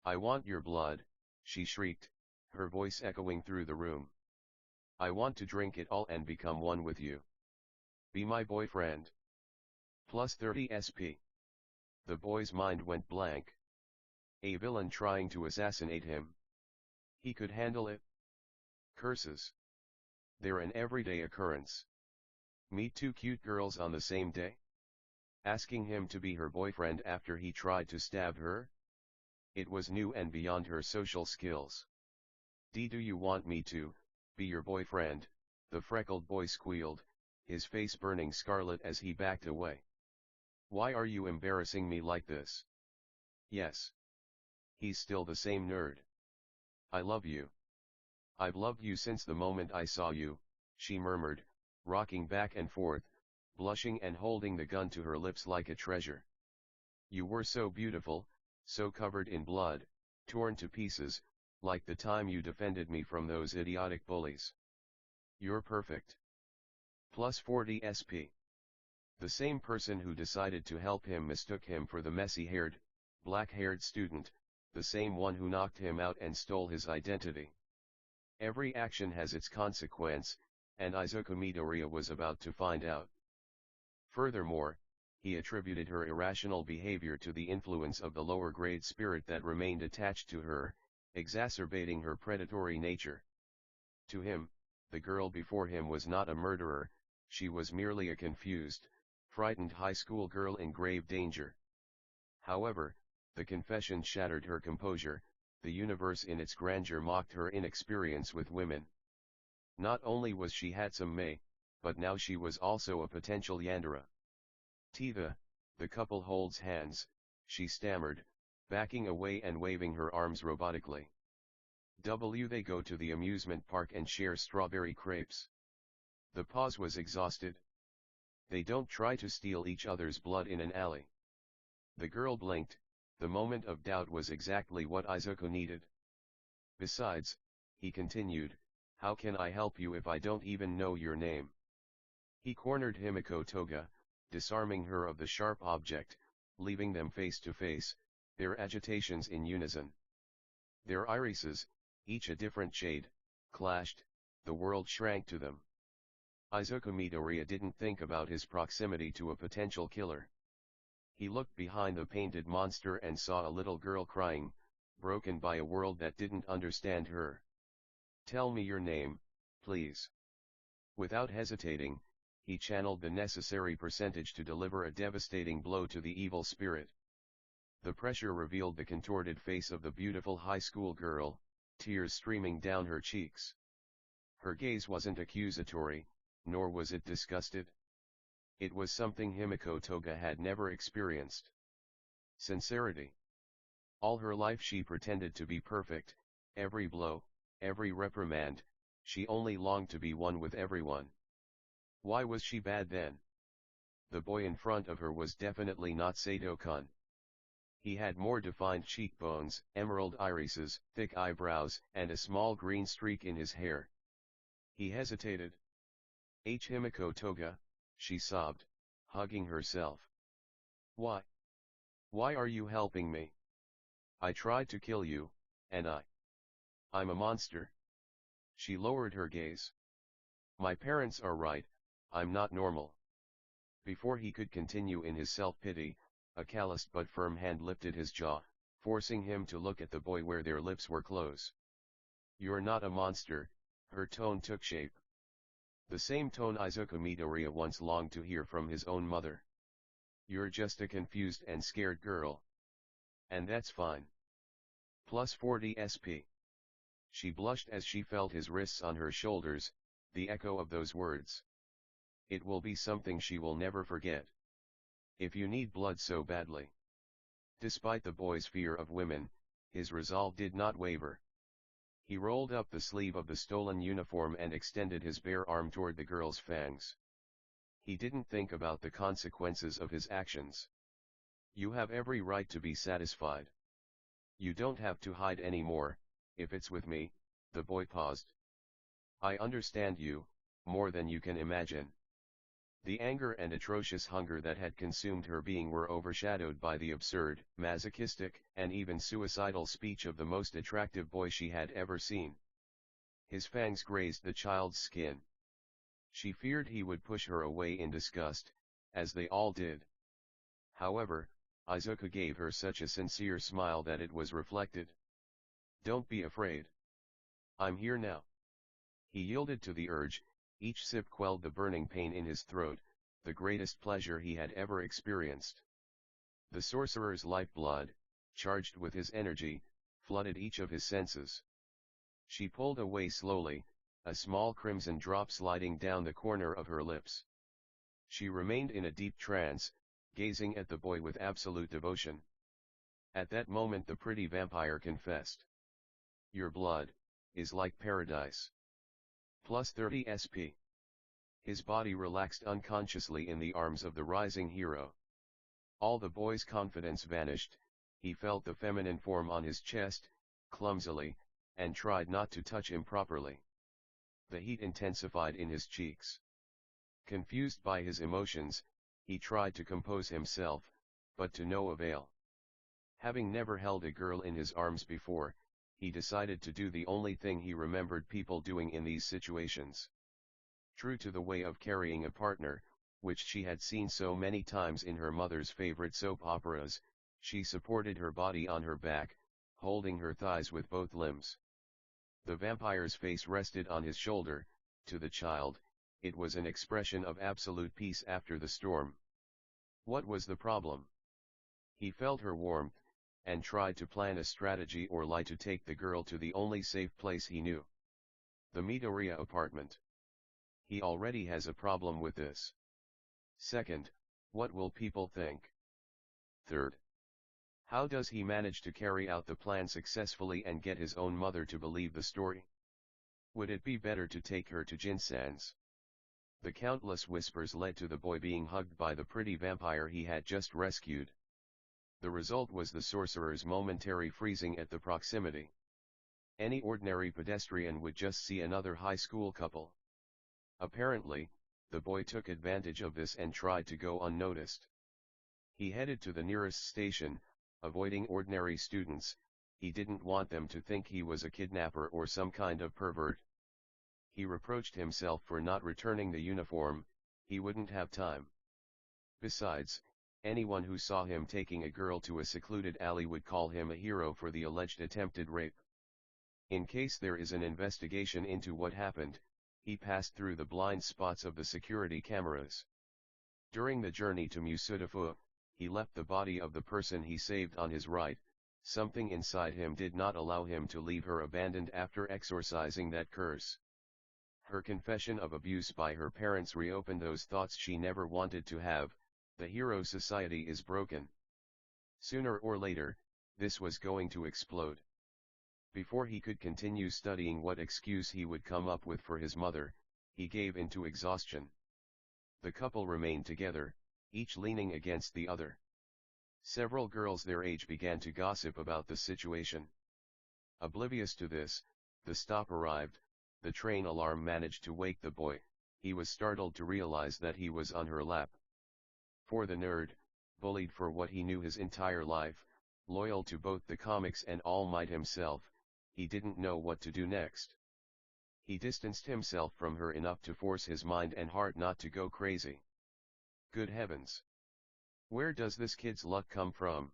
I want your blood, she shrieked, her voice echoing through the room. I want to drink it all and become one with you. Be my boyfriend. Plus 30 SP. The boy's mind went blank. A villain trying to assassinate him. He could handle it. Curses. They're an everyday occurrence. Meet two cute girls on the same day? Asking him to be her boyfriend after he tried to stab her? It was new and beyond her social skills. Do you want me to be your boyfriend? The freckled boy squealed, his face burning scarlet as he backed away. Why are you embarrassing me like this? Yes. He's still the same nerd. I love you. I've loved you since the moment I saw you, she murmured, rocking back and forth, blushing and holding the gun to her lips like a treasure. You were so beautiful, so covered in blood, torn to pieces, like the time you defended me from those idiotic bullies. You're perfect. Plus 40 SP. The same person who decided to help him mistook him for the messy-haired, black-haired student, the same one who knocked him out and stole his identity. Every action has its consequence, and Izuku Midoriya was about to find out. Furthermore, he attributed her irrational behavior to the influence of the lower-grade spirit that remained attached to her, exacerbating her predatory nature. To him, the girl before him was not a murderer, she was merely a confused, frightened high school girl in grave danger. However, the confession shattered her composure, the universe in its grandeur mocked her inexperience with women. Not only was she handsome May, but now she was also a potential Yandere. The couple holds hands, she stammered, backing away and waving her arms robotically. They go to the amusement park and share strawberry crepes. The pause was exhausted. They don't try to steal each other's blood in an alley. The girl blinked, the moment of doubt was exactly what Izuku needed. Besides, he continued, how can I help you if I don't even know your name? He cornered Himiko Toga, disarming her of the sharp object, leaving them face to face, their agitations in unison. Their irises, each a different shade, clashed, the world shrank to them. Izuku Midoriya didn't think about his proximity to a potential killer. He looked behind the painted monster and saw a little girl crying, broken by a world that didn't understand her. Tell me your name, please. Without hesitating, he channeled the necessary percentage to deliver a devastating blow to the evil spirit. The pressure revealed the contorted face of the beautiful high school girl, tears streaming down her cheeks. Her gaze wasn't accusatory, nor was it disgusted. It was something Himiko Toga had never experienced. Sincerity. All her life she pretended to be perfect, every blow, every reprimand, she only longed to be one with everyone. Why was she bad then? The boy in front of her was definitely not Sato-kun. He had more defined cheekbones, emerald irises, thick eyebrows, and a small green streak in his hair. He hesitated. Himiko Toga, she sobbed, hugging herself. Why? Why are you helping me? I tried to kill you, and I'm a monster. She lowered her gaze. My parents are right, I'm not normal. Before he could continue in his self-pity, a calloused but firm hand lifted his jaw, forcing him to look at the boy where their lips were close. You're not a monster, her tone took shape. The same tone Izuku Midoriya once longed to hear from his own mother. You're just a confused and scared girl. And that's fine. Plus 40 SP. She blushed as she felt his wrists on her shoulders, the echo of those words. It will be something she will never forget. If you need blood so badly. Despite the boy's fear of women, his resolve did not waver. He rolled up the sleeve of the stolen uniform and extended his bare arm toward the girl's fangs. He didn't think about the consequences of his actions. You have every right to be satisfied. You don't have to hide anymore, if it's with me, the boy paused. I understand you, more than you can imagine. The anger and atrocious hunger that had consumed her being were overshadowed by the absurd, masochistic, and even suicidal speech of the most attractive boy she had ever seen. His fangs grazed the child's skin. She feared he would push her away in disgust, as they all did. However, Izuku gave her such a sincere smile that it was reflected. Don't be afraid. I'm here now. He yielded to the urge. Each sip quelled the burning pain in his throat, the greatest pleasure he had ever experienced. The sorcerer's lifeblood, charged with his energy, flooded each of his senses. She pulled away slowly, a small crimson drop sliding down the corner of her lips. She remained in a deep trance, gazing at the boy with absolute devotion. At that moment the pretty vampire confessed. Your blood is like paradise. Plus 30 SP. His body relaxed unconsciously in the arms of the rising hero. All the boy's confidence vanished, he felt the feminine form on his chest, clumsily, and tried not to touch him properly. The heat intensified in his cheeks. Confused by his emotions, he tried to compose himself, but to no avail. Having never held a girl in his arms before, he decided to do the only thing he remembered people doing in these situations. True to the way of carrying a partner, which she had seen so many times in her mother's favorite soap operas, she supported her body on her back, holding her thighs with both limbs. The vampire's face rested on his shoulder. To the child, it was an expression of absolute peace after the storm. What was the problem? He felt her warmth, and tried to plan a strategy or lie to take the girl to the only safe place he knew. The Midoriya apartment. He already has a problem with this. Second, what will people think? Third, how does he manage to carry out the plan successfully and get his own mother to believe the story? Would it be better to take her to Jinsan's? The countless whispers led to the boy being hugged by the pretty vampire he had just rescued. The result was the sorcerer's momentary freezing at the proximity. Any ordinary pedestrian would just see another high school couple. Apparently, the boy took advantage of this and tried to go unnoticed. He headed to the nearest station, avoiding ordinary students. He didn't want them to think he was a kidnapper or some kind of pervert. He reproached himself for not returning the uniform. He wouldn't have time. Besides, anyone who saw him taking a girl to a secluded alley would call him a hero for the alleged attempted rape. In case there is an investigation into what happened, he passed through the blind spots of the security cameras. During the journey to Musudafu, he left the body of the person he saved on his right. Something inside him did not allow him to leave her abandoned after exorcising that curse. Her confession of abuse by her parents reopened those thoughts she never wanted to have. The hero society is broken. Sooner or later, this was going to explode. Before he could continue studying what excuse he would come up with for his mother, he gave in to exhaustion. The couple remained together, each leaning against the other. Several girls their age began to gossip about the situation. Oblivious to this, the stop arrived. The train alarm managed to wake the boy. He was startled to realize that he was on her lap. For the nerd, bullied for what he knew his entire life, loyal to both the comics and All Might himself, he didn't know what to do next. He distanced himself from her enough to force his mind and heart not to go crazy. Good heavens! Where does this kid's luck come from?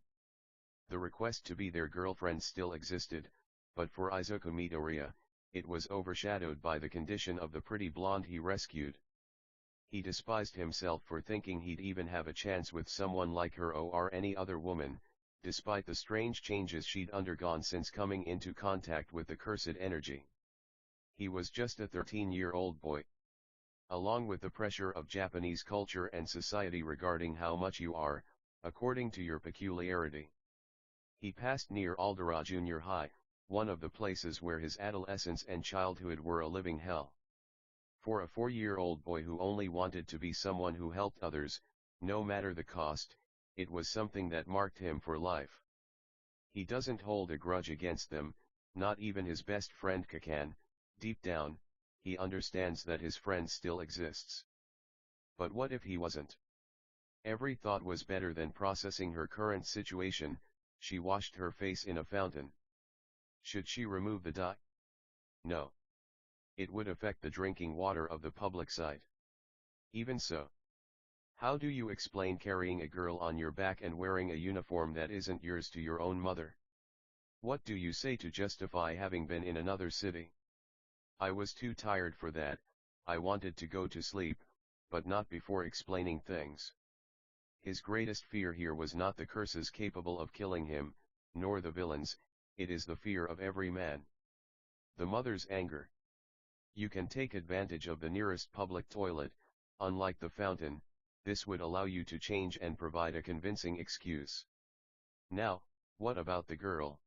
The request to be their girlfriend still existed, but for Izuku Midoriya, it was overshadowed by the condition of the pretty blonde he rescued. He despised himself for thinking he'd even have a chance with someone like her or any other woman, despite the strange changes she'd undergone since coming into contact with the cursed energy. He was just a 13-year-old boy. Along with the pressure of Japanese culture and society regarding how much you are, according to your peculiarity. He passed near Aldera Junior High, one of the places where his adolescence and childhood were a living hell. For a 4-year-old boy who only wanted to be someone who helped others, no matter the cost, it was something that marked him for life. He doesn't hold a grudge against them, not even his best friend Kakan. Deep down, he understands that his friend still exists. But what if he wasn't? Every thought was better than processing her current situation. She washed her face in a fountain. Should she remove the dye? No. It would affect the drinking water of the public site. Even so, how do you explain carrying a girl on your back and wearing a uniform that isn't yours to your own mother? What do you say to justify having been in another city? I was too tired for that. I wanted to go to sleep, but not before explaining things. His greatest fear here was not the curses capable of killing him, nor the villains, it is the fear of every man. The mother's anger. You can take advantage of the nearest public toilet. Unlike the fountain, this would allow you to change and provide a convincing excuse. Now, what about the girl?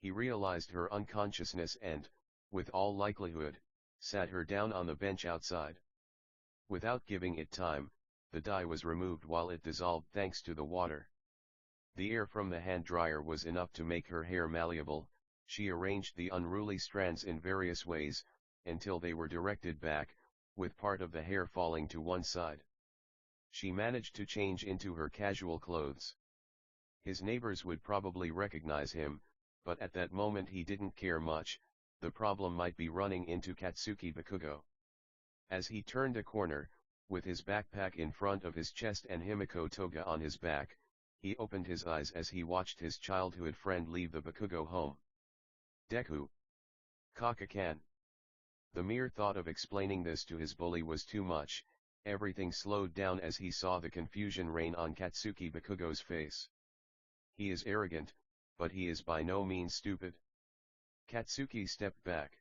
He realized her unconsciousness and, with all likelihood, sat her down on the bench outside. Without giving it time, the dye was removed while it dissolved thanks to the water. The air from the hand dryer was enough to make her hair malleable. She arranged the unruly strands in various ways, until they were directed back, with part of the hair falling to one side. She managed to change into her casual clothes. His neighbors would probably recognize him, but at that moment he didn't care much. The problem might be running into Katsuki Bakugo. As he turned a corner, with his backpack in front of his chest and Himiko toga on his back, he opened his eyes as he watched his childhood friend leave the Bakugo home. Deku. Kaka-kan. The mere thought of explaining this to his bully was too much. Everything slowed down as he saw the confusion rain on Katsuki Bakugo's face. He is arrogant, but he is by no means stupid. Katsuki stepped back.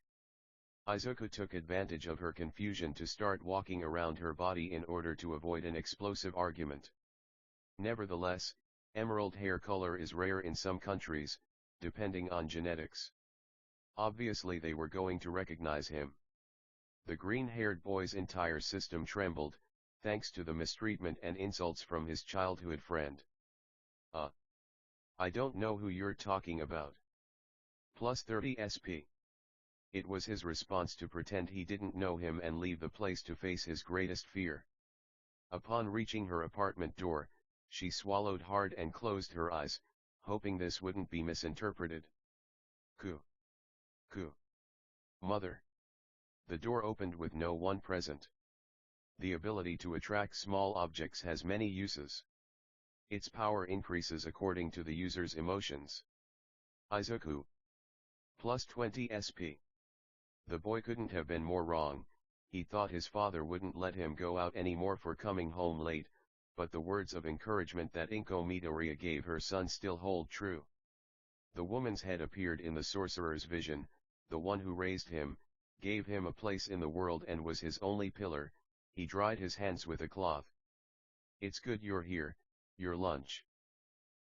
Izuku took advantage of her confusion to start walking around her body in order to avoid an explosive argument. Nevertheless, emerald hair color is rare in some countries, depending on genetics. Obviously they were going to recognize him. The green-haired boy's entire system trembled, thanks to the mistreatment and insults from his childhood friend. I don't know who you're talking about. Plus 30 SP. It was his response to pretend he didn't know him and leave the place to face his greatest fear. Upon reaching her apartment door, she swallowed hard and closed her eyes, hoping this wouldn't be misinterpreted. Ku. Mother. The door opened with no one present. The ability to attract small objects has many uses. Its power increases according to the user's emotions. Izuku. Plus 20 SP. The boy couldn't have been more wrong. He thought his father wouldn't let him go out anymore for coming home late, but the words of encouragement that Inko Midoriya gave her son still hold true. The woman's head appeared in the sorcerer's vision, the one who raised him, gave him a place in the world and was his only pillar. He dried his hands with a cloth. "It's good you're here, your lunch."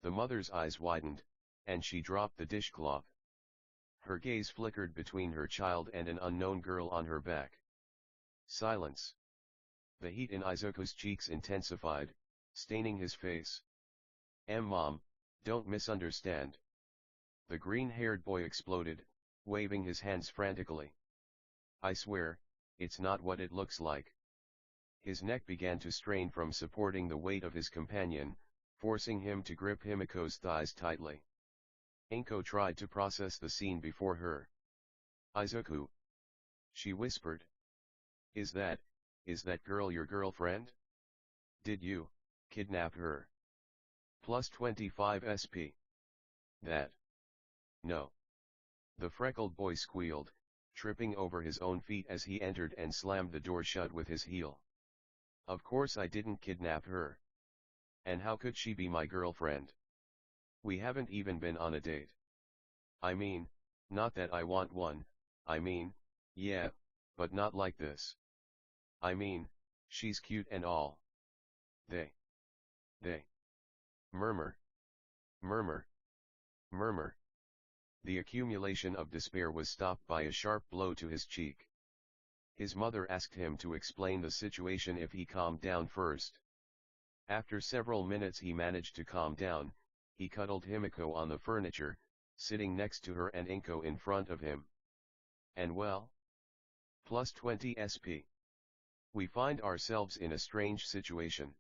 The mother's eyes widened, and she dropped the dishcloth. Her gaze flickered between her child and an unknown girl on her back. Silence. The heat in Izuku's cheeks intensified, staining his face. Mom, don't misunderstand." The green-haired boy exploded, waving his hands frantically. "I swear, it's not what it looks like." His neck began to strain from supporting the weight of his companion, forcing him to grip Himiko's thighs tightly. Inko tried to process the scene before her. "Izuku," she whispered. Is that girl your girlfriend? Did you kidnap her?" Plus 25 SP. "That. No." The freckled boy squealed, tripping over his own feet as he entered and slammed the door shut with his heel. "Of course I didn't kidnap her. And how could she be my girlfriend? We haven't even been on a date. I mean, not that I want one, I mean, yeah, but not like this. I mean, she's cute and all." They murmur, murmur, murmur. The accumulation of despair was stopped by a sharp blow to his cheek. His mother asked him to explain the situation if he calmed down first. After several minutes he managed to calm down. He cuddled Himiko on the furniture, sitting next to her and Inko in front of him. "And well?" Plus 20 SP. We find ourselves in a strange situation.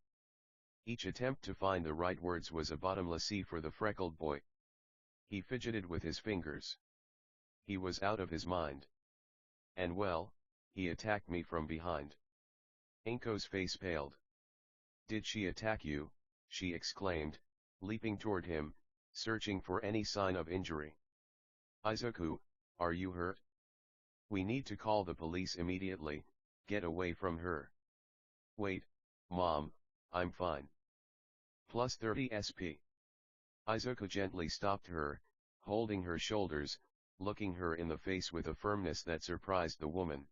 Each attempt to find the right words was a bottomless sea for the freckled boy. He fidgeted with his fingers. He was out of his mind. "And well, he attacked me from behind." Inko's face paled. "Did she attack you?" she exclaimed, leaping toward him, searching for any sign of injury. "Izuku, are you hurt? We need to call the police immediately. Get away from her." "Wait, Mom, I'm fine." Plus 30 SP. Izuku gently stopped her, holding her shoulders, looking her in the face with a firmness that surprised the woman.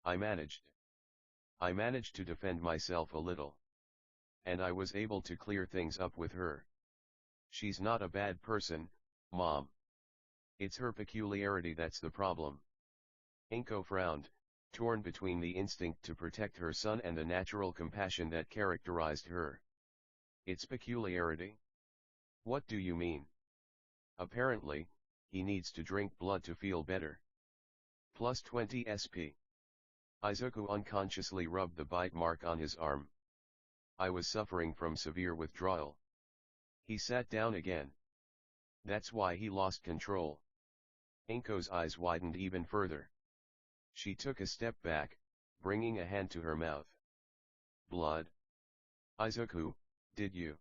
I managed to defend myself a little. And I was able to clear things up with her. She's not a bad person, Mom. It's her peculiarity that's the problem." Inko frowned, torn between the instinct to protect her son and the natural compassion that characterized her. "Its peculiarity? What do you mean?" "Apparently, he needs to drink blood to feel better." Plus 20 SP. Izuku unconsciously rubbed the bite mark on his arm. "I was suffering from severe withdrawal." He sat down again. "That's why he lost control." Inko's eyes widened even further. She took a step back, bringing a hand to her mouth. "Blood? Izuku, did you?"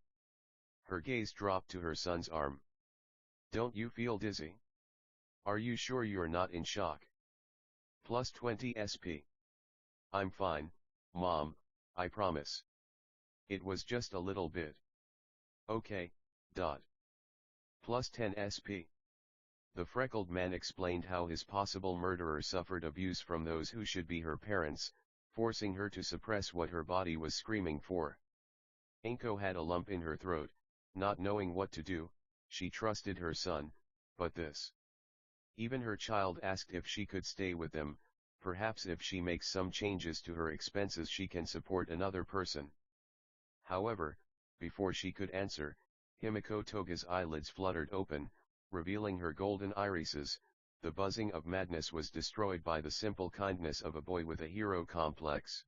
Her gaze dropped to her son's arm. "Don't you feel dizzy? Are you sure you're not in shock?" Plus 20 SP. "I'm fine, Mom, I promise. It was just a little bit." "Okay, dot." Plus 10 SP. The freckled man explained how his possible murderer suffered abuse from those who should be her parents, forcing her to suppress what her body was screaming for. Inko had a lump in her throat, not knowing what to do. She trusted her son, but this. Even her child asked if she could stay with them. Perhaps if she makes some changes to her expenses she can support another person. However, before she could answer, Himiko Toga's eyelids fluttered open, revealing her golden irises. The buzzing of madness was destroyed by the simple kindness of a boy with a hero complex.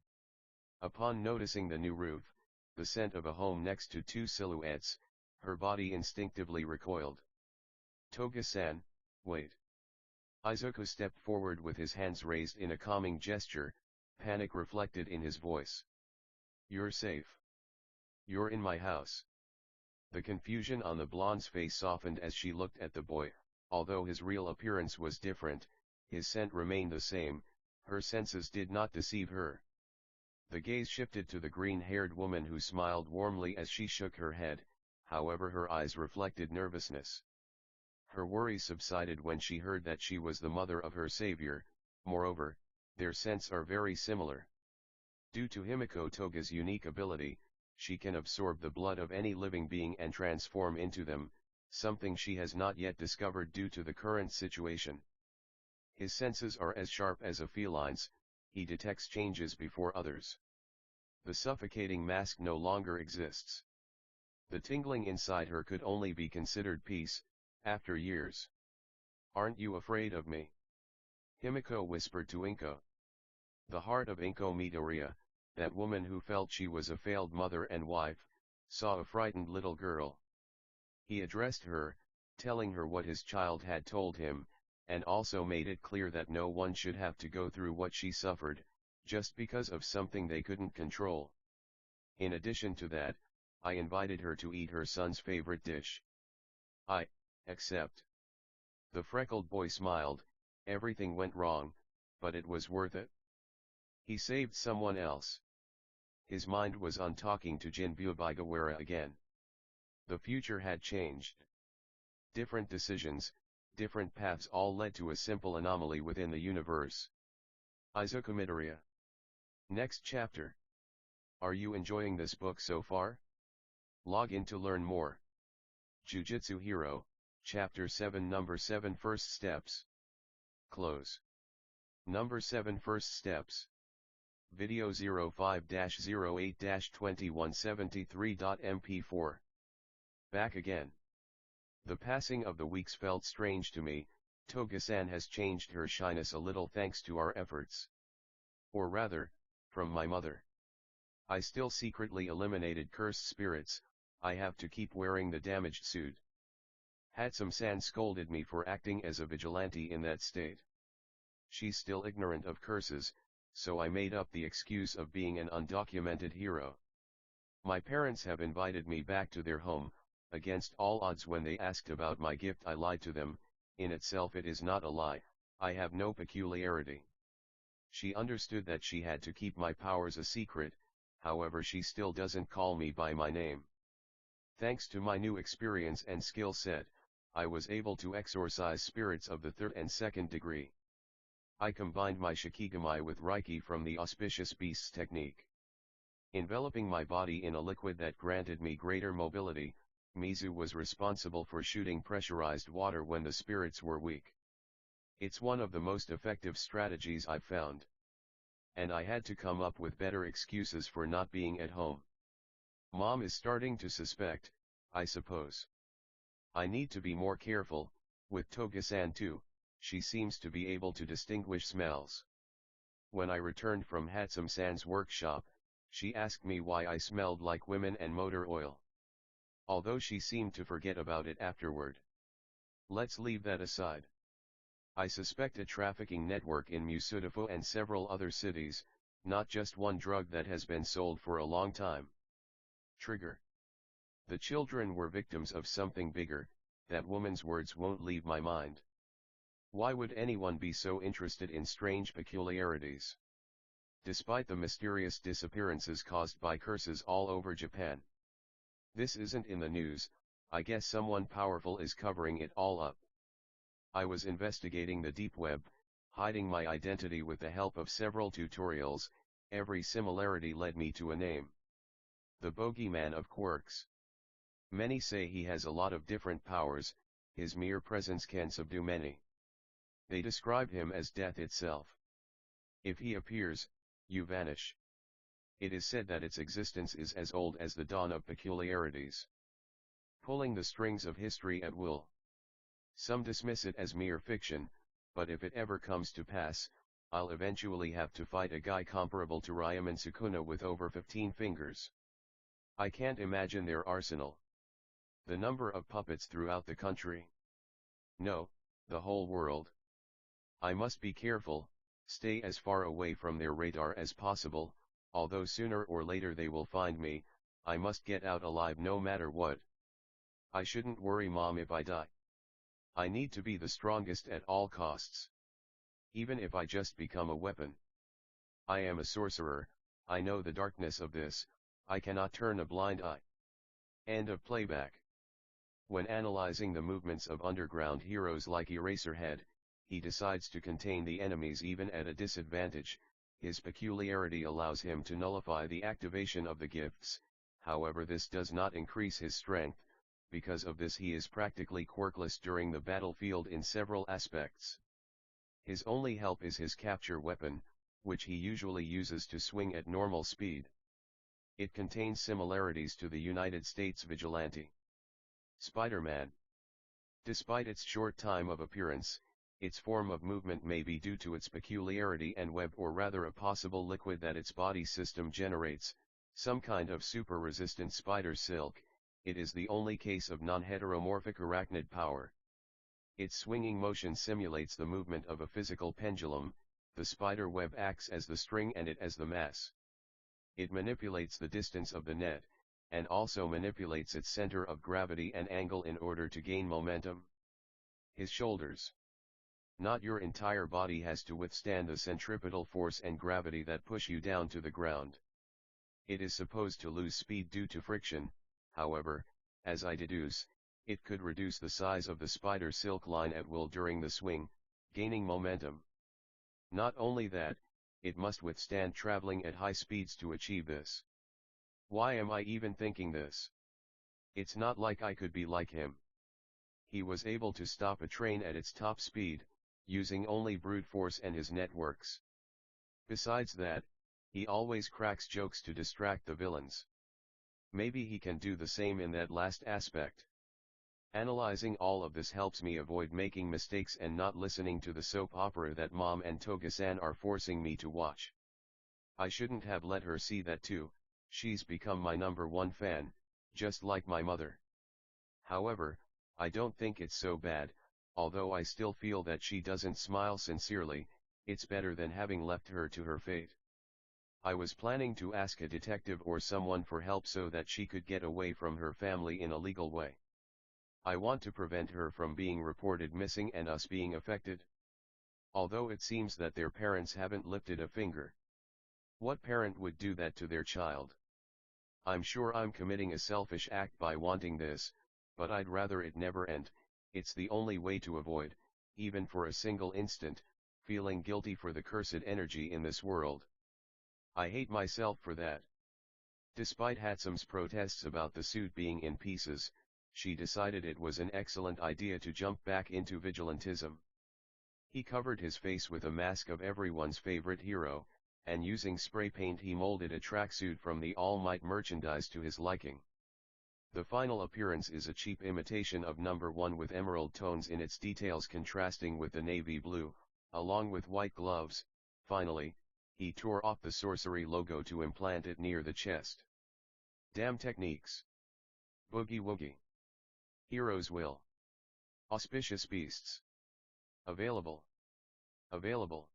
Upon noticing the new roof, the scent of a home next to two silhouettes, her body instinctively recoiled. "Toga-san, wait." Izuku stepped forward with his hands raised in a calming gesture, panic reflected in his voice. "You're safe. You're in my house." The confusion on the blonde's face softened as she looked at the boy. Although his real appearance was different, his scent remained the same. Her senses did not deceive her. The gaze shifted to the green-haired woman who smiled warmly as she shook her head, however her eyes reflected nervousness. Her worries subsided when she heard that she was the mother of her savior. Moreover, their scents are very similar. Due to Himiko Toga's unique ability, she can absorb the blood of any living being and transform into them, something she has not yet discovered due to the current situation. His senses are as sharp as a feline's, he detects changes before others. The suffocating mask no longer exists. The tingling inside her could only be considered peace, after years. "Aren't you afraid of me?" Himiko whispered to Inko. The heart of Inko Midoriya, that woman who felt she was a failed mother and wife, saw a frightened little girl. He addressed her, telling her what his child had told him, and also made it clear that no one should have to go through what she suffered, just because of something they couldn't control. In addition to that, I invited her to eat her son's favorite dish. I accept. The freckled boy smiled. Everything went wrong, but it was worth it. He saved someone else. His mind was on talking to Jinbu Bigawara again. The future had changed. Different decisions, different paths all led to a simple anomaly within the universe. Izuku Midoriya. Next chapter. Are you enjoying this book so far? Log in to learn more. Jujutsu Hero, Chapter 7 Number 7 First Steps. Close. Number 7 First Steps. Video 05-08-2173.mp4. Back again. The passing of the weeks felt strange to me. Toga-san has changed her shyness a little thanks to our efforts. Or rather, from my mother. I still secretly eliminated cursed spirits. I have to keep wearing the damaged suit. Hatsum-san scolded me for acting as a vigilante in that state. She's still ignorant of curses, so I made up the excuse of being an undocumented hero. My parents have invited me back to their home. Against all odds, when they asked about my gift, I lied to them. In itself it is not a lie, I have no peculiarity. She understood that she had to keep my powers a secret, however she still doesn't call me by my name. Thanks to my new experience and skill set, I was able to exorcise spirits of the 3rd and 2nd degree. I combined my Shikigami with Reiki from the Auspicious Beasts technique. Enveloping my body in a liquid that granted me greater mobility, Mizu was responsible for shooting pressurized water when the spirits were weak. It's one of the most effective strategies I've found. And I had to come up with better excuses for not being at home. Mom is starting to suspect, I suppose. I need to be more careful. With Toga-san too, she seems to be able to distinguish smells. When I returned from Hatsum-san's workshop, she asked me why I smelled like women and motor oil. Although she seemed to forget about it afterward. Let's leave that aside. I suspect a trafficking network in Musudafo and several other cities, not just one drug that has been sold for a long time. Trigger. The children were victims of something bigger. That woman's words won't leave my mind. Why would anyone be so interested in strange peculiarities? Despite the mysterious disappearances caused by curses all over Japan. This isn't in the news. I guess someone powerful is covering it all up. I was investigating the deep web, hiding my identity with the help of several tutorials. Every similarity led me to a name. The Bogeyman of Quirks. Many say he has a lot of different powers. His mere presence can subdue many. They describe him as death itself. If he appears, you vanish. It is said that its existence is as old as the dawn of peculiarities. Pulling the strings of history at will. Some dismiss it as mere fiction, but if it ever comes to pass, I'll eventually have to fight a guy comparable to Ryaman Sukuna with over 15 fingers. I can't imagine their arsenal. The number of puppets throughout the country. No, the whole world. I must be careful, stay as far away from their radar as possible. Although sooner or later they will find me, I must get out alive no matter what. I shouldn't worry Mom if I die. I need to be the strongest at all costs. Even if I just become a weapon. I am a sorcerer, I know the darkness of this, I cannot turn a blind eye. End of playback. When analyzing the movements of underground heroes like Eraserhead, he decides to contain the enemies even at a disadvantage. His peculiarity allows him to nullify the activation of the gifts, however this does not increase his strength. Because of this he is practically quirkless during the battlefield in several aspects. His only help is his capture weapon, which he usually uses to swing at normal speed. It contains similarities to the United States Vigilante. Spider-Man. Despite its short time of appearance, its form of movement may be due to its peculiarity and web, or rather a possible liquid that its body system generates, some kind of super-resistant spider silk. It is the only case of non-heteromorphic arachnid power. Its swinging motion simulates the movement of a physical pendulum, the spider web acts as the string and it as the mass. It manipulates the distance of the net, and also manipulates its center of gravity and angle in order to gain momentum. His shoulders. Not your entire body has to withstand the centripetal force and gravity that push you down to the ground. It is supposed to lose speed due to friction. However, as I deduce, it could reduce the size of the spider silk line at will during the swing, gaining momentum. Not only that, it must withstand traveling at high speeds to achieve this. Why am I even thinking this? It's not like I could be like him. He was able to stop a train at its top speed, using only brute force and his networks. Besides that, he always cracks jokes to distract the villains. Maybe he can do the same in that last aspect. Analyzing all of this helps me avoid making mistakes and not listening to the soap opera that Mom and Toga-san are forcing me to watch. I shouldn't have let her see that too. She's become my #1 fan, just like my mother. However, I don't think it's so bad, although I still feel that she doesn't smile sincerely. It's better than having left her to her fate. I was planning to ask a detective or someone for help so that she could get away from her family in a legal way. I want to prevent her from being reported missing and us being affected. Although it seems that their parents haven't lifted a finger. What parent would do that to their child? I'm sure I'm committing a selfish act by wanting this, but I'd rather it never end. It's the only way to avoid, even for a single instant, feeling guilty for the cursed energy in this world. I hate myself for that. Despite Hatsum's protests about the suit being in pieces, she decided it was an excellent idea to jump back into vigilantism. He covered his face with a mask of everyone's favorite hero, and using spray paint he molded a tracksuit from the All Might merchandise to his liking. The final appearance is a cheap imitation of #1 with emerald tones in its details contrasting with the navy blue, along with white gloves. Finally, he tore off the sorcery logo to implant it near the chest. Damn techniques. Boogie woogie. Heroes will. Auspicious beasts. Available. Available.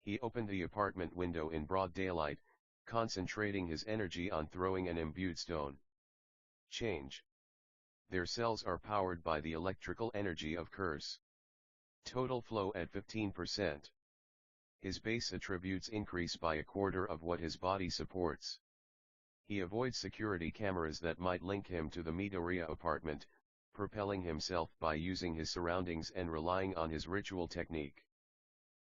He opened the apartment window in broad daylight, concentrating his energy on throwing an imbued stone. Change. Their cells are powered by the electrical energy of curse. Total flow at 15%. His base attributes increase by a quarter of what his body supports. He avoids security cameras that might link him to the Midoriya apartment, propelling himself by using his surroundings and relying on his ritual technique.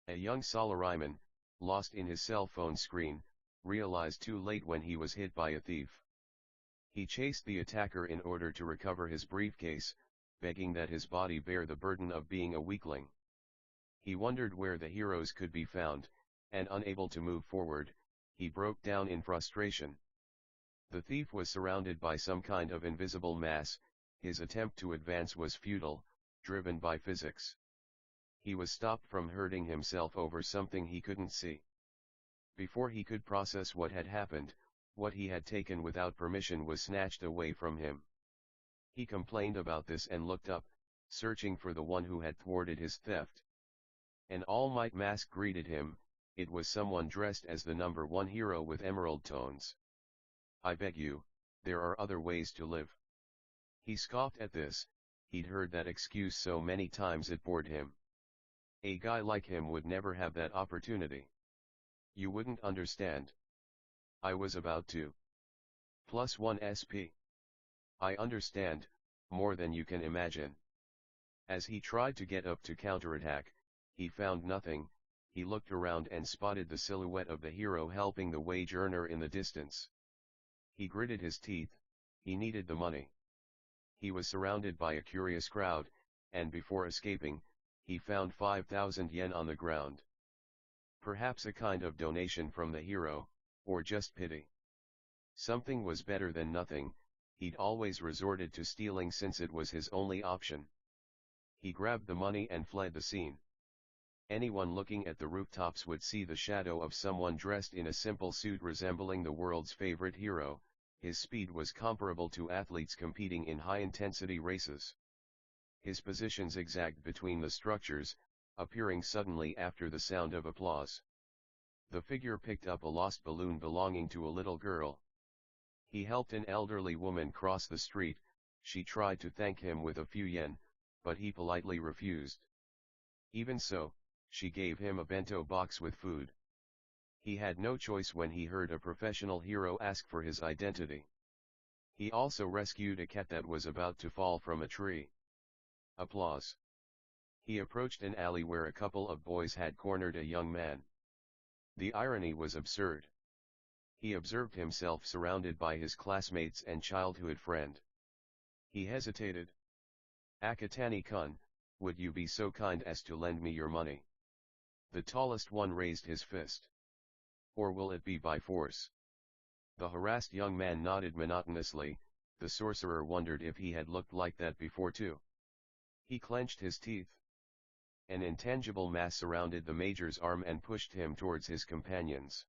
A young Salaryman, lost in his cell phone screen, realized too late when he was hit by a thief. He chased the attacker in order to recover his briefcase, begging that his body bear the burden of being a weakling. He wondered where the heroes could be found, and unable to move forward, he broke down in frustration. The thief was surrounded by some kind of invisible mass. His attempt to advance was futile, driven by physics. He was stopped from hurting himself over something he couldn't see. Before he could process what had happened, what he had taken without permission was snatched away from him. He complained about this and looked up, searching for the one who had thwarted his theft. An All Might mask greeted him. It was someone dressed as the #1 hero with emerald tones. I beg you, there are other ways to live. He scoffed at this. He'd heard that excuse so many times it bored him. A guy like him would never have that opportunity. You wouldn't understand. I was about to. +1 SP. I understand, more than you can imagine. As he tried to get up to counterattack, he found nothing. He looked around and spotted the silhouette of the hero helping the wage earner in the distance. He gritted his teeth. He needed the money. He was surrounded by a curious crowd, and before escaping, he found 5,000 yen on the ground. Perhaps a kind of donation from the hero, or just pity. Something was better than nothing. He'd always resorted to stealing since it was his only option. He grabbed the money and fled the scene. Anyone looking at the rooftops would see the shadow of someone dressed in a simple suit resembling the world's favorite hero. His speed was comparable to athletes competing in high-intensity races. His position zigzagged between the structures, appearing suddenly after the sound of applause. The figure picked up a lost balloon belonging to a little girl. He helped an elderly woman cross the street. She tried to thank him with a few yen, but he politely refused. Even so, she gave him a bento box with food. He had no choice when he heard a professional hero ask for his identity. He also rescued a cat that was about to fall from a tree. Applause. He approached an alley where a couple of boys had cornered a young man. The irony was absurd. He observed himself surrounded by his classmates and childhood friend. He hesitated. "Akatani-kun, would you be so kind as to lend me your money?" The tallest one raised his fist. "Or will it be by force?" The harassed young man nodded monotonously. The sorcerer wondered if he had looked like that before too. He clenched his teeth. An intangible mass surrounded the major's arm and pushed him towards his companions.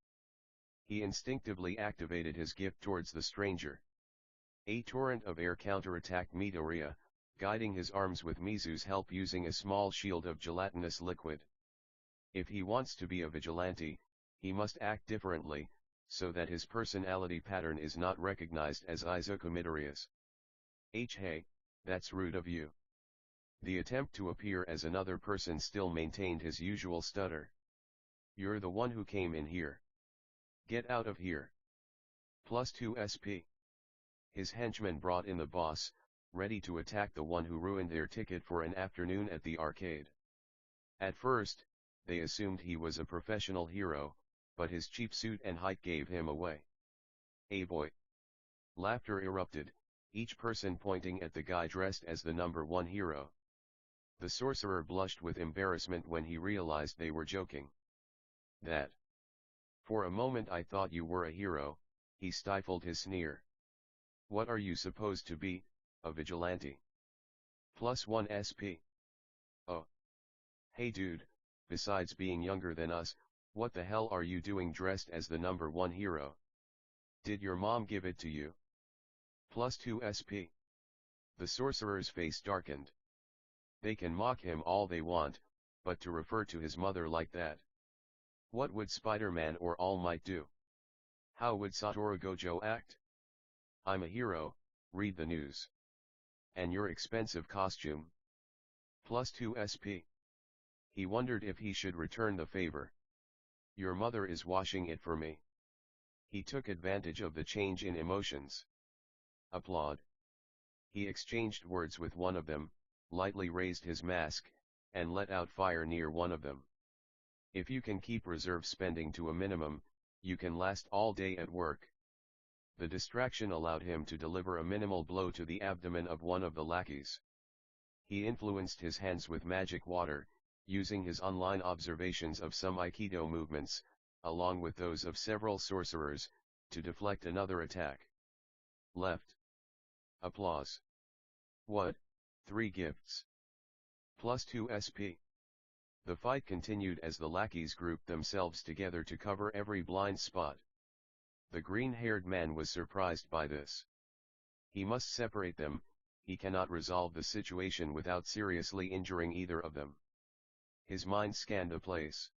He instinctively activated his gift towards the stranger. A torrent of air counterattacked Midoriya, guiding his arms with Mizu's help using a small shield of gelatinous liquid. If he wants to be a vigilante, he must act differently, so that his personality pattern is not recognized as Izuku Midoriya's. Hey, that's rude of you. The attempt to appear as another person still maintained his usual stutter. "You're the one who came in here. Get out of here." +2 SP. His henchmen brought in the boss, ready to attack the one who ruined their ticket for an afternoon at the arcade. At first, they assumed he was a professional hero, but his cheap suit and height gave him away. "Hey boy." Laughter erupted, each person pointing at the guy dressed as the #1 hero. The sorcerer blushed with embarrassment when he realized they were joking. "That. For a moment I thought you were a hero," he stifled his sneer. "What are you supposed to be, a vigilante?" +1 SP. "Oh. Hey dude, besides being younger than us, what the hell are you doing dressed as the #1 hero? Did your mom give it to you?" +2 SP. The sorcerer's face darkened. They can mock him all they want, but to refer to his mother like that. What would Spider-Man or All Might do? How would Satoru Gojo act? "I'm a hero, read the news. And your expensive costume?" +2 SP. He wondered if he should return the favor. "Your mother is washing it for me." He took advantage of the change in emotions. Applaud. He exchanged words with one of them, lightly raised his mask, and let out fire near one of them. If you can keep reserve spending to a minimum, you can last all day at work. The distraction allowed him to deliver a minimal blow to the abdomen of one of the lackeys. He influenced his hands with magic water, using his online observations of some Aikido movements, along with those of several sorcerers, to deflect another attack. Left. Applause. "What, 3 gifts? +2 SP. The fight continued as the lackeys grouped themselves together to cover every blind spot. The green-haired man was surprised by this. He must separate them. He cannot resolve the situation without seriously injuring either of them. His mind scanned the place.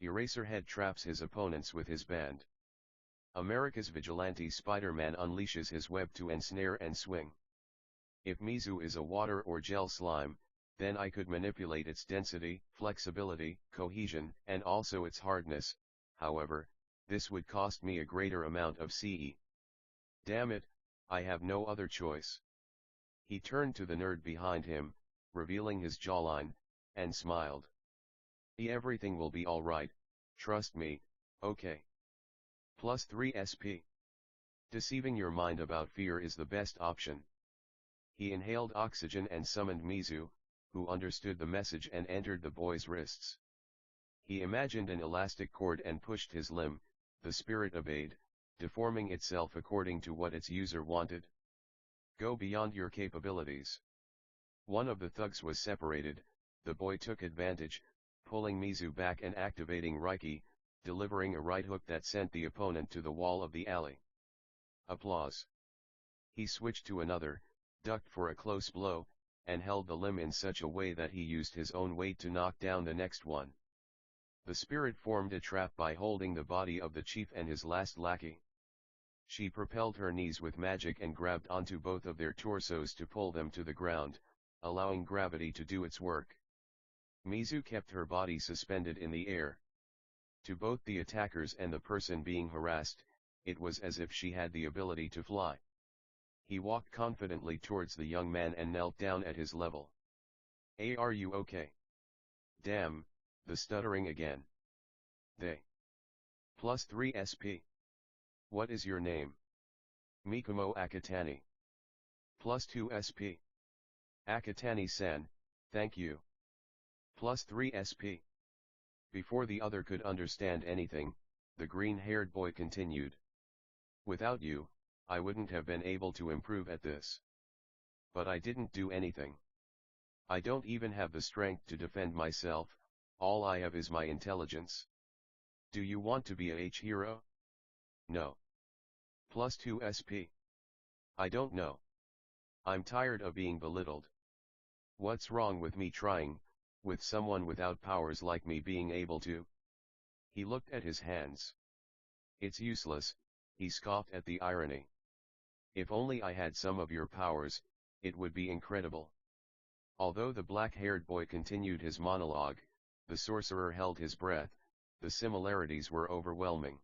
Eraserhead traps his opponents with his band. America's vigilante Spider-Man unleashes his web to ensnare and swing. If Mizu is a water or gel slime, then I could manipulate its density, flexibility, cohesion, and also its hardness. However, this would cost me a greater amount of CE. Damn it, I have no other choice. He turned to the nerd behind him, revealing his jawline, and smiled. Everything will be alright, trust me, okay. +3 SP. Deceiving your mind about fear is the best option. He inhaled oxygen and summoned Mizu, who understood the message and entered the boy's wrists. He imagined an elastic cord and pushed his limb, the spirit obeyed, deforming itself according to what its user wanted. Go beyond your capabilities. One of the thugs was separated, the boy took advantage, pulling Mizu back and activating Reiki, delivering a right hook that sent the opponent to the wall of the alley. Applause. He switched to another, ducked for a close blow, and held the limb in such a way that he used his own weight to knock down the next one. The spirit formed a trap by holding the body of the chief and his last lackey. She propelled her knees with magic and grabbed onto both of their torsos to pull them to the ground, allowing gravity to do its work. Mizu kept her body suspended in the air. To both the attackers and the person being harassed, it was as if she had the ability to fly. He walked confidently towards the young man and knelt down at his level. "Hey, are you okay?" "Damn, the stuttering again." "They. +3 SP. What is your name?" "Mikumo Akatani." +2 SP. "Akatani-san, thank you." +3 SP. Before the other could understand anything, the green-haired boy continued. "Without you, I wouldn't have been able to improve at this. But I didn't do anything. I don't even have the strength to defend myself, all I have is my intelligence. Do you want to be a hero?" "No." +2 SP. "I don't know. I'm tired of being belittled. What's wrong with me trying, with someone without powers like me being able to?" He looked at his hands. "It's useless," he scoffed at the irony. "If only I had some of your powers, it would be incredible." Although the black-haired boy continued his monologue, the sorcerer held his breath. The similarities were overwhelming.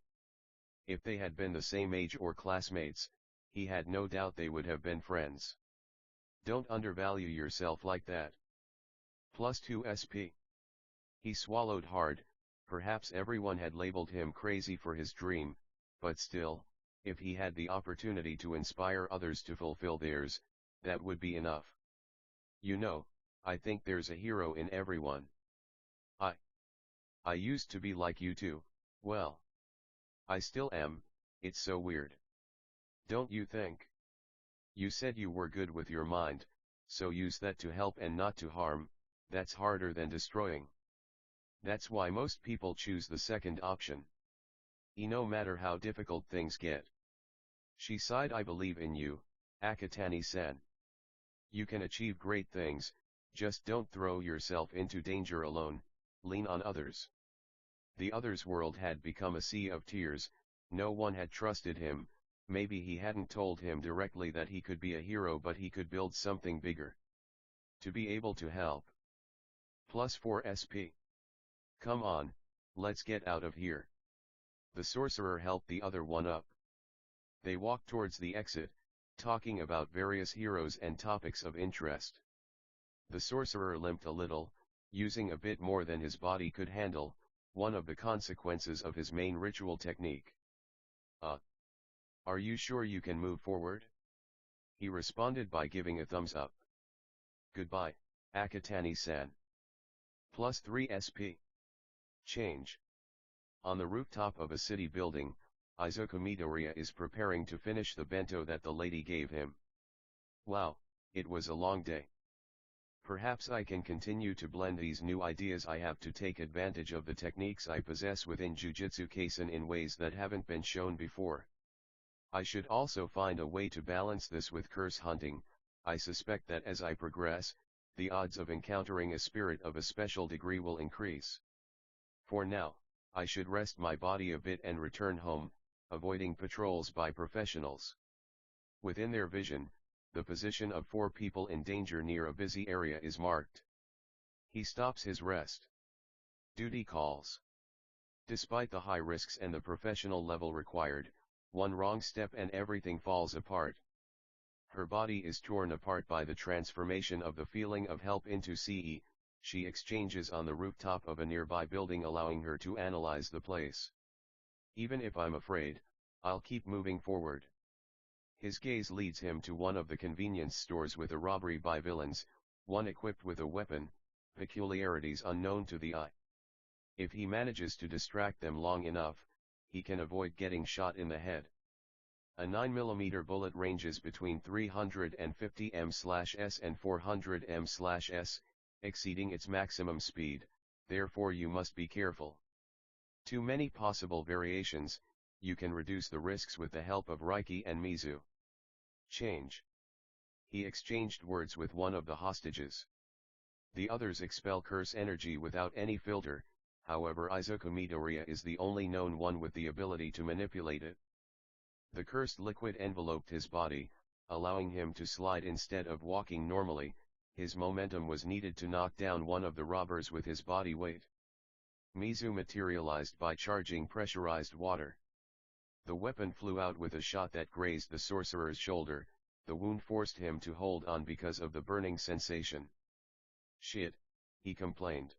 If they had been the same age or classmates, he had no doubt they would have been friends. Don't undervalue yourself like that. +2 SP. He swallowed hard. Perhaps everyone had labeled him crazy for his dream, but still, if he had the opportunity to inspire others to fulfill theirs, that would be enough. You know, I think there's a hero in everyone. I used to be like you too, well. I still am, it's so weird. Don't you think? You said you were good with your mind, so use that to help and not to harm. That's harder than destroying. That's why most people choose the second option. No matter how difficult things get. She sighed. I believe in you, Akatani-san. You can achieve great things, just don't throw yourself into danger alone, lean on others. The other's world had become a sea of tears. No one had trusted him. Maybe he hadn't told him directly that he could be a hero, but he could build something bigger. To be able to help. +4 SP. Come on, let's get out of here. The sorcerer helped the other one up. They walked towards the exit, talking about various heroes and topics of interest. The sorcerer limped a little, using a bit more than his body could handle, one of the consequences of his main ritual technique. Are you sure you can move forward?" He responded by giving a thumbs up. "Goodbye, Akatani-san." +3 SP. Change. On the rooftop of a city building, Izuku Midoriya is preparing to finish the bento that the lady gave him. Wow, it was a long day. Perhaps I can continue to blend these new ideas I have to take advantage of the techniques I possess within Jujutsu Kaisen in ways that haven't been shown before. I should also find a way to balance this with curse hunting. I suspect that as I progress, the odds of encountering a spirit of a special degree will increase. For now, I should rest my body a bit and return home, avoiding patrols by professionals. Within their vision, the position of 4 people in danger near a busy area is marked. He stops his rest. Duty calls. Despite the high risks and the professional level required, one wrong step and everything falls apart. Her body is torn apart by the transformation of the feeling of help into CE, she exchanges on the rooftop of a nearby building, allowing her to analyze the place. Even if I'm afraid, I'll keep moving forward. His gaze leads him to one of the convenience stores with a robbery by villains, one equipped with a weapon, peculiarities unknown to the eye. If he manages to distract them long enough, he can avoid getting shot in the head. A 9mm bullet ranges between 350 m/s and 400 m/s, exceeding its maximum speed, therefore you must be careful. Too many possible variations, you can reduce the risks with the help of Reiki and Mizu. Change. He exchanged words with one of the hostages. The others expel curse energy without any filter, however Izuku Midoriya is the only known one with the ability to manipulate it. The cursed liquid enveloped his body, allowing him to slide instead of walking normally. His momentum was needed to knock down one of the robbers with his body weight. Mizu materialized by charging pressurized water. The weapon flew out with a shot that grazed the sorcerer's shoulder. The wound forced him to hold on because of the burning sensation. Shit, he complained.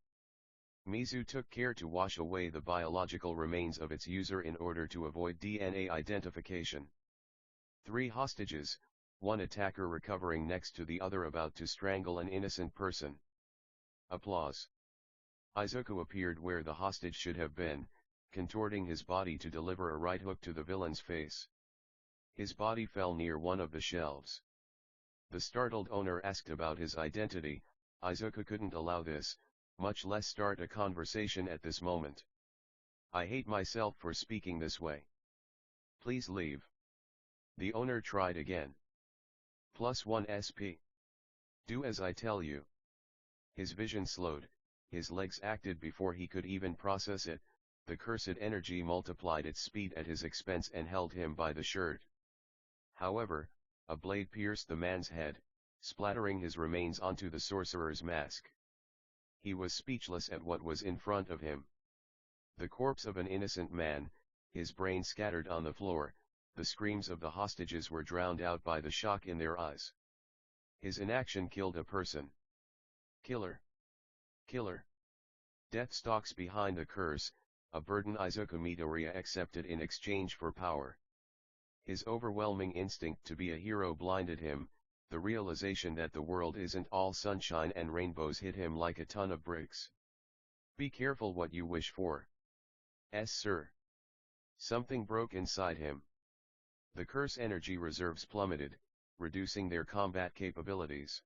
Mizu took care to wash away the biological remains of its user in order to avoid DNA identification. 3 hostages, one attacker recovering next to the other about to strangle an innocent person. Applause. Izuku appeared where the hostage should have been, contorting his body to deliver a right hook to the villain's face. His body fell near one of the shelves. The startled owner asked about his identity. Izuku couldn't allow this, much less start a conversation at this moment. I hate myself for speaking this way. Please leave. The owner tried again. +1 SP. Do as I tell you. His vision slowed, his legs acted before he could even process it. The cursed energy multiplied its speed at his expense and held him by the shirt. However, a blade pierced the man's head, splattering his remains onto the sorcerer's mask. He was speechless at what was in front of him. The corpse of an innocent man, his brain scattered on the floor. The screams of the hostages were drowned out by the shock in their eyes. His inaction killed a person. Killer. Killer. Death stalks behind the curse, a burden Izuku Midoriya accepted in exchange for power. His overwhelming instinct to be a hero blinded him. The realization that the world isn't all sunshine and rainbows hit him like a ton of bricks. Be careful what you wish for. Sir. Something broke inside him. The curse energy reserves plummeted, reducing their combat capabilities.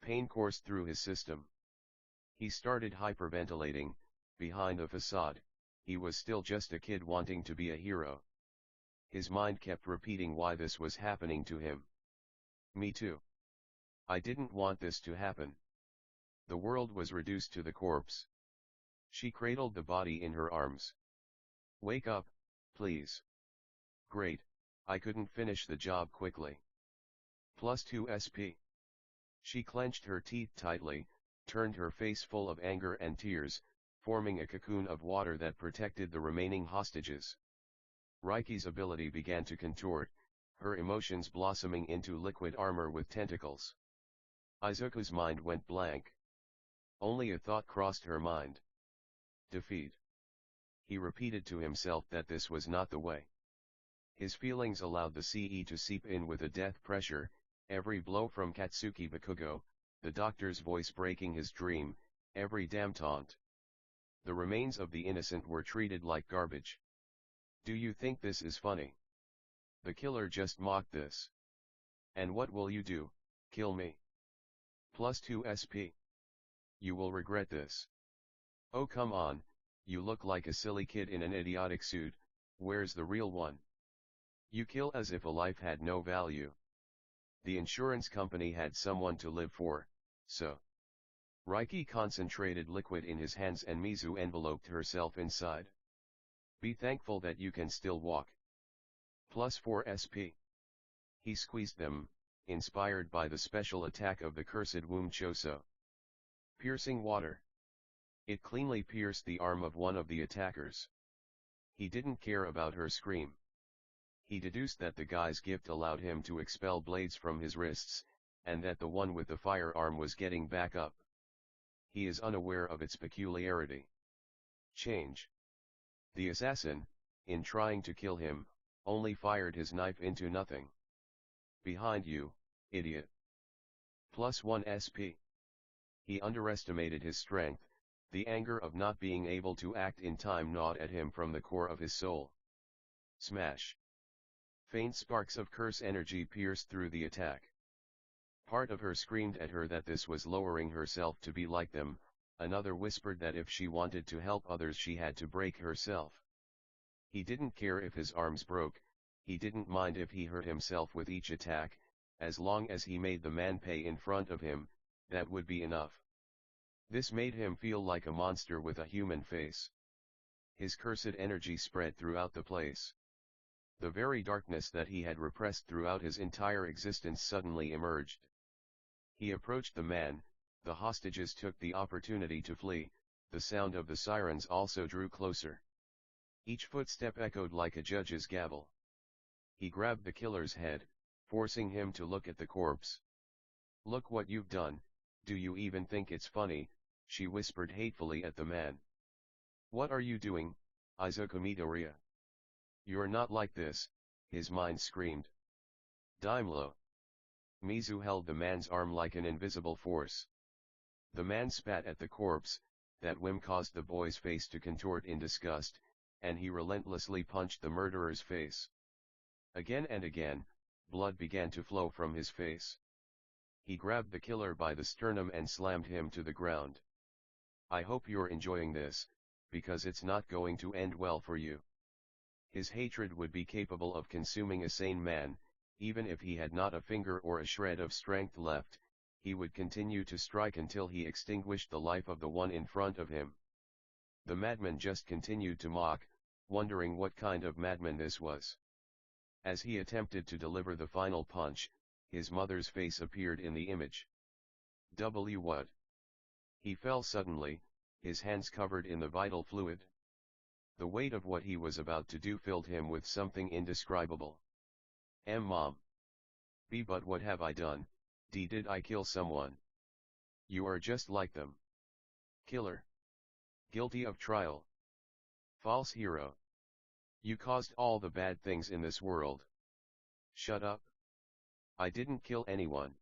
Pain coursed through his system. He started hyperventilating. Behind the facade, he was still just a kid wanting to be a hero. His mind kept repeating why this was happening to him. Me too. I didn't want this to happen. The world was reduced to the corpse. She cradled the body in her arms. Wake up, please. Great, I couldn't finish the job quickly. +2 SP. She clenched her teeth tightly, turned her face full of anger and tears, forming a cocoon of water that protected the remaining hostages. Reiki's ability began to contort, her emotions blossoming into liquid armor with tentacles. Izuku's mind went blank. Only a thought crossed her mind. Defeat. He repeated to himself that this was not the way. His feelings allowed the CE to seep in with a death pressure, every blow from Katsuki Bakugo, the doctor's voice breaking his dream, every damn taunt. The remains of the innocent were treated like garbage. Do you think this is funny? The killer just mocked this. And what will you do, kill me? +2 SP. You will regret this. Oh come on, you look like a silly kid in an idiotic suit, where's the real one? You kill as if a life had no value. The insurance company had someone to live for, so. Reiki concentrated liquid in his hands and Mizu enveloped herself inside. Be thankful that you can still walk. +4 SP. He squeezed them, inspired by the special attack of the cursed womb Choso. Piercing water. It cleanly pierced the arm of one of the attackers. He didn't care about her scream. He deduced that the guy's gift allowed him to expel blades from his wrists, and that the one with the firearm was getting back up. He is unaware of its peculiarity. Change. The assassin, in trying to kill him, only fired his knife into nothing. Behind you, idiot. +1 SP. He underestimated his strength. The anger of not being able to act in time gnawed at him from the core of his soul. Smash. Faint sparks of curse energy pierced through the attack. Part of her screamed at her that this was lowering herself to be like them, another whispered that if she wanted to help others she had to break herself. He didn't care if his arms broke, he didn't mind if he hurt himself with each attack, as long as he made the man pay in front of him, that would be enough. This made him feel like a monster with a human face. His cursed energy spread throughout the place. The very darkness that he had repressed throughout his entire existence suddenly emerged. He approached the man, the hostages took the opportunity to flee, the sound of the sirens also drew closer. Each footstep echoed like a judge's gavel. He grabbed the killer's head, forcing him to look at the corpse. "Look what you've done, do you even think it's funny?" she whispered hatefully at the man. "What are you doing, Izuku Midoriya? You're not like this," his mind screamed. Daimlo. Mizu held the man's arm like an invisible force. The man spat at the corpse, that whim caused the boy's face to contort in disgust, and he relentlessly punched the murderer's face. Again and again, blood began to flow from his face. He grabbed the killer by the sternum and slammed him to the ground. "I hope you're enjoying this, because it's not going to end well for you." His hatred would be capable of consuming a sane man, even if he had not a finger or a shred of strength left. He would continue to strike until he extinguished the life of the one in front of him. The madman just continued to mock, wondering what kind of madman this was. As he attempted to deliver the final punch, his mother's face appeared in the image. What? He fell suddenly, his hands covered in the vital fluid. The weight of what he was about to do filled him with something indescribable. Mom. B. But what have I done? Did I kill someone? You are just like them. Killer. Guilty of trial. False hero. You caused all the bad things in this world. Shut up. I didn't kill anyone.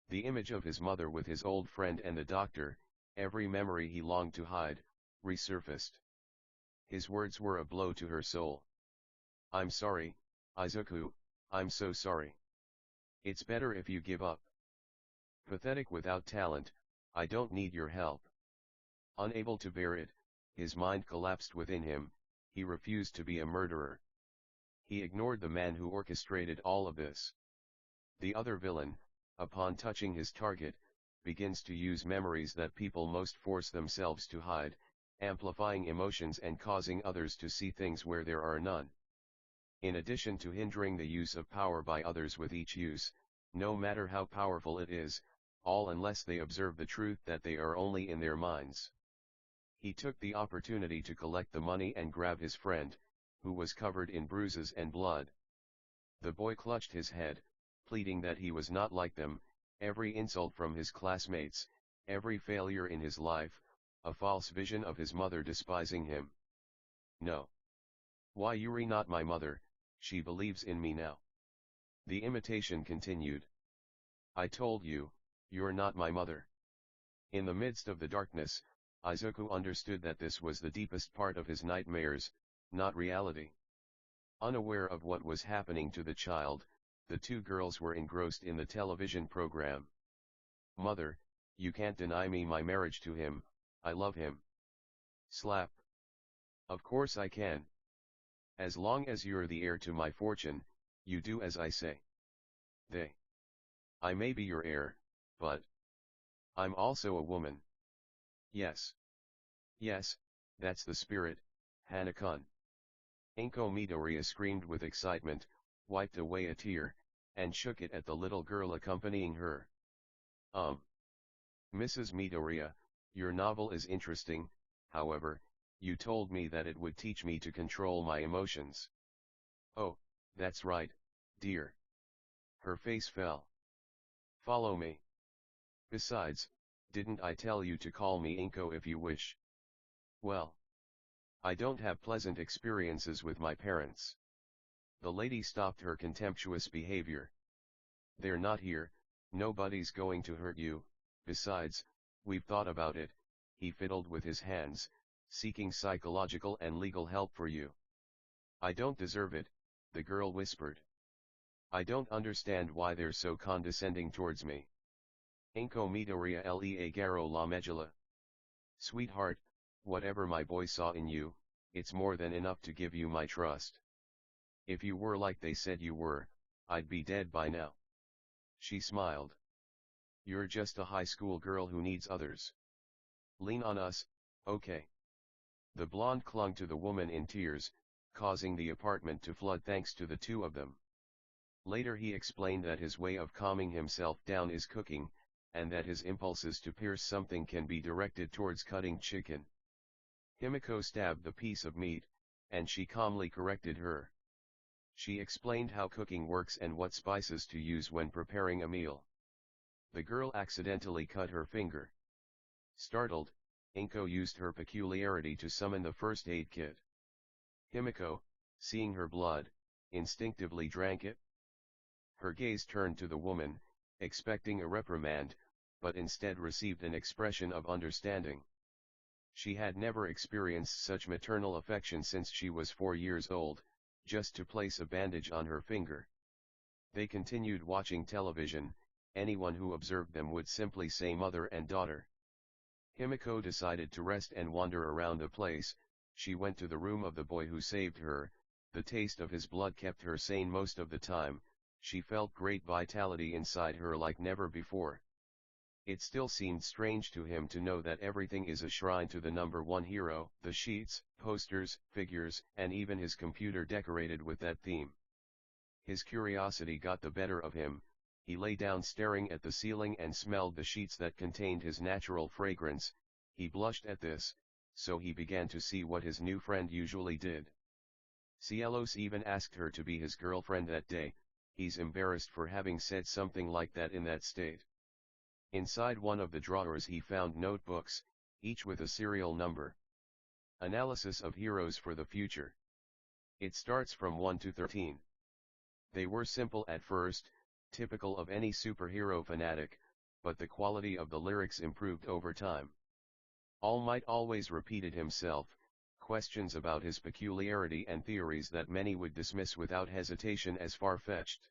The image of his mother with his old friend and the doctor, every memory he longed to hide, resurfaced. His words were a blow to her soul. "I'm sorry, Izuku, I'm so sorry. It's better if you give up. Pathetic without talent, I don't need your help." Unable to bear it, his mind collapsed within him. He refused to be a murderer. He ignored the man who orchestrated all of this. The other villain, upon touching his target, begins to use memories that people most force themselves to hide, amplifying emotions and causing others to see things where there are none. In addition to hindering the use of power by others with each use, no matter how powerful it is, all unless they observe the truth that they are only in their minds. He took the opportunity to collect the money and grab his friend, who was covered in bruises and blood. The boy clutched his head, pleading that he was not like them, every insult from his classmates, every failure in his life, a false vision of his mother despising him. "No. Why Yuri not my mother, she believes in me now." The imitation continued. "I told you, you're not my mother." In the midst of the darkness, Izuku understood that this was the deepest part of his nightmares, not reality. Unaware of what was happening to the child, the two girls were engrossed in the television program. "Mother, you can't deny me my marriage to him, I love him." Slap. "Of course I can. As long as you're the heir to my fortune, you do as I say." I may be your heir, but I'm also a woman." "Yes. Yes, that's the spirit, Hana-kun." Inko Midoriya screamed with excitement, wiped away a tear, and shook it at the little girl accompanying her. Mrs. Midoriya, Your novel is interesting, however, you told me that it would teach me to control my emotions. Oh, that's right, dear. Her face fell. Follow me. Besides, didn't I tell you to call me Inko if you wish? Well, I don't have pleasant experiences with my parents. The lady stopped her contemptuous behavior. They're not here, nobody's going to hurt you, besides, we've thought about it, he fiddled with his hands, seeking psychological and legal help for you. I don't deserve it, the girl whispered. I don't understand why they're so condescending towards me. Inko Midoriya lea garo la megala. Sweetheart, whatever my boy saw in you, it's more than enough to give you my trust. If you were like they said you were, I'd be dead by now. She smiled. You're just a high school girl who needs others. Lean on us, okay? The blonde clung to the woman in tears, causing the apartment to flood thanks to the two of them. Later he explained that his way of calming himself down is cooking, and that his impulses to pierce something can be directed towards cutting chicken. Himiko stabbed the piece of meat, and she calmly corrected her. She explained how cooking works and what spices to use when preparing a meal. The girl accidentally cut her finger. Startled, Inko used her peculiarity to summon the first aid kit. Himiko, seeing her blood, instinctively drank it. Her gaze turned to the woman, expecting a reprimand, but instead received an expression of understanding. She had never experienced such maternal affection since she was 4 years old, just to place a bandage on her finger. They continued watching television, anyone who observed them would simply say mother and daughter. Himiko decided to rest and wander around the place. She went to the room of the boy who saved her. The taste of his blood kept her sane most of the time. She felt great vitality inside her like never before. It still seemed strange to him to know that everything is a shrine to the number one hero, the sheets, posters, figures, and even his computer decorated with that theme. His curiosity got the better of him. He lay down staring at the ceiling and smelled the sheets that contained his natural fragrance. He blushed at this, so he began to see what his new friend usually did. Cielos even asked her to be his girlfriend that day. He's embarrassed for having said something like that in that state. Inside one of the drawers he found notebooks, each with a serial number. Analysis of heroes for the future. It starts from 1 to 13. They were simple at first, typical of any superhero fanatic, but the quality of the lyrics improved over time. All Might always repeated himself, questions about his peculiarity and theories that many would dismiss without hesitation as far-fetched.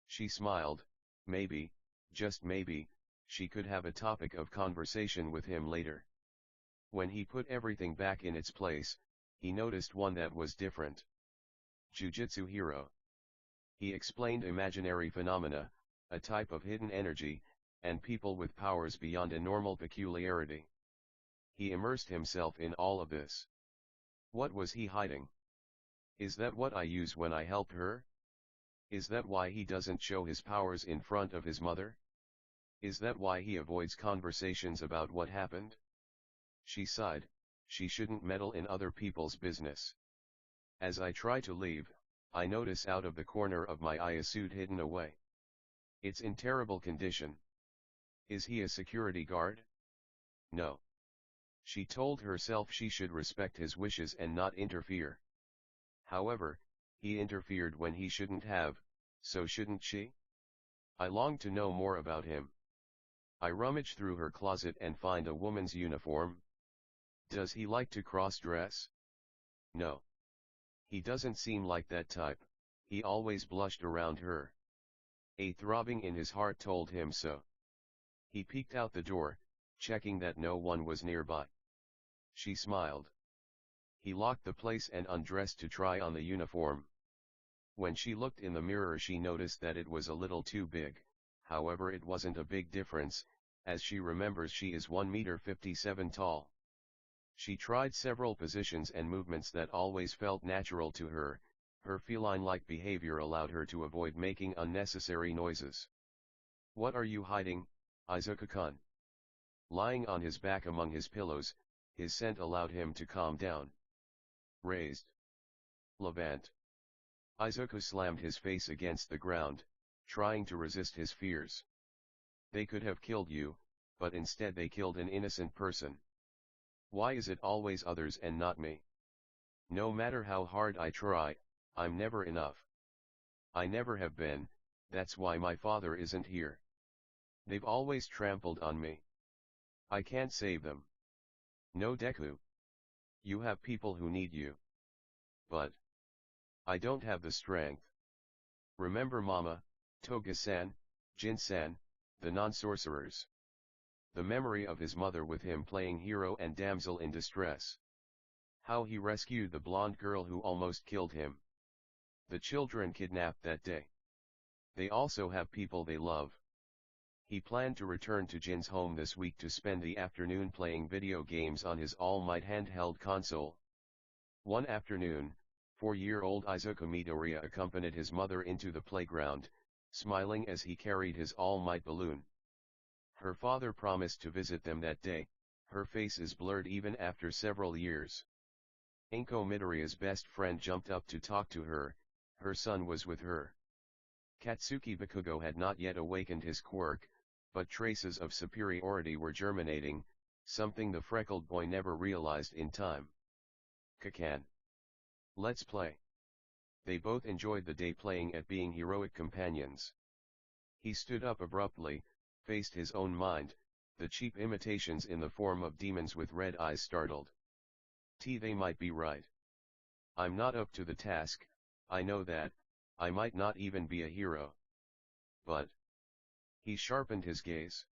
She smiled. Maybe, just maybe, she could have a topic of conversation with him later. When he put everything back in its place, he noticed one that was different. Jujutsu Hero. He explained imaginary phenomena, a type of hidden energy, and people with powers beyond a normal peculiarity. He immersed himself in all of this. What was he hiding? Is that what I use when I help her? Is that why he doesn't show his powers in front of his mother? Is that why he avoids conversations about what happened? She sighed. She shouldn't meddle in other people's business. As I try to leave, I notice out of the corner of my eye a suit hidden away. It's in terrible condition. Is he a security guard? No. She told herself she should respect his wishes and not interfere. However, he interfered when he shouldn't have, so shouldn't she? I longed to know more about him. I rummage through her closet and find a woman's uniform. Does he like to cross-dress? No. He doesn't seem like that type. He always blushed around her. A throbbing in his heart told him so. He peeked out the door, checking that no one was nearby. She smiled. He locked the place and undressed to try on the uniform. When she looked in the mirror she noticed that it was a little too big, however it wasn't a big difference, as she remembers she is 1 meter 57 tall. She tried several positions and movements that always felt natural to her. Her feline-like behavior allowed her to avoid making unnecessary noises. What are you hiding, Izuka-kun? Lying on his back among his pillows, his scent allowed him to calm down. Raised. Levant. Izuku slammed his face against the ground, trying to resist his fears. They could have killed you, but instead they killed an innocent person. Why is it always others and not me? No matter how hard I try, I'm never enough. I never have been, that's why my father isn't here. They've always trampled on me. I can't save them. No Deku. You have people who need you. But I don't have the strength. Remember Mama, Toga-san, Jin-san, the non-sorcerers. The memory of his mother with him playing hero and damsel in distress. How he rescued the blonde girl who almost killed him. The children kidnapped that day. They also have people they love. He planned to return to Jin's home this week to spend the afternoon playing video games on his All Might handheld console. One afternoon, 4-year-old Izuku Midoriya accompanied his mother into the playground, smiling as he carried his All Might balloon. Her father promised to visit them that day. Her face is blurred even after several years. Inko Midoriya's best friend jumped up to talk to her. Her son was with her. Katsuki Bakugo had not yet awakened his quirk, but traces of superiority were germinating, something the freckled boy never realized in time. Kakan. Let's play. They both enjoyed the day playing at being heroic companions. He stood up abruptly, faced his own mind, the cheap imitations in the form of demons with red eyes startled. They might be right. I'm not up to the task, I know that, I might not even be a hero. But he sharpened his gaze.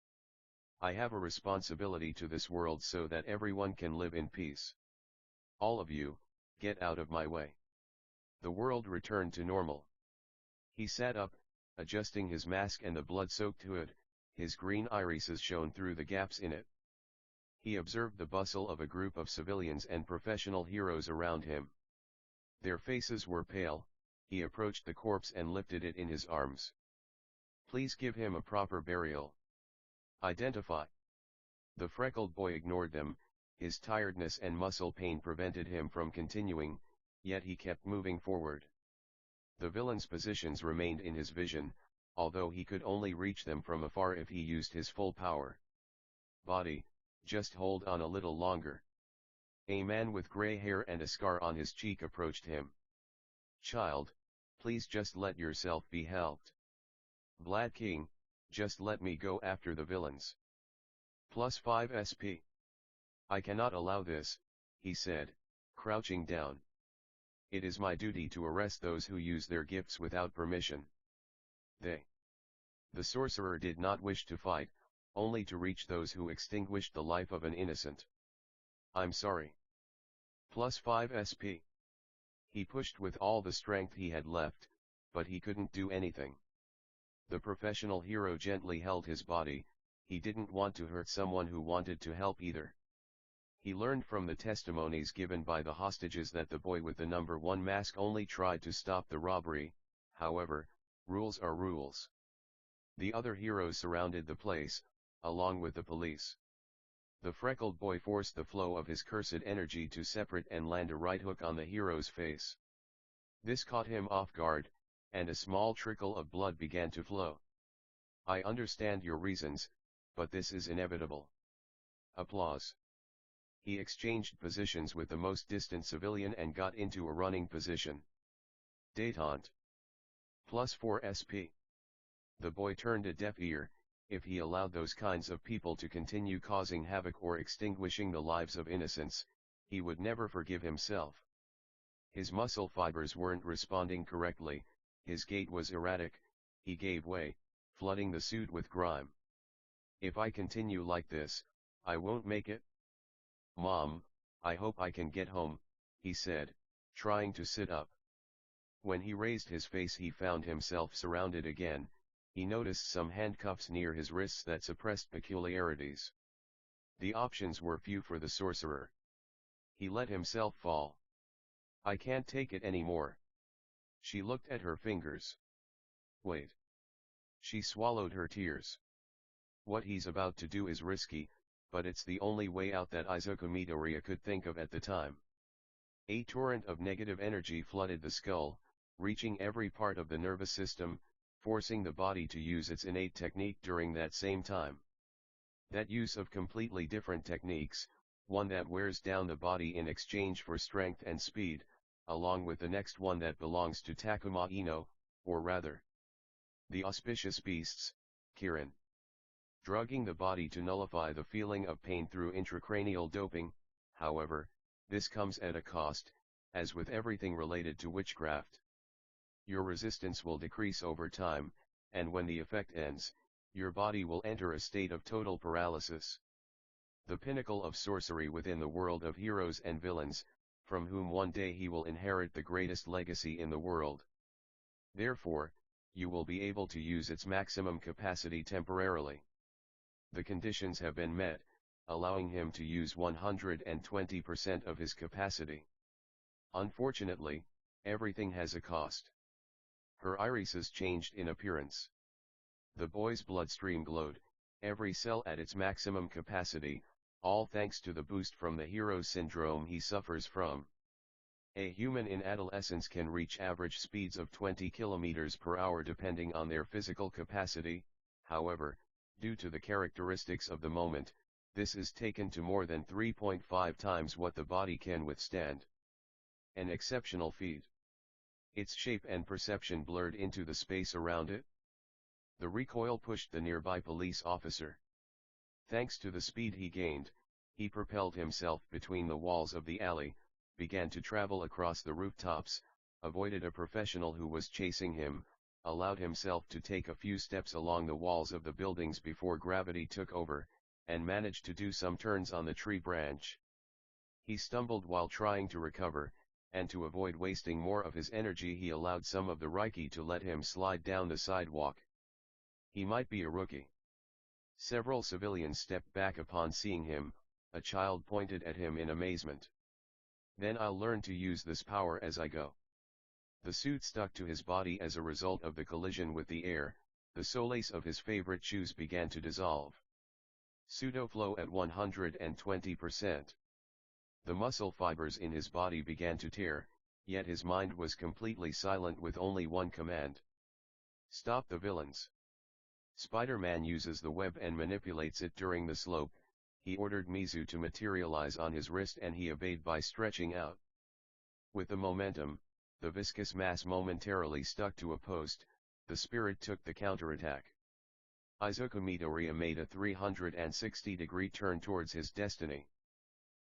I have a responsibility to this world so that everyone can live in peace. All of you, get out of my way. The world returned to normal. He sat up, adjusting his mask and the blood-soaked hood, his green irises shone through the gaps in it. He observed the bustle of a group of civilians and professional heroes around him. Their faces were pale. He approached the corpse and lifted it in his arms. Please give him a proper burial. Identify. The freckled boy ignored them, his tiredness and muscle pain prevented him from continuing, yet he kept moving forward. The villains' positions remained in his vision, although he could only reach them from afar if he used his full power. Body, just hold on a little longer. A man with gray hair and a scar on his cheek approached him. Child, please just let yourself be helped. Vlad King, just let me go after the villains. +5 SP. I cannot allow this, he said, crouching down. It is my duty to arrest those who use their gifts without permission. The sorcerer did not wish to fight, only to reach those who extinguished the life of an innocent. I'm sorry. +5 SP. He pushed with all the strength he had left, but he couldn't do anything. The professional hero gently held his body. He didn't want to hurt someone who wanted to help either. He learned from the testimonies given by the hostages that the boy with the number 1 mask only tried to stop the robbery. However, rules are rules. The other heroes surrounded the place, along with the police. The freckled boy forced the flow of his cursed energy to separate and land a right hook on the hero's face. This caught him off guard, and a small trickle of blood began to flow. I understand your reasons, but this is inevitable. Applause. He exchanged positions with the most distant civilian and got into a running position. Détente. +4 SP. The boy turned a deaf ear. If he allowed those kinds of people to continue causing havoc or extinguishing the lives of innocents, he would never forgive himself. His muscle fibers weren't responding correctly, his gait was erratic, he gave way, flooding the suit with grime. If I continue like this, I won't make it. Mom, I hope I can get home, he said, trying to sit up. When he raised his face he found himself surrounded again. He noticed some handcuffs near his wrists that suppressed peculiarities. The options were few for the sorcerer. He let himself fall. I can't take it anymore. She looked at her fingers. Wait. She swallowed her tears. What he's about to do is risky, but it's the only way out that Izuku Midoriya could think of at the time. A torrent of negative energy flooded the skull, reaching every part of the nervous system, forcing the body to use its innate technique during that same time. That use of completely different techniques, one that wears down the body in exchange for strength and speed, along with the next one that belongs to Takuma Ino, or rather, the auspicious beasts, Kirin. Drugging the body to nullify the feeling of pain through intracranial doping, however, this comes at a cost, as with everything related to witchcraft. Your resistance will decrease over time, and when the effect ends, your body will enter a state of total paralysis. The pinnacle of sorcery within the world of heroes and villains, from whom one day he will inherit the greatest legacy in the world. Therefore, you will be able to use its maximum capacity temporarily. The conditions have been met, allowing him to use 120% of his capacity. Unfortunately, everything has a cost. Her irises changed in appearance. The boy's bloodstream glowed, every cell at its maximum capacity, all thanks to the boost from the hero syndrome he suffers from. A human in adolescence can reach average speeds of 20 km per hour depending on their physical capacity, however, due to the characteristics of the moment, this is taken to more than 3.5 times what the body can withstand. An exceptional feat. Its shape and perception blurred into the space around it. The recoil pushed the nearby police officer. Thanks to the speed he gained, he propelled himself between the walls of the alley, began to travel across the rooftops, avoided a professional who was chasing him, allowed himself to take a few steps along the walls of the buildings before gravity took over, and managed to do some turns on the tree branch. He stumbled while trying to recover, and to avoid wasting more of his energy he allowed some of the Reiki to let him slide down the sidewalk. He might be a rookie. Several civilians stepped back upon seeing him, a child pointed at him in amazement. Then I'll learn to use this power as I go. The suit stuck to his body as a result of the collision with the air, the soles of his favorite shoes began to dissolve. Pseudo-flow at 120%. The muscle fibers in his body began to tear, yet his mind was completely silent with only one command. Stop the villains. Spider-Man uses the web and manipulates it during the slope. He ordered Mizu to materialize on his wrist and he obeyed by stretching out. With the momentum, the viscous mass momentarily stuck to a post, the spirit took the counterattack. Izuku Midoriya made a 360-degree turn towards his destiny.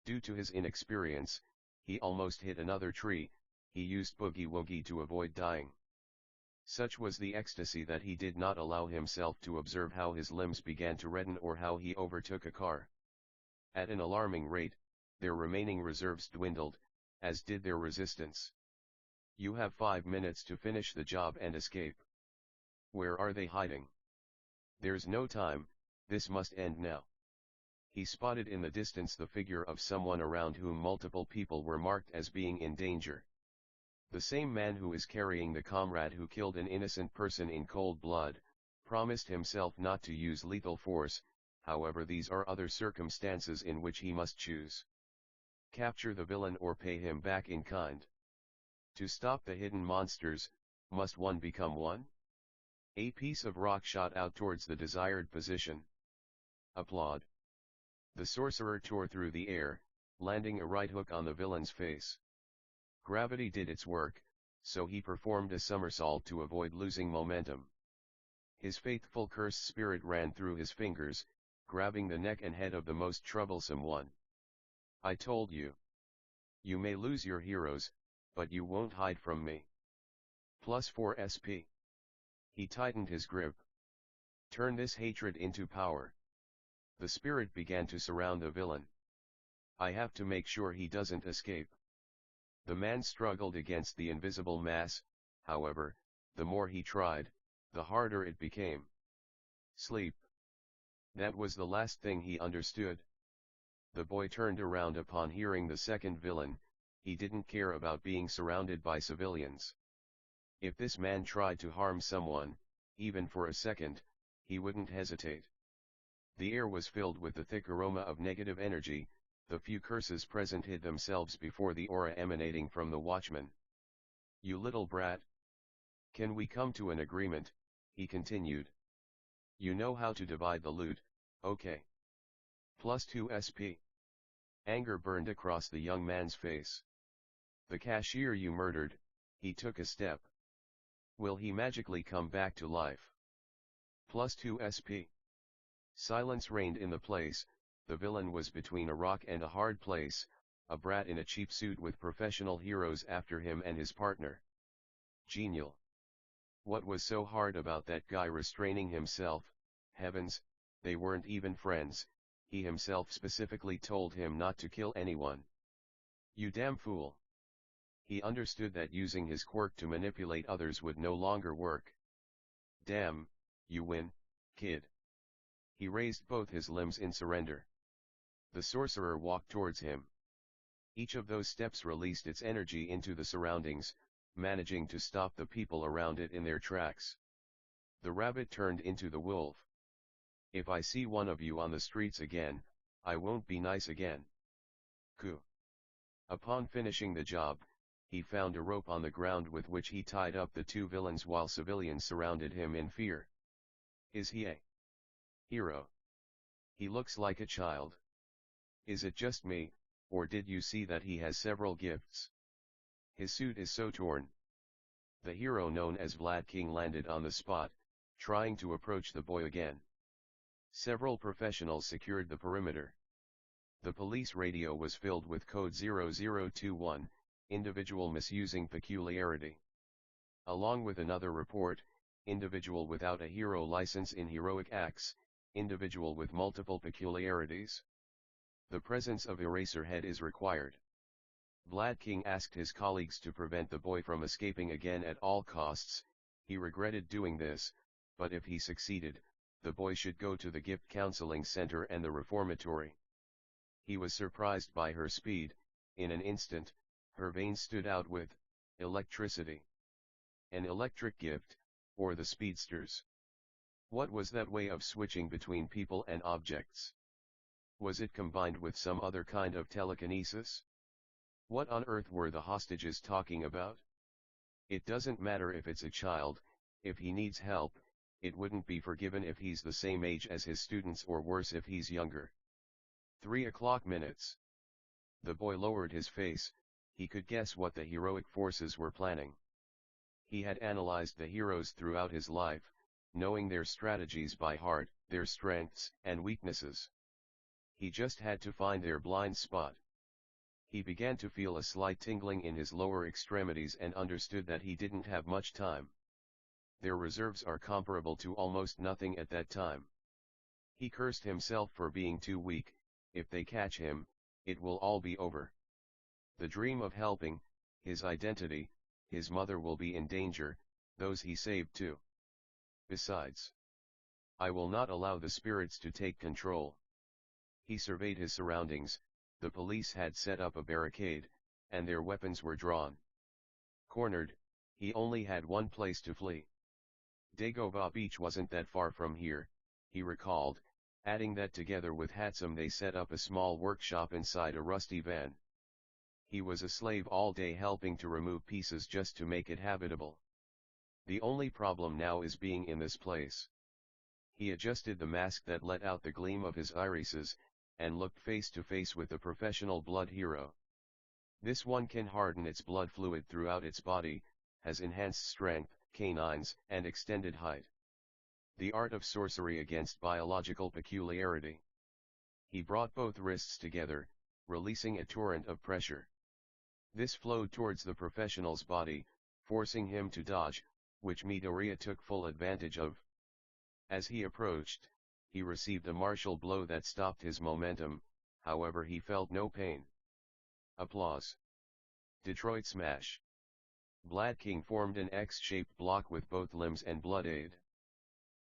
Due to his inexperience, he almost hit another tree. He used Boogie Woogie to avoid dying. Such was the ecstasy that he did not allow himself to observe how his limbs began to redden or how he overtook a car. At an alarming rate, their remaining reserves dwindled, as did their resistance. You have 5 minutes to finish the job and escape. Where are they hiding? There's no time, this must end now. He spotted in the distance the figure of someone around whom multiple people were marked as being in danger. The same man who is carrying the comrade who killed an innocent person in cold blood, promised himself not to use lethal force, however these are other circumstances in which he must choose. Capture the villain or pay him back in kind. To stop the hidden monsters, must one become one? A piece of rock shot out towards the desired position. Applaud. The sorcerer tore through the air, landing a right hook on the villain's face. Gravity did its work, so he performed a somersault to avoid losing momentum. His faithful cursed spirit ran through his fingers, grabbing the neck and head of the most troublesome one. I told you. You may lose your heroes, but you won't hide from me. +4 SP. He tightened his grip. Turn this hatred into power. The spirit began to surround the villain. I have to make sure he doesn't escape. The man struggled against the invisible mass, however, the more he tried, the harder it became. Sleep. That was the last thing he understood. The boy turned around upon hearing the second villain. He didn't care about being surrounded by civilians. If this man tried to harm someone, even for a second, he wouldn't hesitate. The air was filled with the thick aroma of negative energy, the few curses present hid themselves before the aura emanating from the watchman. "You little brat. Can we come to an agreement?" he continued. "You know how to divide the loot, okay? +2 SP. Anger burned across the young man's face. "The cashier you murdered," he took a step. "Will he magically come back to life?" +2 SP. Silence reigned in the place. The villain was between a rock and a hard place, a brat in a cheap suit with professional heroes after him and his partner. Genial. What was so hard about that guy restraining himself? Heavens, they weren't even friends. He himself specifically told him not to kill anyone. You damn fool. He understood that using his quirk to manipulate others would no longer work. Damn, you win, kid. He raised both his limbs in surrender. The sorcerer walked towards him. Each of those steps released its energy into the surroundings, managing to stop the people around it in their tracks. The rabbit turned into the wolf. "If I see one of you on the streets again, I won't be nice again." Coo. Upon finishing the job, he found a rope on the ground with which he tied up the two villains while civilians surrounded him in fear. Is he a hero? He looks like a child. Is it just me, or did you see that he has several gifts? His suit is so torn. The hero known as Vlad King landed on the spot, trying to approach the boy again. Several professionals secured the perimeter. The police radio was filled with code 0021, individual misusing peculiarity. Along with another report, individual without a hero license in heroic acts, individual with multiple peculiarities. The presence of Eraserhead is required. Vlad King asked his colleagues to prevent the boy from escaping again at all costs. He regretted doing this, but if he succeeded, the boy should go to the gift counseling center and the reformatory. He was surprised by her speed. In an instant, her veins stood out with electricity. An electric gift, or the speedsters. What was that way of switching between people and objects? Was it combined with some other kind of telekinesis? What on earth were the hostages talking about? It doesn't matter if it's a child. If he needs help, it wouldn't be forgiven if he's the same age as his students, or worse if he's younger. 3:00 minutes. The boy lowered his face. He could guess what the heroic forces were planning. He had analyzed the heroes throughout his life, knowing their strategies by heart, their strengths and weaknesses. He just had to find their blind spot. He began to feel a slight tingling in his lower extremities and understood that he didn't have much time. Their reserves are comparable to almost nothing at that time. He cursed himself for being too weak. If they catch him, it will all be over. The dream of helping, his identity, his mother will be in danger, those he saved too. Besides, I will not allow the spirits to take control. He surveyed his surroundings. The police had set up a barricade, and their weapons were drawn. Cornered, he only had one place to flee. Dagobah Beach wasn't that far from here, he recalled, adding that together with Hatsum they set up a small workshop inside a rusty van. He was a slave all day helping to remove pieces just to make it habitable. The only problem now is being in this place. He adjusted the mask that let out the gleam of his irises, and looked face to face with the professional blood hero. This one can harden its blood fluid throughout its body, has enhanced strength, canines, and extended height. The art of sorcery against biological peculiarity. He brought both wrists together, releasing a torrent of pressure. This flowed towards the professional's body, forcing him to dodge, which Midoriya took full advantage of. As he approached, he received a martial blow that stopped his momentum, however he felt no pain. Applause. Detroit Smash. Vlad King formed an X-shaped block with both limbs and blood aid.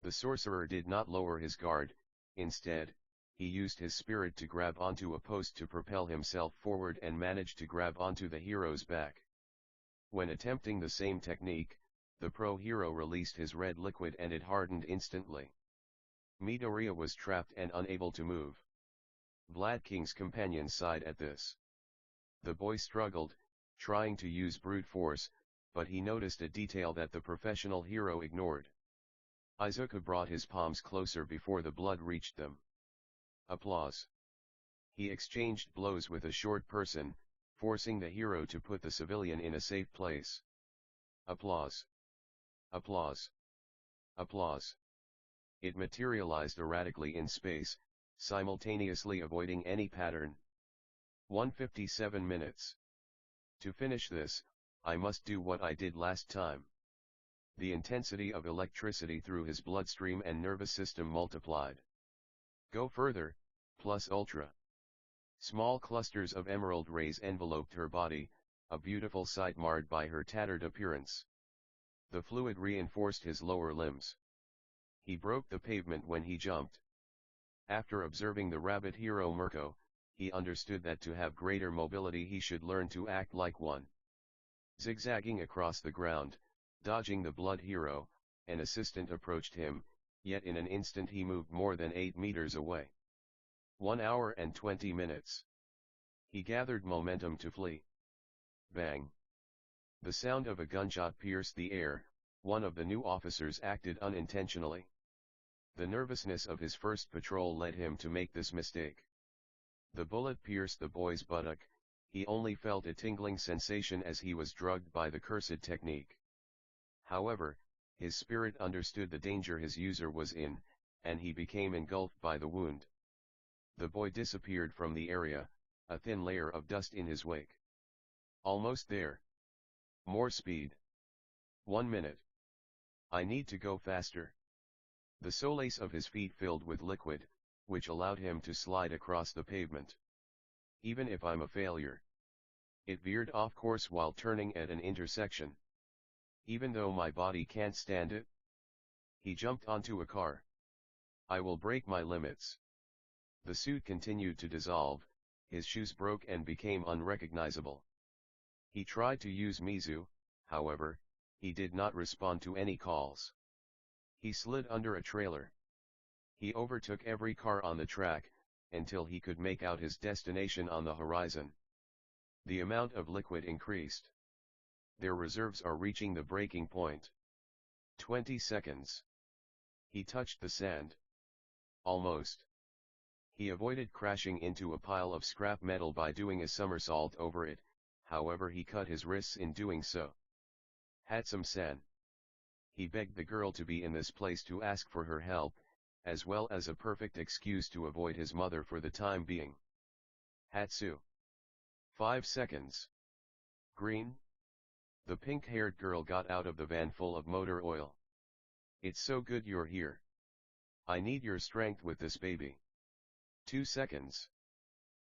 The sorcerer did not lower his guard. Instead, he used his spirit to grab onto a post to propel himself forward and managed to grab onto the hero's back. When attempting the same technique, the pro hero released his red liquid and it hardened instantly. Midoriya was trapped and unable to move. Vlad King's companion sighed at this. The boy struggled, trying to use brute force, but he noticed a detail that the professional hero ignored. Izuku brought his palms closer before the blood reached them. Applause. He exchanged blows with a short person, forcing the hero to put the civilian in a safe place. Applause. Applause. Applause. It materialized erratically in space, simultaneously avoiding any pattern. 157 minutes. To finish this, I must do what I did last time. The intensity of electricity through his bloodstream and nervous system multiplied. Go further, plus ultra. Small clusters of emerald rays enveloped her body, a beautiful sight marred by her tattered appearance. The fluid reinforced his lower limbs. He broke the pavement when he jumped. After observing the rabbit hero Mirko, he understood that to have greater mobility he should learn to act like one. Zigzagging across the ground, dodging the blood hero, an assistant approached him, yet in an instant he moved more than 8 meters away. 1 hour and 20 minutes. He gathered momentum to flee. Bang! The sound of a gunshot pierced the air. One of the new officers acted unintentionally. The nervousness of his first patrol led him to make this mistake. The bullet pierced the boy's buttock. He only felt a tingling sensation as he was drugged by the cursed technique. However, his spirit understood the danger his user was in, and he became engulfed by the wound. The boy disappeared from the area, a thin layer of dust in his wake. Almost there. More speed. 1 minute. I need to go faster. The solace of his feet filled with liquid, which allowed him to slide across the pavement. Even if I'm a failure. It veered off course while turning at an intersection. Even though my body can't stand it. He jumped onto a car. I will break my limits. The suit continued to dissolve, his shoes broke and became unrecognizable. He tried to use Mizu, however, he did not respond to any calls. He slid under a trailer. He overtook every car on the track, until he could make out his destination on the horizon. The amount of liquid increased. Their reserves are reaching the breaking point. 20 seconds. He touched the sand. Almost. He avoided crashing into a pile of scrap metal by doing a somersault over it, however he cut his wrists in doing so. Hatsum-san. He begged the girl to be in this place to ask for her help, as well as a perfect excuse to avoid his mother for the time being. Hatsu. 5 seconds. Green. The pink-haired girl got out of the van full of motor oil. It's so good you're here. I need your strength with this baby. 2 seconds.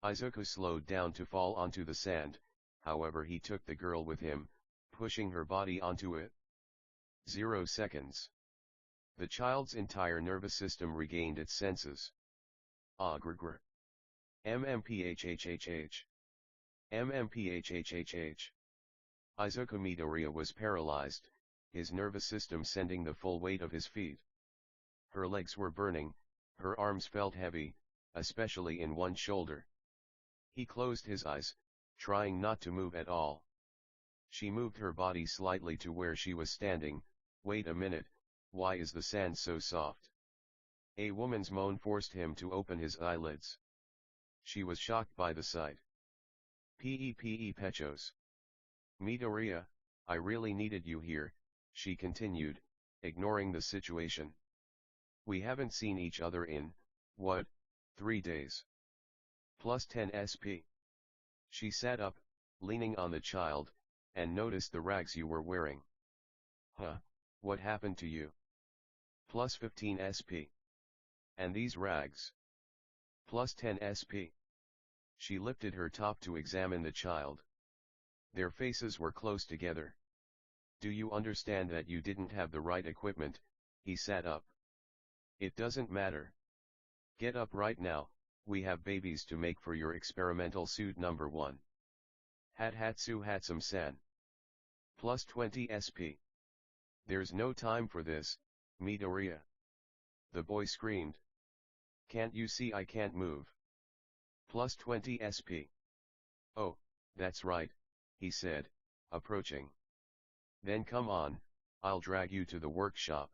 Izuku slowed down to fall onto the sand, however he took the girl with him, pushing her body onto it. 0 seconds. The child's entire nervous system regained its senses. Agrgr. MMPHHHH. MMPHHHH. Izuku Midoriya was paralyzed, his nervous system sending the full weight of his feet. Her legs were burning, her arms felt heavy, especially in one shoulder. He closed his eyes, trying not to move at all. She moved her body slightly to where she was standing. Wait a minute, why is the sand so soft? A woman's moan forced him to open his eyelids. She was shocked by the sight. Pepe Pechos. Midoriya, I really needed you here, she continued, ignoring the situation. We haven't seen each other in, what, 3 days? Plus 10 SP. She sat up, leaning on the child, and noticed the rags you were wearing. Huh, what happened to you? Plus 15 SP. And these rags? Plus 10 SP. She lifted her top to examine the child. Their faces were close together. Do you understand that you didn't have the right equipment? He sat up. It doesn't matter. Get up right now, we have babies to make for your experimental suit number 1. Hatsu Hatsum-san. Plus 20 SP. There's no time for this, Midoriya. the boy screamed. Can't you see I can't move? Plus 20 SP. Oh, that's right, he said, approaching. Then come on, I'll drag you to the workshop.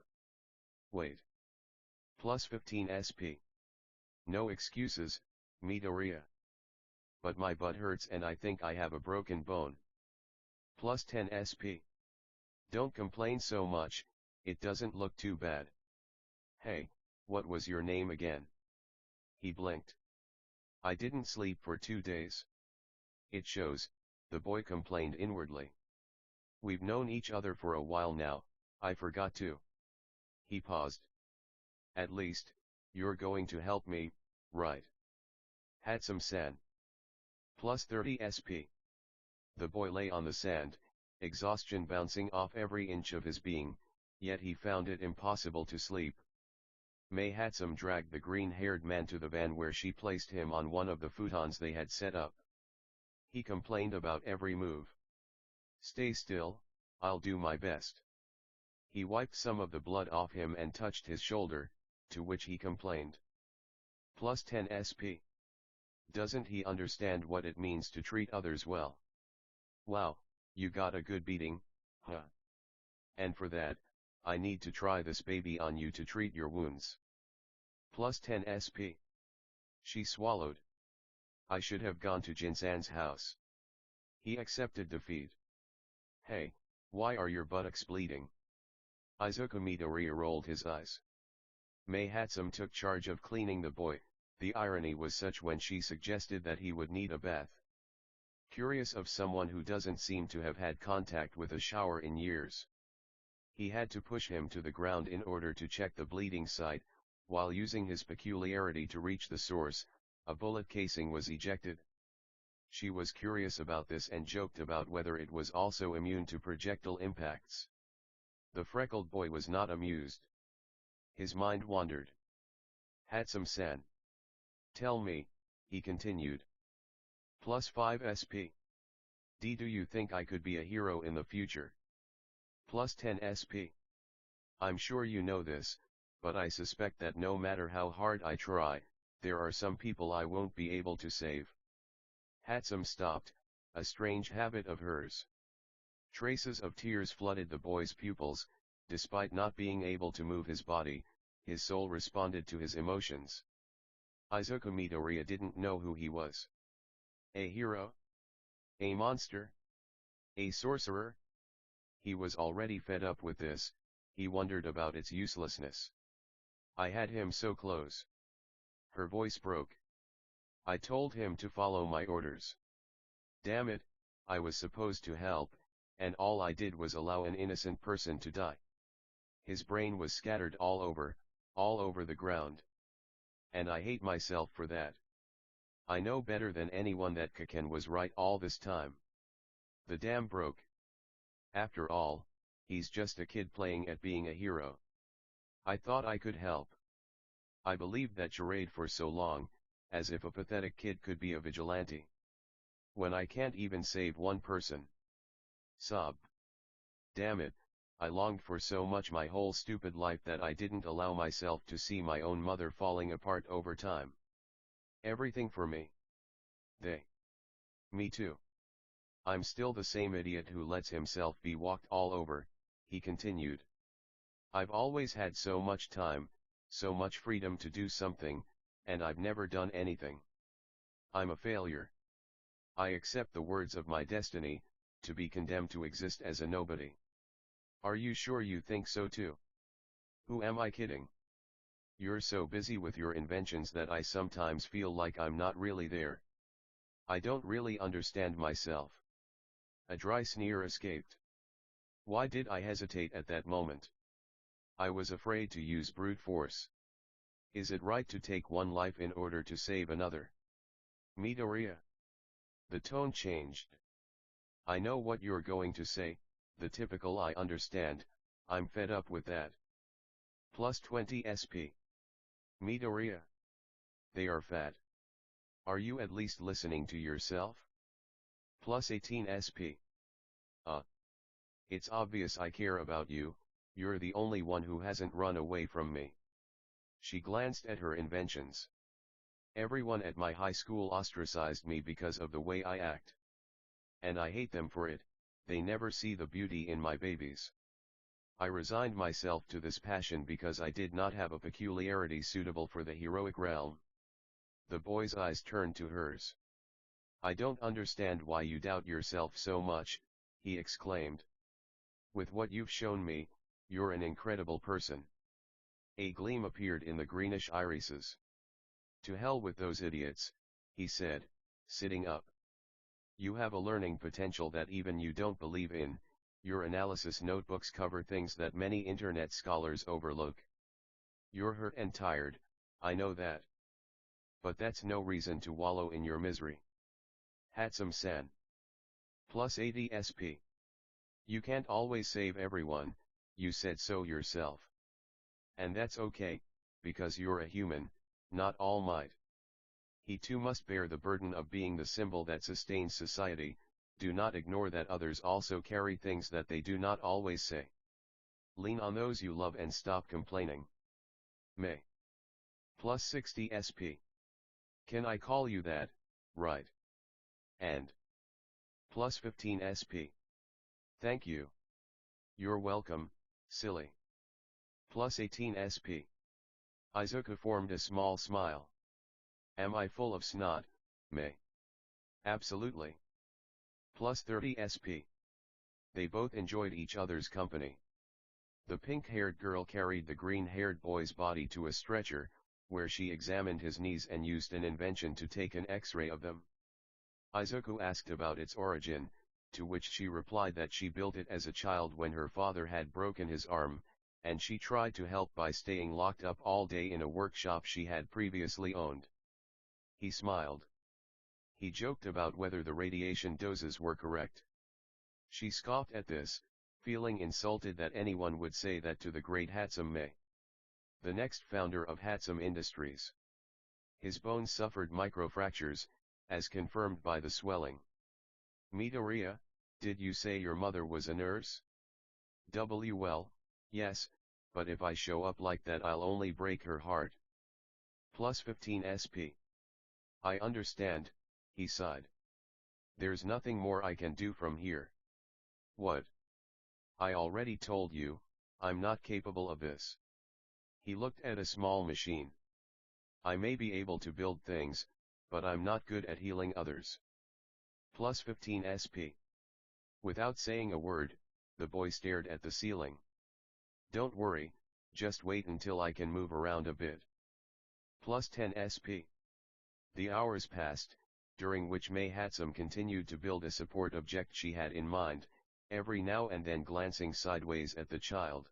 Wait. Plus 15 SP. No excuses, Midoriya. But my butt hurts and I think I have a broken bone. Plus 10 SP. Don't complain so much, it doesn't look too bad. Hey, what was your name again? He blinked. I didn't sleep for 2 days. It shows, the boy complained inwardly. We've known each other for a while now, I forgot to. He paused. At least, you're going to help me, right? Hatsum-san. Plus 30 SP. The boy lay on the sand, exhaustion bouncing off every inch of his being, yet he found it impossible to sleep. May Hatsum dragged the green-haired man to the van where she placed him on one of the futons they had set up. He complained about every move. Stay still, I'll do my best. He wiped some of the blood off him and touched his shoulder, to which he complained. Plus 10 SP. Doesn't he understand what it means to treat others well? Wow, you got a good beating, huh? And for that, I need to try this baby on you to treat your wounds. Plus 10 SP. She swallowed. I should have gone to Jinsan's house. He accepted defeat. Hey, why are your buttocks bleeding? Izuku Midoriya rolled his eyes. May Hatsum took charge of cleaning the boy, the irony was such when she suggested that he would need a bath. Curious of someone who doesn't seem to have had contact with a shower in years. He had to push him to the ground in order to check the bleeding site, while using his peculiarity to reach the source, a bullet casing was ejected. She was curious about this and joked about whether it was also immune to projectile impacts. The freckled boy was not amused. His mind wandered. Hatsum-san. Tell me, he continued. Plus 5 SP. Do you think I could be a hero in the future? Plus 10 SP. I'm sure you know this, but I suspect that no matter how hard I try, there are some people I won't be able to save. Hatsum stopped, a strange habit of hers. Traces of tears flooded the boy's pupils, despite not being able to move his body, his soul responded to his emotions. Izuku Midoriya didn't know who he was. A hero? A monster? A sorcerer? He was already fed up with this, he wondered about its uselessness. I had him so close. Her voice broke. I told him to follow my orders. Damn it, I was supposed to help, and all I did was allow an innocent person to die. His brain was scattered all over the ground. And I hate myself for that. I know better than anyone that Kaken was right all this time. The dam broke. After all, he's just a kid playing at being a hero. I thought I could help. I believed that charade for so long, as if a pathetic kid could be a vigilante. When I can't even save one person. Sob. Damn it, I longed for so much my whole stupid life that I didn't allow myself to see my own mother falling apart over time. Everything for me. They. Me too. I'm still the same idiot who lets himself be walked all over, he continued. I've always had so much time, so much freedom to do something, and I've never done anything. I'm a failure. I accept the words of my destiny, to be condemned to exist as a nobody. Are you sure you think so too? Who am I kidding? You're so busy with your inventions that I sometimes feel like I'm not really there. I don't really understand myself. A dry sneer escaped. Why did I hesitate at that moment? I was afraid to use brute force. Is it right to take one life in order to save another? Midoriya. The tone changed. I know what you're going to say, the typical I understand, I'm fed up with that. Plus 20 SP. Midoriya. They are fat. Are you at least listening to yourself? Plus 18 SP. It's obvious I care about you, you're the only one who hasn't run away from me. She glanced at her inventions. Everyone at my high school ostracized me because of the way I act. And I hate them for it, they never see the beauty in my babies. I resigned myself to this passion because I did not have a peculiarity suitable for the heroic realm. The boy's eyes turned to hers. I don't understand why you doubt yourself so much, he exclaimed. With what you've shown me, you're an incredible person. A gleam appeared in the greenish irises. To hell with those idiots, he said, sitting up. You have a learning potential that even you don't believe in. Your analysis notebooks cover things that many internet scholars overlook. You're hurt and tired, I know that. But that's no reason to wallow in your misery. Hatsum-san. Plus 80 SP. You can't always save everyone, you said so yourself. And that's okay, because you're a human, not All Might. He too must bear the burden of being the symbol that sustains society. Do not ignore that others also carry things that they do not always say. Lean on those you love and stop complaining. May. Plus 60 SP. Can I call you that, right? And. Plus 15 SP. Thank you. You're welcome, silly. Plus 18 SP. Izuku formed a small smile. Am I full of snot, May? Absolutely. Plus 30 SP. They both enjoyed each other's company. The pink-haired girl carried the green-haired boy's body to a stretcher, where she examined his knees and used an invention to take an X-ray of them. Izuku asked about its origin, to which she replied that she built it as a child when her father had broken his arm, and she tried to help by staying locked up all day in a workshop she had previously owned. He smiled. He joked about whether the radiation doses were correct. She scoffed at this, feeling insulted that anyone would say that to the great Hatsum-me, the next founder of Hatsum Industries. His bones suffered microfractures, as confirmed by the swelling. Midoriya, did you say your mother was a nurse? Well, yes, but if I show up like that I'll only break her heart. Plus 15 SP. I understand, he sighed. There's nothing more I can do from here. What? I already told you, I'm not capable of this. He looked at a small machine. I may be able to build things, but I'm not good at healing others. Plus 15 SP. Without saying a word, the boy stared at the ceiling. Don't worry, just wait until I can move around a bit. Plus 10 SP. The hours passed, during which Mei Hatsum continued to build a support object she had in mind, every now and then glancing sideways at the child.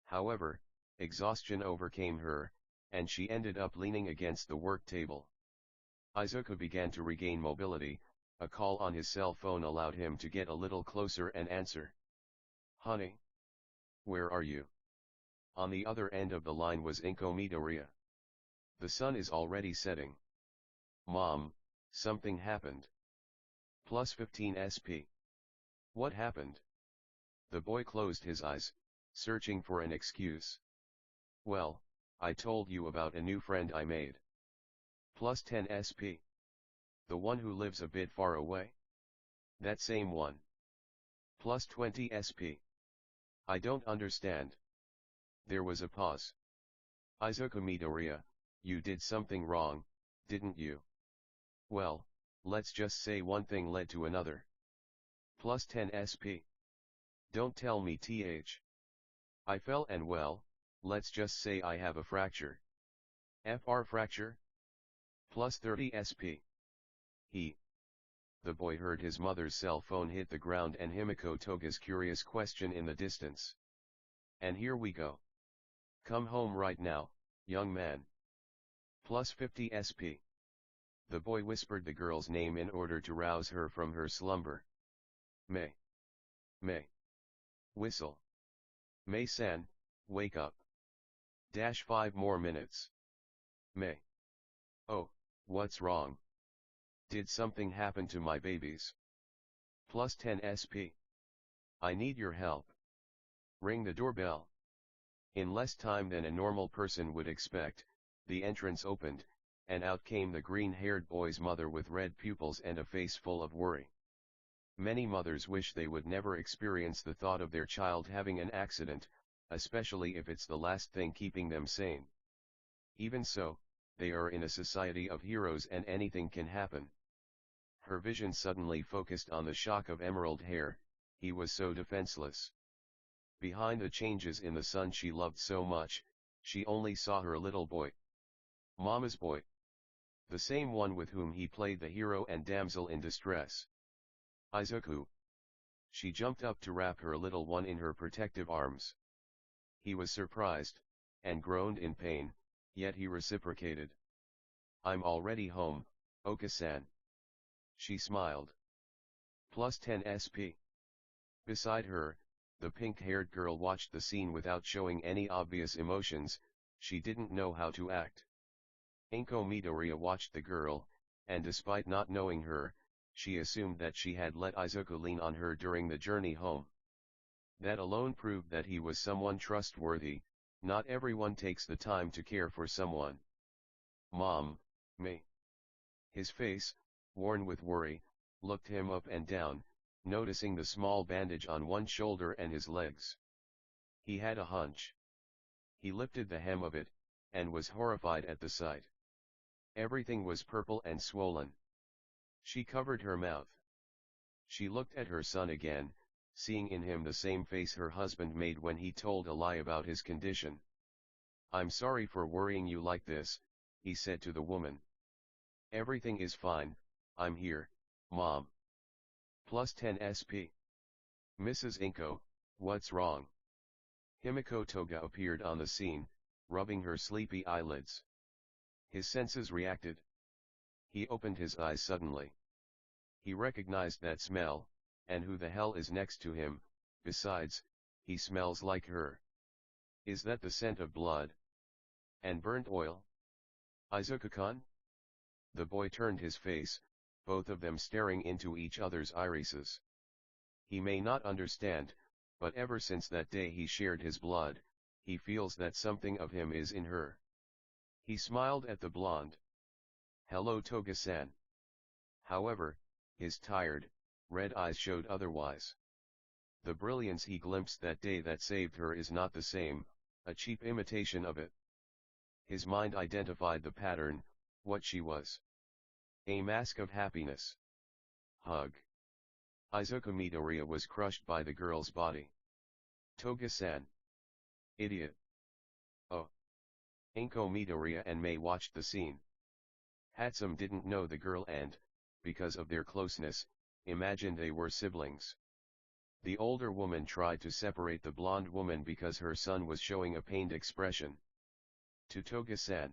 However, exhaustion overcame her, and she ended up leaning against the work table. Izuku began to regain mobility. A call on his cell phone allowed him to get a little closer and answer. Honey? Where are you? On the other end of the line was Inko Midoriya. The sun is already setting. Mom, something happened. Plus 15 SP. What happened? The boy closed his eyes, searching for an excuse. Well, I told you about a new friend I made. Plus 10 SP. The one who lives a bit far away? That same one. Plus 20 SP. I don't understand. There was a pause. Izuku Midoriya, you did something wrong, didn't you? Well, let's just say one thing led to another. Plus 10 SP. Don't tell me I fell and well, let's just say I have a fracture. FR fracture? Plus 30 SP. The boy heard his mother's cell phone hit the ground and Himiko Toga's curious question in the distance. And here we go. Come home right now, young man. Plus 50 SP. The boy whispered the girl's name in order to rouse her from her slumber. May. May. Whistle. May-san, wake up. 5 more minutes. May. Oh, what's wrong? Did something happen to my babies? Plus 10 SP. I need your help. Ring the doorbell. In less time than a normal person would expect, the entrance opened, and out came the green-haired boy's mother with red pupils and a face full of worry. Many mothers wish they would never experience the thought of their child having an accident, especially if it's the last thing keeping them sane. Even so, they are in a society of heroes and anything can happen. Her vision suddenly focused on the shock of emerald hair. He was so defenseless. Behind the changes in the son she loved so much, she only saw her little boy. Mama's boy. The same one with whom he played the hero and damsel in distress. Izuku. She jumped up to wrap her little one in her protective arms. He was surprised, and groaned in pain, yet he reciprocated. I'm already home, Oka-san. She smiled. Plus 10 SP. Beside her, the pink-haired girl watched the scene without showing any obvious emotions. She didn't know how to act. Inko Midoriya watched the girl, and despite not knowing her, she assumed that she had let Izuku lean on her during the journey home. That alone proved that he was someone trustworthy. Not everyone takes the time to care for someone. Mom, me. His face, worn with worry, looked him up and down, noticing the small bandage on one shoulder and his legs. He had a hunch. He lifted the hem of it, and was horrified at the sight. Everything was purple and swollen. She covered her mouth. She looked at her son again, seeing in him the same face her husband made when he told a lie about his condition. I'm sorry for worrying you like this, he said to the woman. Everything is fine, I'm here, Mom. Plus 10 SP. Mrs. Inko, what's wrong? Himiko Toga appeared on the scene, rubbing her sleepy eyelids. His senses reacted. He opened his eyes suddenly. He recognized that smell, and who the hell is next to him? Besides, he smells like her. Is that the scent of blood? And burnt oil? Izuku-kun? The boy turned his face, both of them staring into each other's irises. He may not understand, but ever since that day he shared his blood, he feels that something of him is in her. He smiled at the blonde. Hello Toga-san. However, his tired, red eyes showed otherwise. The brilliance he glimpsed that day that saved her is not the same, a cheap imitation of it. His mind identified the pattern, what she was. A mask of happiness. Hug. Izuku Midoriya was crushed by the girl's body. Toga-san. Idiot. Oh. Inko Midoriya and Mei watched the scene. Hatsum didn't know the girl and, because of their closeness, imagined they were siblings. The older woman tried to separate the blonde woman because her son was showing a pained expression. To Toga-san.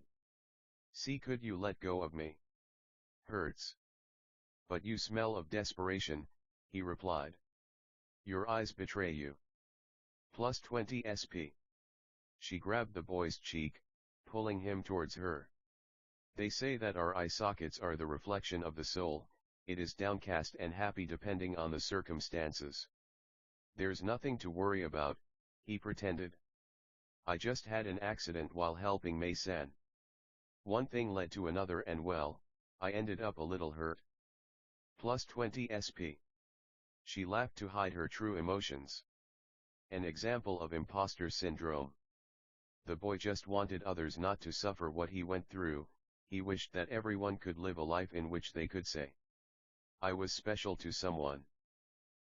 See, could you let go of me? Hurts. But you smell of desperation, he replied. Your eyes betray you. Plus 20 SP. She grabbed the boy's cheek, pulling him towards her. They say that our eye sockets are the reflection of the soul, it is downcast and happy depending on the circumstances. There's nothing to worry about, he pretended. I just had an accident while helping Mei-san. One thing led to another and well, I ended up a little hurt. Plus 20 SP. She laughed to hide her true emotions. An example of imposter syndrome. The boy just wanted others not to suffer what he went through. He wished that everyone could live a life in which they could say, I was special to someone.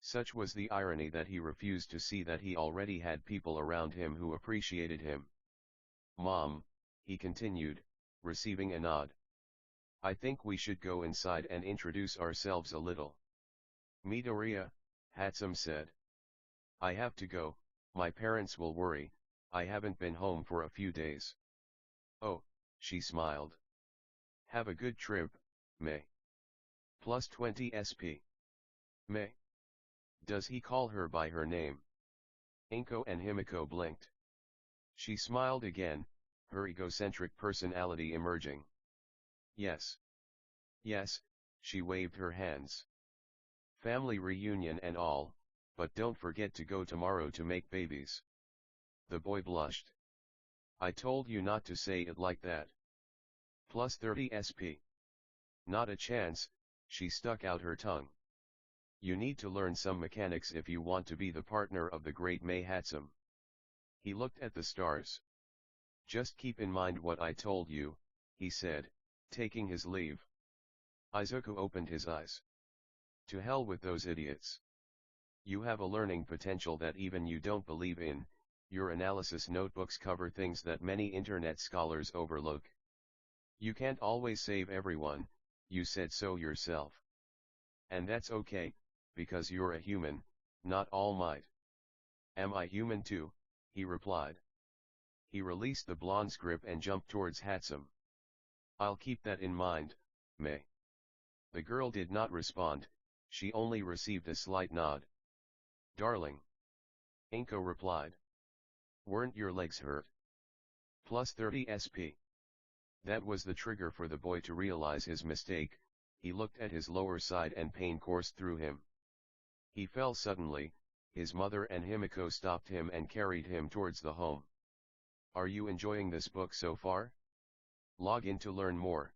Such was the irony that he refused to see that he already had people around him who appreciated him. Mom, he continued, receiving a nod. I think we should go inside and introduce ourselves a little. Midoriya, Hatsum said. I have to go, my parents will worry, I haven't been home for a few days. Oh, she smiled. Have a good trip, Mei. Plus 20 SP. Mei. Does he call her by her name? Inko and Himiko blinked. She smiled again, her egocentric personality emerging. Yes. Yes, she waved her hands. Family reunion and all, but don't forget to go tomorrow to make babies. The boy blushed. I told you not to say it like that. Plus 30 SP. Not a chance, she stuck out her tongue. You need to learn some mechanics if you want to be the partner of the great Meihatsum. He looked at the stars. Just keep in mind what I told you, he said, taking his leave. Izuku opened his eyes. To hell with those idiots. You have a learning potential that even you don't believe in, your analysis notebooks cover things that many internet scholars overlook. You can't always save everyone, you said so yourself. And that's okay, because you're a human, not All Might. Am I human too? He replied. He released the blonde's grip and jumped towards Hatsum. I'll keep that in mind, Mei. The girl did not respond, she only received a slight nod. Darling. Inko replied. Weren't your legs hurt? Plus 30 SP. That was the trigger for the boy to realize his mistake. He looked at his lower side and pain coursed through him. He fell suddenly, his mother and Himiko stopped him and carried him towards the home. Are you enjoying this book so far? Log in to learn more.